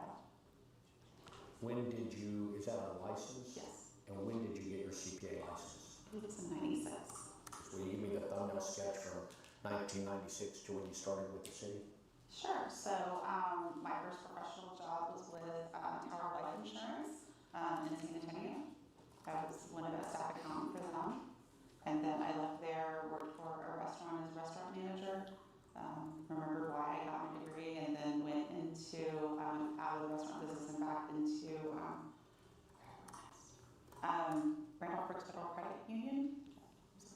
When did you, is that a license? Yes. And when did you get your CPA license? It was in 96. Will you give me the thumbnail sketch from 1996 to when you started with the city? Sure. So my first professional job was with Tower Life Insurance in San Antonio. I was one of the staff accountant for them. And then I left there, worked for a restaurant as restaurant manager. Remembered why I got my degree, and then went into out of the restaurant business and back into Randolph Brooks Federal Credit Union.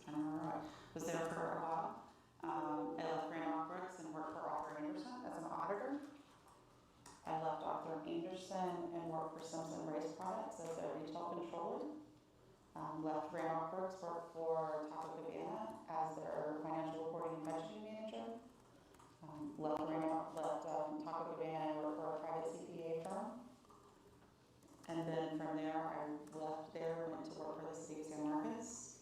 I don't remember. I was there for a while. I left Randolph Brooks and worked for Arthur Anderson as an auditor. I left Arthur Anderson and worked for Simpson Race Products as a retail controller. Left Randolph Brooks, worked for Taco Cabana as their financial reporting and budgeting manager. Left Taco Cabana and worked for a private CPA firm. And then from there, I left there, went to work for the city of San Marcos.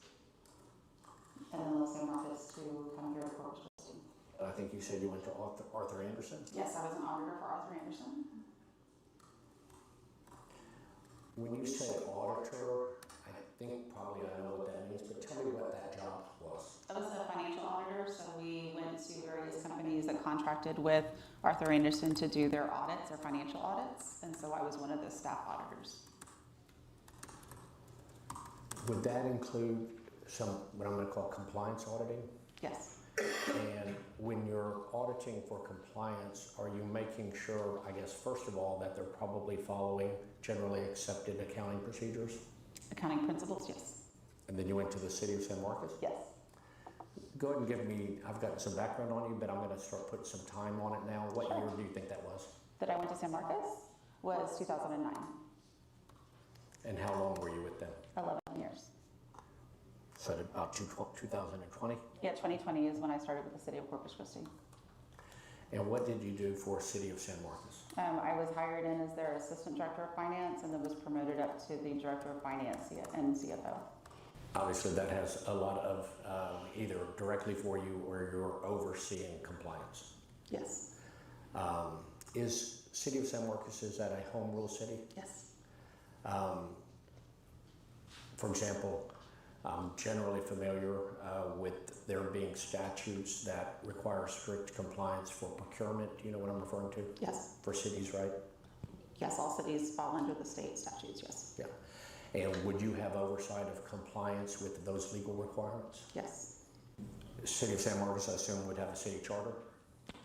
And then left San Marcos to come here to Corpus Christi. I think you said you went to Arthur Anderson? Yes, I was an auditor for Arthur Anderson. When you say auditor, I think probably I know what that means, but tell me what that job was. I was a financial auditor, so we went to various companies that contracted with Arthur Anderson to do their audits, their financial audits, and so I was one of the staff auditors. Would that include some, what I'm going to call compliance auditing? Yes. And when you're auditing for compliance, are you making sure, I guess, first of all, that they're probably following generally accepted accounting procedures? Accounting principles, yes. And then you went to the city of San Marcos? Yes. Go ahead and give me, I've got some background on you, but I'm going to start putting some time on it now. What year do you think that was? That I went to San Marcos was 2009. And how long were you with them? 11 years. So about 2020? Yeah, 2020 is when I started with the city of Corpus Christi. And what did you do for city of San Marcos? I was hired in as their assistant director of finance and then was promoted up to the director of finance and CFO. Obviously, that has a lot of either directly for you or you're overseeing compliance. Yes. Is City of San Marcos, is that a home rule city? Yes. For example, I'm generally familiar with there being statutes that require strict compliance for procurement. Do you know what I'm referring to? Yes. For cities, right? Yes, all cities fall under the state statutes, yes. Yeah. And would you have oversight of compliance with those legal requirements? Yes. City of San Marcos, I assume, would have a city charter?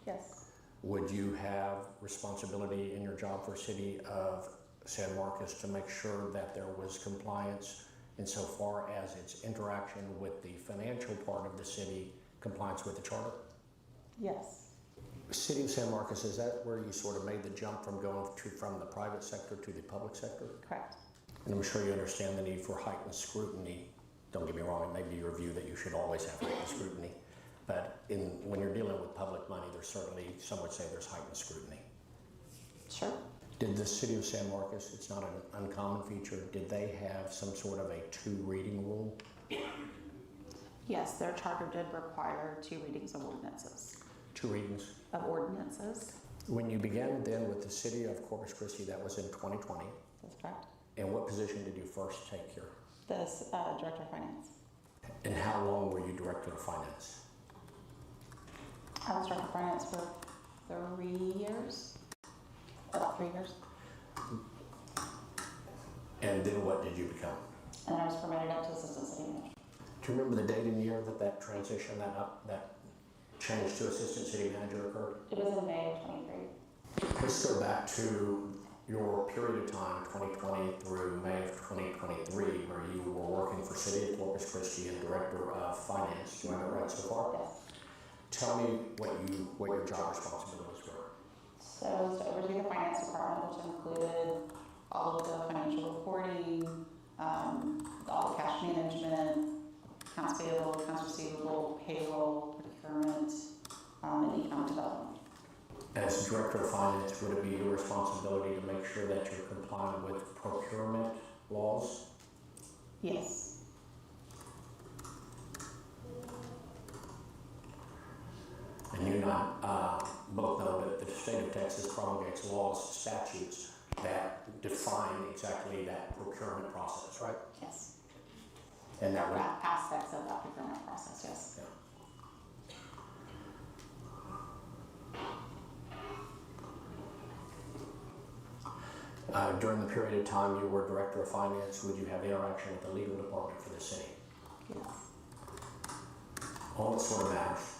Yes. Would you have responsibility in your job for City of San Marcos to make sure that there was compliance insofar as its interaction with the financial part of the city, compliance with the charter? Yes. City of San Marcos, is that where you sort of made the jump from going from the private sector to the public sector? Correct. And I'm sure you understand the need for heightened scrutiny. Don't get me wrong, it may be your view that you should always have heightened scrutiny. But when you're dealing with public money, there's certainly, some would say there's heightened scrutiny. Sure. Did the City of San Marcos, it's not an uncommon feature, did they have some sort of a 2 reading rule? Yes, their charter did require 2 readings of ordinances. 2 readings? Of ordinances. When you began then with the City of Corpus Christi, that was in 2020. That's correct. And what position did you first take here? This Director of Finance. And how long were you Director of Finance? I was Director of Finance for 3 years. About 3 years. And then what did you become? And then I was promoted up to Assistant City Manager. Do you remember the date and year that transition, that change to Assistant City Manager occurred? It was in May of 23. Let's go back to your period of time, 2020 through May of 2023, where you were working for City of Corpus Christi and Director of Finance. Do you have it right so far? Yes. Tell me what your job responsibilities were. So I was to oversee the finance department, which included all of the financial reporting, all the cash management, accounts payable, accounts receivable, payroll, procurement, and economic development. As Director of Finance, would it be your responsibility to make sure that you're complying with procurement laws? Yes. And you and I both know that the state of Texas promulgates laws, statutes that define exactly that procurement process, right? Yes. And that would, Aspects of that procurement process, yes. yeah. During the period of time you were Director of Finance, would you have interaction with the legal department for the city? Yes. All what sort of matters?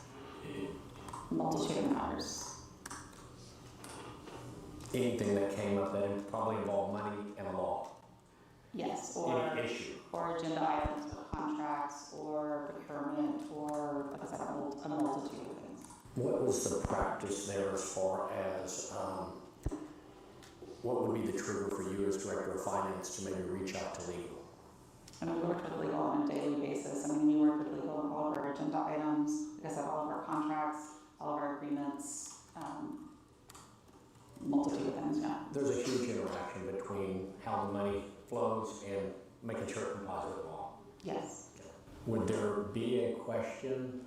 Multitude of matters. Anything that came up that probably involved money and law? Yes, or Any issue? or agenda items, or contracts, or procurement, or like I said, a multitude of things. What was the practice there as far as what would be the trigger for you as Director of Finance to maybe reach out to legal? And we worked with legal on a daily basis. I mean, we worked with legal on all of our agenda items, like I said, all of our contracts, all of our agreements, multitude of things, yeah. There's a huge interaction between how the money flows and making sure it complies with the law. Yes. Would there be a question,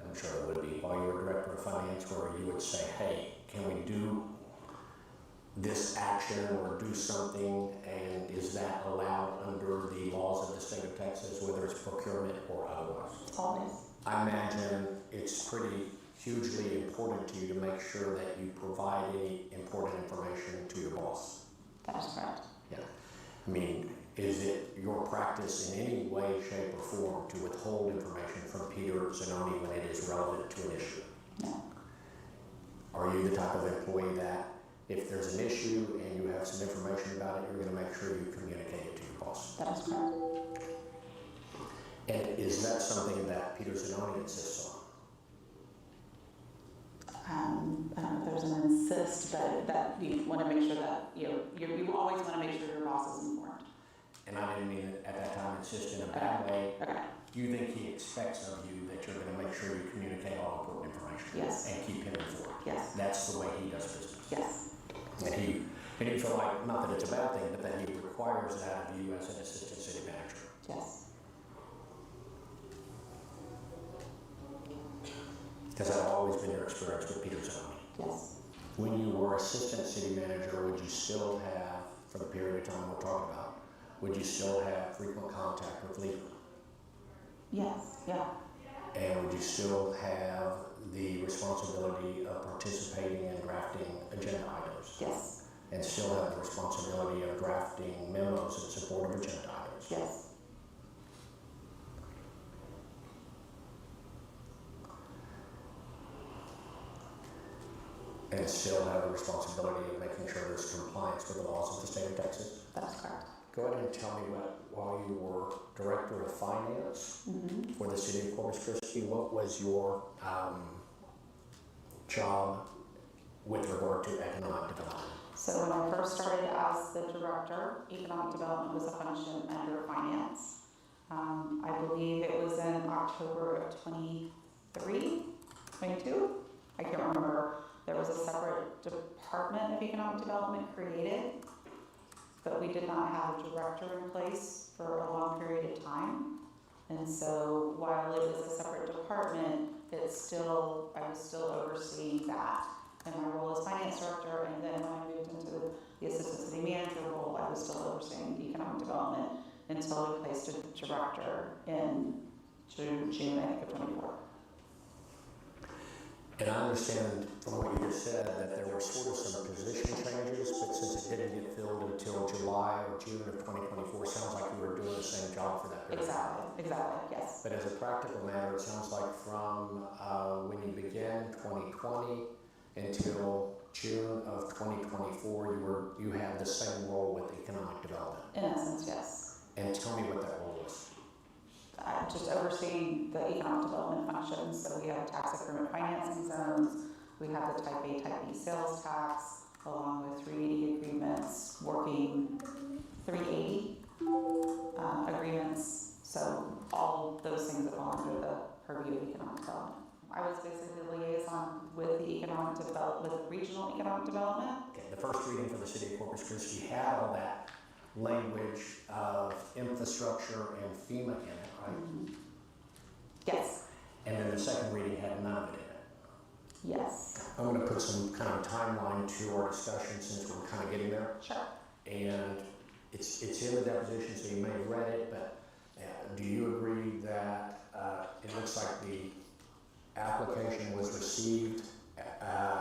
I'm sure it would be, while you were Director of Finance, where you would say, hey, can we do this action or do something, and is that allowed under the laws of the state of Texas, whether it's procurement or otherwise? Always. I imagine it's pretty hugely important to you to make sure that you provide any important information to your boss. That is correct. Yeah. I mean, is it your practice in any way, shape, or form to withhold information from Peter Zanoni when it is relevant to an issue? No. Are you the type of employee that if there's an issue and you have some information about it, you're going to make sure you communicate it to your boss? That is correct. And is that something that Peter Zanoni insists on? I don't know if there's an insist, but that you want to make sure that you always want to make sure your boss is informed. And I didn't mean it at that time insist in a bad way. Okay. Do you think he expects of you that you're going to make sure you communicate all important information? Yes. And keep him informed? Yes. That's the way he does business? Yes. And you feel like, not that it's a bad thing, but that he requires that of you as an assistant city manager? Yes. Because that's always been your experience with Peter Zoni. Yes. When you were assistant city manager, would you still have, for the period of time we're talking about, would you still have frequent contact with legal? Yes, yeah. And would you still have the responsibility of participating in drafting agenda items? Yes. And still have the responsibility of drafting memos in support of agenda items? Yes. And still have the responsibility of making sure there's compliance with the laws of the state of Texas? That's correct. Go ahead and tell me while you were Director of Finance for the City of Corpus Christi, what was your job with regard to economic development? So when I first started as the director, economic development was a function under finance. I believe it was in October of 22? I can't remember. There was a separate department of economic development created, but we did not have a director in place for a long period of time. And so while it was a separate department, I was still overseeing that in my role as finance director. And then when I moved into the assistant city manager role, I was still overseeing economic development until we placed a director in June, I think, of 24. And I understand from what you just said that there were sort of some position changes, but since it didn't get filled until July or June of 2024, sounds like you were doing the same job for that period. Exactly, yes. But as a practical matter, it sounds like from when you began 2020 until June of 2024, you had the same role with economic development. In essence, yes. And tell me what that role was. Just overseeing the economic development functions. So we have tax increment financing zones, we have the type A, type B sales tax, along with 380 agreements, working 380 agreements. So all those things that fall under the purview of economic development. I was basically the liaison with the economic development, with regional economic development. Okay, the first reading for the City of Corpus Christi had all that language of infrastructure and FEMA in it, right? Mm-hmm. Yes. And then the second reading had none of it in it. Yes. I'm going to put some kind of timeline to our discussion since we're kind of getting there. Sure. And it's in the deposition, so you may have read it, but do you agree that it looks like the application was received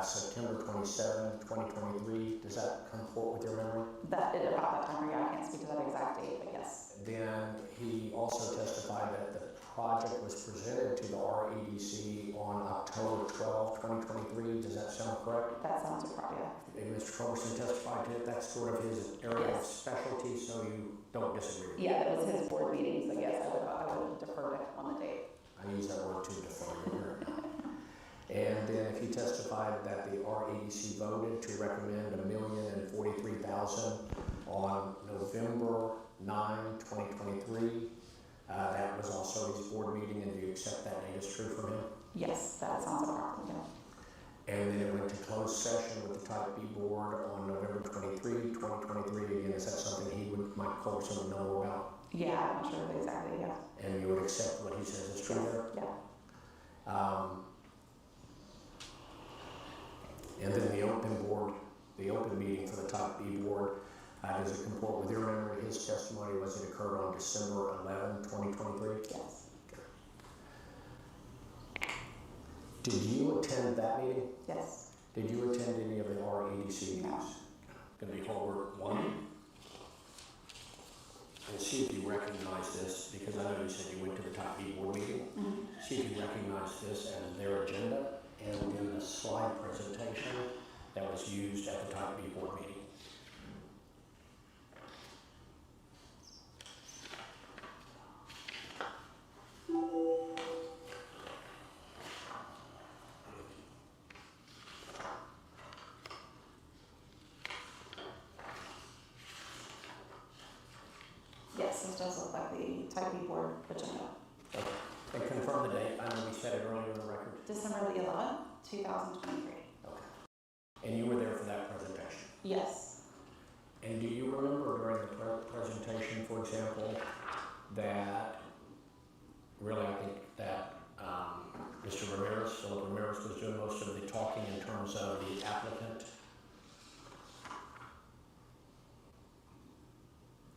September 27, 2023? Does that comport with your memory? About that time, yeah, I can't speak to that exact date, but yes. Then he also testified that the project was presented to the REDC on October 12, 2023. Does that sound correct? That sounds correct, yeah. And Mr. Culberson testified to it. That's sort of his area of specialty, so you don't disagree with Yeah, that was his board meeting, so yes, I would defer to him on the date. I use that word too, defer. And then if he testified that the REDC voted to recommend $1,043,000 on November 9, 2023, that was also his board meeting, and do you accept that date is true from him? Yes, that sounds appropriate, yeah. And then it went to closed session with the Type B board on November 23, 2023. Again, is that something Mike Culberson would know more about? Yeah, I'm not sure exactly, yeah. And you would accept what he says is true there? Yeah. And then the open meeting for the Type B board, does it comport with your memory? His testimony was it occurred on December 11, 2023? Yes. Did you attend that meeting? Yes. Did you attend any of the REDC meetings? No. Going to be Holbert 1. And see if you recognize this, because I know you said you went to the Type B board meeting. Mm-hmm. See if you recognize this as their agenda and then the slide presentation that was used at the Type B board meeting. Yes, this does look like the Type B board agenda. Okay. And confirm the date. I know we said it earlier in the record. December the 11th, 2023. Okay. And you were there for that presentation? Yes. And do you remember during the presentation, for example, that really I think that Mr. Ramirez, Philip Ramirez was doing most of the talking in terms of the applicant.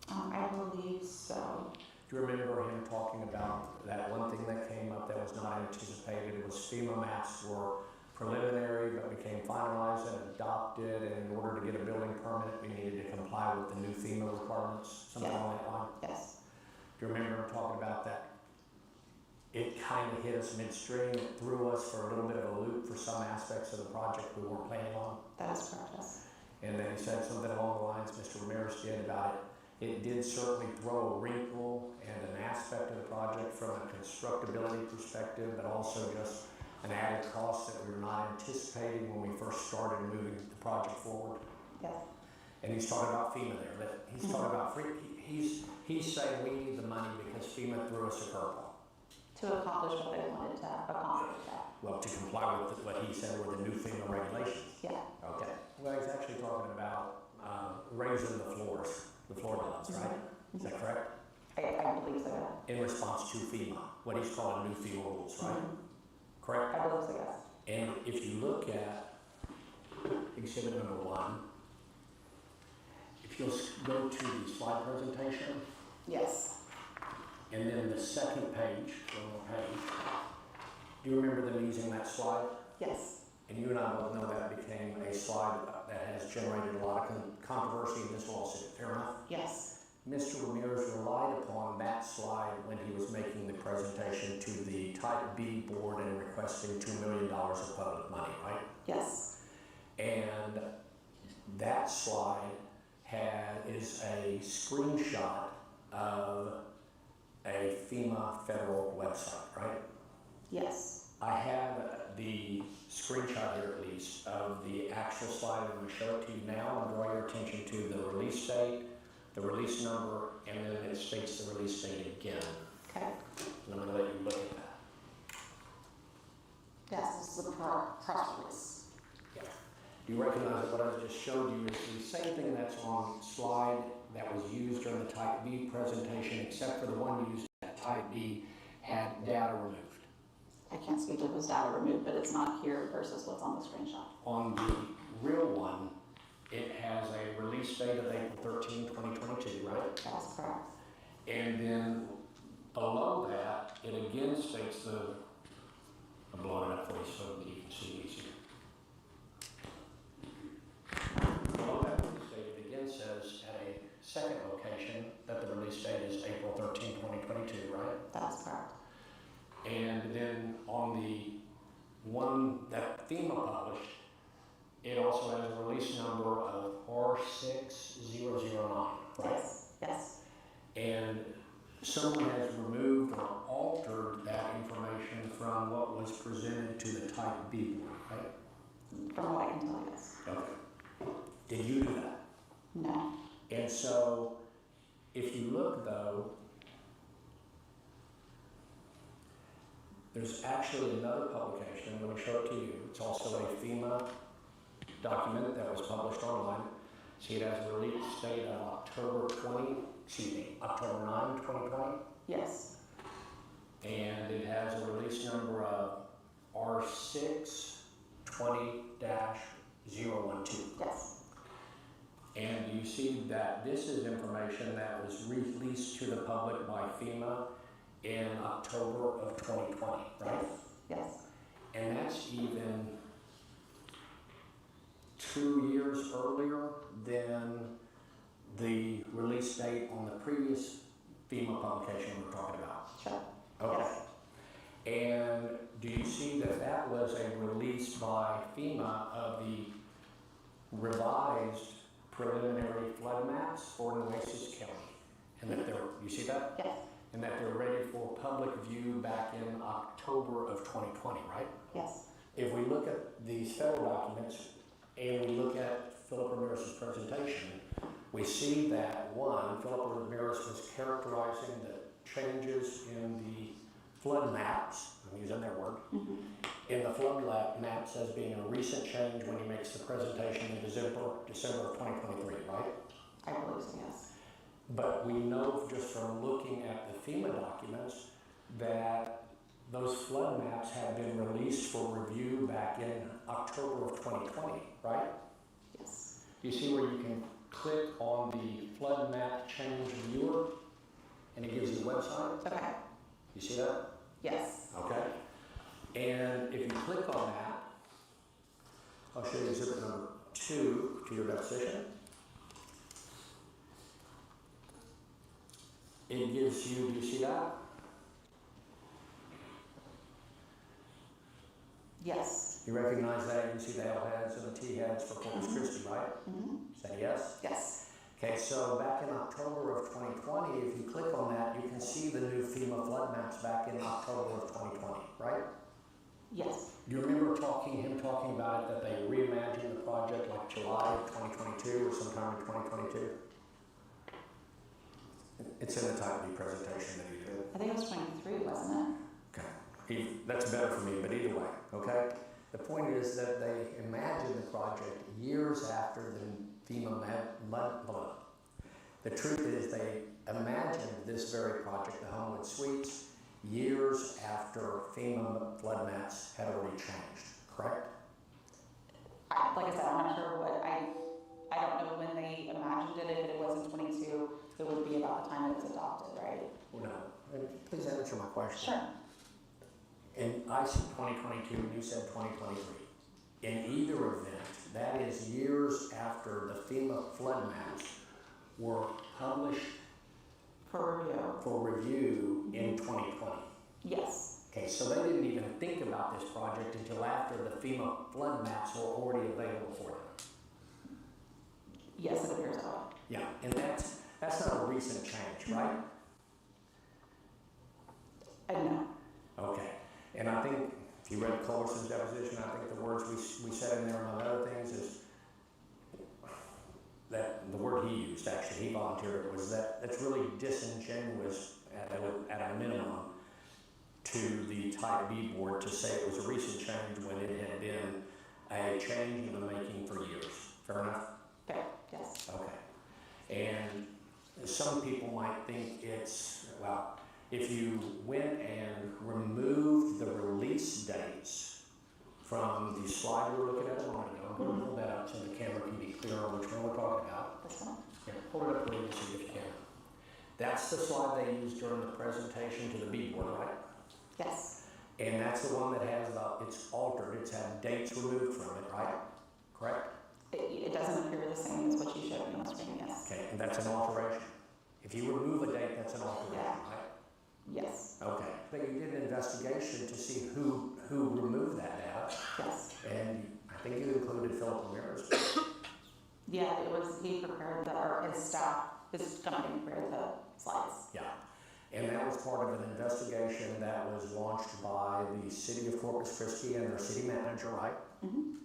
I believe so. Do you remember him talking about that one thing that came up that was not anticipated? It was FEMA maps were preliminary but became finalized and adopted, and in order to get a building permit, we needed to comply with the new FEMA requirements, something along that line? Yes. Do you remember him talking about that? It kind of hit us midstream. It threw us for a little bit of a loop for some aspects of the project we weren't planning on. That is correct, yes. And then he said something along the lines Mr. Ramirez did about it. It did certainly throw a wrinkle and an aspect of the project from a constructability perspective, but also just an added cost that we were not anticipating when we first started moving the project forward. Yes. And he's talking about FEMA there, but he's talking about he's saying we need the money because FEMA threw us a curveball. To accomplish what they wanted to accomplish. Well, to comply with what he said were the new FEMA regulations. Yeah. Okay. Well, he's actually talking about raising the floor levels, right? Is that correct? I believe so, yeah. In response to FEMA, what he's calling new FEMA rules, right? Correct? I believe so, yes. And if you look at exhibit number 1, if you'll go to the slide presentation. Yes. And then the second page, one more page. Do you remember them using that slide? Yes. And you and I both know that became a slide that has generated a lot of controversy in this lawsuit. Fair enough? Yes. Mr. Ramirez relied upon that slide when he was making the presentation to the Type B board and requesting $2 million of public money, right? Yes. And that slide is a screenshot of a FEMA federal website, right? Yes. I have the screenshot here at least of the actual slide. I'm going to show it to you now and draw your attention to the release date, the release number, and then it states the release date again. Okay. And I'm going to let you look at that. Yes, this is the press release. Yeah. Do you recognize that what I just showed you is the same thing that's on slide that was used during the Type B presentation, except for the one used at Type B had data removed. I can't speak to this data removed, but it's not here versus what's on the screenshot. On the real one, it has a release date of April 13, 2022, right? That's correct. And then below that, it again states I'm blowing it up for you so that you can see easier. Below that release date, it again says at a second location that the release date is April 13, 2022, right? That's correct. And then on the one that FEMA published, it also has a release number of R6009, right? Yes. Yes. And someone has removed or altered that information from what was presented to the Type B board, right? From what I can tell, yes. Okay. Did you do that? No. And so, if you look though, there's actually another publication. I'm going to show it to you. It's also a FEMA document that was published online. See, it has a release date of October 9, 2020. Yes. And it has a release number of R620-012. Yes. And you see that this is information that was released to the public by FEMA in October of 2020, right? Yes. And that's even 2 years earlier than the release date on the previous FEMA publication we're talking about. Sure. Okay. Yes. And do you see that that was a release by FEMA of the revised preliminary flood maps for Nueces County? And that you see that? Yes. And that they're ready for public view back in October of 2020, right? Yes. If we look at these federal documents and we look at Philip Ramirez's presentation, we see that one, Philip Ramirez was characterizing the changes in the flood maps, I'm using their word, in the flood maps as being a recent change when he makes the presentation in December of 2023, right? I believe so, yes. But we know just from looking at the FEMA documents that those flood maps have been released for review back in October of 2020, right? Yes. Do you see where you can click on the flood map change viewer and it gives you a website? Okay. You see that? Yes. Okay. And if you click on that, I'll show you exhibit number 2 to your deposition. It gives you, do you see that? Yes. You recognize that? You see the L heads and the T heads for Corpus Christi, right? Mm-hmm. Say yes? Yes. Okay, so back in October of 2020, if you click on that, you can see the new FEMA flood maps back in October of 2020, right? Yes. Do you remember him talking about it, that they reimagined the project like July of 2022 or sometime in 2022? It's in the type B presentation that he did. I think it was 23, wasn't it? Okay, that's better for me, but either way, okay? The point is that they imagined the project years after the FEMA flood. The truth is they imagined this very project, the Homewood Suites, years after FEMA flood maps had already changed, correct? Like I said, I'm not sure what, I don't know when they imagined it. If it was in 22, it would be about the time it was adopted, right? Well, no, please answer my question. Sure. And I said 2022, and you said 2023. In either event, that is years after the FEMA flood maps were published for review in 2020. Yes. Okay, so they didn't even think about this project until after the FEMA flood maps were already available for them. Yes, it appears that way. Yeah, and that's not a recent change, right? No. Okay, and I think if you read Culberson's deposition, I think the words we said in there among other things is that the word he used, actually, he volunteered, was that it's really disingenuous at a minimum to the Type B board to say it was a recent change when it had been a change in the making for years. Fair enough? Fair, yes. Okay. And some people might think it's, well, if you went and removed the release dates from the slide we were looking at a moment ago, I'm going to pull that up so the camera can be clear on which one we're talking about. This one? Yeah, hold it up for you to see if you can. That's the slide they used during the presentation to the B board, right? Yes. And that's the one that has, it's altered, it's had dates removed from it, right? Correct? It doesn't appear the same as what you showed me on the screen, yes. Okay, and that's an alteration. If you remove a date, that's an alteration, right? Yes. Okay, but you did an investigation to see who removed that data. Yes. And I think you included Philip Ramirez. Yeah, it was, he prepared or his staff, his company prepared the slides. Yeah, and that was part of an investigation that was launched by the city of Corpus Christi and their city manager, right? Mm-hmm.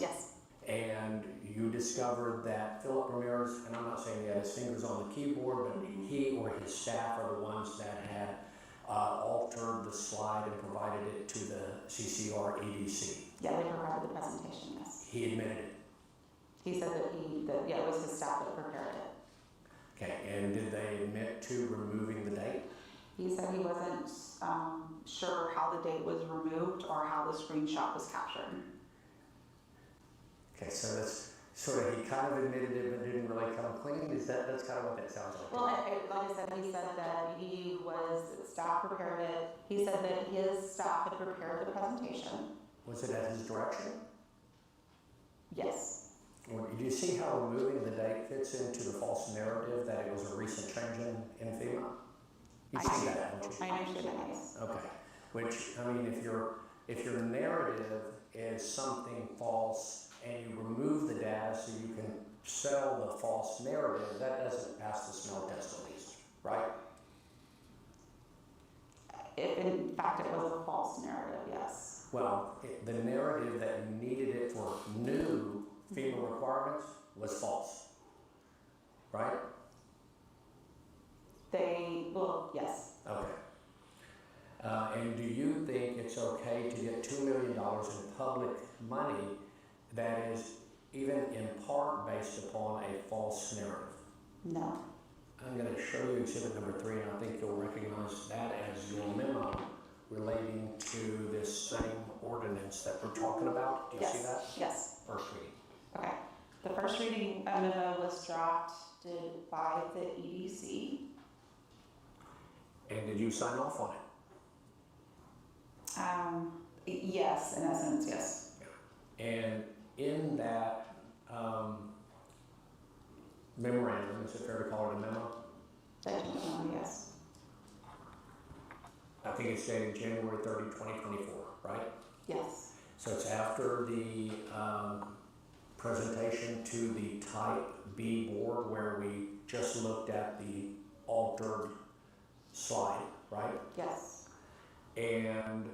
Yes. And you discovered that Philip Ramirez, and I'm not saying he had his fingers on the keyboard, but he or his staff are the ones that had altered the slide and provided it to the CCR EDC. Yeah, they provided the presentation, yes. He admitted it. He said that yeah, it was his staff that prepared it. Okay, and did they admit to removing the date? He said he wasn't sure how the date was removed or how the screenshot was captured. Okay, so that's sort of, he kind of admitted it but didn't really come clean? That's kind of what that sounds like? Well, like I said, he said that staff prepared it. He said that his staff had prepared the presentation. Was it at his direction? Yes. Well, do you see how removing the date fits into the false narrative that it was a recent change in FEMA? You see that, don't you? I understand that, yes. Okay, which, I mean, if your narrative is something false and you remove the data so you can sell the false narrative, that doesn't pass the smell test at least, right? If in fact it was a false narrative, yes. Well, the narrative that you needed it for new FEMA requirements was false, right? Well, yes. Okay. And do you think it's okay to get $2 million in public money that is even in part based upon a false narrative? No. I'm going to show you exhibit number 3, and I think you'll recognize that as your memo relating to this same ordinance that we're talking about. Do you see that? Yes. First reading. Okay. The first reading memo was drafted by the EDC. And did you sign off on it? Yes, in essence, yes. And in that memorandum, is it fair to call it a memo? Yes. I think it's dated January 30, 2024, right? Yes. So it's after the presentation to the Type B board where we just looked at the altered slide, right? Yes. And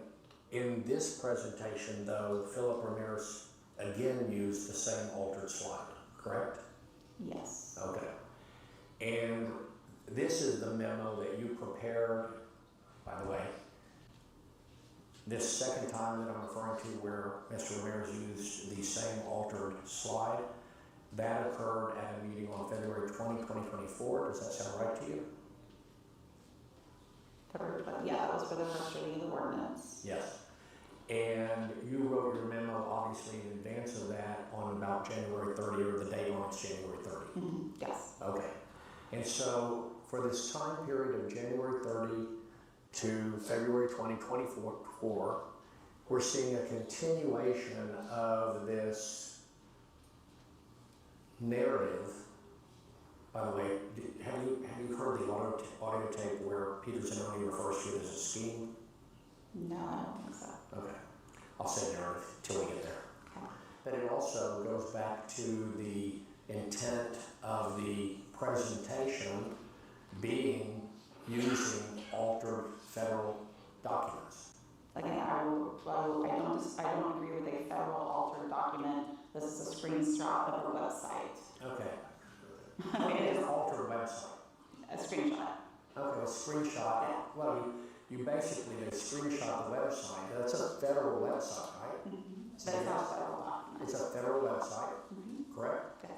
in this presentation, though, Philip Ramirez again used the same altered slide, correct? Yes. Okay. And this is the memo that you prepared, by the way. This second time that I'm referring to where Mr. Ramirez used the same altered slide, that occurred at a meeting on February 20, 2024. Does that sound right to you? Yeah, that was for the first reading of the ordinance. Yes. And you wrote your memo obviously in advance of that on about January 30, or the date on it's January 30. Yes. Okay. And so for this time period of January 30 to February 2024, we're seeing a continuation of this narrative. By the way, have you heard the audio tape where Peter Zanoni refers to it as a scheme? No, I don't think so. Okay. I'll say narrative till we get there. Okay. But it also goes back to the intent of the presentation being using altered federal documents. Again, I don't agree with a federal altered document. This is a screenshot of a website. Okay. It is An altered website. a screenshot. Okay, a screenshot. Yeah. Well, you basically screenshot the website. That's a federal website, right? But it's not a federal document. It's a federal website, correct? Yes.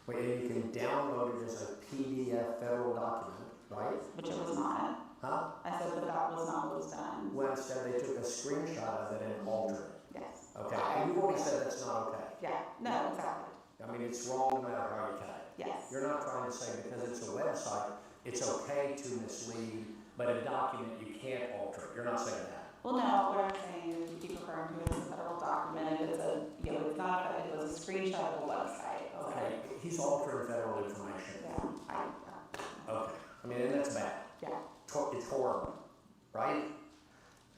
Well, and you can download it as a PDF federal document, right? Which it was not. Huh? I said that that was not what was done. Well, instead they took a screenshot of it and altered it. Yes. Okay, and you've already said that's not okay. Yeah, no, exactly. I mean, it's wrong no matter how you cut it. Yes. You're not trying to say because it's a website, it's okay to mislead, but a document, you can't alter it. You're not saying that. Well, no, what I'm saying is you keep referring to it as a federal document. If it's it's not, it was a screenshot of a website. Okay, he's altering federal information. Yeah, Okay, I mean, and that's bad. yeah. It's horrible, right?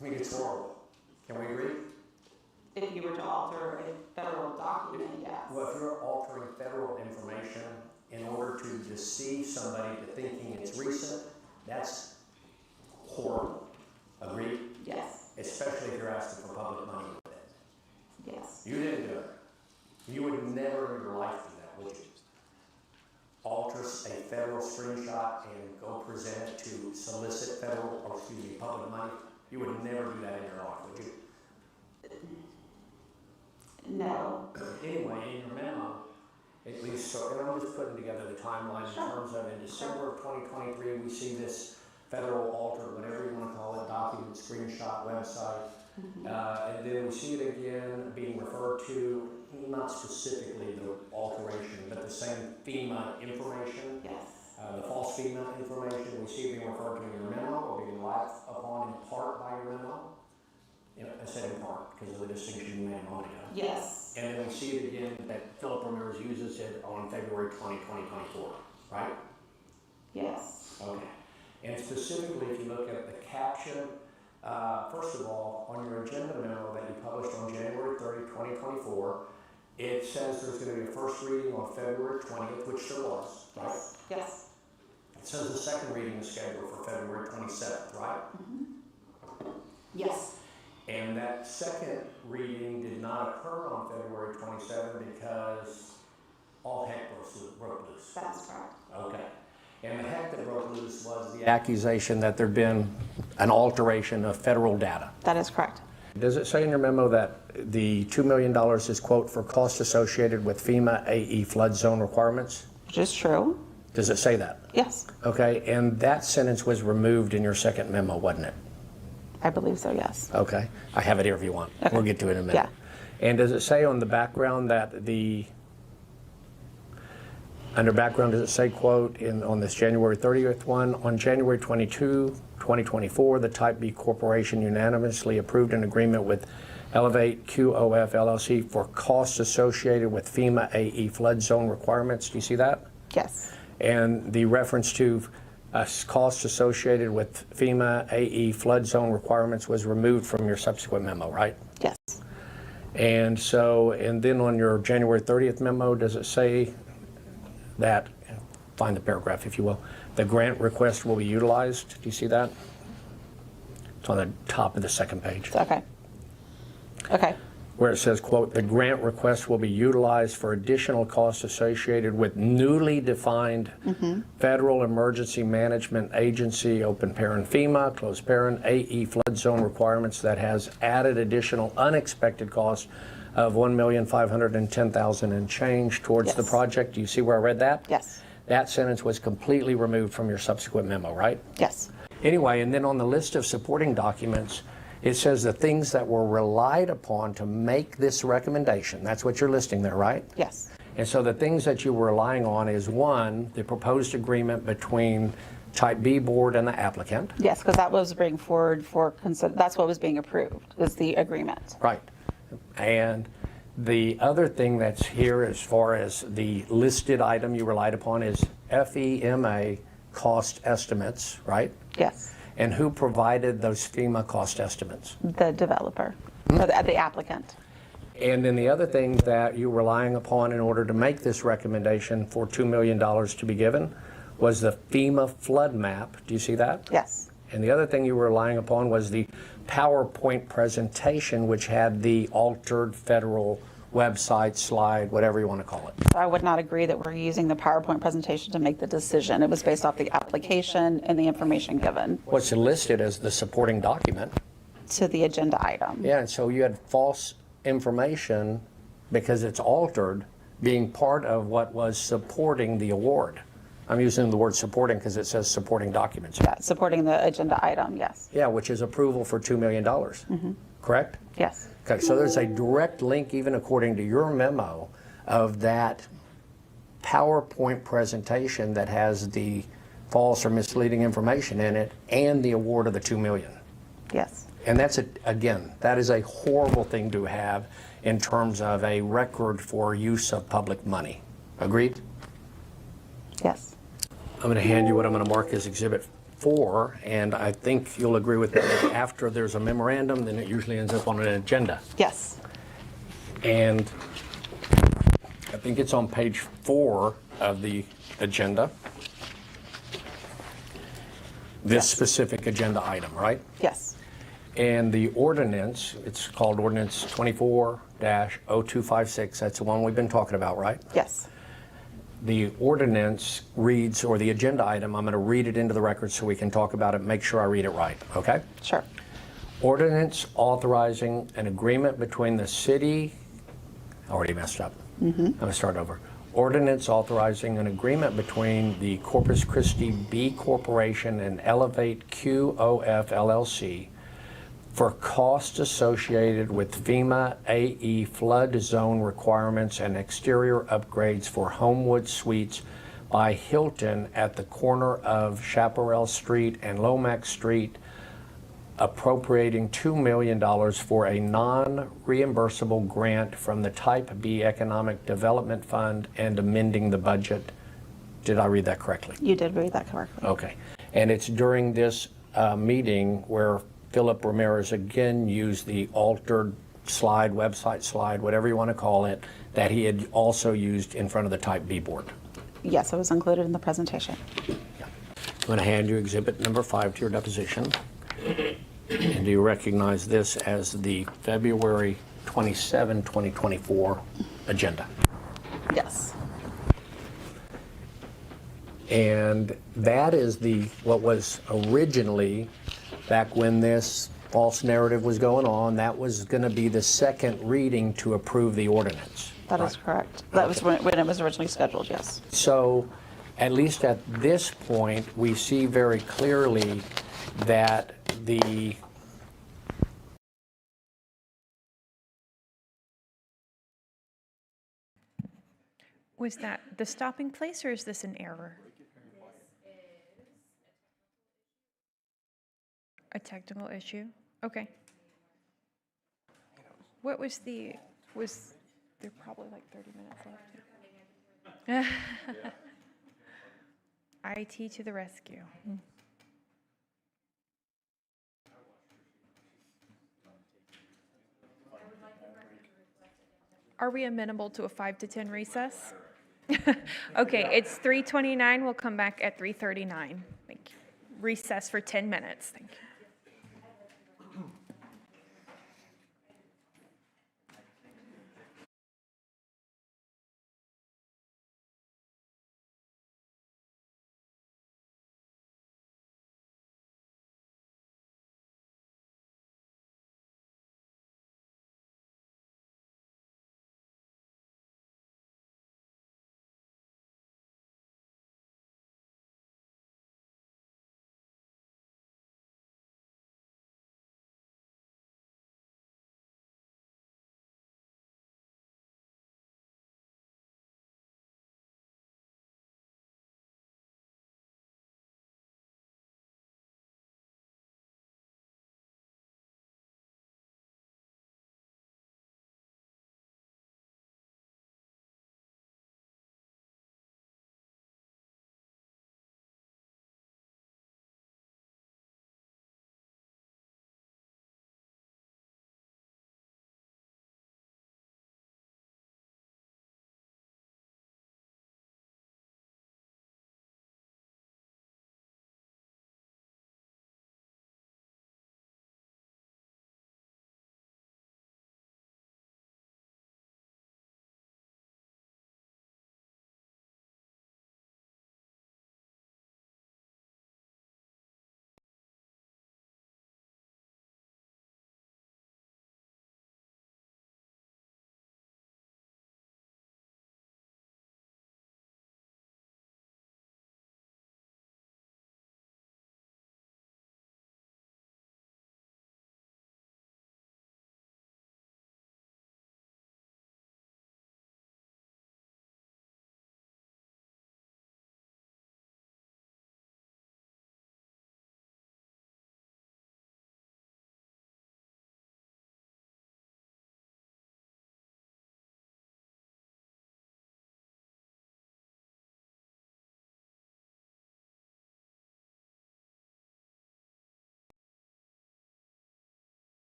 I mean, it's horrible. Can we agree? If you were to alter a federal document, yes. Well, if you're altering federal information in order to deceive somebody to thinking it's recent, that's horrible. Agreed? Yes. Especially if you're asking for public money with it. Yes. You didn't do it. You would never in your life do that, would you? Alter a federal screenshot and go present it to solicit public money. You would never do that in your life, would you? No. Anyway, in your memo, at least, so, and I'm just putting together the timeline in terms of in December of 2023, we see this federal altered, whatever you want to call it, document, screenshot, website. And then we see it again being referred to, not specifically the alteration, but the same FEMA information. Yes. The false FEMA information, we see it being referred to in your memo or being relied upon in part by your memo. You know, I said in part because of the distinction you made a moment ago. Yes. And then we see it again that Philip Ramirez uses it on February 20, 2024, right? Yes. Okay. And specifically, if you look at the caption, first of all, on your agenda memo that you published on January 30, 2024, it says there's going to be a first reading on February 20th, which there was, right? Yes. It says the second reading is scheduled for February 27th, right? Yes. And that second reading did not occur on February 27th because all heck broke loose. That's correct. Okay. And the heck that broke loose was the accusation that there'd been an alteration of federal data. That is correct. Does it say in your memo that the $2 million is, quote, for costs associated with FEMA AE flood zone requirements? Which is true. Does it say that? Yes. Okay, and that sentence was removed in your second memo, wasn't it? I believe so, yes. Okay, I have it here if you want. We'll get to it in a minute. Yeah. And does it say on the background that under background, does it say, quote, on this January 30th one, on January 22, 2024, the Type B Corporation unanimously approved an agreement with Elevate QOF LLC for costs associated with FEMA AE flood zone requirements. Do you see that? Yes. And the reference to costs associated with FEMA AE flood zone requirements was removed from your subsequent memo, right? Yes. And so, and then on your January 30th memo, does it say that, find the paragraph if you will, the grant request will be utilized? Do you see that? It's on the top of the second page. Okay. Okay. Where it says, quote, the grant request will be utilized for additional costs associated with newly defined Federal Emergency Management Agency, open parent FEMA, close parent, AE flood zone requirements that has added additional unexpected costs of $1,510,000 and change towards the project. Do you see where I read that? Yes. That sentence was completely removed from your subsequent memo, right? Yes. Anyway, and then on the list of supporting documents, it says the things that were relied upon to make this recommendation. That's what you're listing there, right? Yes. And so the things that you were relying on is, one, the proposed agreement between Type B board and the applicant. Yes, because that was being forward for, that's what was being approved, is the agreement. Right. And the other thing that's here as far as the listed item you relied upon is FEMA cost estimates, right? Yes. And who provided those FEMA cost estimates? The developer, or the applicant. And then the other thing that you're relying upon in order to make this recommendation for $2 million to be given was the FEMA flood map. Do you see that? Yes. And the other thing you were relying upon was the PowerPoint presentation, which had the altered federal website, slide, whatever you want to call it. So I would not agree that we're using the PowerPoint presentation to make the decision. It was based off the application and the information given What's listed as the supporting document. to the agenda item. Yeah, and so you had false information because it's altered being part of what was supporting the award. I'm using the word supporting because it says supporting documents. Yeah, supporting the agenda item, yes. Yeah, which is approval for $2 million, correct? Yes. Okay, so there's a direct link, even according to your memo, of that PowerPoint presentation that has the false or misleading information in it and the award of the $2 million. Yes. And that's, again, that is a horrible thing to have in terms of a record for use of public money. Agreed? Yes. I'm going to hand you what I'm going to mark as Exhibit 4, and I think you'll agree with me that after there's a memorandum, then it usually ends up on an agenda. Yes. And I think it's on page 4 of the agenda. This specific agenda item, right? Yes. And the ordinance, it's called Ordinance 24-0256. That's the one we've been talking about, right? Yes. The ordinance reads, or the agenda item, I'm going to read it into the record so we can talk about it, make sure I read it right, okay? Sure. Ordinance authorizing an agreement between the city, I already messed up. I'm going to start over. Ordinance authorizing an agreement between the Corpus Christi B Corporation and Elevate QOF LLC for costs associated with FEMA AE flood zone requirements and exterior upgrades for Homewood Suites by Hilton at the corner of Chaparral Street and Lomax Street, appropriating $2 million for a non-reimbursable grant from the Type B Economic Development Fund and amending the budget. Did I read that correctly? You did read that correctly. Okay. And it's during this meeting where Philip Ramirez again used the altered slide, website slide, whatever you want to call it, that he had also used in front of the Type B board. Yes, it was included in the presentation. I'm going to hand you exhibit number 5 to your deposition. And do you recognize this as the February 27, 2024 agenda? Yes. And that is what was originally, back when this false narrative was going on, that was going to be the second reading to approve the ordinance. That is correct. That was when it was originally scheduled, yes. So at least at this point, we see very clearly that the Was that the stopping place or is this an error? A technical issue? Okay. What was there probably like 30 minutes left. IT to the rescue. Are we amenable to a 5 to 10 recess? Okay, it's 3:29. We'll come back at 3:39. Thank you. Recess for 10 minutes. Thank you.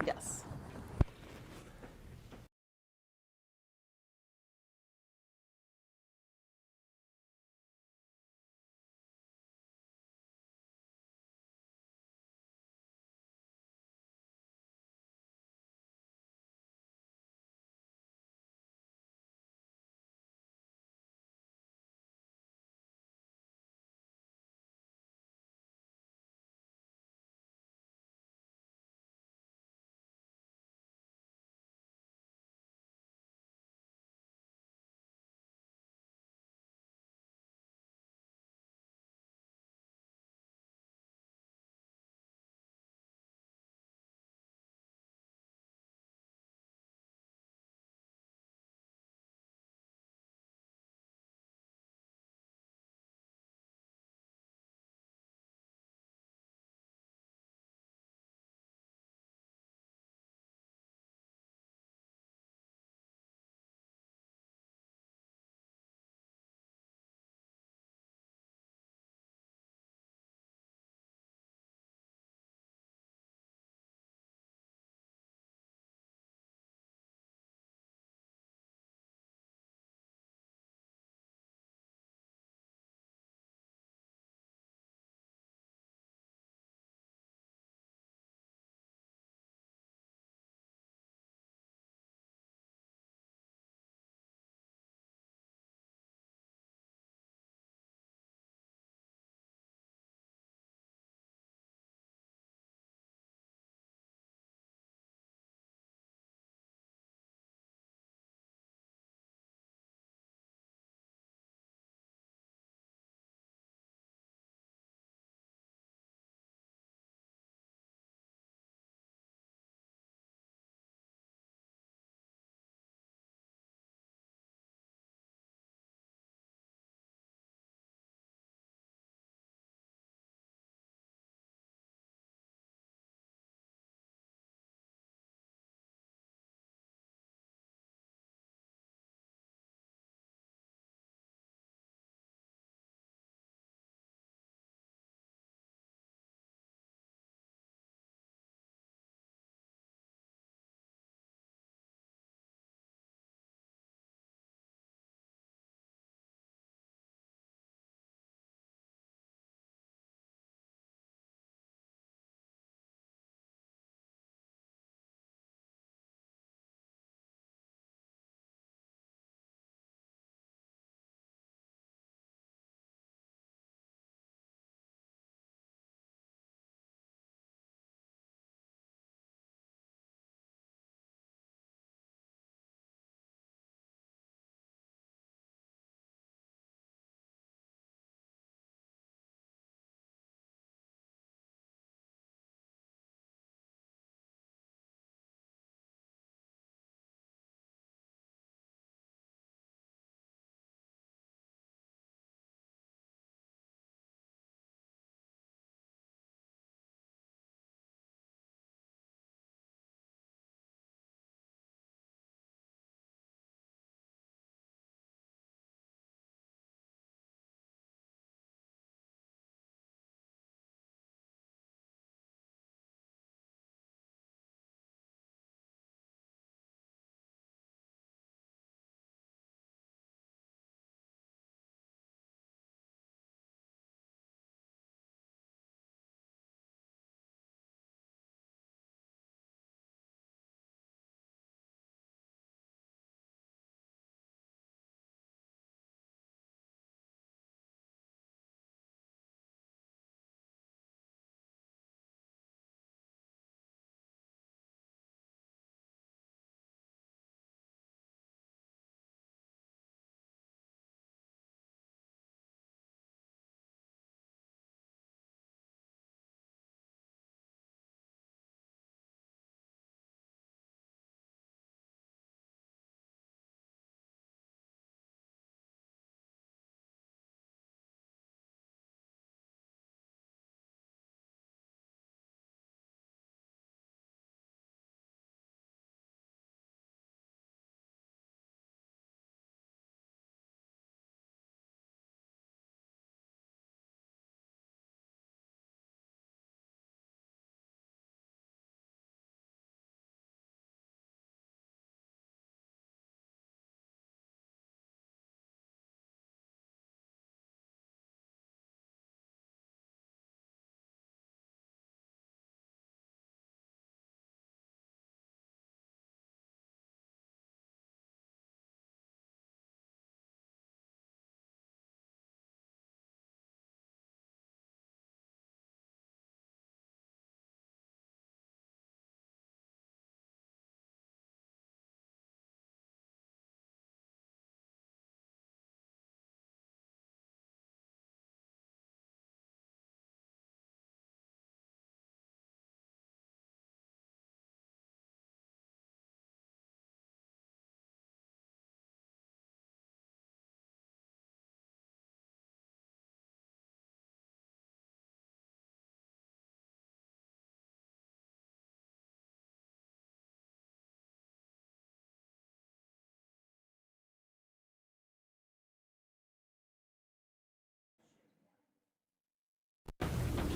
Yes.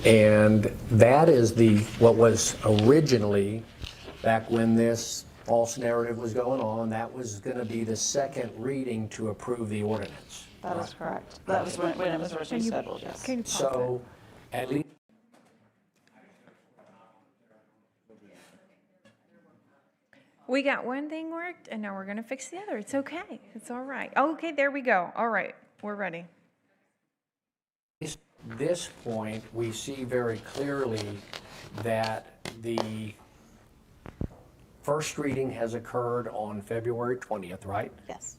And that is what was originally, back when this false narrative was going on, that was going to be the second reading to approve the ordinance. That is correct. That was when it was originally scheduled, yes. Can you pause So, at least. We got one thing worked, and now we're gonna fix the other. It's okay. It's all right. Okay, there we go. All right, we're ready. This point, we see very clearly that the first reading has occurred on February 20th, right? Yes.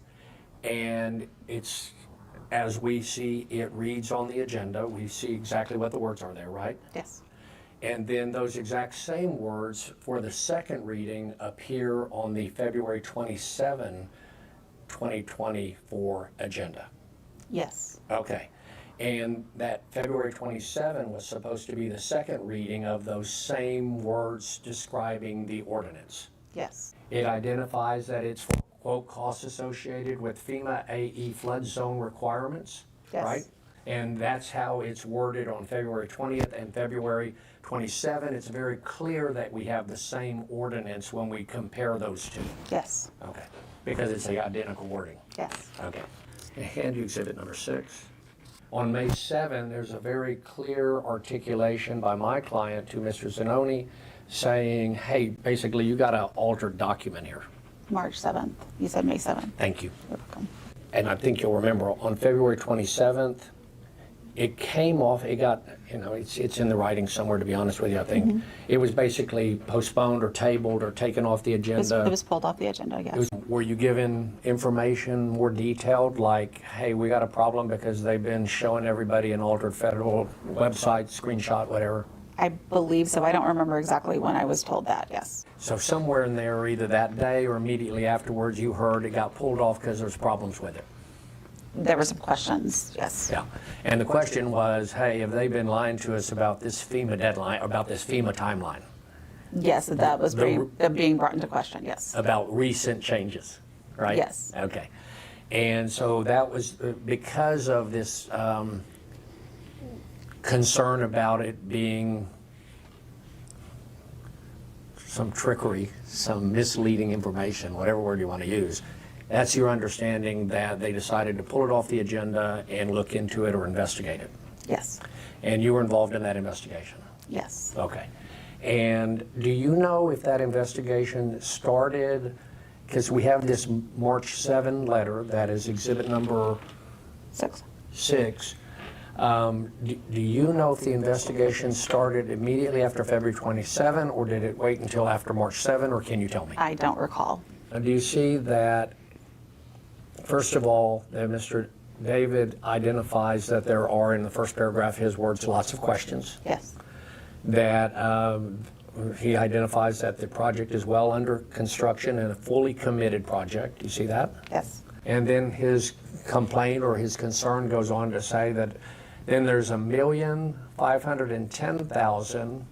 And it's, as we see, it reads on the agenda. We see exactly what the words are there, right? Yes. And then those exact same words for the second reading appear on the February 27, 2024 agenda. Yes. Okay. And that February 27 was supposed to be the second reading of those same words describing the ordinance. Yes. It identifies that it's for, quote, costs associated with FEMA AE flood zone requirements, Yes. right? And that's how it's worded on February 20th and February 27. It's very clear that we have the same ordinance when we compare those two. Yes. Okay. Because it's the identical wording. Yes. Okay. Hand you exhibit number 6. On May 7, there's a very clear articulation by my client to Mr. Zanoni saying, hey, basically you got an altered document here. March 7th. You said May 7th. Thank you. You're welcome. And I think you'll remember on February 27th, it came off, it got, it's in the writing somewhere, to be honest with you, I think. It was basically postponed or tabled or taken off the agenda. It was pulled off the agenda, yes. Were you given information more detailed, like, hey, we got a problem because they've been showing everybody an altered federal website, screenshot, whatever? I believe so. I don't remember exactly when I was told that, yes. So somewhere in there, either that day or immediately afterwards, you heard it got pulled off because there's problems with it. There were some questions, yes. Yeah. And the question was, hey, have they been lying to us about this FEMA deadline, about this FEMA timeline? Yes, that was being brought into question, yes. About recent changes, right? Yes. Okay. And so that was because of this concern about it being some trickery, some misleading information, whatever word you want to use. That's your understanding that they decided to pull it off the agenda and look into it or investigate it? Yes. And you were involved in that investigation? Yes. Okay. And do you know if that investigation started, because we have this March 7 letter that is exhibit number 6. Do you know if the investigation started immediately after February 27, or did it wait until after March 7, or can you tell me? I don't recall. And do you see that, first of all, that Mr. David identifies that there are, in the first paragraph, his words, lots of questions? Yes. That he identifies that the project is well under construction and a fully committed project. Do you see that? Yes. And then his complaint or his concern goes on to say that then there's $1,510,000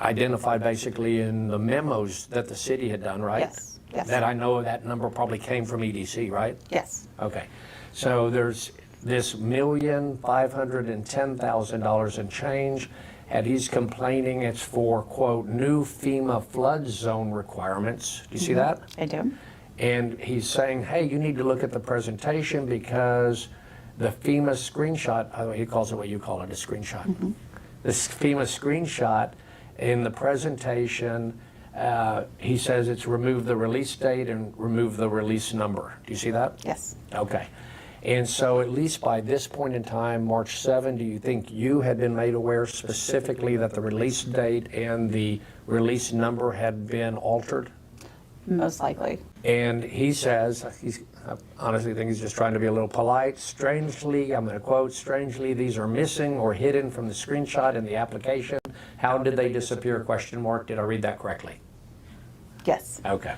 identified basically in the memos that the city had done, right? Yes. Yes. That I know that number probably came from EDC, right? Yes. Okay. So there's this $1,510,000 and change, and he's complaining it's for, quote, new FEMA flood zone requirements. Do you see that? I do. And he's saying, hey, you need to look at the presentation because the FEMA screenshot, he calls it what you call it, a screenshot. This FEMA screenshot in the presentation, he says it's remove the release date and remove the release number. Do you see that? Yes. Okay. And so at least by this point in time, March 7, do you think you had been made aware specifically that the release date and the release number had been altered? Most likely. And he says, I honestly think he's just trying to be a little polite. Strangely, I'm going to quote, strangely, these are missing or hidden from the screenshot in the application. How did they disappear? Question mark. Did I read that correctly? Yes. Okay.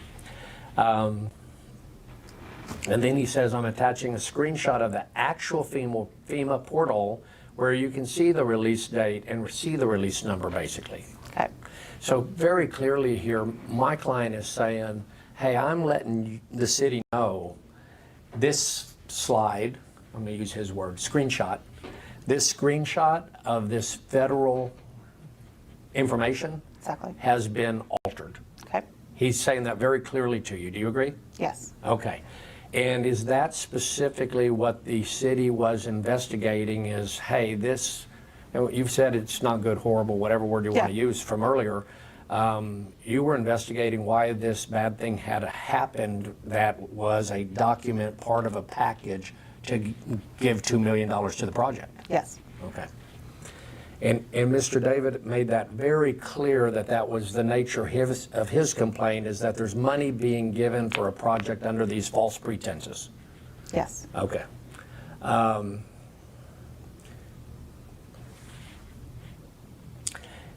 And then he says, I'm attaching a screenshot of the actual FEMA portal where you can see the release date and see the release number, basically. Okay. So very clearly here, my client is saying, hey, I'm letting the city know this slide, I'm going to use his word, screenshot, This screenshot of this federal information Exactly. has been altered. Okay. He's saying that very clearly to you. Do you agree? Yes. Okay. And is that specifically what the city was investigating is, hey, this, you've said it's not good, horrible, whatever word you want to use from earlier. You were investigating why this bad thing had happened that was a document, part of a package to give $2 million to the project. Yes. Okay. And Mr. David made that very clear that that was the nature of his complaint, is that there's money being given for a project under these false pretenses. Yes. Okay.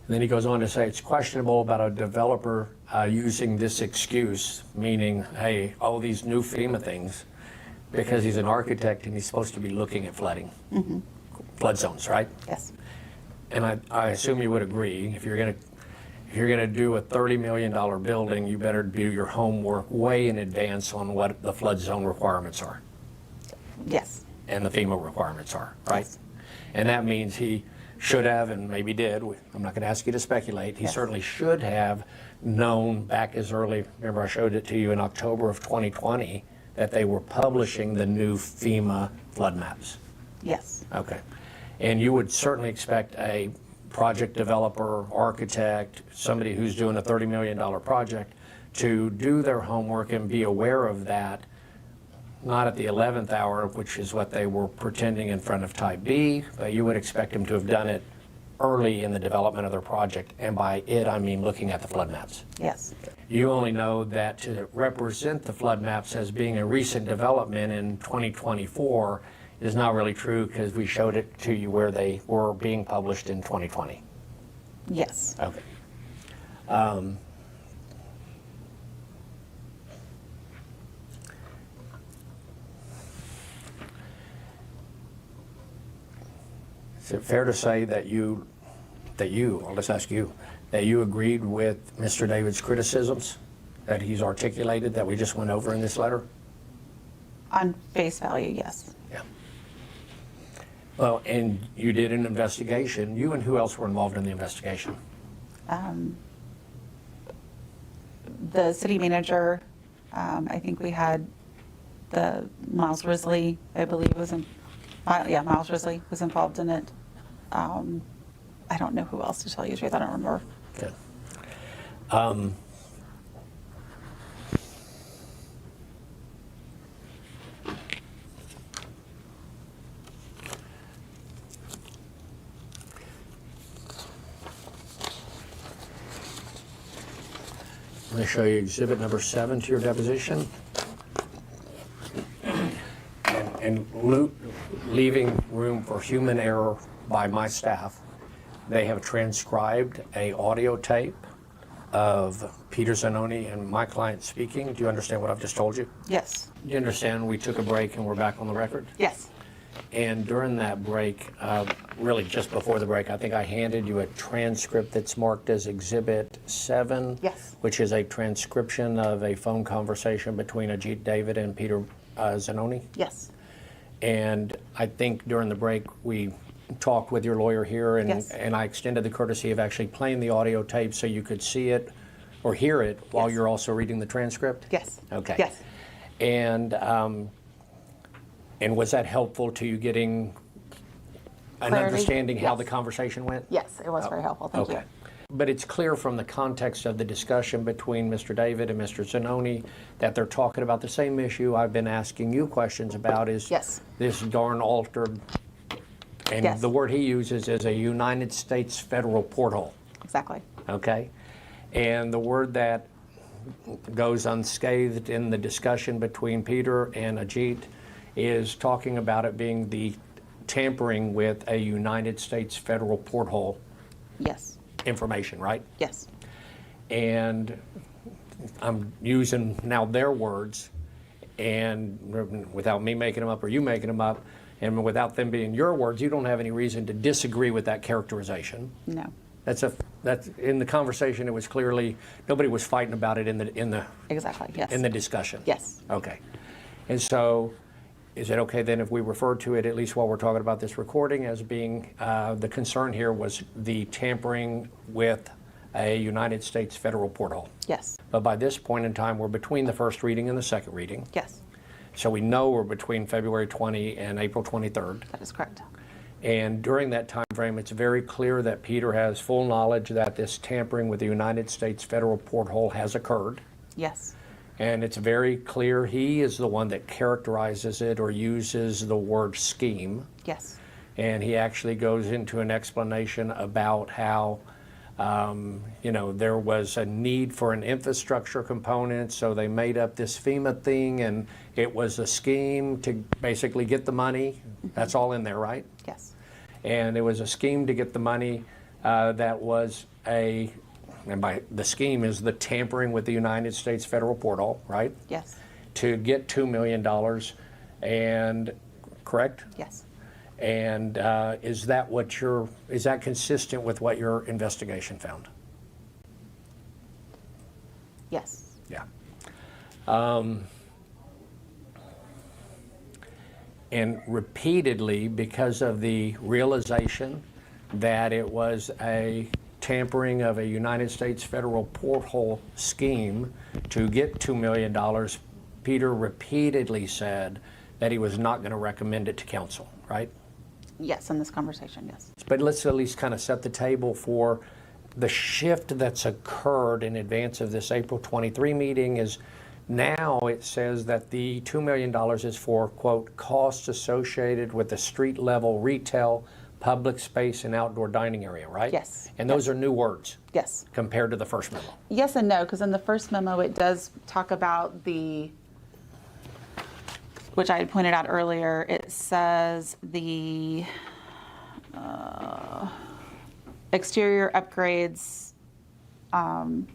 Then he goes on to say it's questionable about a developer using this excuse, meaning, hey, all these new FEMA things, because he's an architect and he's supposed to be looking at flooding, flood zones, right? Yes. And I assume you would agree, if you're gonna do a $30 million building, you better do your homework way in advance on what the flood zone requirements are. Yes. And the FEMA requirements are, right? Yes. And that means he should have, and maybe did, I'm not gonna ask you to speculate, he certainly should have known back as early, remember I showed it to you in October of 2020, that they were publishing the new FEMA flood maps. Yes. Okay. And you would certainly expect a project developer, architect, somebody who's doing a $30 million project to do their homework and be aware of that, not at the 11th hour, which is what they were pretending in front of Type B, but you would expect them to have done it early in the development of their project. And by it, I mean looking at the flood maps. Yes. You only know that to represent the flood maps as being a recent development in 2024 is not really true, because we showed it to you where they were being published in 2020. Yes. Okay. Is it fair to say that or let's ask you, that you agreed with Mr. David's criticisms that he's articulated that we just went over in this letter? On face value, yes. Well, and you did an investigation. You and who else were involved in the investigation? The city manager, I think we had the Miles Risley, I believe Miles Risley was involved in it. I don't know who else, to tell you the truth, I don't remember. Okay. I'm going to show you exhibit number 7 to your deposition. And leaving room for human error by my staff, they have transcribed a audio tape of Peter Zanoni and my client speaking. Do you understand what I've just told you? Yes. Do you understand we took a break and we're back on the record? Yes. And during that break, really just before the break, I think I handed you a transcript that's marked as Exhibit 7. Yes. Which is a transcription of a phone conversation between Ajit David and Peter Zanoni. Yes. And I think during the break, we talked with your lawyer here, and, Yes. and I extended the courtesy of actually playing the audio tape so you could see it or hear it while you're also reading the transcript? Yes. Okay. Yes. And was that helpful to you getting an Clarity? understanding how Yes. the conversation went? Yes, it was very helpful, thank you. Okay. But it's clear from the context of the discussion between Mr. David and Mr. Zanoni that they're talking about the same issue I've been asking you questions about, is this darn altered, and the word he uses is a United States federal porthole. Exactly. Okay? And the word that goes unscathed in the discussion between Peter and Ajit is talking about it being the tampering with a United States federal porthole. Yes. Information, right? Yes. And I'm using now their words, and without me making them up or you making them up, and without them being your words, you don't have any reason to disagree with that characterization. No. That's in the conversation. It was clearly nobody was fighting about it in the exactly, yes. in the discussion. Yes. Okay. And so Is it okay then if we refer to it, at least while we're talking about this recording, as being, the concern here was the tampering with a United States federal porthole? Yes. But by this point in time, we're between the first reading and the second reading. Yes, So we know we're between February 20 and April 23rd. that is correct. And during that time frame, it's very clear that Peter has full knowledge that this tampering with the United States federal porthole has occurred. Yes. And it's very clear he is the one that characterizes it or uses the word scheme. Yes. And he actually goes into an explanation about how, there was a need for an infrastructure component, so they made up this FEMA thing, and it was a scheme to basically get the money. That's all in there, right? Yes. And it was a scheme to get the money that was and by the scheme is the tampering with the United States federal porthole, right? Yes. To get $2 million, and, correct? Yes. And is that consistent with what your investigation found? Yes. Yeah. And repeatedly, because of the realization that it was a tampering of a United States federal porthole scheme to get $2 million, Peter repeatedly said that he was not going to recommend it to council, right? Yes, in this conversation, yes. But let's at least kind of set the table for the shift that's occurred in advance of this April 23 meeting. Is now it says that the $2 million is for, quote, costs associated with the street level retail, public space, and outdoor dining area, right? Yes. And those are new words Yes. compared to the first memo. Yes and no, because in the first memo, it does talk about which I had pointed out earlier, it says the exterior upgrades, the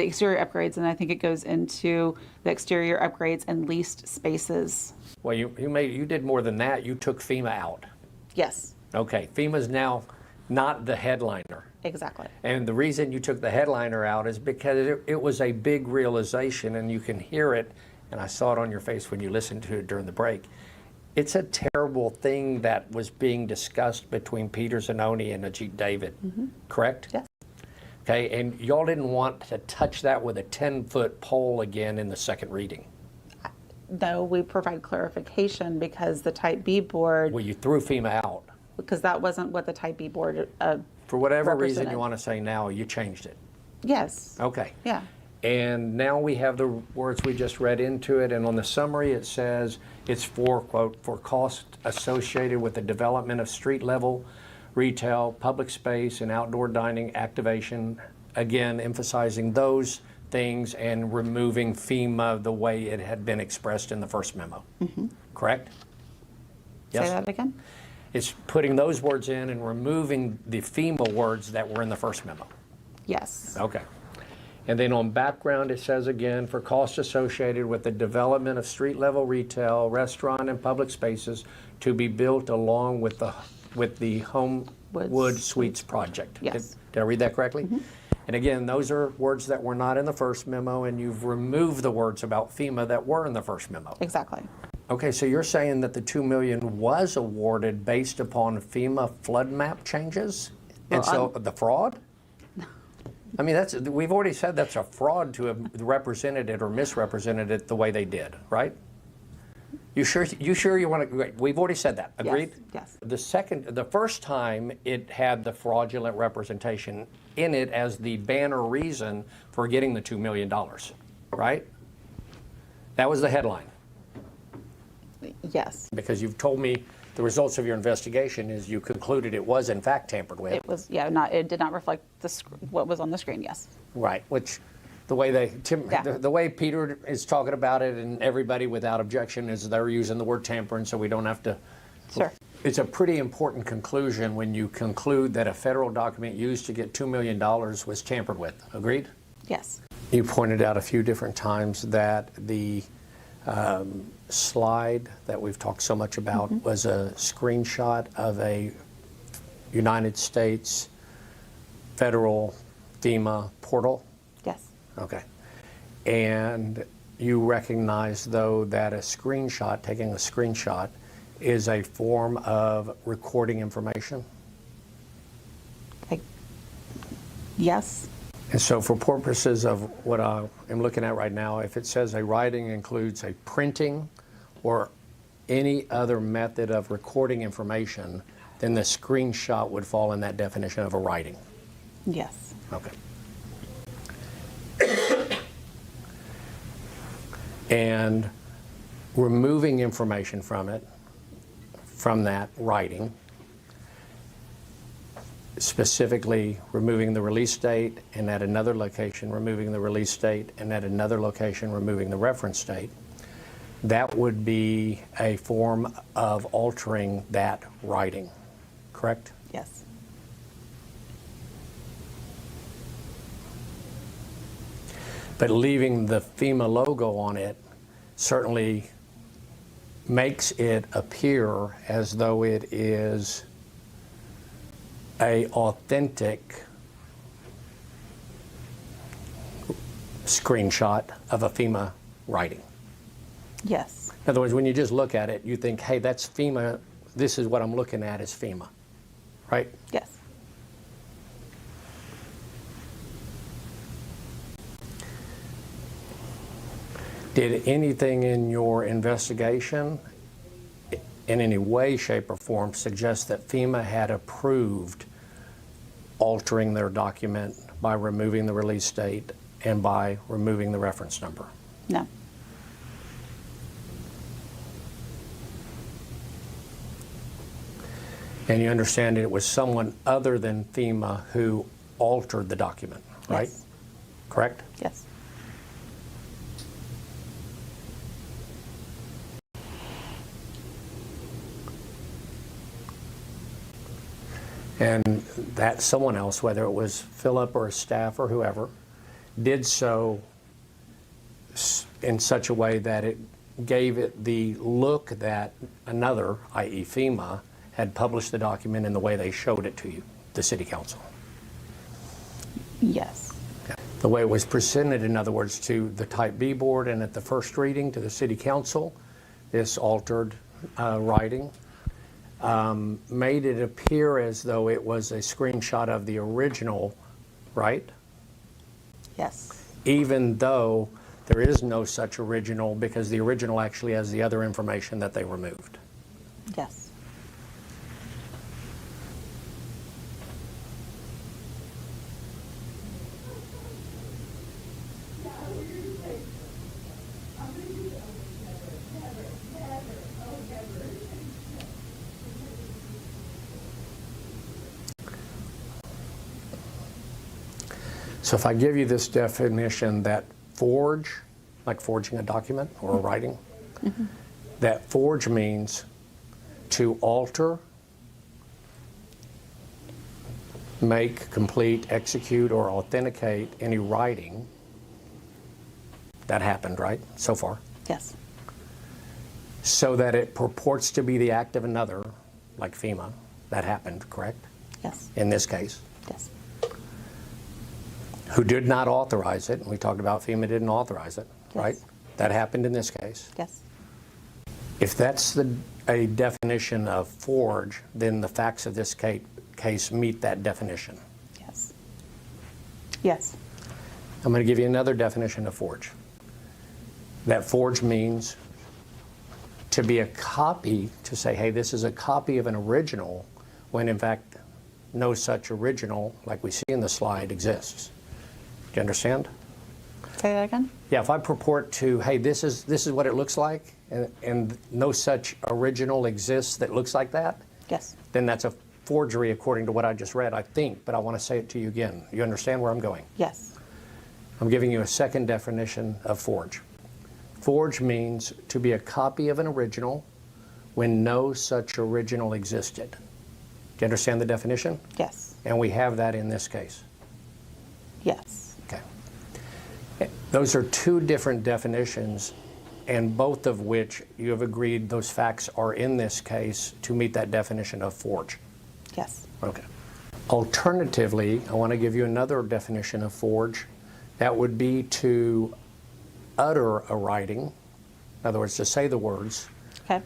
exterior upgrades, and I think it goes into the exterior upgrades and leased spaces. Well, you did more than that. You took FEMA out. Yes, Okay, FEMA's now not the headliner. exactly. And the reason you took the headliner out is because it was a big realization, and you can hear it, and I saw it on your face when you listened to it during the break. It's a terrible thing that was being discussed between Peter Zanoni and Ajit David, correct? Yes. Okay, and y'all didn't want to touch that with a 10-foot pole again in the second reading. No, we provide clarification because the Type B board, Well, you threw FEMA out. because that wasn't what the Type B board For whatever reason represented. you want to say now, you changed it. Yes. Okay. Yeah. And now we have the words we just read into it, and on the summary it says it's for, quote, for costs associated with the development of street-level retail, public space, and outdoor dining activation, again, emphasizing those things and removing FEMA the way it had been expressed in the first memo. Correct? Say that again? It's putting those words in and removing the FEMA words that were in the first memo. Yes. Okay. And then on background, it says again, for costs associated with the development of street-level retail, restaurant, and public spaces to be built along with the Homewood Suites project. Yes. Did I read that correctly? And again, those are words that were not in the first memo, and you've removed the words about FEMA that were in the first memo. Exactly. Okay, so you're saying that the $2 million was awarded based upon FEMA flood map changes? And so the fraud? I mean, we've already said that's a fraud to have represented it or misrepresented it the way they did, right? You sure you want to, we've already said that, agreed? Yes. The first time it had the fraudulent representation in it as the banner reason for getting the $2 million, right? That was the headline. Yes. Because you've told me the results of your investigation is you concluded it was in fact tampered with. It was, it did not reflect what was on the screen, yes. Right, which the way the way Peter is talking about it and everybody without objection is they're using the word tampering, so we don't have to. Sure. It's a pretty important conclusion when you conclude that a federal document used to get $2 million was tampered with. Agreed? Yes. You pointed out a few different times that the slide that we've talked so much about was a screenshot of a United States federal FEMA portal. Yes. Okay. And you recognize, though, that a screenshot, taking a screenshot, is a form of recording information? Yes. And so for purposes of what I am looking at right now, if it says a writing includes a printing or any other method of recording information, then the screenshot would fall in that definition of a writing. Yes. Okay. And removing information from it, from that writing, specifically removing the release date and at another location removing the release date and at another location removing the reference date, that would be a form of altering that writing, correct? Yes. But leaving the FEMA logo on it certainly makes it appear as though it is a authentic screenshot of a FEMA writing. Yes. In other words, when you just look at it, you think, hey, that's FEMA, this is what I'm looking at is FEMA, right? Yes. Did anything in your investigation in any way, shape, or form suggest that FEMA had approved altering their document by removing the release date and by removing the reference number? No. And you understand it was someone other than FEMA who altered the document, right? Yes. Correct? Yes. And that someone else, whether it was Philip or staff or whoever, did so in such a way that it gave it the look that another, i.e. FEMA, had published the document in the way they showed it to you, the city council. Yes. The way it was presented, in other words, to the Type B board and at the first reading to the city council, this altered writing made it appear as though it was a screenshot of the original, right? Yes. Even though there is no such original, because the original actually has the other information that they removed. Yes. So if I give you this definition that forge, like forging a document or a writing, that forge means to alter, make, complete, execute, or authenticate any writing. That happened, right, so far? Yes. So that it purports to be the act of another, like FEMA. That happened, correct? Yes. In this case? Yes. Who did not authorize it, and we talked about FEMA didn't authorize it, right? That happened in this case. Yes. If that's a definition of forge, then the facts of this case meet that definition. Yes. Yes. I'm going to give you another definition of forge. That forge means to be a copy, to say, hey, this is a copy of an original, when in fact no such original, like we see in the slide, exists. Do you understand? Say that again? Yeah, if I purport to, hey, this is what it looks like, and no such original exists that looks like that, yes, then that's a forgery according to what I just read, I think, but I want to say it to you again. You understand where I'm going? Yes. I'm giving you a second definition of forge. Forge means to be a copy of an original when no such original existed. Do you understand the definition? Yes. And we have that in this case. Yes. Okay. Those are two different definitions, and both of which you have agreed those facts are in this case to meet that definition of forge. Yes. Okay. Alternatively, I want to give you another definition of forge. That would be to utter a writing, in other words, to say the words, Okay.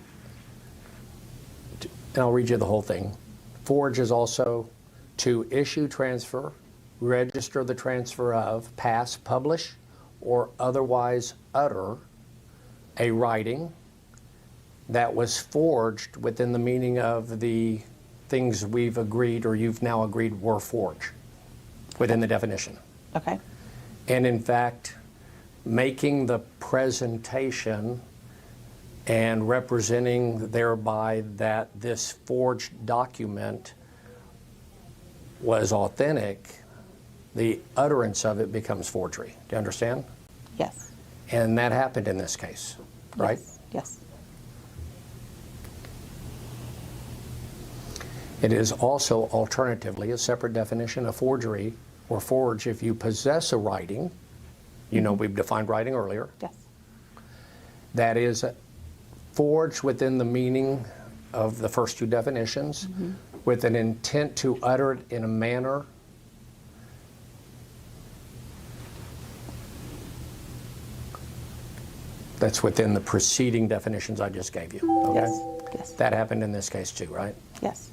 and I'll read you the whole thing. Forge is also to issue, transfer, register the transfer of, pass, publish, or otherwise utter a writing that was forged within the meaning of the things we've agreed or you've now agreed were forged within the definition. Okay. And in fact, making the presentation and representing thereby that this forged document was authentic, the utterance of it becomes forgery. Do you understand? Yes. And that happened in this case, right? Yes. It is also alternatively a separate definition of forgery or forge if you possess a writing. You know, we've defined writing earlier. Yes. That is forged within the meaning of the first two definitions with an intent to utter it in a manner that's within the preceding definitions I just gave you. Okay? Yes. Yes. That happened in this case too, right? Yes.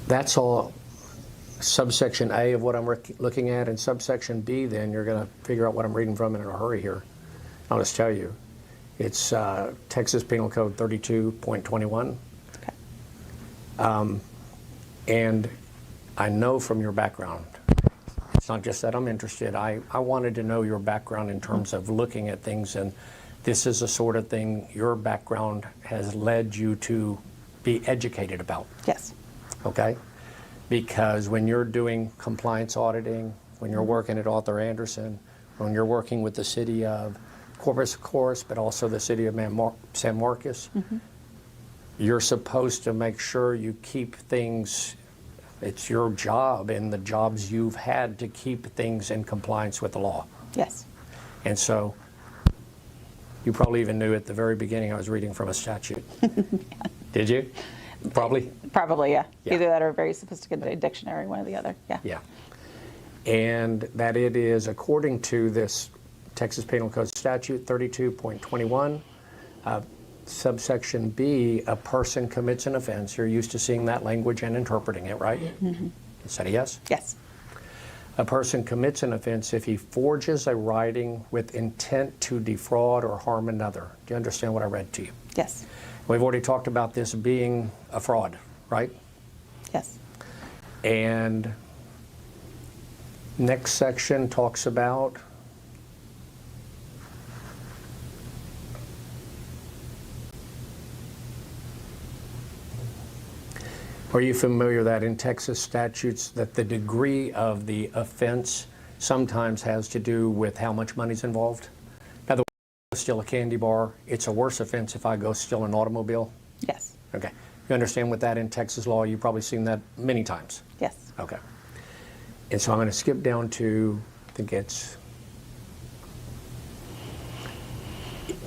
That's all subsection A of what I'm looking at, and subsection B, then you're going to figure out what I'm reading from in a hurry here. I'll just tell you. It's Texas Penal Code 32.21. And I know from your background, it's not just that I'm interested, I wanted to know your background in terms of looking at things, and this is the sort of thing your background has led you to be educated about. Yes. Okay? Because when you're doing compliance auditing, when you're working at Arthur Anderson, when you're working with the city of Corpus, of course, but also the city of San Marcos, you're supposed to make sure you keep things, it's your job and the jobs you've had to keep things in compliance with the law. Yes. And so you probably even knew at the very beginning I was reading from a statute. Did you? Probably? Probably, yeah. Yeah. Either that or a very sophisticated dictionary, one or the other. Yeah. Yeah. And that it is according to this Texas Penal Code Statute 32.21, subsection B, a person commits an offense. You're used to seeing that language and interpreting it, right? Is that a yes? Yes. A person commits an offense if he forges a writing with intent to defraud or harm another. Do you understand what I read to you? Yes. We've already talked about this being a fraud, right? Yes. And next section talks about are you familiar that in Texas statutes that the degree of the offense sometimes has to do with how much money's involved? In other words, steal a candy bar, it's a worse offense if I go steal an automobile? Yes. Okay. You understand what that in Texas law, you've probably seen that many times. Yes. Okay. And so I'm going to skip down to, I think it's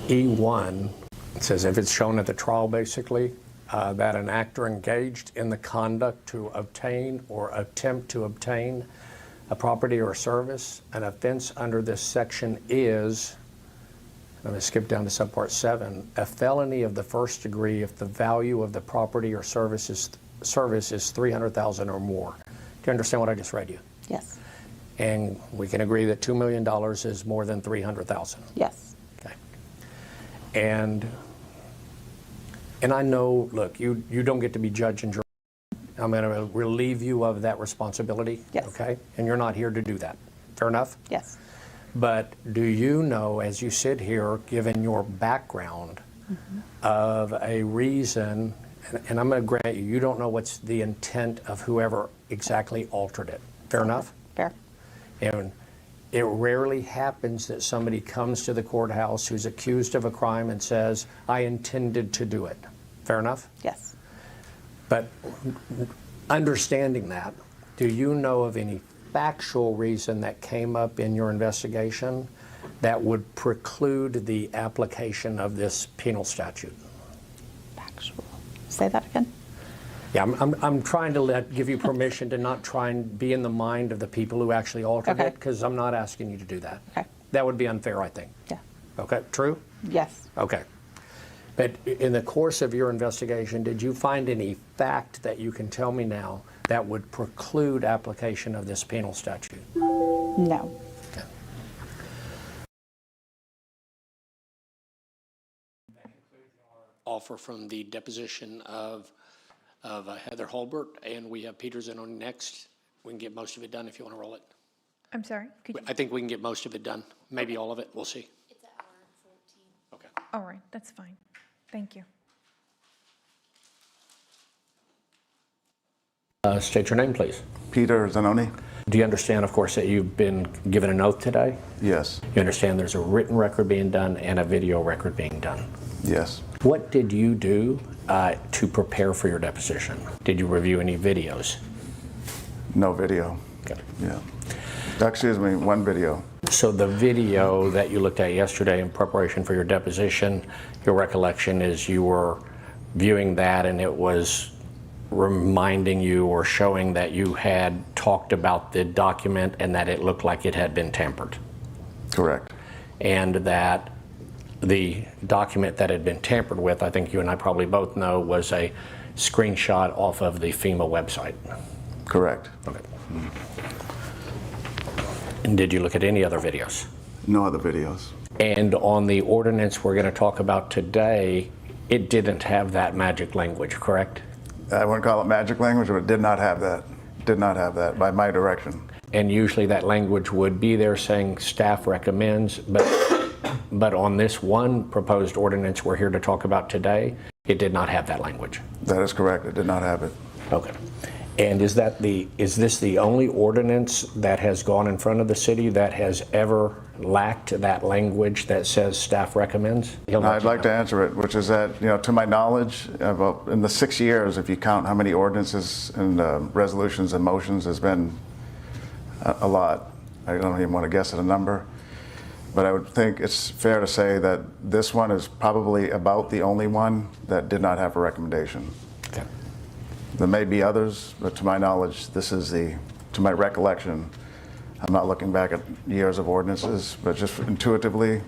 E1. It says if it's shown at the trial, basically, that an actor engaged in the conduct to obtain or attempt to obtain a property or service, an offense under this section is, I'm going to skip down to subpart 7, a felony of the first degree if the value of the property or service is $300,000 or more. Do you understand what I just read you? Yes. And we can agree that $2 million is more than $300,000. Yes. Okay. And I know, look, you don't get to be judge and jury. I'm going to relieve you of that responsibility. Yes. Okay? And you're not here to do that. Fair enough? Yes. But do you know, as you sit here, given your background, of a reason, and I'm going to grant you, you don't know what's the intent of whoever exactly altered it. Fair enough? Fair. And it rarely happens that somebody comes to the courthouse who's accused of a crime and says, I intended to do it. Fair enough? Yes. But understanding that, do you know of any factual reason that came up in your investigation that would preclude the application of this penal statute? Factual. Say that again. Yeah, I'm trying to give you permission to not try and be in the mind of the people who actually altered Okay. it, because I'm not asking you to do that. Okay. That would be unfair, I think. Yeah. Okay, true? Yes. Okay. But in the course of your investigation, did you find any fact that you can tell me now that would preclude application of this penal statute? No. Offer from the deposition of Heather Holbert, and we have Peterson on next. We can get most of it done if you want to roll it. I'm sorry, could you? I think we can get most of it done, maybe all of it, we'll see. It's an hour and 14. Okay. All right, that's fine. Thank you. State your name, please. Peter Zanoni? Do you understand, of course, that you've been given an oath today? Yes. You understand there's a written record being done and a video record being done? Yes. What did you do to prepare for your deposition? Did you review any videos? No video. Okay. Yeah. Excuse me, one video. So the video that you looked at yesterday in preparation for your deposition, your recollection is you were viewing that and it was reminding you or showing that you had talked about the document and that it looked like it had been tampered. Correct. And that the document that had been tampered with, I think you and I probably both know, was a screenshot off of the FEMA website. Correct. Okay. And did you look at any other videos? No other videos. And on the ordinance we're going to talk about today, it didn't have that magic language, correct? I wouldn't call it magic language, but it did not have that. Did not have that by my direction. And usually that language would be there saying staff recommends, but on this one proposed ordinance we're here to talk about today, it did not have that language. That is correct. It did not have it. Okay. And is this the only ordinance that has gone in front of the city that has ever lacked that language that says staff recommends? I'd like to answer it, which is that, to my knowledge, in the 6 years, if you count how many ordinances and resolutions and motions, has been a lot. I don't even want to guess at a number. But I would think it's fair to say that this one is probably about the only one that did not have a recommendation. Okay. There may be others, but to my knowledge, this is to my recollection, I'm not looking back at years of ordinances, but just intuitively,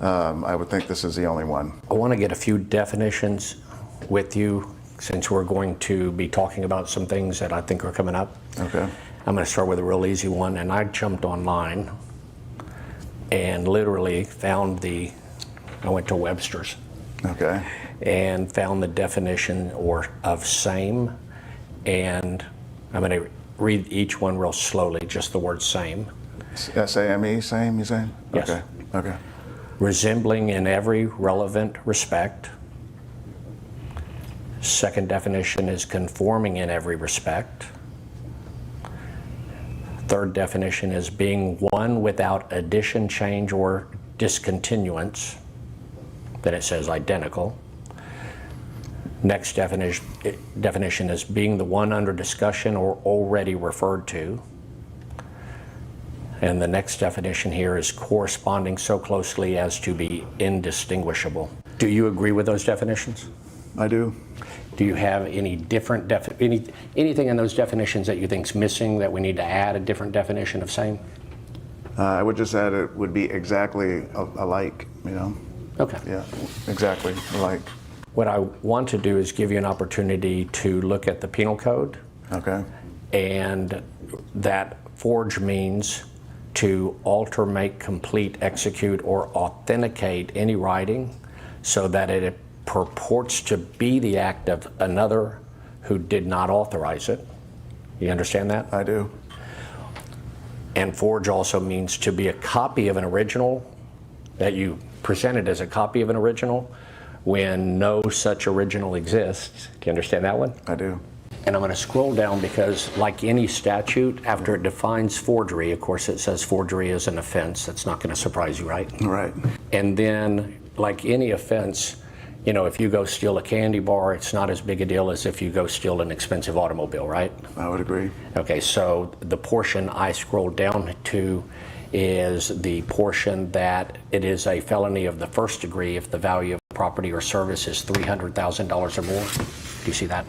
I would think this is the only one. I want to get a few definitions with you since we're going to be talking about some things that I think are coming up. Okay. I'm going to start with a real easy one, and I jumped online and literally found I went to Webster's. Okay. And found the definition of same, and I'm going to read each one real slowly, just the word same. S-A-M-E, same, you saying? Yes. Okay. Okay. Resembling in every relevant respect. Second definition is conforming in every respect. Third definition is being one without addition, change, or discontinuance. Then it says identical. Next definition is being the one under discussion or already referred to. And the next definition here is corresponding so closely as to be indistinguishable. Do you agree with those definitions? I do. Do you have any different anything in those definitions that you think's missing that we need to add a different definition of same? I would just add it would be exactly alike, Okay. Yeah, exactly alike. What I want to do is give you an opportunity to look at the penal code. Okay. And that forge means to alter, make, complete, execute, or authenticate any writing so that it purports to be the act of another who did not authorize it. You understand that? I do. And forge also means to be a copy of an original, that you presented as a copy of an original when no such original exists. Do you understand that one? I do. And I'm going to scroll down because, like any statute, after it defines forgery, of course it says forgery is an offense. That's not going to surprise you, right? Right. And then, like any offense, if you go steal a candy bar, it's not as big a deal as if you go steal an expensive automobile, right? I would agree. Okay, so the portion I scrolled down to is the portion that it is a felony of the first degree if the value of property or service is $300,000 or more. Do you see that?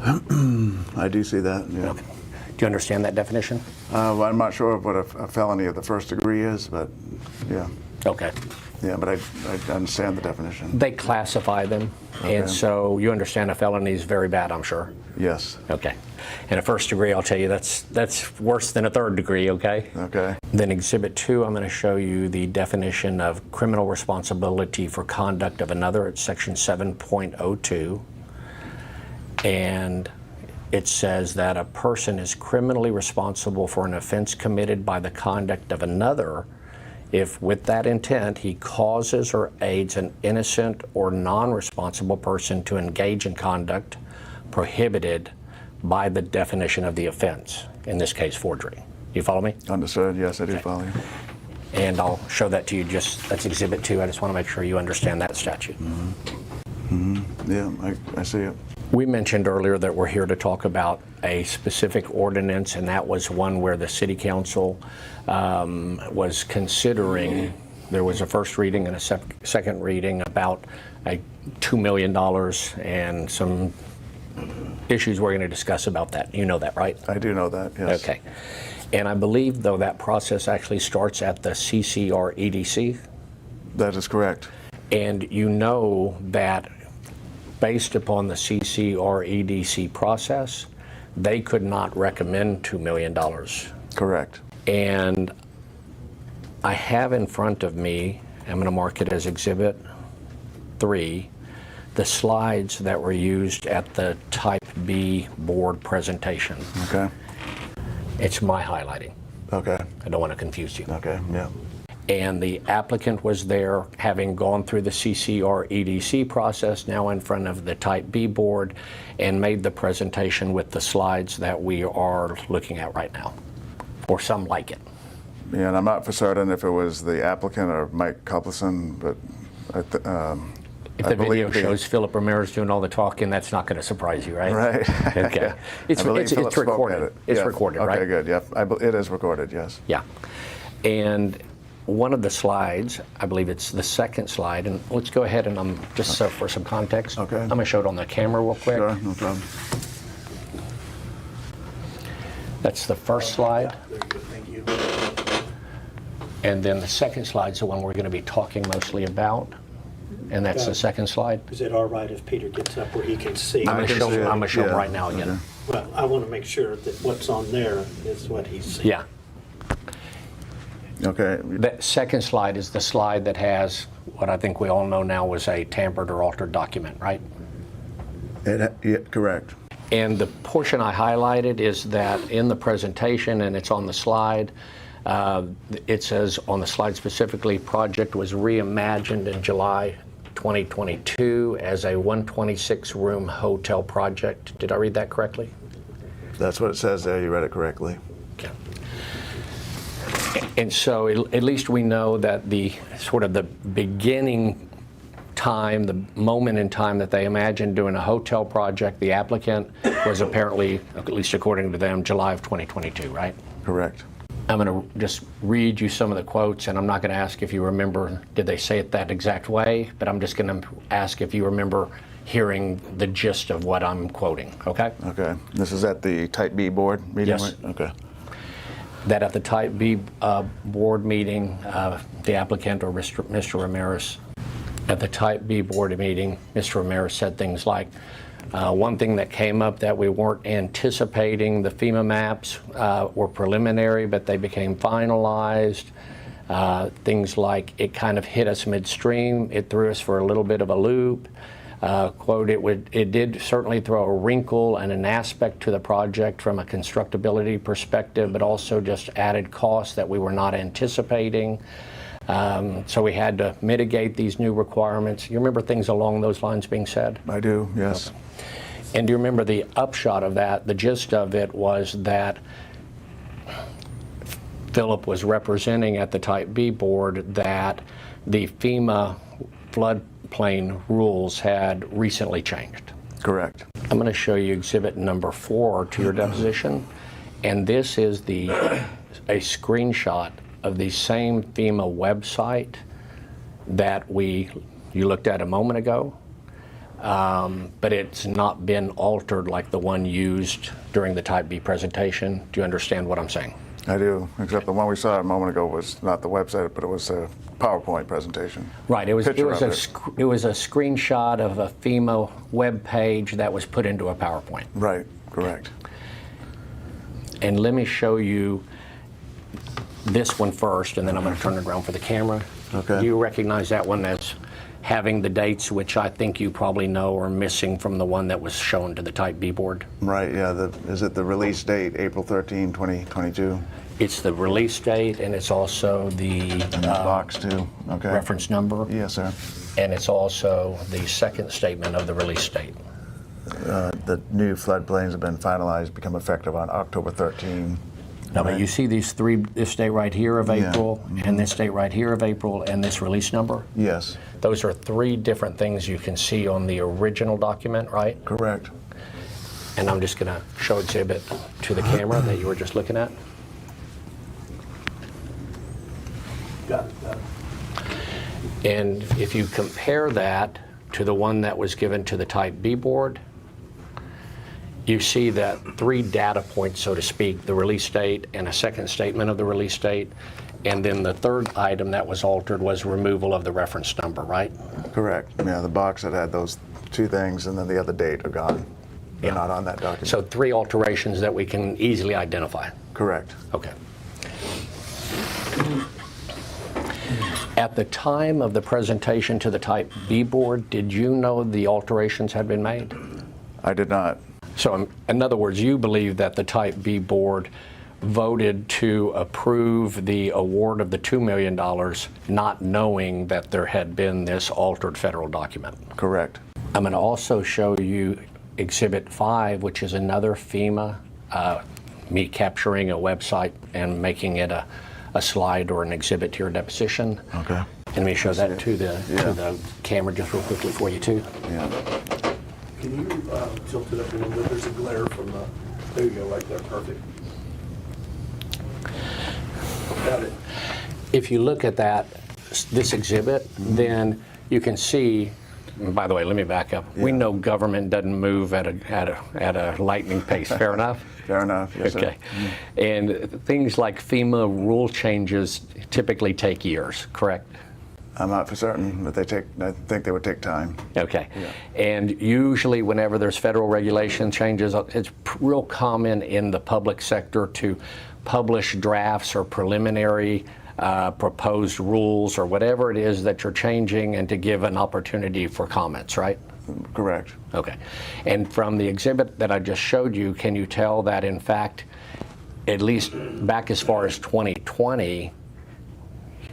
I do see that, yeah. Okay. Do you understand that definition? Well, I'm not sure what a felony of the first degree is, but yeah. Okay. Yeah, but I understand the definition. They classify them, and so you understand a felony is very bad, I'm sure. Yes. Okay. And a first degree, I'll tell you, that's worse than a third degree, okay? Okay. Then Exhibit 2, I'm going to show you the definition of criminal responsibility for conduct of another. It's Section 7.02. And it says that a person is criminally responsible for an offense committed by the conduct of another if, with that intent, he causes or aids an innocent or non-responsible person to engage in conduct prohibited by the definition of the offense, in this case, forgery. You follow me? Understood. Yes, I do follow you. And I'll show that to you. That's Exhibit 2. I just want to make sure you understand that statute. Yeah, I see it. We mentioned earlier that we're here to talk about a specific ordinance, and that was one where the City Council was considering, there was a first reading and a second reading about a $2 million and some issues we're going to discuss about that. You know that, right? I do know that, yes. Okay. And I believe, though, that process actually starts at the CCR EDC. That is correct. And you know that based upon the CCR EDC process, they could not recommend $2 million. Correct. And I have in front of me, I'm going to mark it as Exhibit 3, the slides that were used at the Type B board presentation. Okay. It's my highlighting. Okay. I don't want to confuse you. Okay, yeah. And the applicant was there, having gone through the CCR EDC process, now in front of the Type B board, and made the presentation with the slides that we are looking at right now, or some like it. Yeah, and I'm not for certain if it was the applicant or Mike Coplison, but if the video shows Philip Ramirez doing all the talking, that's not going to surprise you, right? Right. Okay. It's recorded. It's yeah. recorded, right? Okay, good. Yeah, it is recorded. Yes. Yeah. And one of the slides, I believe it's the second slide, and let's go ahead and just so for some context. Okay. I'm going to show it on the camera real quick. Sure, no problem. That's the first slide. Thank you. And then the second slide's the one we're going to be talking mostly about. And that's the second slide. Is it all right if Peter gets up where he can see? I'm going to show him right now again. Well, I want to make sure that what's on there is what he's seeing. Yeah. Okay. The second slide is the slide that has what I think we all know now was a tampered or altered document, right? Yeah, correct. And the portion I highlighted is that in the presentation, and it's on the slide, it says on the slide specifically, project was reimagined in July 2022 as a 126-room hotel project. Did I read that correctly? That's what it says there. You read it correctly. Okay. And so at least we know that the sort of the beginning time, the moment in time that they imagined doing a hotel project, the applicant was apparently, at least according to them, July of 2022, right? Correct. I'm going to just read you some of the quotes, and I'm not going to ask if you remember, did they say it that exact way, but I'm just going to ask if you remember hearing the gist of what I'm quoting, okay? Okay. This is at the Type B board meeting, Yes. right? Okay. That at the Type B board meeting, the applicant or Mr. Ramirez, at the Type B board meeting, Mr. Ramirez said things like, one thing that came up that we weren't anticipating, the FEMA maps were preliminary, but they became finalized. Things like it kind of hit us midstream. It threw us for a little bit of a loop. Quote, it did certainly throw a wrinkle and an aspect to the project from a constructability perspective, but also just added costs that we were not anticipating. So we had to mitigate these new requirements. You remember things along those lines being said? I do, yes. Okay. And do you remember the upshot of that? The gist of it was that Philip was representing at the Type B board that the FEMA floodplain rules had recently changed. Correct. I'm going to show you exhibit number 4 to your deposition. And this is a screenshot of the same FEMA website that you looked at a moment ago. but it's not been altered like the one used during the Type B presentation. Do you understand what I'm saying? I do, except the one we saw a moment ago was not the website, but it was a PowerPoint presentation. Right, it was Picture a of it. it was a screenshot of a FEMA web page that was put into a PowerPoint. Right, correct. And let me show you this one first, and then I'm going to turn it around for the camera. Okay. Do you recognize that one as having the dates, which I think you probably know are missing from the one that was shown to the Type B board? Right, yeah. Is it the release date, April 13, 2022? It's the release date, and it's also the box too. Okay. reference number, Yes, sir. and it's also the second statement of the release date. The new floodplains have been finalized, become effective on October 13. Now, but you see these three, this date right here of Yeah. April, and this date right here of April, and this release number? Yes. Those are three different things you can see on the original document, right? Correct. And I'm just going to show exhibit to the camera that you were just looking at. Got it. And if you compare that to the one that was given to the Type B board, you see that three data points, so to speak, the release date and a second statement of the release date. And then the third item that was altered was removal of the reference number, right? Correct. Yeah, the box that had those two things and then the other date are gone. They're not on that document. So three alterations that we can easily identify. Correct. Okay. At the time of the presentation to the Type B board, did you know the alterations had been made? I did not. So in other words, you believe that the Type B board voted to approve the award of the $2 million, not knowing that there had been this altered federal document? Correct. I'm going to also show you Exhibit 5, which is another FEMA, me capturing a website and making it a slide or an exhibit to your deposition. Okay. And let me show that to the camera just real quickly for you too. Yeah. Can you tilt it up a little bit? There's a glare from the, there you go, right there, perfect. Got it. If you look at that, this exhibit, then you can see, and by the way, let me back up. We know government doesn't move at a lightning pace, fair enough? Fair enough, yes, Okay. And things like FEMA rule changes typically take years, correct? I'm not for certain, but I think they would take time. Okay. And usually whenever there's federal regulation changes, it's real common in the public sector to publish drafts or preliminary proposed rules or whatever it is that you're changing and to give an opportunity for comments, right? Correct. Okay. And from the exhibit that I just showed you, can you tell that in fact, at least back as far as 2020,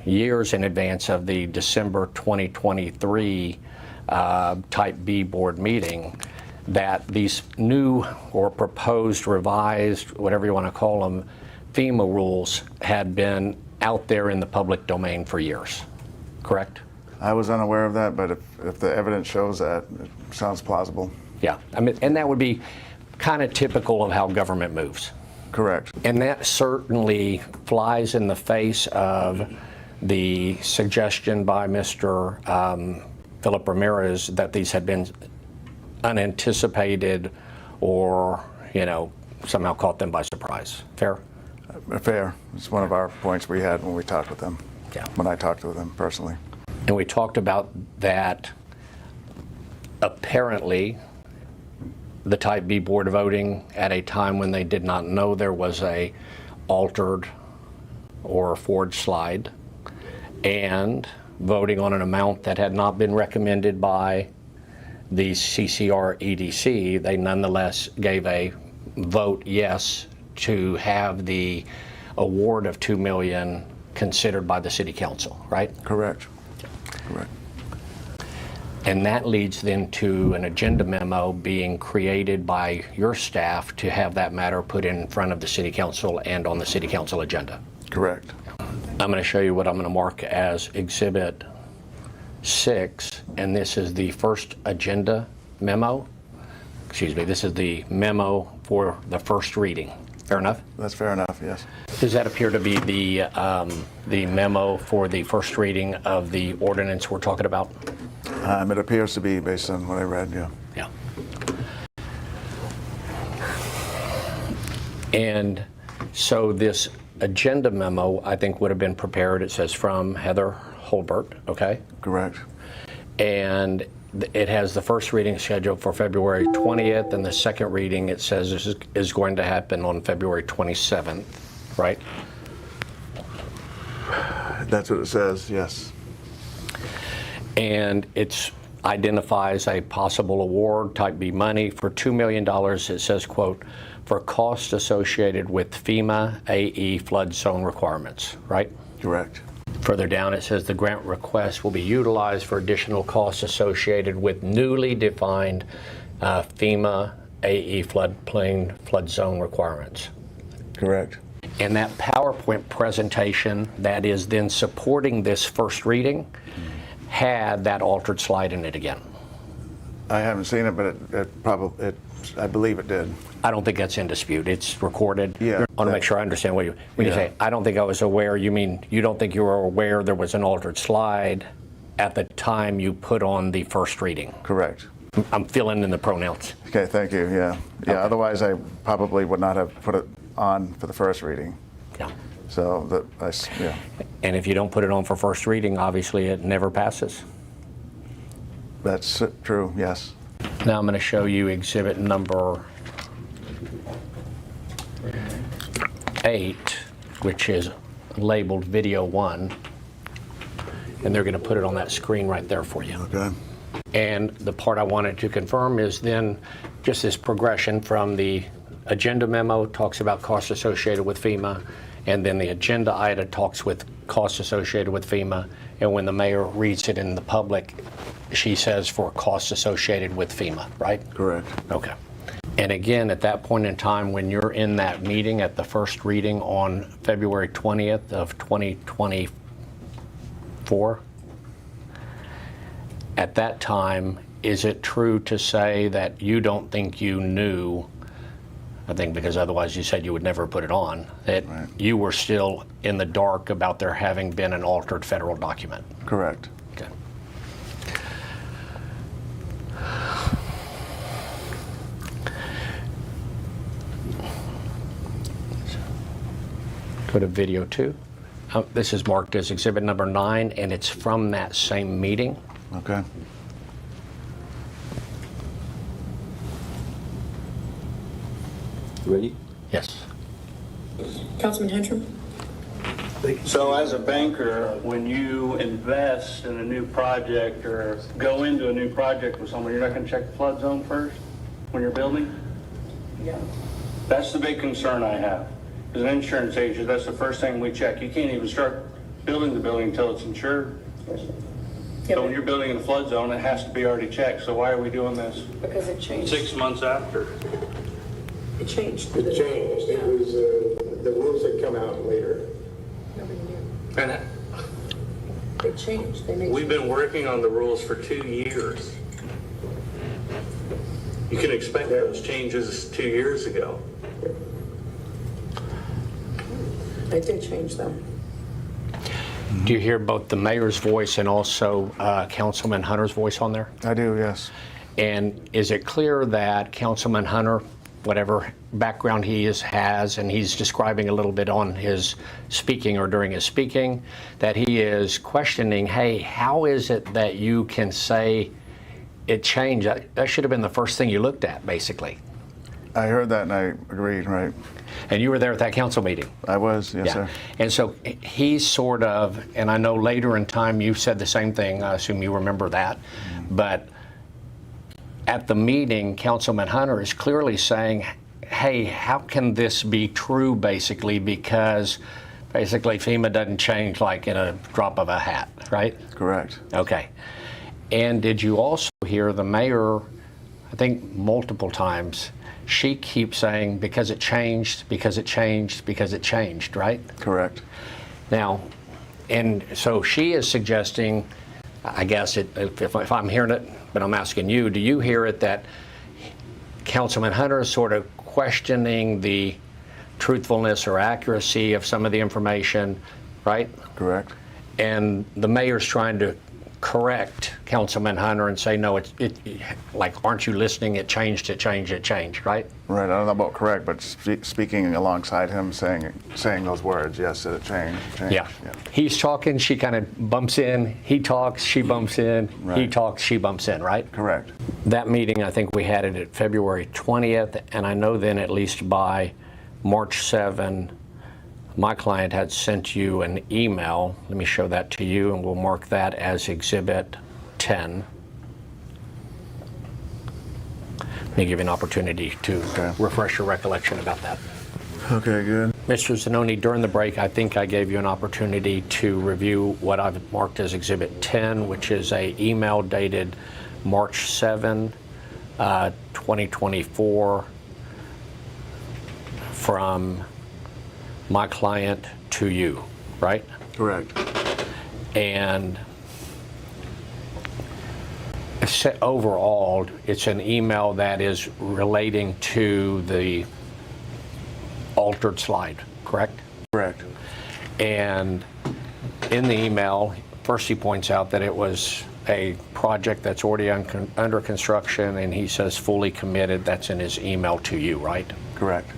years in advance of the December 2023 Type B board meeting, that these new or proposed, revised, whatever you want to call them, FEMA rules had been out there in the public domain for years, correct? I was unaware of that, but if the evidence shows that, it sounds plausible. Yeah, I mean, and that would be kind of typical of how government moves. Correct. And that certainly flies in the face of the suggestion by Mr. Philip Ramirez that these had been unanticipated or, somehow caught them by surprise. Fair? Fair. It's one of our points we had when we talked with them. Yeah. When I talked with them personally. And we talked about that apparently the Type B board voting at a time when they did not know there was a altered or forged slide, and voting on an amount that had not been recommended by the CCR EDC, they nonetheless gave a vote yes to have the award of $2 million considered by the city council, right? Correct. Correct. And that leads then to an agenda memo being created by your staff to have that matter put in front of the city council and on the city council agenda. Correct. I'm going to show you what I'm going to mark as Exhibit 6, and this is the first agenda memo. Excuse me, this is the memo for the first reading. Fair enough? That's fair enough, yes. Does that appear to be the memo for the first reading of the ordinance we're talking about? It appears to be based on what I read, yeah. Yeah. And so this agenda memo, I think, would have been prepared, it says from Heather Holbert, okay? Correct. And it has the first reading scheduled for February 20th, and the second reading, it says this is going to happen on February 27th, right? That's what it says, yes. And it identifies a possible award, type B money, for $2 million. It says, quote, for costs associated with FEMA AE flood zone requirements, right? Correct. Further down, it says the grant request will be utilized for additional costs associated with newly defined FEMA AE floodplain flood zone requirements. Correct. And that PowerPoint presentation that is then supporting this first reading had that altered slide in it again. I haven't seen it, but I believe it did. I don't think that's in dispute. It's recorded. Yeah. I want to make sure I understand when you say, I don't think I was aware, you mean you don't think you were aware there was an altered slide at the time you put on the first reading? Correct. I'm filling in the pronouns. Okay, thank you, yeah. Yeah, okay. Otherwise I probably would not have put it on for the first reading. Yeah. So, yeah. And if you don't put it on for first reading, obviously it never passes. That's true, yes. Now I'm going to show you exhibit number 8, which is labeled Video 1. And they're going to put it on that screen right there for you. Okay. And the part I wanted to confirm is then just this progression from the agenda memo talks about costs associated with FEMA, and then the agenda item talks with costs associated with FEMA, and when the mayor reads it in the public, she says for costs associated with FEMA, right? Correct. Okay. And again, at that point in time, when you're in that meeting at the first reading on February 20th of 2024, at that time, is it true to say that you don't think you knew, I think because otherwise you said you would never put it on, that you were still in the dark about there having been an altered federal document? Correct. Okay. Go to video 2. This is marked as exhibit number 9, and it's from that same meeting. Okay. Ready? Yes. Councilman Hentram? So as a banker, when you invest in a new project or go into a new project with someone, you're not going to check the flood zone first when you're building? Yeah. That's the big concern I have. As an insurance agent, that's the first thing we check. You can't even start building the building until it's insured. So when you're building in a flood zone, it has to be already checked. So why are we doing this? Because it changed. 6 months after. It changed. It changed. It was, the rules had come out later. Nobody knew. And They changed. They made. we've been working on the rules for 2 years. You can expect those changes 2 years ago. They did change them. Do you hear both the mayor's voice and also Councilman Hunter's voice on there? I do, yes. And is it clear that Councilman Hunter, whatever background he has, and he's describing a little bit on his speaking or during his speaking, that he is questioning, hey, how is it that you can say it changed? That should have been the first thing you looked at, basically. I heard that and I agreed, right. And you were there at that council meeting? I was, yes, sir. And so he's sort of, and I know later in time you said the same thing, I assume you remember that, but at the meeting, Councilman Hunter is clearly saying, hey, how can this be true, basically, because basically FEMA doesn't change like in a drop of a hat, right? Correct. Okay. And did you also hear the mayor, I think multiple times, she keeps saying, because it changed, because it changed, because it changed, right? Correct. Now, and so she is suggesting, I guess, if I'm hearing it, but I'm asking you, do you hear it that Councilman Hunter is sort of questioning the truthfulness or accuracy of some of the information, right? Correct. And the mayor's trying to correct Councilman Hunter and say, no, like, aren't you listening? It changed, right? Right, I don't know about correct, but speaking alongside him, saying those words, yes, it changed. Yeah. He's talking, she kind of bumps in. He talks, she bumps in. He Right. talks, she bumps in, right? Correct. That meeting, I think we had it at February 20th, and I know then at least by March 7, my client had sent you an email. Let me show that to you, and we'll mark that as Exhibit 10. Let me give you an opportunity to refresh your recollection about that. Okay, good. Mr. Zanoni, during the break, I think I gave you an opportunity to review what I've marked as Exhibit 10, which is an email dated March 7, 2024, from my client to you, right? Correct. And overall, it's an email that is relating to the altered slide, correct? Correct. And in the email, first he points out that it was a project that's already under construction, and he says fully committed. That's in his email to you, right? Correct.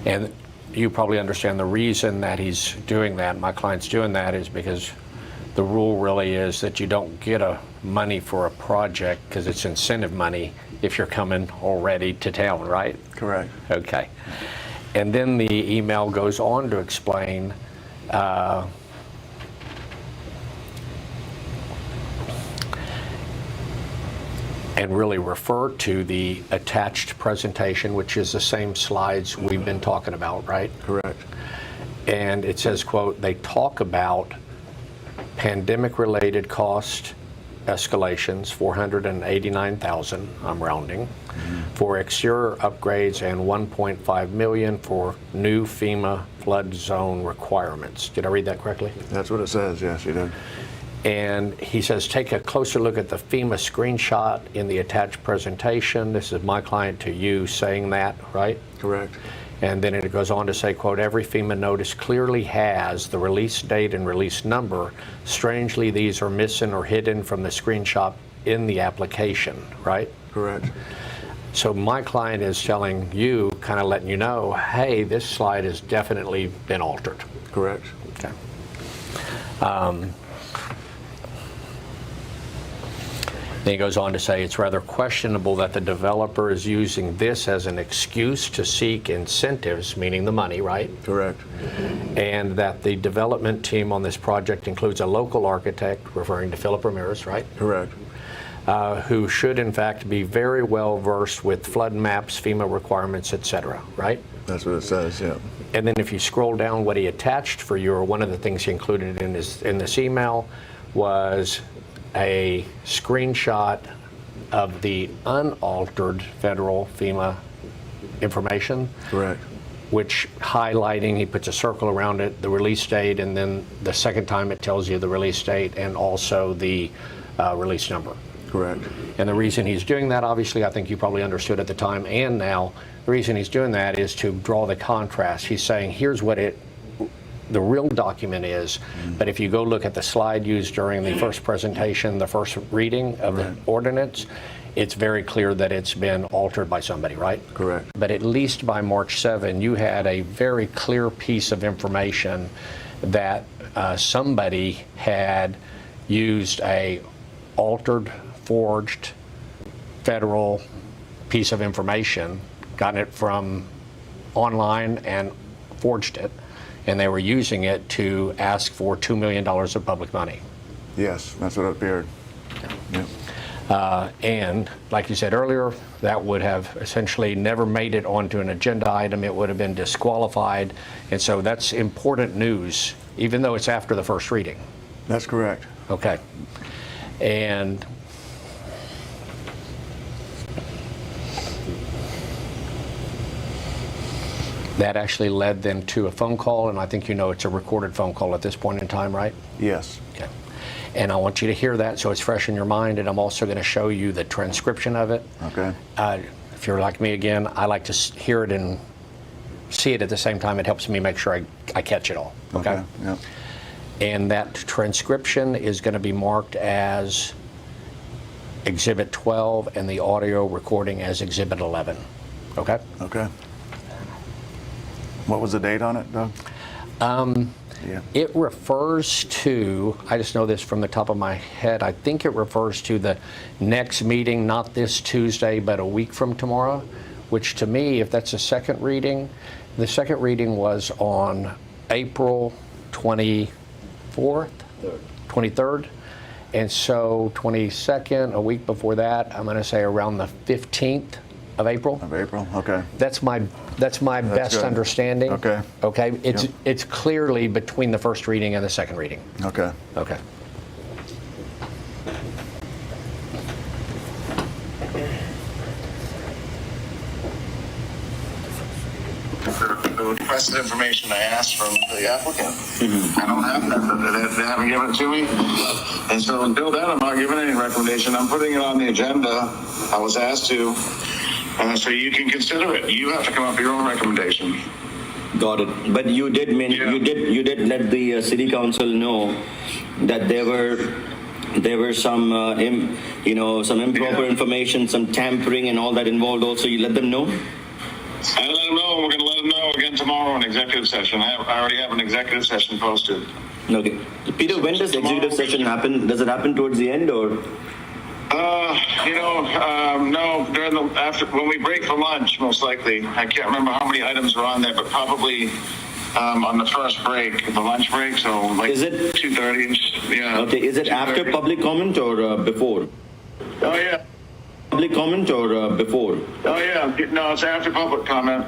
And you probably understand the reason that he's doing that, my client's doing that, is because the rule really is that you don't get money for a project because it's incentive money if you're coming already to town, right? Correct. Okay. And then the email goes on to explain and really refer to the attached presentation, which is the same slides we've been talking about, right? Correct. And it says, quote, they talk about pandemic-related cost escalations, $489,000, I'm rounding, for exterior upgrades and $1.5 million for new FEMA flood zone requirements. Did I read that correctly? That's what it says, yes, you did. And he says, take a closer look at the FEMA screenshot in the attached presentation. This is my client to you saying that, right? Correct. And then it goes on to say, quote, every FEMA notice clearly has the release date and release number. Strangely, these are missing or hidden from the screenshot in the application, right? Correct. So my client is telling you, kind of letting you know, hey, this slide has definitely been altered. Correct. Okay. Then he goes on to say it's rather questionable that the developer is using this as an excuse to seek incentives, meaning the money, right? Correct. And that the development team on this project includes a local architect, referring to Philip Ramirez, right? Correct. Who should in fact be very well versed with flood maps, FEMA requirements, et cetera, right? That's what it says, yeah. And then if you scroll down, what he attached for you, or one of the things he included in this email, was a screenshot of the unaltered federal FEMA information. Correct. Which highlighting, he puts a circle around it, the release date, and then the second time it tells you the release date and also the release number. Correct. And the reason he's doing that, obviously, I think you probably understood at the time and now, the reason he's doing that is to draw the contrast. He's saying, here's what the real document is, but if you go look at the slide used during the first presentation, the first reading of the ordinance, it's very clear that it's been altered by somebody, right? Correct. But at least by March 7, you had a very clear piece of information that somebody had used a altered, forged federal piece of information, gotten it from online and forged it, and they were using it to ask for $2 million of public money. Yes, that's what it appeared. Yeah. And like you said earlier, that would have essentially never made it onto an agenda item. It would have been disqualified. And so that's important news, even though it's after the first reading. That's correct. Okay. And that actually led then to a phone call, and I think you know it's a recorded phone call at this point in time, right? Yes. Okay. And I want you to hear that so it's fresh in your mind, and I'm also going to show you the transcription of it. Okay. If you're like me again, I like to hear it and see it at the same time. It helps me make sure I catch it all. Okay? Yeah. and that transcription is going to be marked as Exhibit 12 and the audio recording as Exhibit 11. Okay? Okay. What was the date on it, Doug? It refers to, I just know this from the top of my head, I think it refers to the next meeting, not this Tuesday, but a week from tomorrow, which to me, if that's a second reading, the second reading was on April 24th, 23rd. And so 22nd, a week before that, I'm going to say around the 15th of April. Of April, okay. That's my best good. understanding. Okay. Okay, it's clearly between the first reading and the second reading. Okay. Okay. The requested information I asked from the applicant. I don't have that. They haven't given it to me. And so until then, I'm not giving any recommendation. I'm putting it on the agenda. I was asked to. So you can consider it. You have to come up with your own recommendation. Got it. But you did you did let the city council know that there were some some improper information, some tampering and all that involved also. You let them know? I let them know. We're going to let them know again tomorrow in executive session. I already have an executive session posted. Okay. Peter, when does executive session happen? Does it happen towards the end or? No, when we break for lunch, most likely. I can't remember how many items are on there, but probably on the first break, the lunch break. So like, is it 2:30? Yeah. Okay. Is it after public comment or before? Oh yeah. Public comment or before? Oh yeah. No, it's after public comment.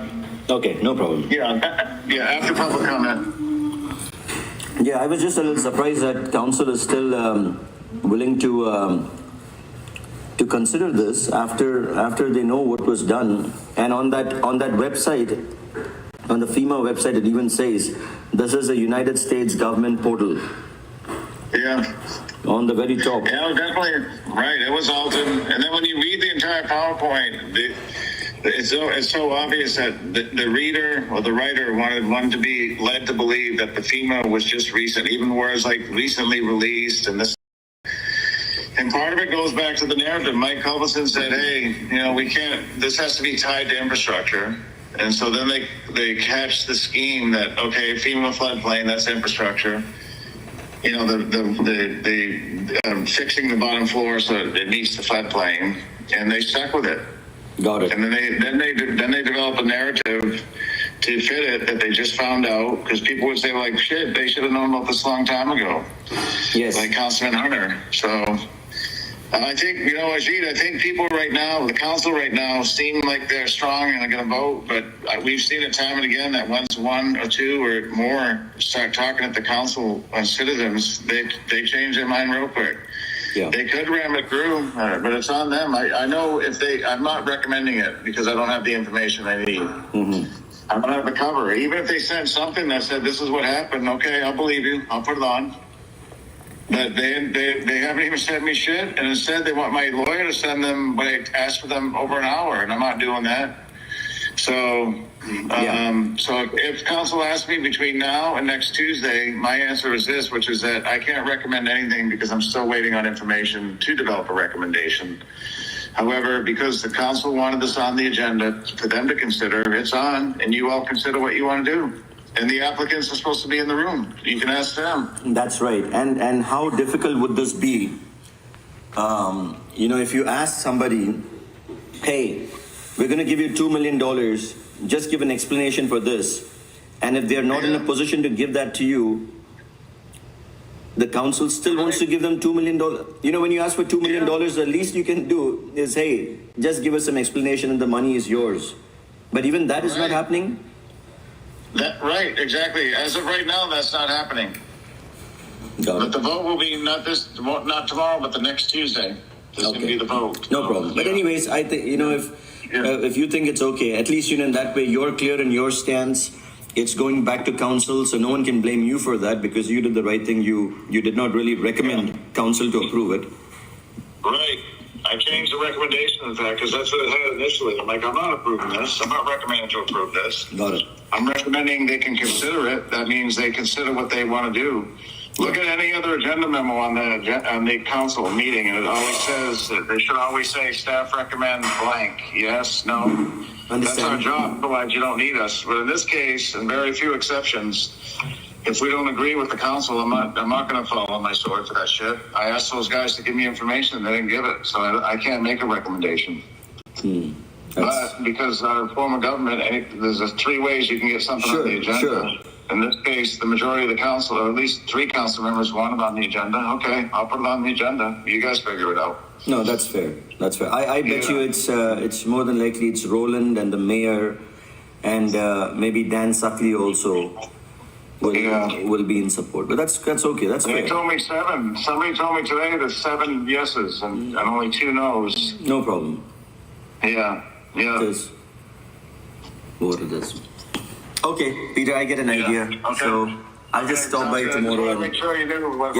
Okay, no problem. Yeah. After public comment. Yeah, I was just a little surprised that council is still willing to consider this after they know what was done. And on that website, on the FEMA website, it even says this is a United States government portal. Yeah. On the very top. Yeah, definitely. Right. It was altered. And then when you read the entire PowerPoint, it's so obvious that the reader or the writer wanted one to be led to believe that the FEMA was just recent, even words like recently released and this. And part of it goes back to the narrative. Mike Culbertson said, hey, we can't, this has to be tied to infrastructure. And so then they catch the scheme that, okay, FEMA floodplain, that's infrastructure. The fixing the bottom floor so it meets the floodplain, and they stuck with it. Got it. And then they develop a narrative to fit it that they just found out, because people would say like, shit, they should have known about this a long time ago. Yes. Like Councilman Hunter. So I think, Ajit, I think people right now, the council right now, seem like they're strong and they're going to vote, but we've seen it time and again that once one or two or more start talking at the council citizens, they change their mind real quick. Yeah. They could ram it through, but it's on them. I know I'm not recommending it because I don't have the information I need. Mm-hmm. I don't have the cover. Even if they sent something that said, this is what happened, okay, I'll believe you. I'll put it on. But they haven't even sent me shit, and instead they want my lawyer to send them, but I asked for them over an hour, and I'm not doing that. So, so if council asks me between now and next Tuesday, my answer is this, which is that I can't recommend anything because I'm still waiting on information to develop a recommendation. However, because the council wanted this on the agenda for them to consider, it's on, and you all consider what you want to do. And the applicants are supposed to be in the room. You can ask them. That's right. And how difficult would this be? If you ask somebody, hey, we're going to give you $2 million, just give an explanation for this. And if they're not in a position to give that to you, the council still wants to give them $2 million. When you ask for $2 million, the least you can do is, hey, just give us some explanation and the money is yours. But even that is not happening. Right, exactly. As of right now, that's not happening. But the vote will be not tomorrow, but the next Tuesday. This is going to be the vote. No problem. But anyways, I think, if you think it's okay, at least, in that way, you're clear in your stance. It's going back to council, so no one can blame you for that because you did the right thing. You did not really recommend council to approve it. Right. I changed the recommendation, in fact, because that's what it had initially. I'm like, I'm not approving this. I'm not recommending to approve this. Got it. I'm recommending they can consider it. That means they consider what they want to do. Look at any other agenda memo on the council meeting, and it always says that they should always say staff recommend blank. Yes, no. That's our job. Otherwise, you don't need us. But in this case, and very few exceptions, if we don't agree with the council, I'm not going to fall on my sword for that shit. I asked those guys to give me information, and they didn't give it, so I can't make a recommendation. But because our form of government, there's 3 ways you can get something on the agenda. Sure. In this case, the majority of the council, or at least 3 council members, want it on the agenda. Okay, I'll put it on the agenda. You guys figure it out. No, that's fair. That's fair. I bet you it's more than likely it's Roland and the mayor and maybe Dan Suckley also will be in support. But that's okay. That's fair. They told me 7. Somebody told me today there's 7 yeses and only 2 no's. No problem. Yeah. It is what it is. Okay, Peter, I get an idea. Okay. So I'll just stop by tomorrow. Make sure you do what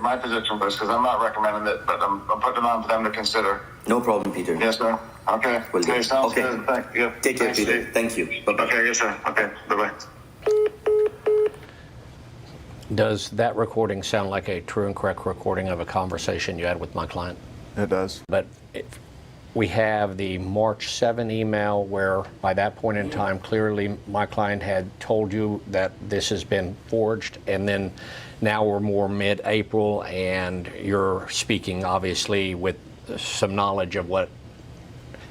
my position was, because I'm not recommending it, but I'm putting it on for them to consider. No problem, Peter. Yes, sir. Okay. Okay, Sounds good. Thank you. Take care, Peter. Steve. Thank you. Bye-bye. Okay, yes, sir. Okay, bye-bye. Does that recording sound like a true and correct recording of a conversation you had with my client? It does. But we have the March 7 email where by that point in time, clearly my client had told you that this has been forged, and then now we're more mid-April and you're speaking obviously with some knowledge of what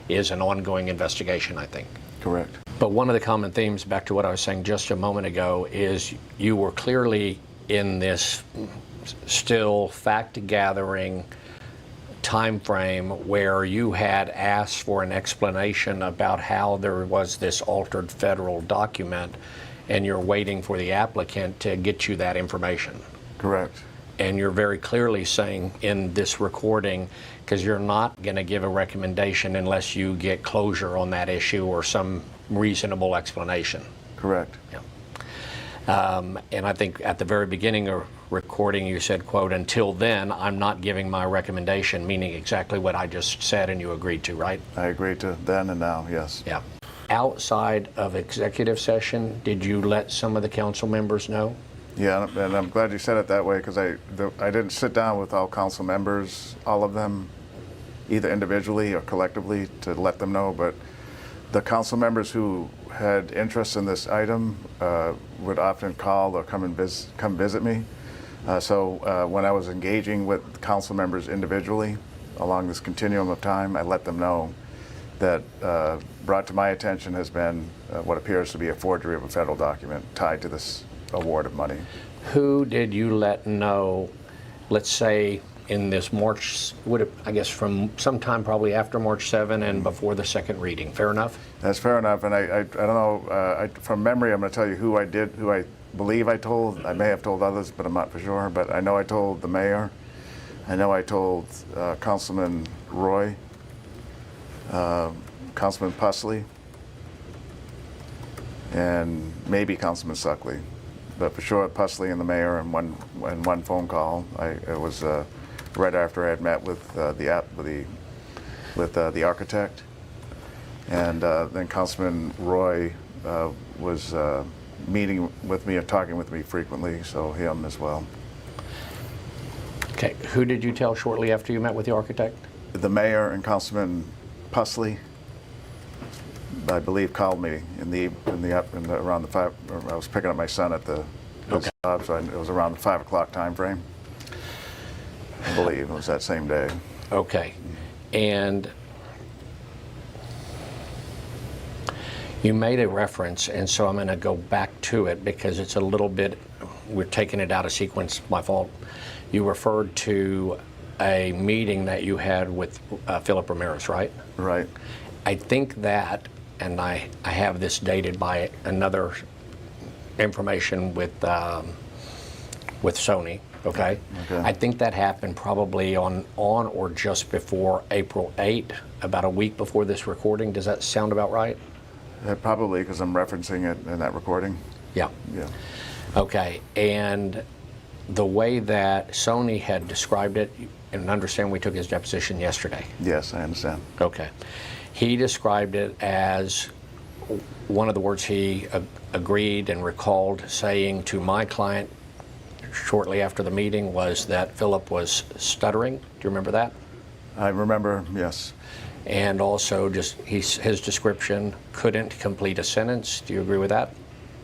is an ongoing investigation, I think. Correct. But one of the common themes, back to what I was saying just a moment ago, is you were clearly in this still fact-gathering time frame where you had asked for an explanation about how there was this altered federal document, and you're waiting for the applicant to get you that information. Correct. And you're very clearly saying in this recording, because you're not going to give a recommendation unless you get closure on that issue or some reasonable explanation. Correct. Yeah. And I think at the very beginning of recording, you said, quote, "Until then, I'm not giving my recommendation," meaning exactly what I just said and you agreed to, right? I agreed to then and now, yes. Yeah. Outside of executive session, did you let some of the council members know? Yeah, and I'm glad you said it that way, because I didn't sit down with all council members, all of them, either individually or collectively, to let them know, but the council members who had interest in this item would often call or come visit me. So when I was engaging with council members individually along this continuum of time, I let them know that brought to my attention has been what appears to be a forgery of a federal document tied to this award of money. Who did you let know, let's say, in this March, I guess from sometime probably after March 7 and before the second reading? Fair enough? That's fair enough, and I don't know, from memory, I'm going to tell you who I believe I told. I may have told others, but I'm not for sure. But I know I told the mayor. I know I told Councilman Roy, Councilman Pusley, and maybe Councilman Suckley. But for sure, Pusley and the mayor, and one phone call. It was right after I had met with the architect, and then Councilman Roy was meeting with me and talking with me frequently, so him as well. Okay, who did you tell shortly after you met with the architect? The mayor and Councilman Pusley, I believe, called me around the 5. I was picking up my son at the job, so it was around the 5 o'clock time frame. I believe it was that same day. Okay, and you made a reference, and so I'm going to go back to it because it's a little bit, we're taking it out of sequence, my fault. You referred to a meeting that you had with Philip Ramirez, right? Right. I think that, and I have this dated by another information with Sony, okay? I think that happened probably on or just before April 8, about a week before this recording. Does that sound about right? Probably, because I'm referencing it in that recording. Yeah. Yeah. Okay, and the way that Sony had described it, and understand we took his deposition yesterday. Yes, I understand. Okay. He described it as, one of the words he agreed and recalled saying to my client shortly after the meeting was that Philip was stuttering. Do you remember that? I remember, yes. And also just his description, couldn't complete a sentence. Do you agree with that?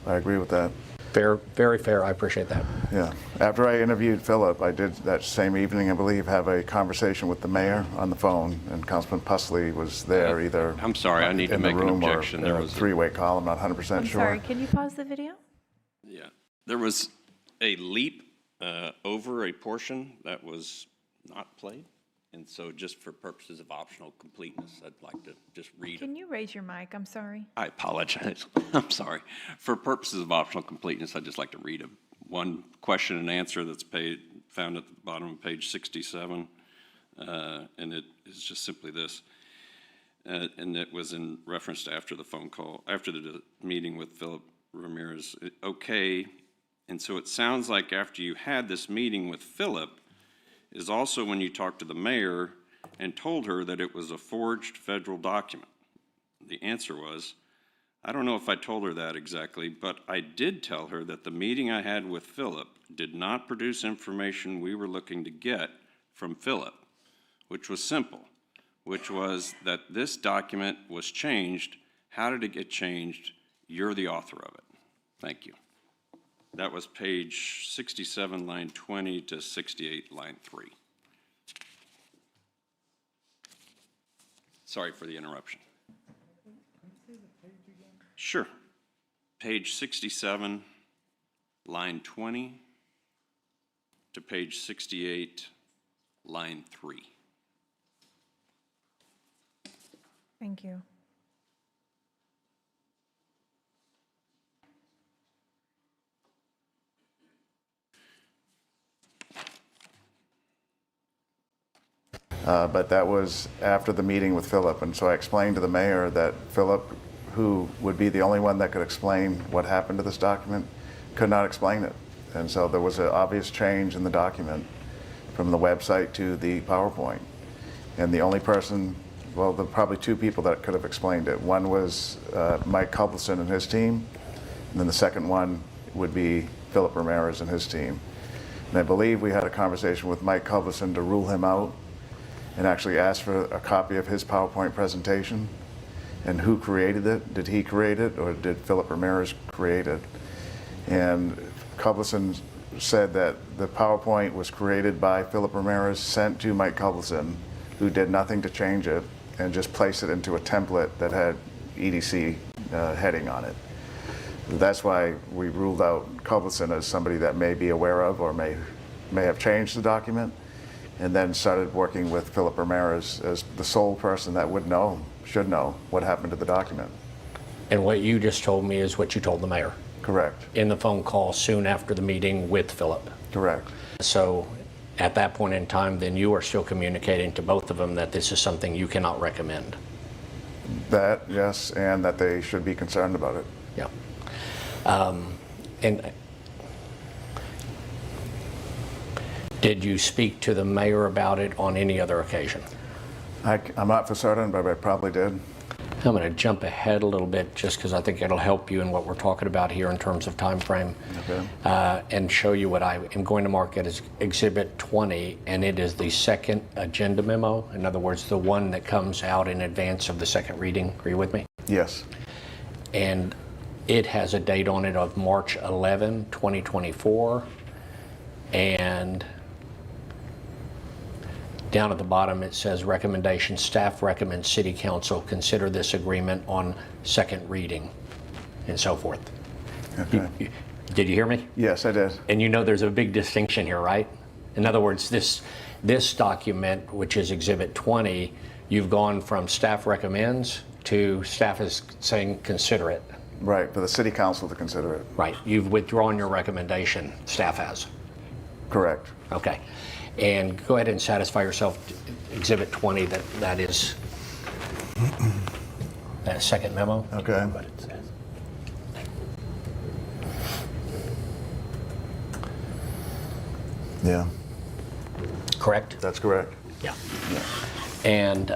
I agree with that. Fair, very fair. I appreciate that. Yeah. After I interviewed Philip, I did that same evening, I believe, have a conversation with the mayor on the phone, and Councilman Pusley was there either. I'm sorry, I need to in the make an room or objection. in There a was a- three-way call. I'm not 100% I'm sure. sorry, can you pause the video? Yeah, there was a leap over a portion that was not played. And so just for purposes of optional completeness, I'd like to just read. Can you raise your mic? I'm sorry. I apologize. I'm sorry. For purposes of optional completeness, I'd just like to read one question and answer that's found at the bottom of page 67. And it is just simply this. And it was in reference to after the phone call, after the meeting with Philip Ramirez. Okay, and so it sounds like after you had this meeting with Philip is also when you talked to the mayor and told her that it was a forged federal document. The answer was, I don't know if I told her that exactly, but I did tell her that the meeting I had with Philip did not produce information we were looking to get from Philip, which was simple, which was that this document was changed. How did it get changed? You're the author of it. Thank you. That was page 67, line 20 to 68, line 3. Sorry for the interruption. Sure. Page 67, line 20 to page 68, line 3. Thank you. But that was after the meeting with Philip, and so I explained to the mayor that Philip, who would be the only one that could explain what happened to this document, could not explain it. And so there was an obvious change in the document from the website to the PowerPoint. And the only person, well, there were probably two people that could have explained it. One was Mike Culbertson and his team, and then the second one would be Philip Ramirez and his team. And I believe we had a conversation with Mike Culbertson to rule him out and actually ask for a copy of his PowerPoint presentation. And who created it? Did he create it, or did Philip Ramirez create it? And Culbertson said that the PowerPoint was created by Philip Ramirez, sent to Mike Culbertson, who did nothing to change it, and just placed it into a template that had EDC heading on it. That's why we ruled out Culbertson as somebody that may be aware of or may have changed the document, and then started working with Philip Ramirez as the sole person that would know, should know, what happened to the document. And what you just told me is what you told the mayor? Correct. In the phone call soon after the meeting with Philip? Correct. So at that point in time, then you are still communicating to both of them that this is something you cannot recommend? That, yes, and that they should be concerned about it. Yeah. And did you speak to the mayor about it on any other occasion? I'm not for certain, but I probably did. I'm going to jump ahead a little bit just because I think it'll help you in what we're talking about here in terms of time frame. Okay. And show you what I am going to mark it as Exhibit 20, and it is the second agenda memo. In other words, the one that comes out in advance of the second reading. Are you with me? Yes. And it has a date on it of March 11, 2024, and down at the bottom, it says recommendation, staff recommends City Council consider this agreement on second reading, and so forth. Okay. Did you hear me? Yes, I did. And you know there's a big distinction here, right? In other words, this document, which is Exhibit 20, you've gone from staff recommends to staff is saying consider it. Right, for the City Council to consider it. Right. You've withdrawn your recommendation, staff has. Correct. Okay. And go ahead and satisfy yourself, Exhibit 20, that is that second memo. Okay. But it says. Yeah. Correct? That's correct. Yeah. And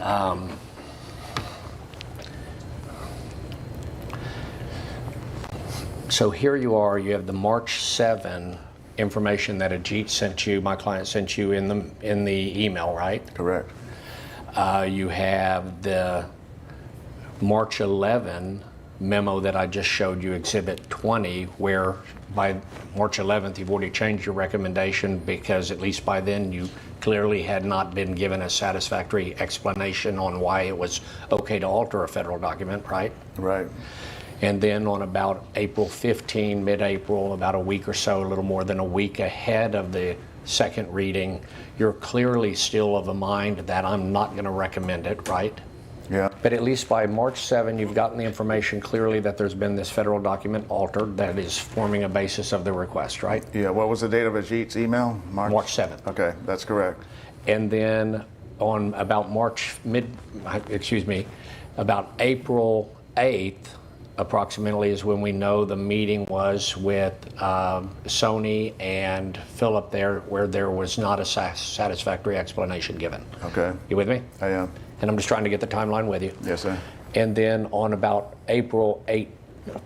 so here you are, you have the March 7 information that Ajit sent you, my client sent you in the email, right? Correct. You have the March 11 memo that I just showed you, Exhibit 20, where by March 11th, you've already changed your recommendation because at least by then you clearly had not been given a satisfactory explanation on why it was okay to alter a federal document, right? Right. And then on about April 15, mid-April, about a week or so, a little more than a week ahead of the second reading, you're clearly still of a mind that I'm not going to recommend it, right? Yeah. But at least by March 7, you've gotten the information clearly that there's been this federal document altered that is forming a basis of the request, right? Yeah, what was the date of Ajit's email? March 7th. Okay, that's correct. And then on about about April 8th, approximately, is when we know the meeting was with Sony and Philip there, where there was not a satisfactory explanation given. Okay. You with me? I am. And I'm just trying to get the timeline with you. Yes, sir. And then on about April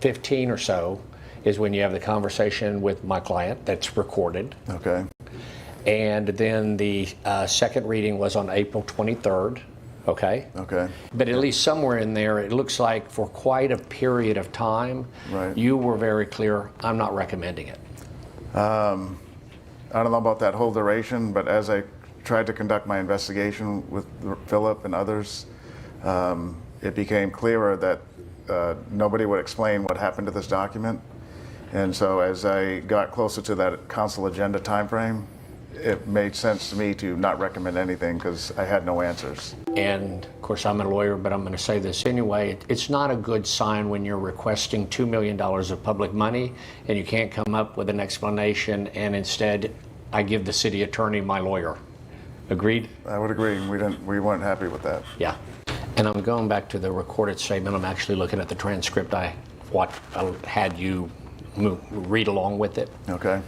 15 or so is when you have the conversation with my client that's recorded. Okay. And then the second reading was on April 23rd, okay? Okay. But at least somewhere in there, it looks like for quite a period of time, Right. you were very clear, I'm not recommending it. I don't know about that whole duration, but as I tried to conduct my investigation with Philip and others, it became clearer that nobody would explain what happened to this document. And so as I got closer to that council agenda timeframe, it made sense to me to not recommend anything because I had no answers. And of course, I'm a lawyer, but I'm going to say this anyway. It's not a good sign when you're requesting $2 million of public money and you can't come up with an explanation, and instead I give the city attorney my lawyer. Agreed? I would agree. We weren't happy with that. Yeah. And I'm going back to the recorded statement. I'm actually looking at the transcript. I had you read along with it. Okay.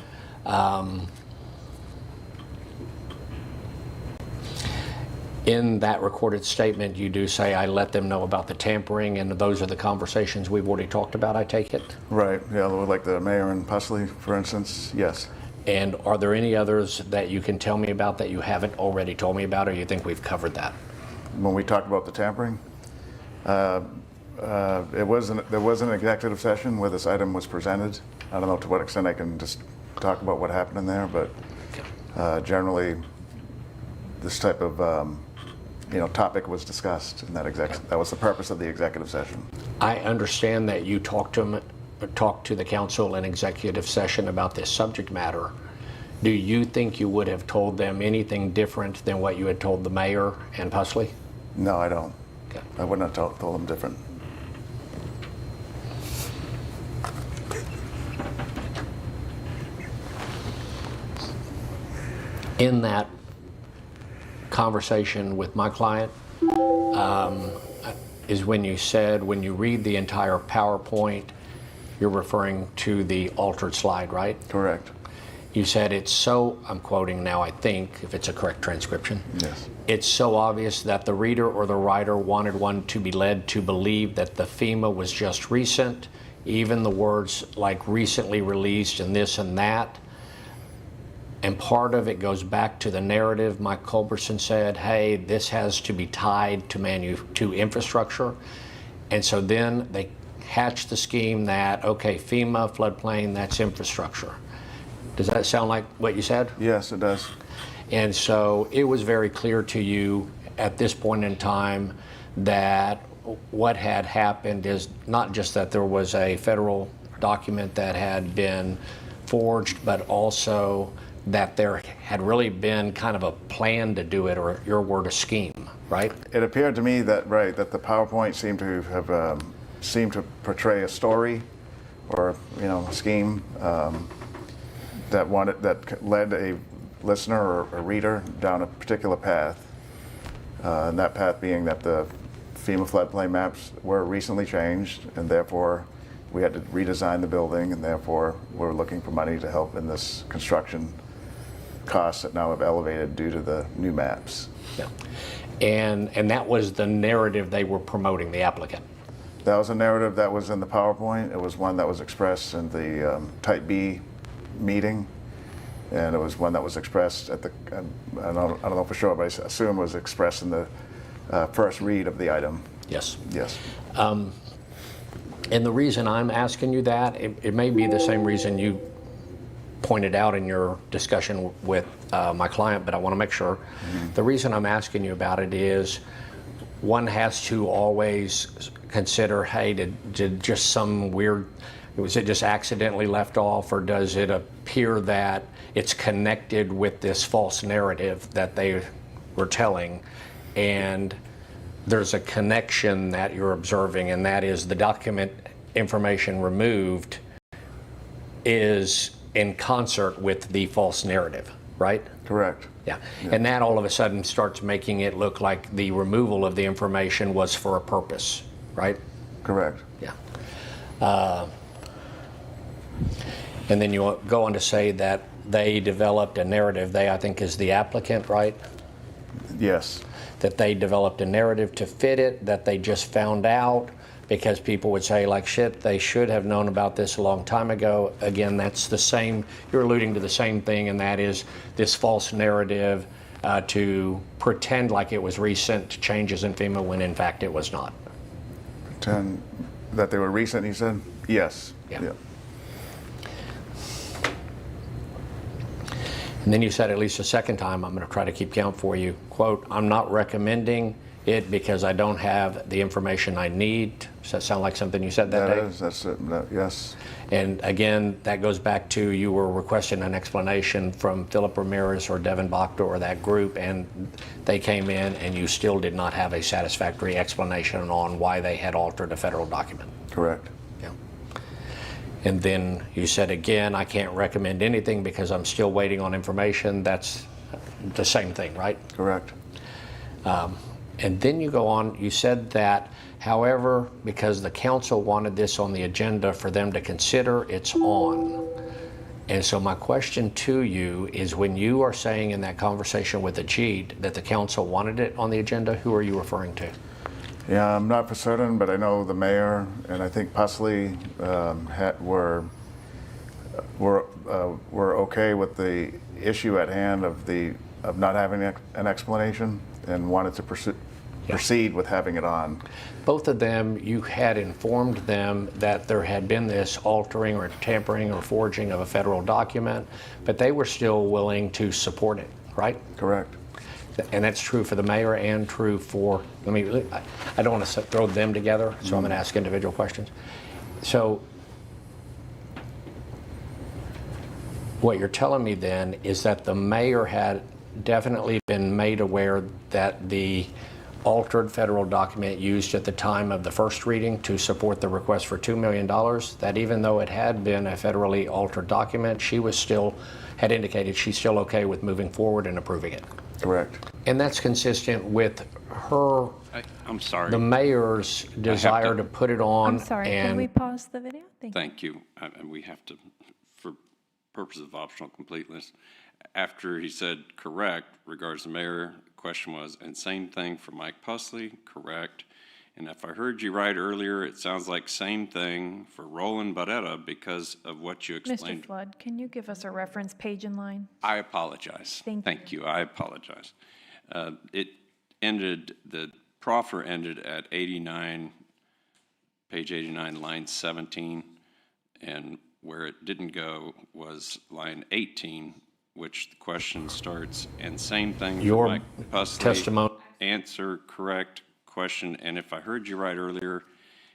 In that recorded statement, you do say, I let them know about the tampering, and those are the conversations we've already talked about, I take it? Right. Yeah, like the mayor and Pusley, for instance. Yes. And are there any others that you can tell me about that you haven't already told me about, or you think we've covered that? When we talked about the tampering, there was an executive session where this item was presented. I don't know to what extent I can just talk about what happened in there, but generally, this type of topic was discussed, and that was the purpose of the executive session. I understand that you talked to the council in executive session about this subject matter. Do you think you would have told them anything different than what you had told the mayor and Pusley? No, I don't. Okay. I wouldn't have told them different. In that conversation with my client is when you said, when you read the entire PowerPoint, you're referring to the altered slide, right? Correct. You said it's so, I'm quoting now, I think, if it's a correct transcription. Yes. It's so obvious that the reader or the writer wanted one to be led to believe that the FEMA was just recent, even the words like recently released and this and that. And part of it goes back to the narrative. Mike Culberson said, hey, this has to be tied to infrastructure. And so then they hatched the scheme that, okay, FEMA, floodplain, that's infrastructure. Does that sound like what you said? Yes, it does. And so it was very clear to you at this point in time that what had happened is not just that there was a federal document that had been forged, but also that there had really been kind of a plan to do it, or your word, a scheme, right? It appeared to me that, that the PowerPoint seemed to have seemed to portray a story or, a scheme that led a listener or a reader down a particular path. And that path being that the FEMA floodplain maps were recently changed, and therefore we had to redesign the building, and therefore we're looking for money to help in this construction costs that now have elevated due to the new maps. Yeah. And that was the narrative they were promoting, the applicant. That was a narrative that was in the PowerPoint. It was one that was expressed in the Type B meeting. And it was one that was expressed at the, I don't know for sure, but I assume it was expressed in the first read of the item. Yes. Yes. And the reason I'm asking you that, it may be the same reason you pointed out in your discussion with my client, but I want to make sure. The reason I'm asking you about it is one has to always consider, hey, did just some weird, was it just accidentally left off, or does it appear that it's connected with this false narrative that they were telling, and there's a connection that you're observing, and that is the document information removed is in concert with the false narrative, right? Correct. Yeah. And that all of a sudden starts making it look like the removal of the information was for a purpose, right? Correct. Yeah. And then you go on to say that they developed a narrative. They, I think, is the applicant, right? Yes. That they developed a narrative to fit it, that they just found out because people would say, like, shit, they should have known about this a long time ago. Again, that's the same, you're alluding to the same thing, and that is this false narrative to pretend like it was recent changes in FEMA when in fact it was not. Pretend that they were recent, he said? Yes. Yeah. And then you said at least a second time, I'm going to try to keep count for you, quote, I'm not recommending it because I don't have the information I need. Does that sound like something you said that day? That's it, yes. And again, that goes back to you were requesting an explanation from Philip Ramirez or Devin Bachta or that group, and they came in and you still did not have a satisfactory explanation on why they had altered a federal document. Correct. Yeah. And then you said again, I can't recommend anything because I'm still waiting on information. That's the same thing, right? Correct. And then you go on, you said that, however, because the council wanted this on the agenda for them to consider, it's on. And so my question to you is, when you are saying in that conversation with Ajit that the council wanted it on the agenda, who are you referring to? Yeah, I'm not for certain, but I know the mayor and I think Pusley were okay with the issue at hand of not having an explanation and wanted to proceed with having it on. Both of them, you had informed them that there had been this altering or tampering or forging of a federal document, but they were still willing to support it, right? Correct. And that's true for the mayor and true for, I don't want to throw them together, so I'm going to ask individual questions. So what you're telling me then is that the mayor had definitely been made aware that the altered federal document used at the time of the first reading to support the request for $2 million, that even though it had been a federally altered document, she was still, had indicated she's still okay with moving forward and approving it. Correct. And that's consistent with her, I'm sorry. the mayor's desire to put it on. I'm sorry, can we pause the video? Thank you. And we have to, for purposes of optional completeness, after he said correct regards the mayor, question was, and same thing for Mike Pusley, correct. And if I heard you right earlier, it sounds like same thing for Roland Barrera because of what you explained. Mr. Flood, can you give us a reference page and line? I apologize. Thank you. I apologize. It ended, the proffer ended at 89, page 89, line 17, and where it didn't go was line 18, which the question starts, and same thing Your for Mike Pusley. testimony. Answer correct question, and if I heard you right earlier,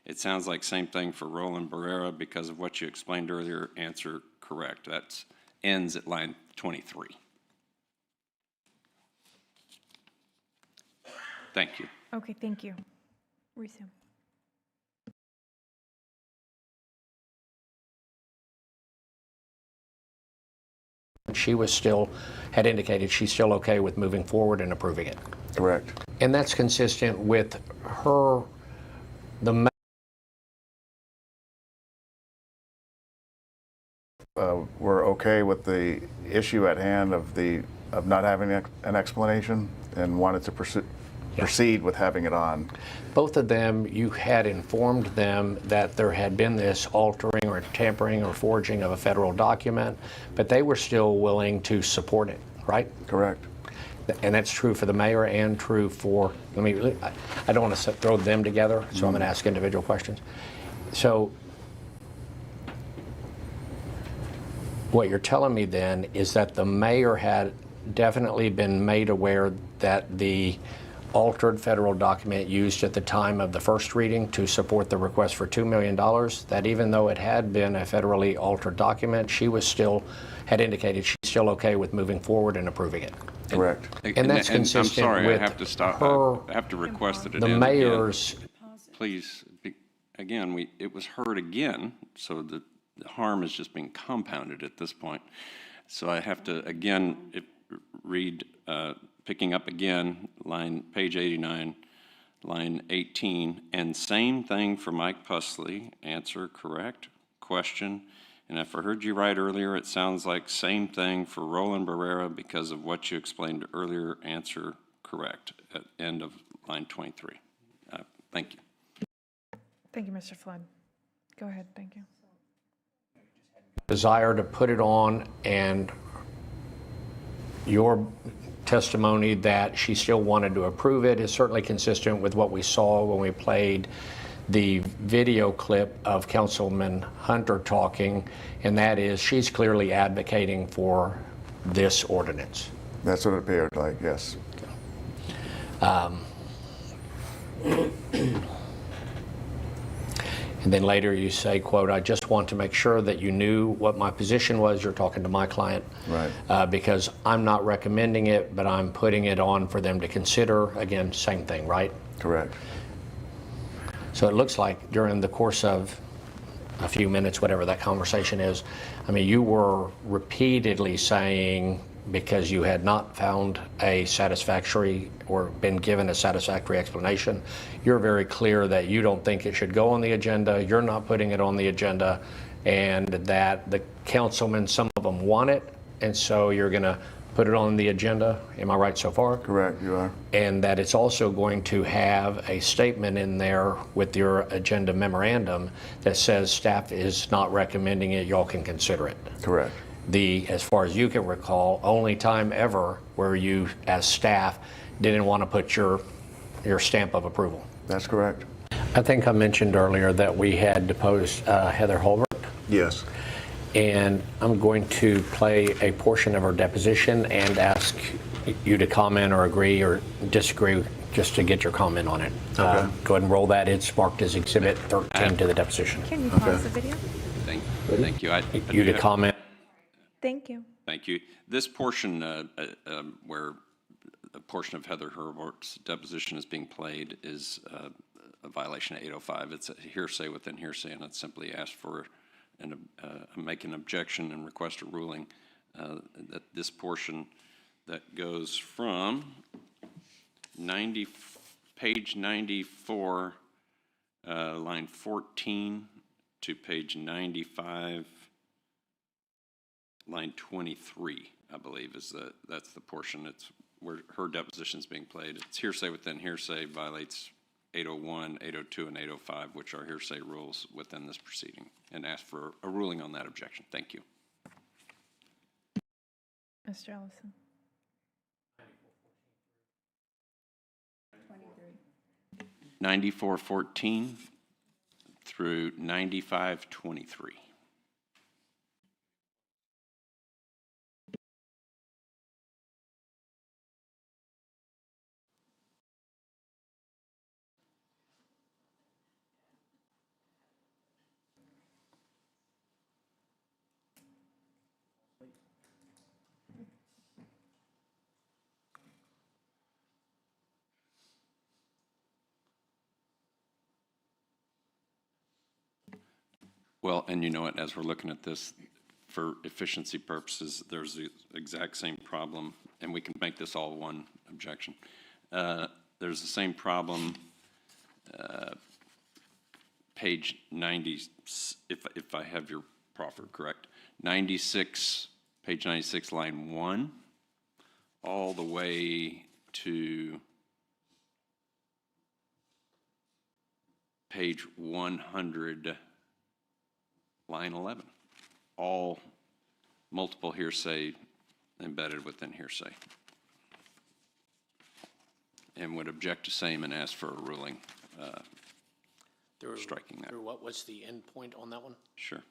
it sounds like same thing for Roland Barrera because of what you explained earlier. Answer correct. That ends at line 23. Thank you. Okay, thank you. Resume. She was still, had indicated she's still okay with moving forward and approving it. Correct. And that's consistent with her, the were okay with the issue at hand of not having an explanation and wanted to proceed with having it on. Both of them, you had informed them that there had been this altering or tampering or forging of a federal document, but they were still willing to support it, right? Correct. And that's true for the mayor and true for, I don't want to throw them together, so I'm going to ask individual questions. So what you're telling me then is that the mayor had definitely been made aware that the altered federal document used at the time of the first reading to support the request for $2 million, that even though it had been a federally altered document, she was still, had indicated she's still okay with moving forward and approving it. Correct. And that's consistent I'm sorry, with I have to stop. her, I have to request that it the end mayor's, again. Please, again, it was heard again, so the harm is just being compounded at this point. So I have to, again, read, picking up again, page 89, line 18, and same thing for Mike Pusley, answer correct, question. And if I heard you right earlier, it sounds like same thing for Roland Barrera because of what you explained earlier, answer correct, at end of line 23. Thank you. Thank you, Mr. Flood. Go ahead, thank you. desire to put it on, and your testimony that she still wanted to approve it is certainly consistent with what we saw when we played the video clip of Councilman Hunter talking, and that is she's clearly advocating for this ordinance. That's what it appeared like, yes. And then later you say, quote, I just want to make sure that you knew what my position was. You're talking to my client. Right. Because I'm not recommending it, but I'm putting it on for them to consider. Again, same thing, right? Correct. So it looks like during the course of a few minutes, whatever that conversation is, I mean, you were repeatedly saying, because you had not found a satisfactory or been given a satisfactory explanation, you're very clear that you don't think it should go on the agenda, you're not putting it on the agenda, and that the councilmen, some of them want it, and so you're going to put it on the agenda. Am I right so far? Correct, you are. And that it's also going to have a statement in there with your agenda memorandum that says staff is not recommending it, y'all can consider it. Correct. The, as far as you can recall, only time ever where you, as staff, didn't want to put your stamp of approval. That's correct. I think I mentioned earlier that we had deposed Heather Holbert. Yes. And I'm going to play a portion of her deposition and ask you to comment or agree or disagree, just to get your comment on it. Okay. Go ahead and roll that. It's marked as Exhibit 13 to the deposition. Can you pause the video? Thank you. You to comment. Thank you. Thank you. This portion where a portion of Heather Herbert's deposition is being played is a violation of 805. It's a hearsay within hearsay, and it's simply asked for and make an objection and request a ruling that this portion that goes from page 94, line 14 to page 95, line 23, I believe, that's the portion. It's where her deposition is being played. It's hearsay within hearsay, violates 801, 802, and 805, which are hearsay rules within this proceeding, and ask for a ruling on that objection. Thank you. Mr. Ellison. 9414 through 9523. Well, and you know what, as we're looking at this, for efficiency purposes, there's the exact same problem, and we can make this all one objection. There's the same problem, page 90, if I have your proffer correct, 96, page 96, line 1, all the way to page 100, line 11. All multiple hearsay embedded within hearsay. And would object to same and ask for a ruling striking that. What was the end point on that one? Sure.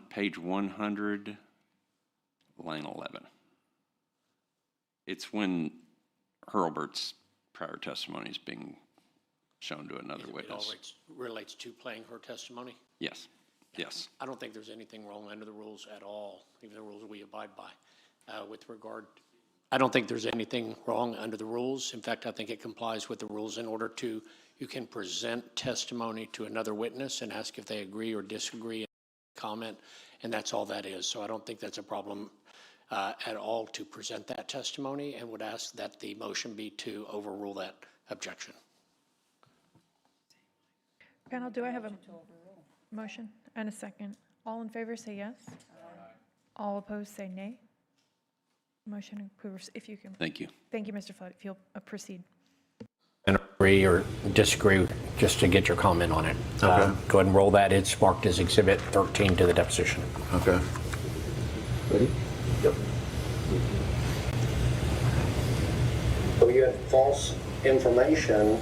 Page 100, line 11. It's when Hurlbert's prior testimony is being shown to another witness. It relates to playing her testimony? Yes, yes. I don't think there's anything wrong under the rules at all, even the rules we abide by. With regard, I don't think there's anything wrong under the rules. In fact, I think it complies with the rules in order to, you can present testimony to another witness and ask if they agree or disagree, and comment, and that's all that is. So I don't think that's a problem at all to present that testimony, and would ask that the motion be to overrule that objection. Panel, do I have a motion and a second? All in favor say yes. All opposed say nay. Motion approves, if you can. Thank you. Thank you, Mr. Flood. If you'll proceed. And agree or disagree, just to get your comment on it. Okay. Go ahead and roll that. It's marked as Exhibit 13 to the deposition. Okay. Ready? Yep. So you had false information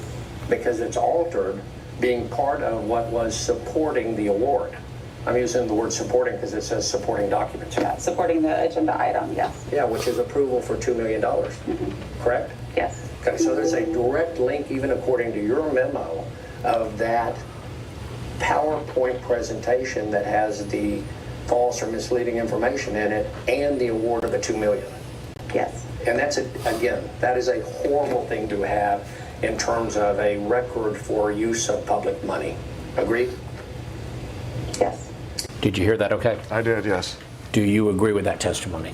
because it's altered being part of what was supporting the award. I'm using the word supporting because it says supporting documents. Yeah, supporting the agenda item, yes. Yeah, which is approval for $2 million, correct? Yes. Okay, so there's a direct link, even according to your memo, of that PowerPoint presentation that has the false or misleading information in it and the award of the $2 million. Yes. And that's, again, that is a horrible thing to have in terms of a record for use of public money. Agreed? Yes. Did you hear that okay? I did, yes. Do you agree with that testimony?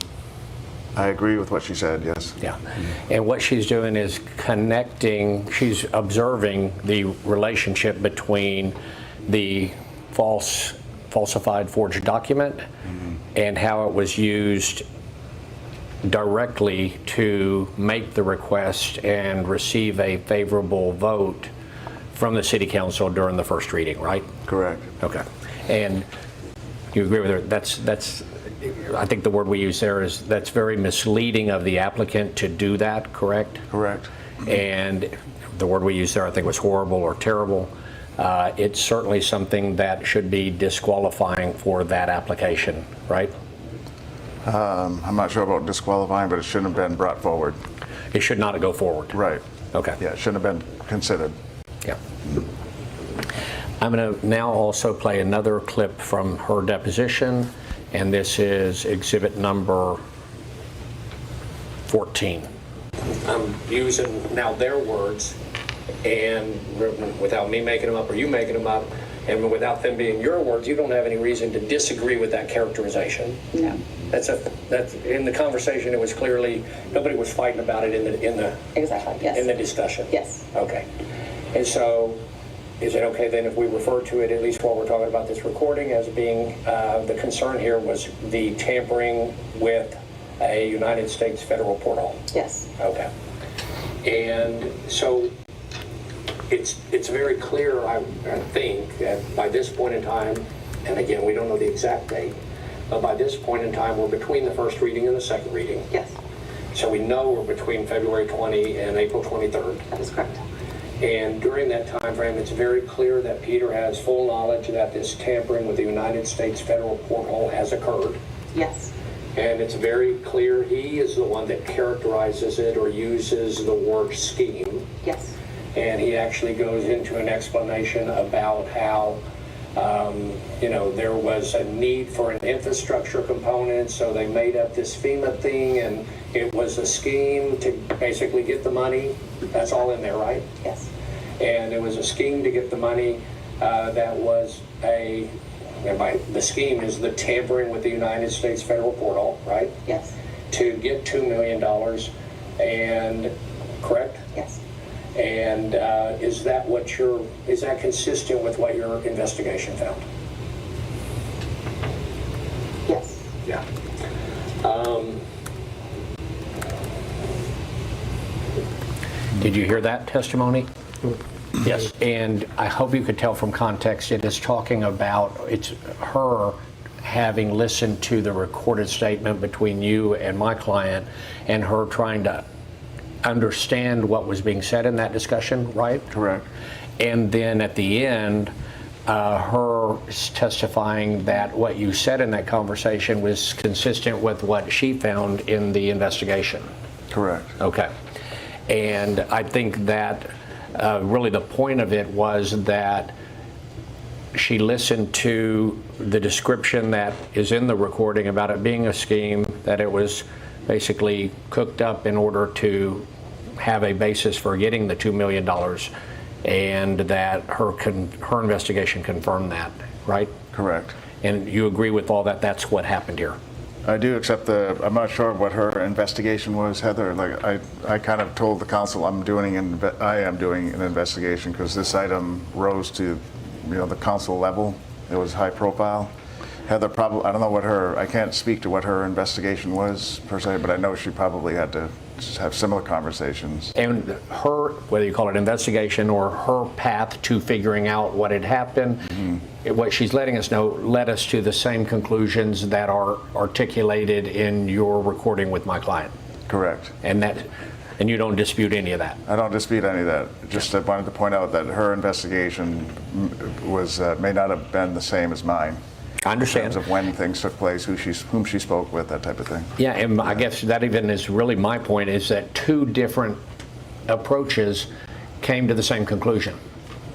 I agree with what she said, yes. Yeah. And what she's doing is connecting, she's observing the relationship between the falsified forged document and how it was used directly to make the request and receive a favorable vote from the city council during the first reading, right? Correct. Okay. And you agree with her? That's I think the word we use there is that's very misleading of the applicant to do that, correct? Correct. And the word we used there I think was horrible or terrible. It's certainly something that should be disqualifying for that application, right? I'm not sure about disqualifying, but it shouldn't have been brought forward. It should not go forward. Right. Okay. Yeah, it shouldn't have been considered. Yeah. I'm going to now also play another clip from her deposition, and this is exhibit number 14. I'm using now their words, and without me making them up or you making them up, and without them being your words, you don't have any reason to disagree with that characterization. No. That's in the conversation. It was clearly nobody was fighting about it in the Exactly, yes. in the discussion. Yes. Okay. And so, is it okay then if we refer to it, at least while we're talking about this recording, as being the concern here was the tampering with a United States federal portal? Yes. Okay. And so it's very clear, I think, that by this point in time, and again, we don't know the exact date, but by this point in time, we're between the first reading and the second reading. Yes. So we know we're between February 20 and April 23rd. That is correct. And during that time frame, it's very clear that Peter has full knowledge that this tampering with the United States federal porthole has occurred. Yes. And it's very clear he is the one that characterizes it or uses the word scheme. Yes. And he actually goes into an explanation about how, there was a need for an infrastructure component, so they made up this FEMA thing, and it was a scheme to basically get the money. That's all in there, right? Yes. And it was a scheme to get the money that was and the scheme is the tampering with the United States federal portal, right? Yes. To get $2 million, and correct? Yes. And is that consistent with what your investigation found? Yes. Yeah. Did you hear that testimony? Yes, and I hope you could tell from context, it is talking about, it's her having listened to the recorded statement between you and my client, and her trying to understand what was being said in that discussion, right? Correct. And then at the end, her testifying that what you said in that conversation was consistent with what she found in the investigation. Correct. Okay. And I think that really the point of it was that she listened to the description that is in the recording about it being a scheme, that it was basically cooked up in order to have a basis for getting the $2 million, and that her investigation confirmed that, right? Correct. And you agree with all that? That's what happened here? I do, except I'm not sure what her investigation was, Heather. Like I kind of told the council I am doing an investigation because this item rose to, the council level. It was high profile. Heather probably, I don't know what I can't speak to what her investigation was per se, but I know she probably had to have similar conversations. And her, whether you call it investigation or her path to figuring out what had happened, what she's letting us know led us to the same conclusions that are articulated in your recording with my client. Correct. And you don't dispute any of that? I don't dispute any of that. Just I wanted to point out that her investigation was may not have been the same as mine. I understand. In terms of when things took place, whom she spoke with, that type of thing. Yeah, and I guess that even is really my point, is that two different approaches came to the same conclusion.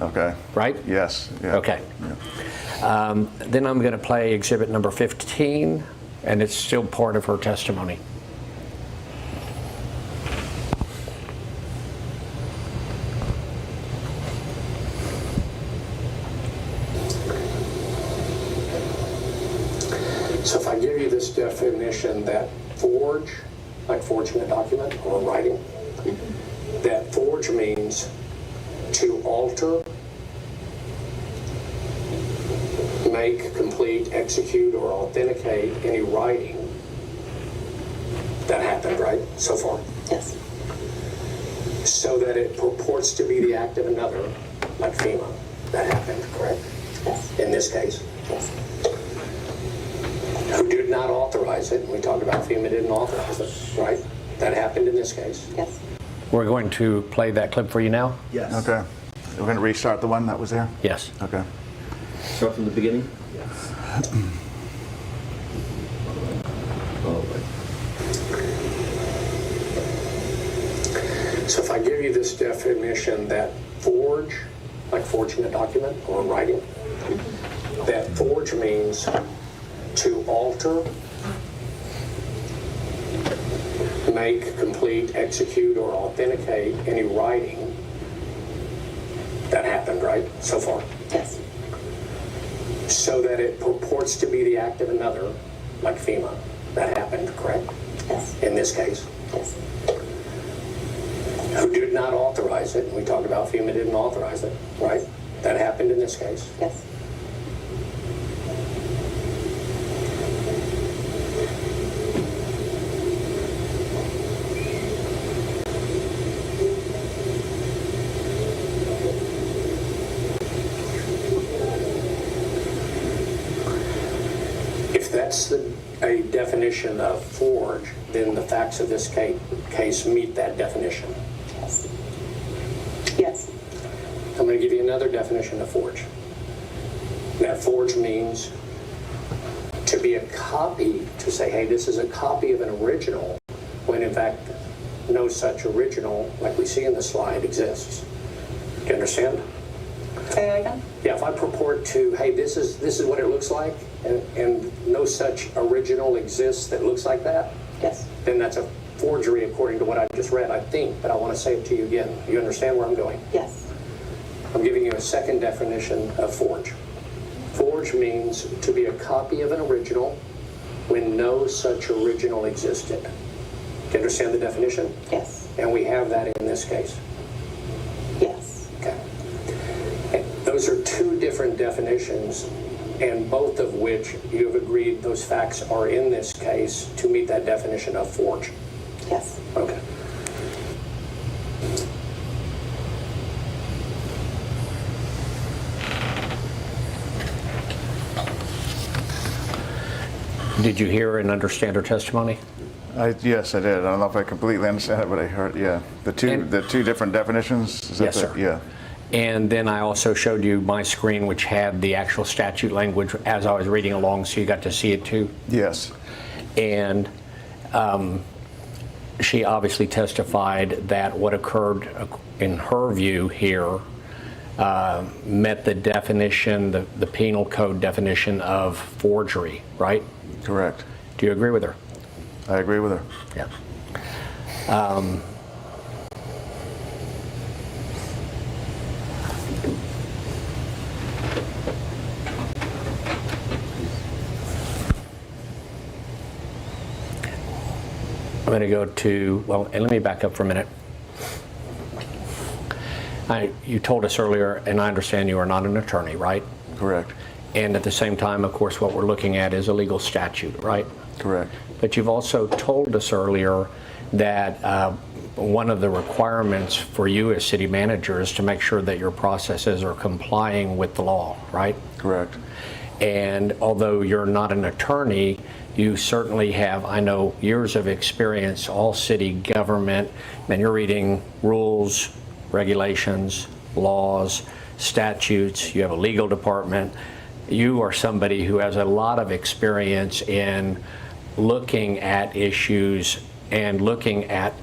Okay. Right? Yes. Yeah. Okay. Yeah. Then I'm going to play exhibit number 15, and it's still part of her testimony. So if I give you this definition that forge, like forging a document or writing, that forge means to alter, make, complete, execute, or authenticate any writing that happened, right, so far? Yes. So that it purports to be the act of another, like FEMA, that happened, correct? Yes. In this case? Yes. Who did not authorize it. We talked about FEMA didn't authorize it, right? That happened in this case. Yes. We're going to play that clip for you now? Yes. Okay. We're going to restart the one that was there? Yes. Okay. Start from the beginning? Yes. So if I give you this definition that forge, like forging a document or writing, that forge means to alter, make, complete, execute, or authenticate any writing that happened, right, so far? Yes. So that it purports to be the act of another, like FEMA, that happened, correct? Yes. In this case? Yes. Who did not authorize it. We talked about FEMA didn't authorize it, right? That happened in this case? Yes. If that's a definition of forge, then the facts of this case meet that definition. Yes. Yes. I'm going to give you another definition of forge. That forge means to be a copy, to say, hey, this is a copy of an original, when in fact no such original, like we see in the slide, exists. Do you understand? Say that again? Yeah, if I purport to, hey, this is what it looks like, and no such original exists that looks like that, Yes. then that's a forgery according to what I just read, I think, but I want to say it to you again. You understand where I'm going? Yes. I'm giving you a second definition of forge. Forge means to be a copy of an original when no such original existed. Do you understand the definition? Yes. And we have that in this case. Yes. Okay. And those are two different definitions, and both of which you have agreed those facts are in this case to meet that definition of forge. Yes. Okay. Did you hear and understand her testimony? Yes, I did. I don't know if I completely understand it, but I heard, yeah. The two different definitions? Is that Yes, sir. Yeah. And then I also showed you my screen, which had the actual statute language as I was reading along, so you got to see it too. Yes. And she obviously testified that what occurred in her view here met the definition, the penal code definition of forgery, right? Correct. Do you agree with her? I agree with her. Yeah. I'm going to go to, well, and let me back up for a minute. You told us earlier, and I understand you are not an attorney, right? Correct. And at the same time, of course, what we're looking at is a legal statute, right? Correct. But you've also told us earlier that one of the requirements for you as city manager is to make sure that your processes are complying with the law, right? Correct. And although you're not an attorney, you certainly have, I know, years of experience, all city government, and you're reading rules, regulations, laws, statutes, you have a legal department. You are somebody who has a lot of experience in looking at issues and looking at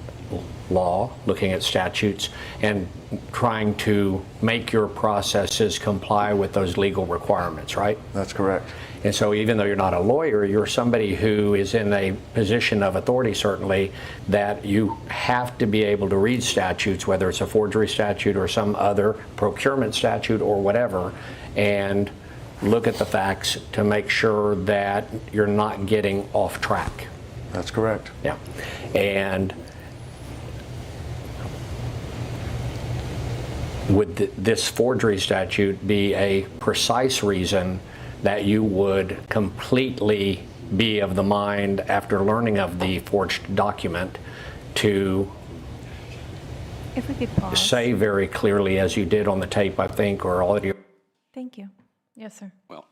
law, looking at statutes, and trying to make your processes comply with those legal requirements, right? That's correct. And so even though you're not a lawyer, you're somebody who is in a position of authority, certainly, that you have to be able to read statutes, whether it's a forgery statute or some other procurement statute or whatever, and look at the facts to make sure that you're not getting off track. That's correct. Yeah. And would this forgery statute be a precise reason that you would completely be of the mind, after learning of the forged document, to If we could pause. say very clearly, as you did on the tape, I think, or audio? Thank you. Yes, sir. Well,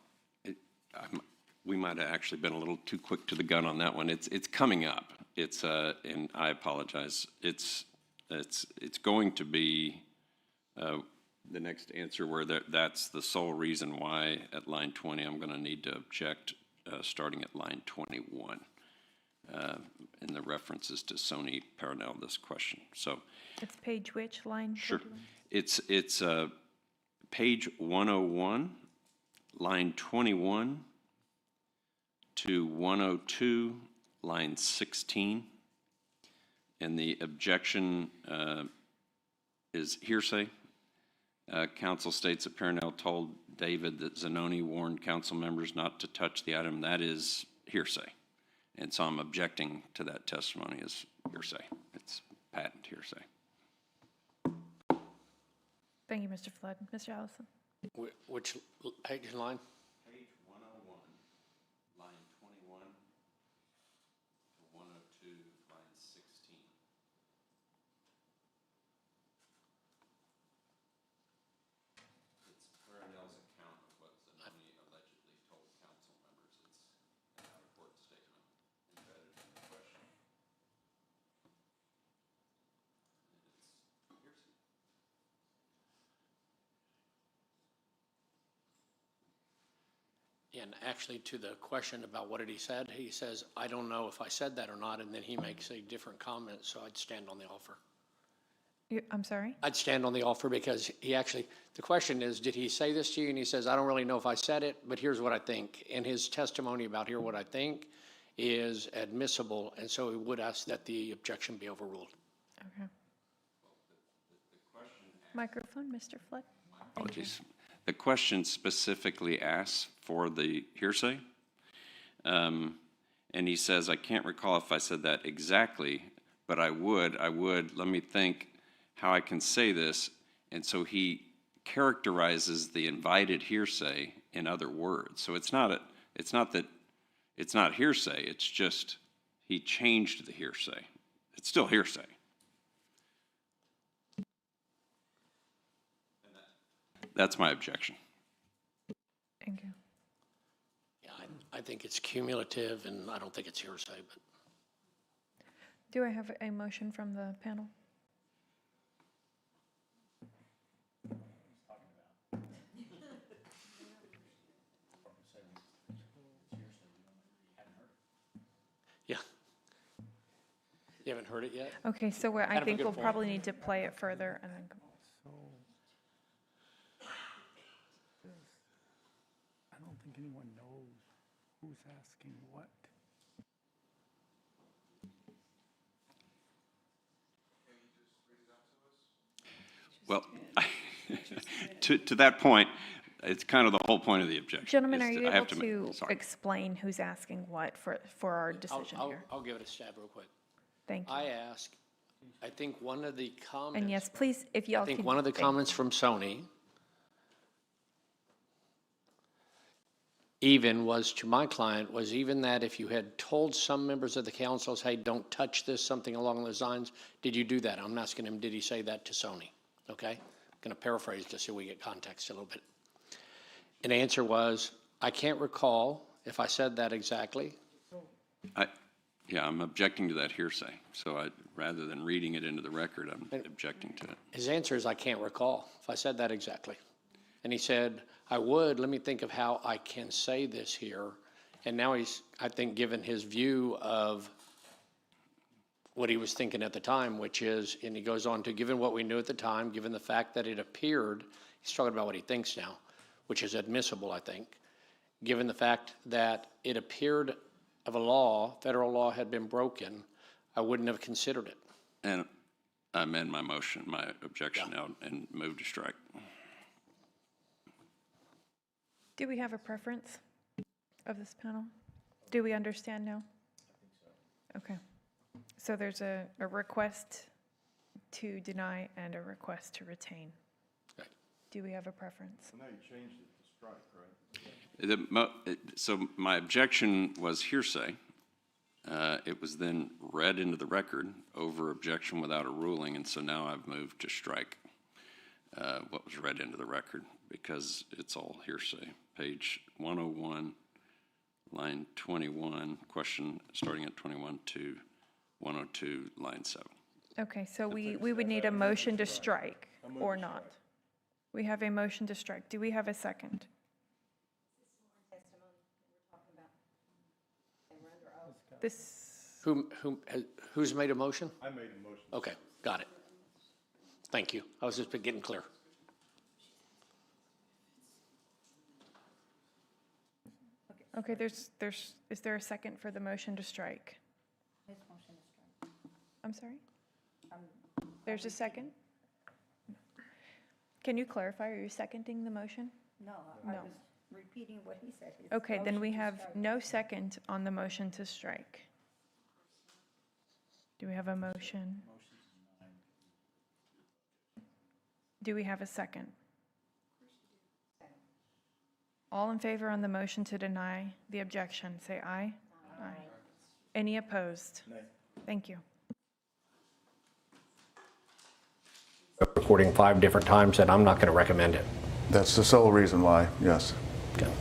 we might have actually been a little too quick to the gun on that one. It's coming up. It's and I apologize. It's going to be the next answer where that's the sole reason why at line 20 I'm going to need to object starting at line 21 in the references to Sony Parnell, this question. So It's page which, line? sure. It's page 101, line 21 to 102, line 16. And the objection is hearsay. Council states that Parnell told David that Zanoni warned council members not to touch the item. That is hearsay. And so I'm objecting to that testimony as hearsay. It's patent hearsay. Thank you, Mr. Flood. Mr. Allison? Which page and line? Page 101, line 21 to 102, line 16. It's Parnell's account of what Zanoni allegedly told council members. It's an out-of-court statement embedded in the question. And it's hearsay. And actually, to the question about what did he said, he says, I don't know if I said that or not, and then he makes a different comment, so I'd stand on the offer. I'm sorry? I'd stand on the offer because he actually, the question is, did he say this to you? And he says, I don't really know if I said it, but here's what I think. And his testimony about here what I think is admissible, and so he would ask that the objection be overruled. Okay. Microphone, Mr. Flood? Apologies. The question specifically asks for the hearsay. And he says, I can't recall if I said that exactly, but I would, let me think how I can say this. And so he characterizes the invited hearsay in other words. So it's not hearsay, it's just he changed the hearsay. It's still hearsay. That's my objection. Thank you. Yeah, I think it's cumulative, and I don't think it's hearsay, but Do I have a motion from the panel? yeah. You haven't heard it yet? Okay, so I Kind of a think good we'll point. probably need to play it further and then. I don't think anyone knows who's asking what. Well, to that point, it's kind of the whole point of the objection. Gentlemen, is are you I able have to sorry. explain who's asking what for our decision here? I'll give it a stab real quick. Thank you. I asked, I think one of the comments. And yes, please, if y'all I think could- one of the thank- comments from Sony even was to my client was even that if you had told some members of the councils, hey, don't touch this, something along those lines, did you do that? I'm asking him, did he say that to Sony? Okay? I'm going to paraphrase just so we get context a little bit. And the answer was, I can't recall if I said that exactly. Yeah, I'm objecting to that hearsay. So rather than reading it into the record, I'm objecting to it. His answer is, I can't recall if I said that exactly. And he said, I would, let me think of how I can say this here. And now he's, I think, given his view of what he was thinking at the time, which is, and he goes on to, given what we knew at the time, given the fact that it appeared, he's talking about what he thinks now, which is admissible, I think, given the fact that it appeared of a law, federal law had been broken, I wouldn't have considered it. And I amend my motion, my objection now, and move to strike. Do we have a preference of this panel? Do we understand now? Okay. So there's a request to deny and a request to retain. Right. Do we have a preference? Now you changed it to strike, right? So my objection was hearsay. It was then read into the record over objection without a ruling, and so now I've moved to strike what was read into the record because it's all hearsay. Page 101, line 21, question starting at 21 to 102, line 7. Okay, so we would need a motion to strike or not. We have a motion to strike. Do we have a second? Who's made a motion? I made a motion. Okay, got it. Thank you. I was just getting clear. Okay, is there a second for the motion to strike? I'm sorry? There's a second? Can you clarify, are you seconding the motion? No, I was repeating what he said. His Okay, then we motion to have strike. no second on the motion to strike. Do we have a motion? Do we have a second? All in favor on the motion to deny the objection, say aye. Aye. Any opposed? Thank you. Recording 5 different times, and I'm not going to recommend it. That's the sole reason why, yes. Okay.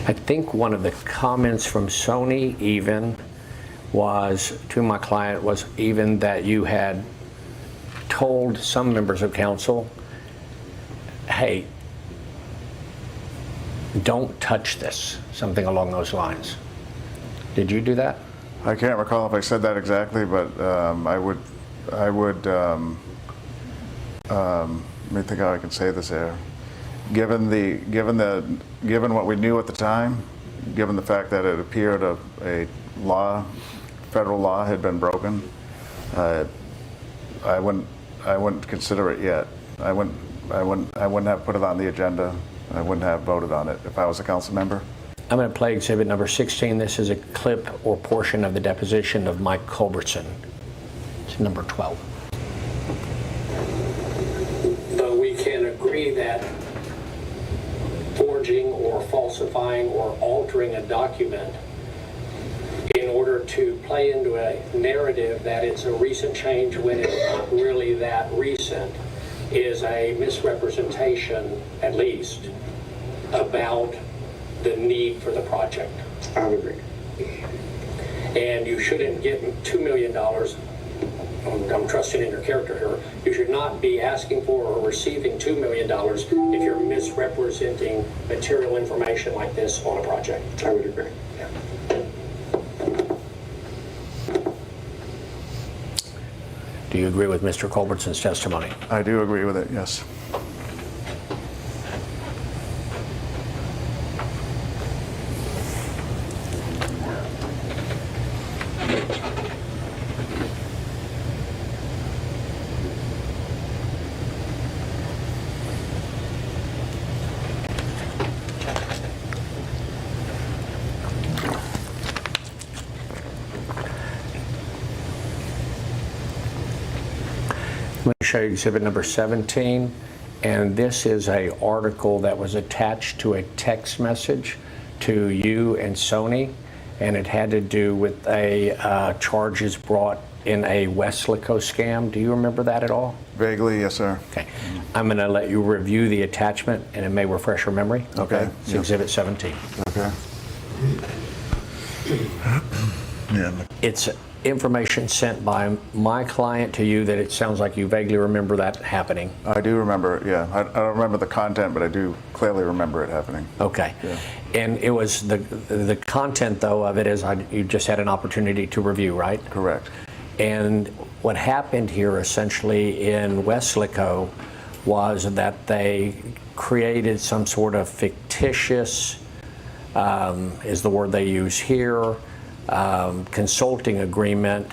I think one of the comments from Sony even was, to my client, was even that you had told some members of council, hey, don't touch this, something along those lines. Did you do that? I can't recall if I said that exactly, but I would, let me think how I can say this here. Given what we knew at the time, given the fact that it appeared a law, federal law had been broken, I wouldn't consider it yet. I wouldn't have put it on the agenda. I wouldn't have voted on it if I was a council member. I'm going to play exhibit number 16. This is a clip or portion of the deposition of Mike Culbertson. It's number 12. Though we can agree that forging or falsifying or altering a document in order to play into a narrative that it's a recent change when it's not really that recent is a misrepresentation, at least, about the need for the project. I would agree. And you shouldn't get $2 million. I'm trusting in your character here. You should not be asking for or receiving $2 million if you're misrepresenting material information like this on a project. I would agree. Do you agree with Mr. Culbertson's testimony? I do agree with it, yes. Let me show you exhibit number 17, and this is an article that was attached to a text message to you and Sony, and it had to do with charges brought in a Weslaco scam. Do you remember that at all? Vaguely, yes, sir. Okay. I'm going to let you review the attachment, and it may refresh your memory. Okay. It's exhibit 17. Okay. Yeah. It's information sent by my client to you that it sounds like you vaguely remember that happening. I do remember it, yeah. I don't remember the content, but I do clearly remember it happening. Okay. Yeah. And it was the content, though, of it is you just had an opportunity to review, right? Correct. And what happened here essentially in Weslaco was that they created some sort of fictitious, is the word they use here, consulting agreement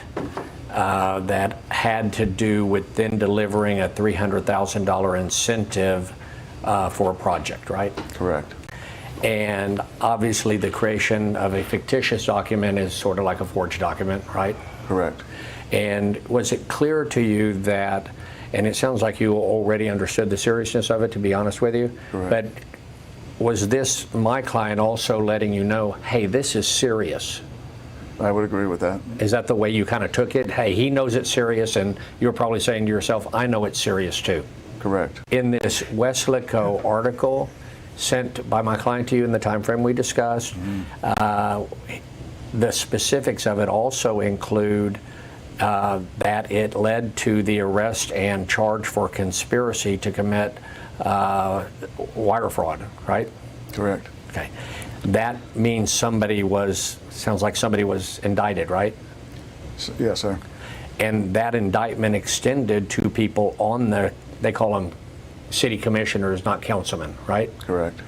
that had to do with then delivering a $300,000 incentive for a project, right? Correct. And obviously the creation of a fictitious document is sort of like a forged document, right? Correct. And was it clear to you that, and it sounds like you already understood the seriousness of it, to be honest with you, Correct. but was this, my client, also letting you know, hey, this is serious? I would agree with that. Is that the way you kind of took it? Hey, he knows it's serious, and you're probably saying to yourself, I know it's serious too. Correct. In this Weslaco article sent by my client to you in the time frame we discussed, the specifics of it also include that it led to the arrest and charge for conspiracy to commit wire fraud, right? Correct. Okay. That means sounds like somebody was indicted, right? Yes, sir. And that indictment extended to people on they call them city commissioners, not councilmen, right? Correct.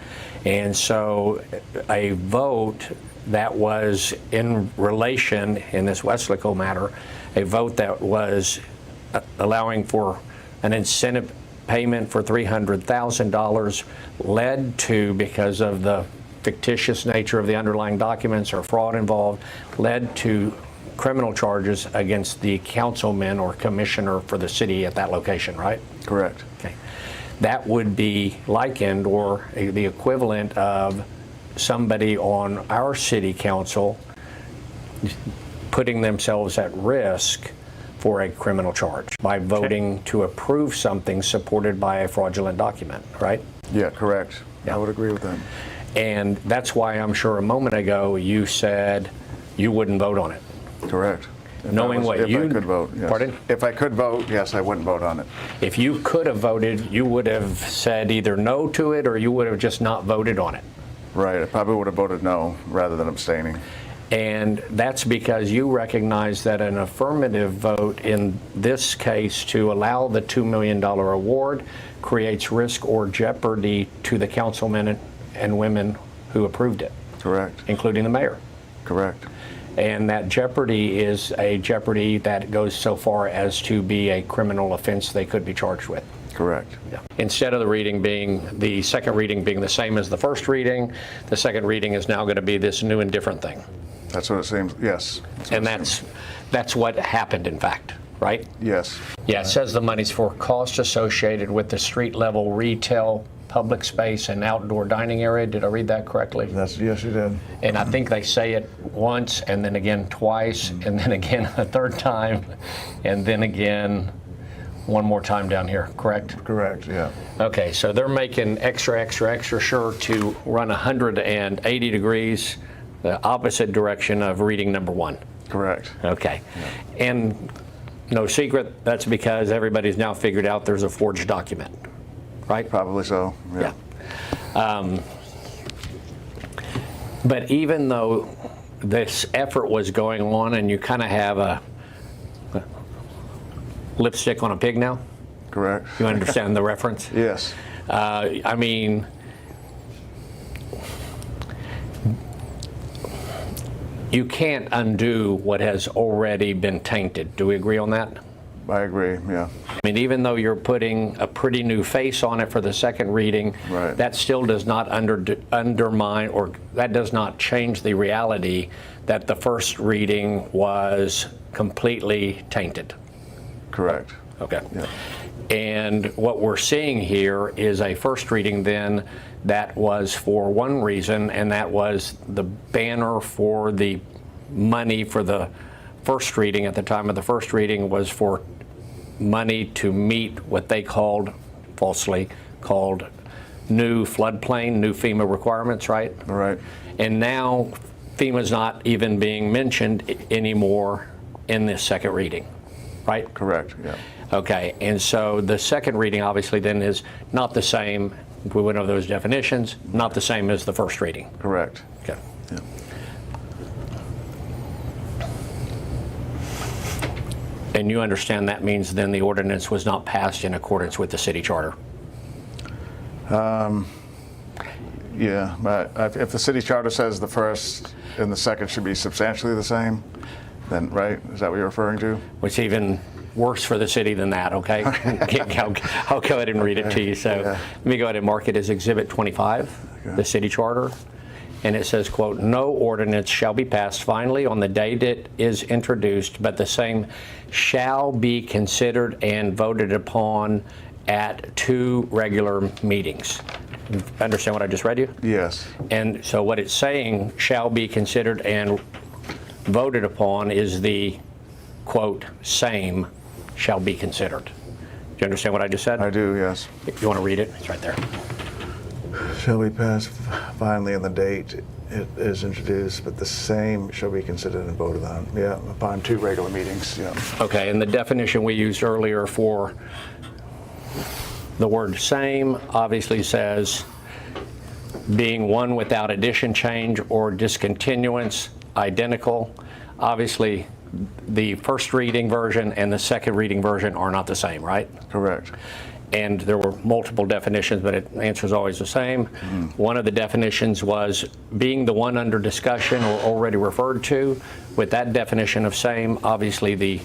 And so a vote that was in relation, in this Weslaco matter, a vote that was allowing for an incentive payment for $300,000 led to, because of the fictitious nature of the underlying documents or fraud involved, led to criminal charges against the councilman or commissioner for the city at that location, right? Correct. Okay. That would be likened or the equivalent of somebody on our city council putting themselves at risk for a criminal charge by voting to approve something supported by a fraudulent document, right? Yeah, correct. I would agree with that. And that's why I'm sure a moment ago you said you wouldn't vote on it. Correct. Knowing what you... If I could vote, yes. Pardon? If I could vote, yes, I wouldn't vote on it. If you could have voted, you would have said either no to it or you would have just not voted on it. Right. I probably would have voted no rather than abstaining. And that's because you recognize that an affirmative vote in this case to allow the $2 million award creates risk or jeopardy to the councilmen and women who approved it. Correct. Including the mayor. Correct. And that jeopardy is a jeopardy that goes so far as to be a criminal offense they could be charged with. Correct. Yeah. Instead of the second reading being the same as the first reading, the second reading is now going to be this new and different thing. That's what it seems, yes. And that's what happened, in fact, right? Yes. Yeah, it says the money's for costs associated with the street level retail, public space, and outdoor dining area. Did I read that correctly? Yes, you did. And I think they say it once, and then again twice, and then again a third time, and then again one more time down here, correct? Correct, yeah. Okay, so they're making extra sure to run 180 degrees, the opposite direction of reading number 1. Correct. Okay. And no secret, that's because everybody's now figured out there's a forged document, right? Probably so, yeah. But even though this effort was going on and you kind of have a lipstick on a pig now? Correct. You understand the reference? Yes. I mean, you can't undo what has already been tainted. Do we agree on that? I agree, yeah. I mean, even though you're putting a pretty new face on it for the second reading, right, that still does not undermine, or that does not change the reality that the first reading was completely tainted. Correct. Okay. Yeah. And what we're seeing here is a first reading then that was for one reason, and that was the banner for the money for the first reading at the time of the first reading was for money to meet what they called, falsely called, new floodplain, new FEMA requirements, right? Right. And now FEMA's not even being mentioned anymore in this second reading, right? Correct, yeah. Okay, and so the second reading obviously then is not the same, we went over those definitions, not the same as the first reading. Correct. Okay. Yeah. And you understand that means then the ordinance was not passed in accordance with the city charter? Yeah, but if the city charter says the first and the second should be substantially the same, then, right? Is that what you're referring to? Which even worse for the city than that, okay? I'll go ahead and read it to you. So let me go ahead and mark it as Exhibit 25, the city charter. And it says, quote, "No ordinance shall be passed finally on the date it is introduced, but the same shall be considered and voted upon at 2 regular meetings." Understand what I just read you? Yes. And so what it's saying, shall be considered and voted upon, is the, quote, same shall be considered. Do you understand what I just said? I do, yes. You want to read it? It's right there. Shall be passed finally on the date it is introduced, but the same shall be considered and voted on. Yeah, upon 2 regular meetings, yeah. Okay, and the definition we used earlier for the word same obviously says being one without addition, change, or discontinuance, identical. Obviously, the first reading version and the second reading version are not the same, right? Correct. And there were multiple definitions, but the answer is always the same. One of the definitions was being the one under discussion or already referred to. With that definition of same, obviously the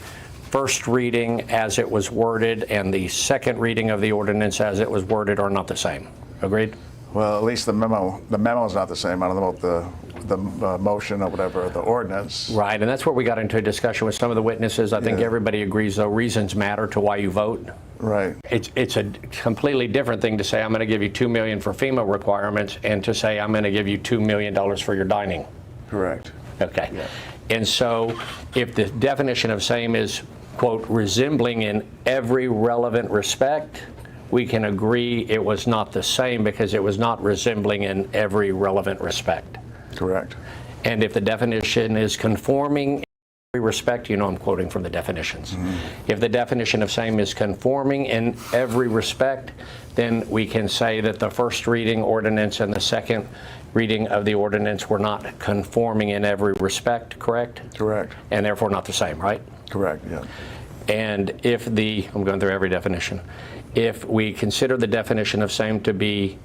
first reading as it was worded and the second reading of the ordinance as it was worded are not the same. Agreed? Well, at least the memo is not the same. I don't know about the motion or whatever, the ordinance. Right, and that's where we got into a discussion with some of the witnesses. I think everybody agrees, though, reasons matter to why you vote. Right. It's a completely different thing to say, I'm going to give you $2 million for FEMA requirements, and to say, I'm going to give you $2 million for your dining. Correct. Okay. Yeah. And so if the definition of same is, quote, resembling in every relevant respect, we can agree it was not the same because it was not resembling in every relevant respect. Correct. And if the definition is conforming in every respect, you know I'm quoting from the definitions. If the definition of same is conforming in every respect, then we can say that the first reading ordinance and the second reading of the ordinance were not conforming in every respect, correct? Correct. And therefore not the same, right? Correct, yeah. And if I'm going through every definition, if we consider the definition of same to be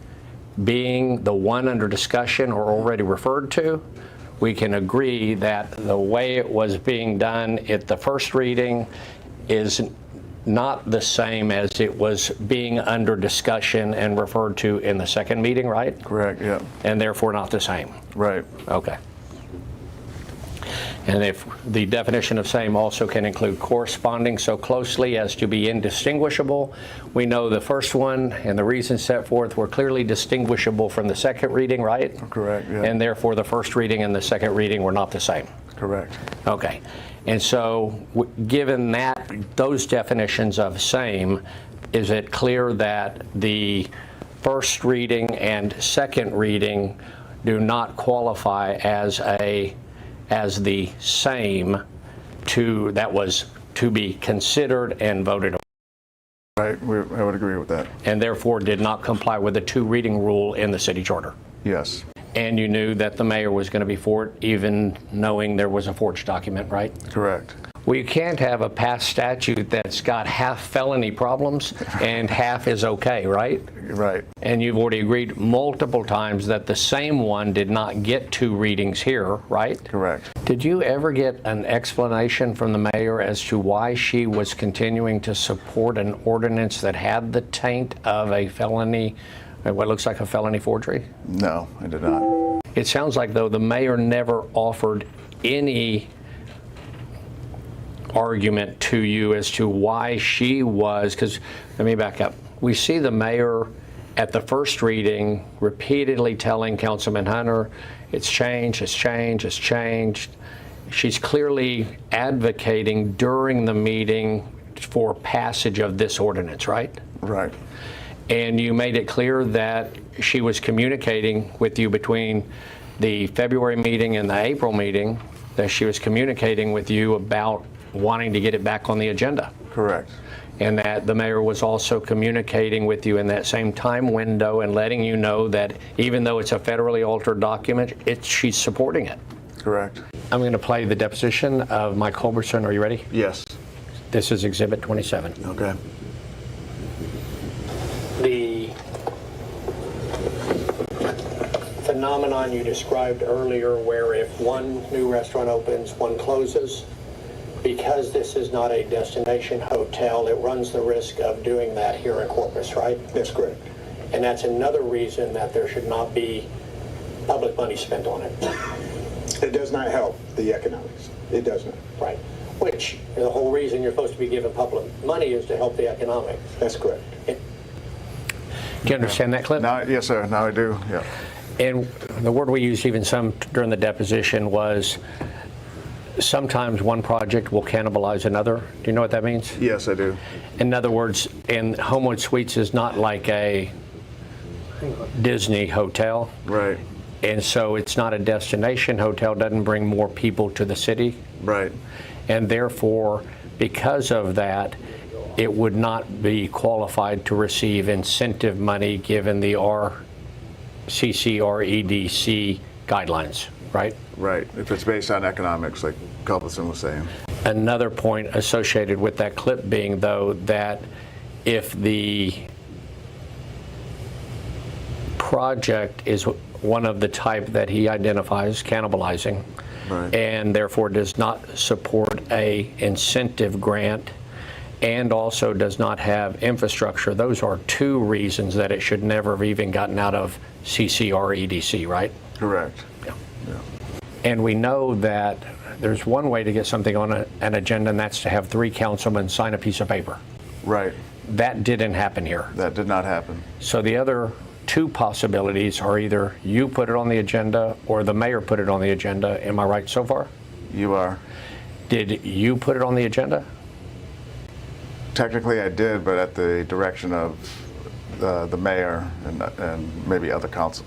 being the one under discussion or already referred to, we can agree that the way it was being done at the first reading is not the same as it was being under discussion and referred to in the second meeting, right? Correct, yeah. And therefore not the same. Right. Okay. And if the definition of same also can include corresponding so closely as to be indistinguishable, we know the first one and the reasons set forth were clearly distinguishable from the second reading, right? Correct, yeah. And therefore, the first reading and the second reading were not the same. Correct. Okay. And so, given that, those definitions of same, is it clear that the first reading and second reading do not qualify as the same that was to be considered and voted on? Right, I would agree with that. And therefore did not comply with the two-reading rule in the city charter? Yes. And you knew that the mayor was going to be for it, even knowing there was a forged document, right? Correct. Well, you can't have a past statute that's got half felony problems and half is okay, right? Right. And you've already agreed multiple times that the same one did not get two readings here, right? Correct. Did you ever get an explanation from the mayor as to why she was continuing to support an ordinance that had the taint of a felony, what looks like a felony forgery? No, I did not. It sounds like, though, the mayor never offered any argument to you as to why she was, because, let me back up. We see the mayor at the first reading repeatedly telling Councilman Hunter, it's changed, it's changed, it's changed. She's clearly advocating during the meeting for passage of this ordinance, right? Right. And you made it clear that she was communicating with you between the February meeting and the April meeting, that she was communicating with you about wanting to get it back on the agenda. Correct. And that the mayor was also communicating with you in that same time window and letting you know that even though it's a federally altered document, she's supporting it. Correct. I'm going to play the deposition of Mike Culbertson. Are you ready? Yes. This is Exhibit 27. Okay. The phenomenon you described earlier, where if one new restaurant opens, one closes, because this is not a destination hotel, it runs the risk of doing that here in Corpus, right? That's correct. And that's another reason that there should not be public money spent on it. It does not help the economics. It does not. Right. Which, the whole reason you're supposed to be given public money is to help the economics. That's correct. Do you understand that, Clip? Now, yes, sir. Now I do. Yeah. And the word we used even some during the deposition was sometimes one project will cannibalize another. Do you know what that means? Yes, I do. In other words, Homewood Suites is not like a Disney hotel. Right. And so it's not a destination hotel, doesn't bring more people to the city. Right. And therefore, because of that, it would not be qualified to receive incentive money given the RCCREDC guidelines, right? Right. If it's based on economics, like Culbertson was saying. Another point associated with that clip being, though, that if the project is one of the type that he identifies cannibalizing, right, and therefore does not support a incentive grant and also does not have infrastructure, those are two reasons that it should never have even gotten out of CCREDC, right? Correct. Yeah. And we know that there's one way to get something on an agenda, and that's to have 3 councilmen sign a piece of paper. Right. That didn't happen here. That did not happen. So the other 2 possibilities are either you put it on the agenda or the mayor put it on the agenda. Am I right so far? You are. Did you put it on the agenda? Technically, I did, but at the direction of the mayor and maybe other council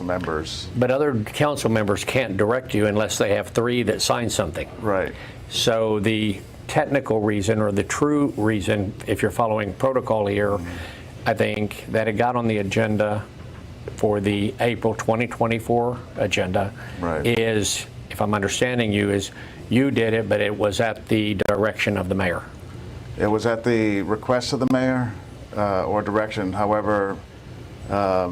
members. But other council members can't direct you unless they have 3 that sign something. Right. So the technical reason, or the true reason, if you're following protocol here, I think that it got on the agenda for the April 2024 agenda, right, is, if I'm understanding you, is you did it, but it was at the direction of the mayor. It was at the request of the mayor or direction. However, a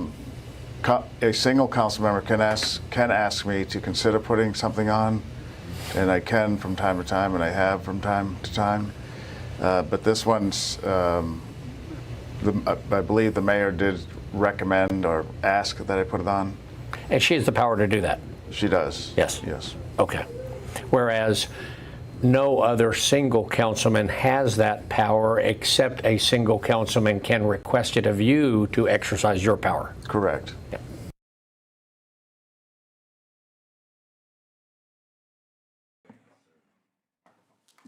single council member can ask me to consider putting something on, and I can from time to time, and I have from time to time. But this one's, I believe the mayor did recommend or ask that I put it on. And she has the power to do that? She does. Yes. Yes. Okay. Whereas no other single councilman has that power except a single councilman can request it of you to exercise your power. Correct. Yeah.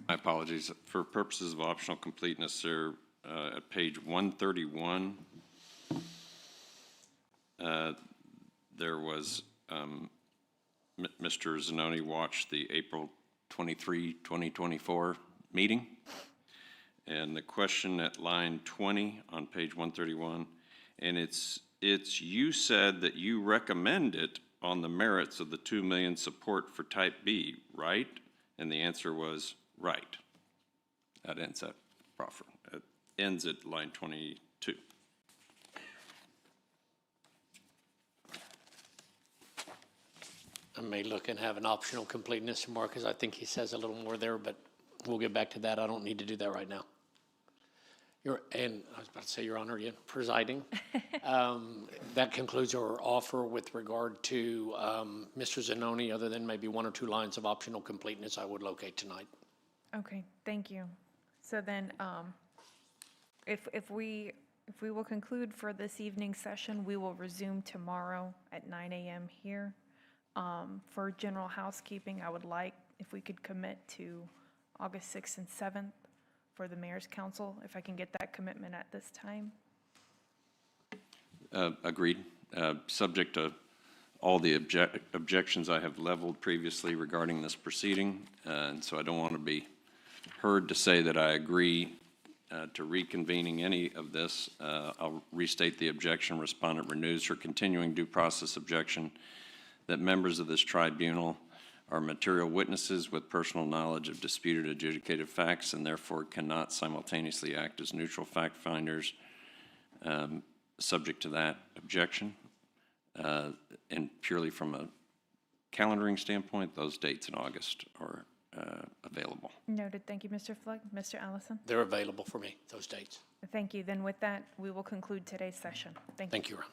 My apologies. For purposes of optional completeness, there, at page 131, there was, Mr. Zanoni watched the April 23, 2024 meeting. And the question at line 20 on page 131, and it's you said that you recommend it on the merits of the 2 million support for type B, right? And the answer was right. That ends at proffer. It ends at line 22. I may look and have an optional completeness more because I think he says a little more there, but we'll get back to that. I don't need to do that right now. And I was about to say, Your Honor, again, presiding. That concludes our offer with regard to Mr. Zanoni, other than maybe 1 or 2 lines of optional completeness I would locate tonight. Okay, thank you. So then, if we will conclude for this evening's session, we will resume tomorrow at 9 a.m. here. For general housekeeping, I would like if we could commit to August 6th and 7th for the Mayor's Council, if I can get that commitment at this time. Agreed. Subject to all the objections I have leveled previously regarding this proceeding, and so I don't want to be heard to say that I agree to reconvening any of this. I'll restate the objection. Respondent renews her continuing due process objection that members of this tribunal are material witnesses with personal knowledge of disputed adjudicated facts and therefore cannot simultaneously act as neutral fact finders. Subject to that objection. And purely from a calendaring standpoint, those dates in August are available. Noted. Thank you, Mr. Flood. Mr. Allison? They're available for me, those dates. Thank you. Then with that, we will conclude today's session. Thank you. Thank you, Ron.